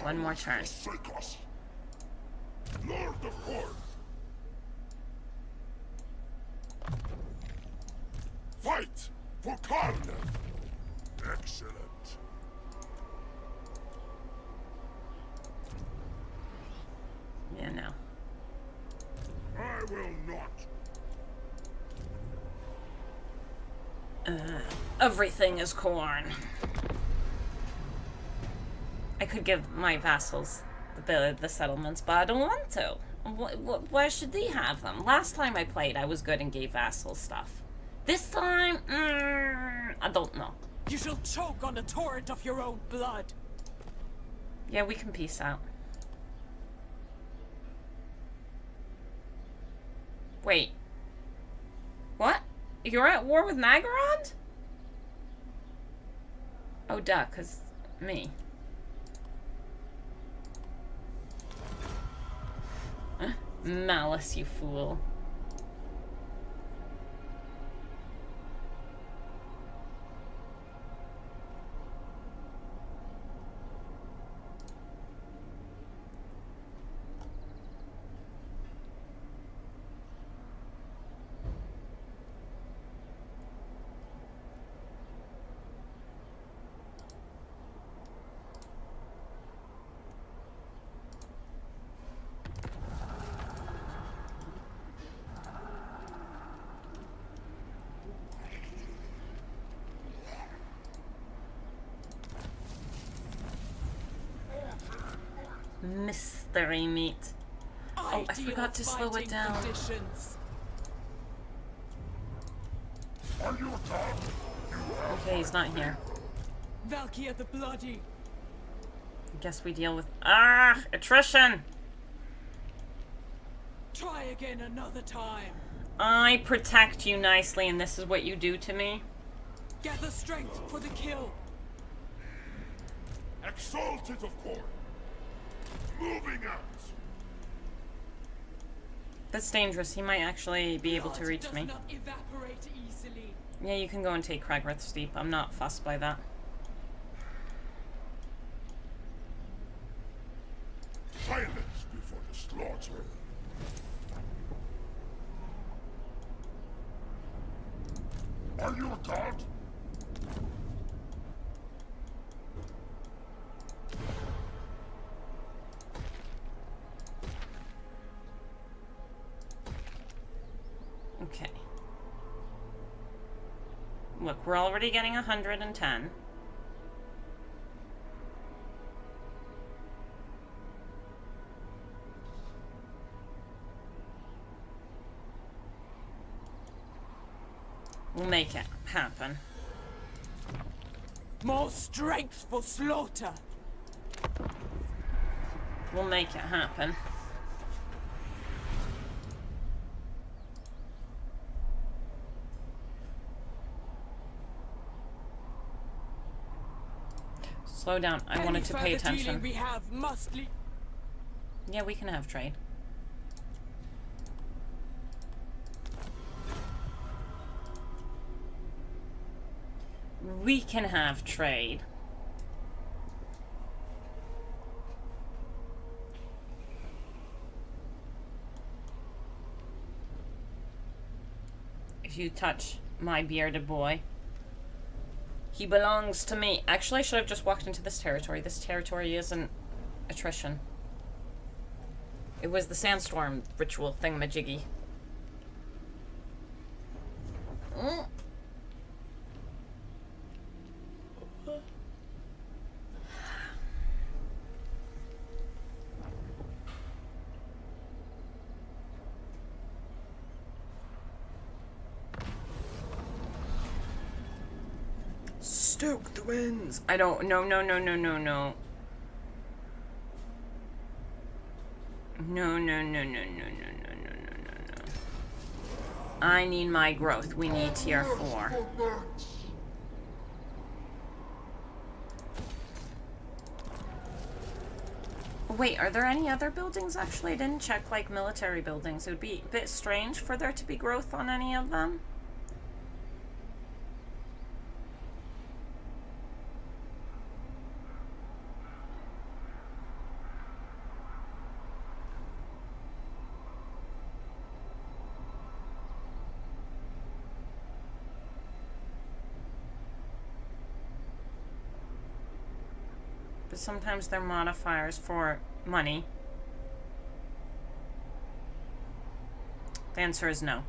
One more turn. Forsake us. Lord of Horns! Fight for Karna! Excellent. Yeah, no. I will not. Everything is corn. I could give my vassals the settlements, but I don't want to. Why should they have them? Last time I played, I was good and gave vassal stuff. This time, I don't know. You shall choke on the torrent of your own blood. Yeah, we can peace out. Wait. What? You're at war with Nagorod? Oh, duh, 'cause me. Malice, you fool. Mystery meat. Oh, I forgot to slow it down. Are you done? Okay, he's not here. Valkyria the Bloody. I guess we deal with attrition. Try again another time. I protect you nicely, and this is what you do to me. Gather strength for the kill. Exalted, of course. Moving out. That's dangerous. He might actually be able to reach Does me. not evaporate easily. Yeah, you can go and take Cragworth Steep. I'm not fussed by that. Silence before the slaughter. Are you a god? Okay. Look, we're already getting 110. We'll make it happen. More strength for slaughter. We'll make it happen. Slow down. I wanted to pay attention. We have must Yeah, we can have trade. We can have trade. If you touch my bearded boy, he belongs to me. Actually, I should have just walked into this territory. This territory isn't attrition. It was the sandstorm ritual thingamajiggy. Stoke the winds. I don't. No. No. No. I need my growth. We need tier 4. Wait, are there any other buildings? Actually, I didn't check, like, military buildings. It would be a bit strange for there to be growth on any of them. But sometimes they're modifiers for money. The answer is no.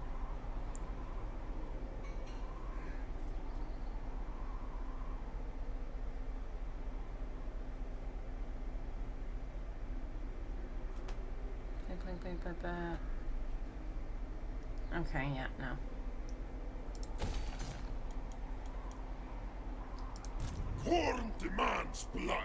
Okay, yeah, no. Khorne demands blood.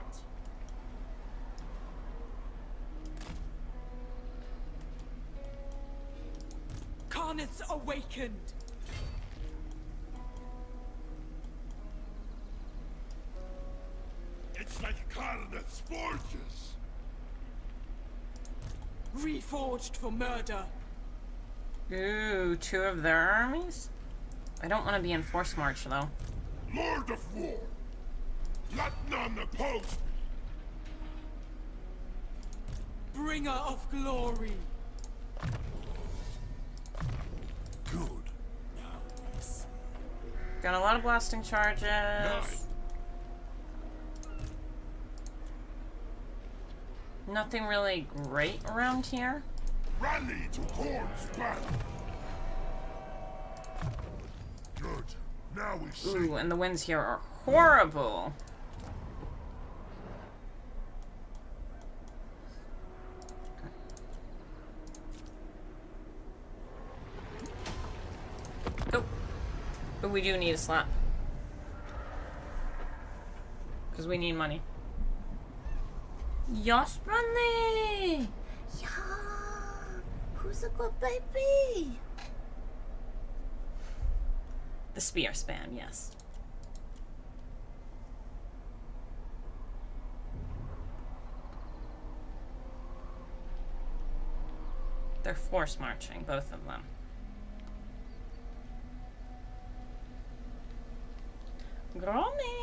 Karnith's awakened. It's like Karnith's forges. Reforged for murder. Ooh, 2 of their armies? I don't want to be in force march, though. Lord of War, let none oppose me. Bringer of glory. Good. Now we see. Got a lot of blasting charges. 9. Nothing really great around here. Rally to Khorne's banner. Good. Now we see. Ooh, and the winds here are horrible. Oh. But we do need a slap. Because we need money. Yes, Brandy! Yeah! Who's a good baby? The spear spam, yes. They're force marching, both of them. Grommy!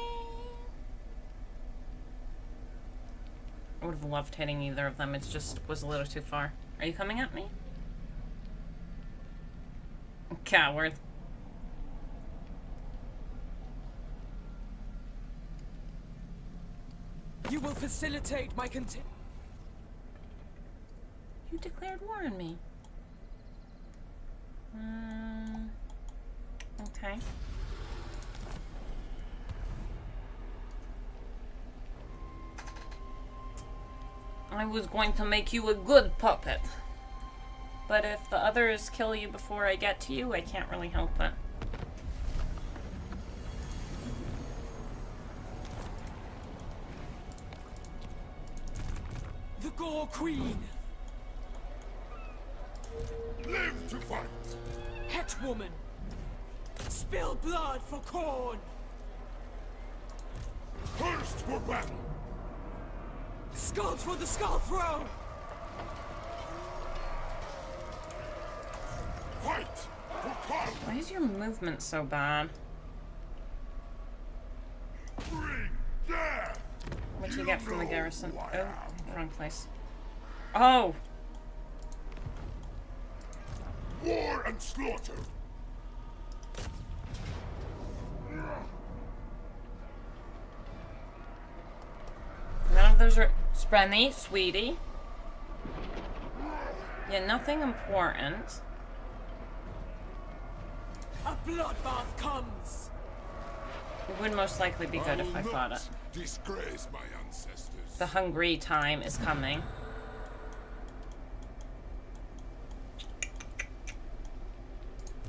I would have loved hitting either of them, it just was a little too far. Are you coming at me? Coward. You will facilitate my conti- You declared war on me. Okay. I was going to make you a good puppet. But if the others kill you before I get to you, I can't really help it. The Gore Queen. Live to fight. Het woman. Spill blood for Khorne. First for battle. Skulls for the skull throne. Fight for Khorne. Why is your movement so bad? Bring death. What'd you get from the garrison? who I Oh, wrong place. Oh! War and slaughter. None of those are... Sprenny, sweetie. Yeah, nothing important. A bloodbath comes. It would most likely be good if I will fought not it. disgrace my ancestors. The hungry time is coming.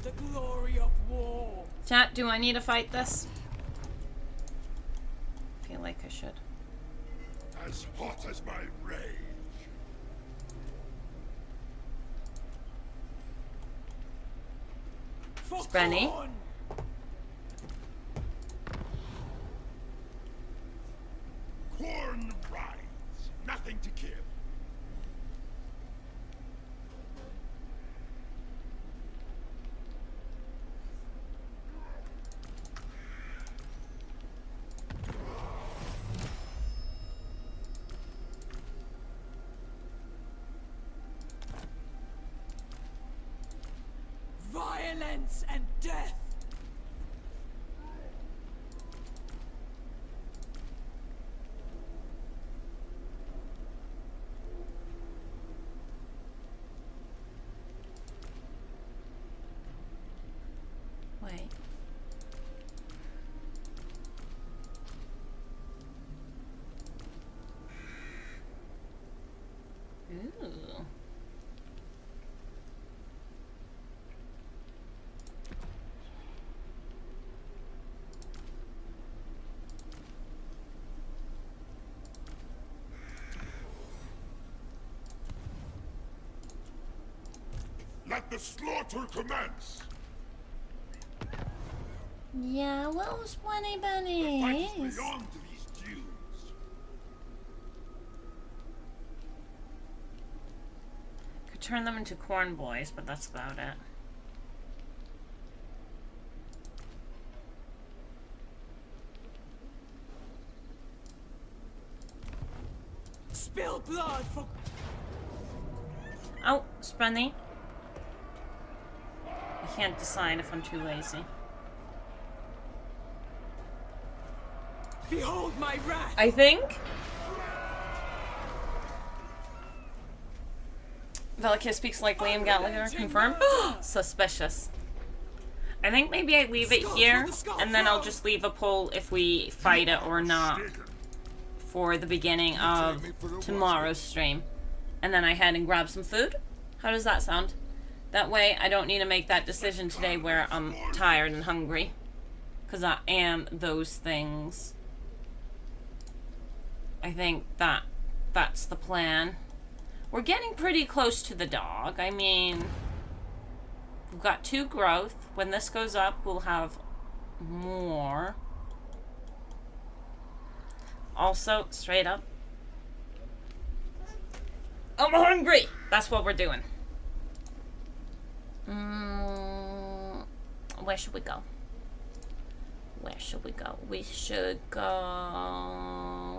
The glory of war. Chat, do I need to fight this? I feel like I should. As hot as my rage. For Sprenny. Khorne. Khorne rides. Nothing to kill. Violence and death. Wait. Ooh. the slaughter commence. Yeah, well, bunny Fight bunnies. is beyond these dunes. Could turn them into corn boys, but that's about it. Spill blood for. Oh, Sprunny. I can't decide if I'm too lazy. Behold my wrath. I think Velikia speaks like Liam Gallagher. Confirmed. Suspicious. I think maybe I leave it here, and then I'll just leave a poll if we fight it or not for the beginning of tomorrow's stream. And then I head and grab some food. How does that sound? That way I don't need to make that decision today where I'm tired and hungry. Because I am those things. I think that's the plan. We're getting pretty close to the dog. I mean, we've got 2 growth. When this goes up, we'll have more. Also, straight up, I'm hungry! That's what we're doing. Where should we go? Where should we go? We should go...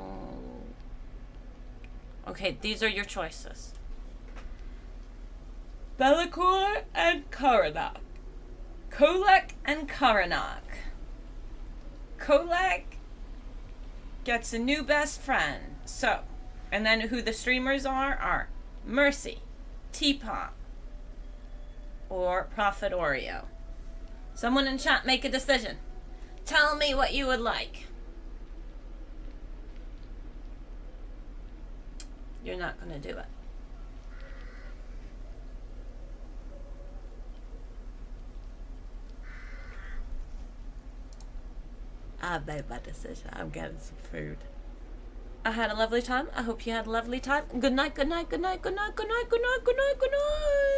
Okay, these are your choices. Be'lakor and Karanak. Kolek and Karanak. Kolek gets a new best friend. So, and then who the streamers are Mercy, Teapot, or Prophet Oreo. Someone in chat make a decision. Tell me what you would like. You're not gonna do it. I've made my decision. I'm getting some food. I had a lovely time. I hope you had a lovely time. Good night, good night, good night, good night, good night, good night, good night, good night.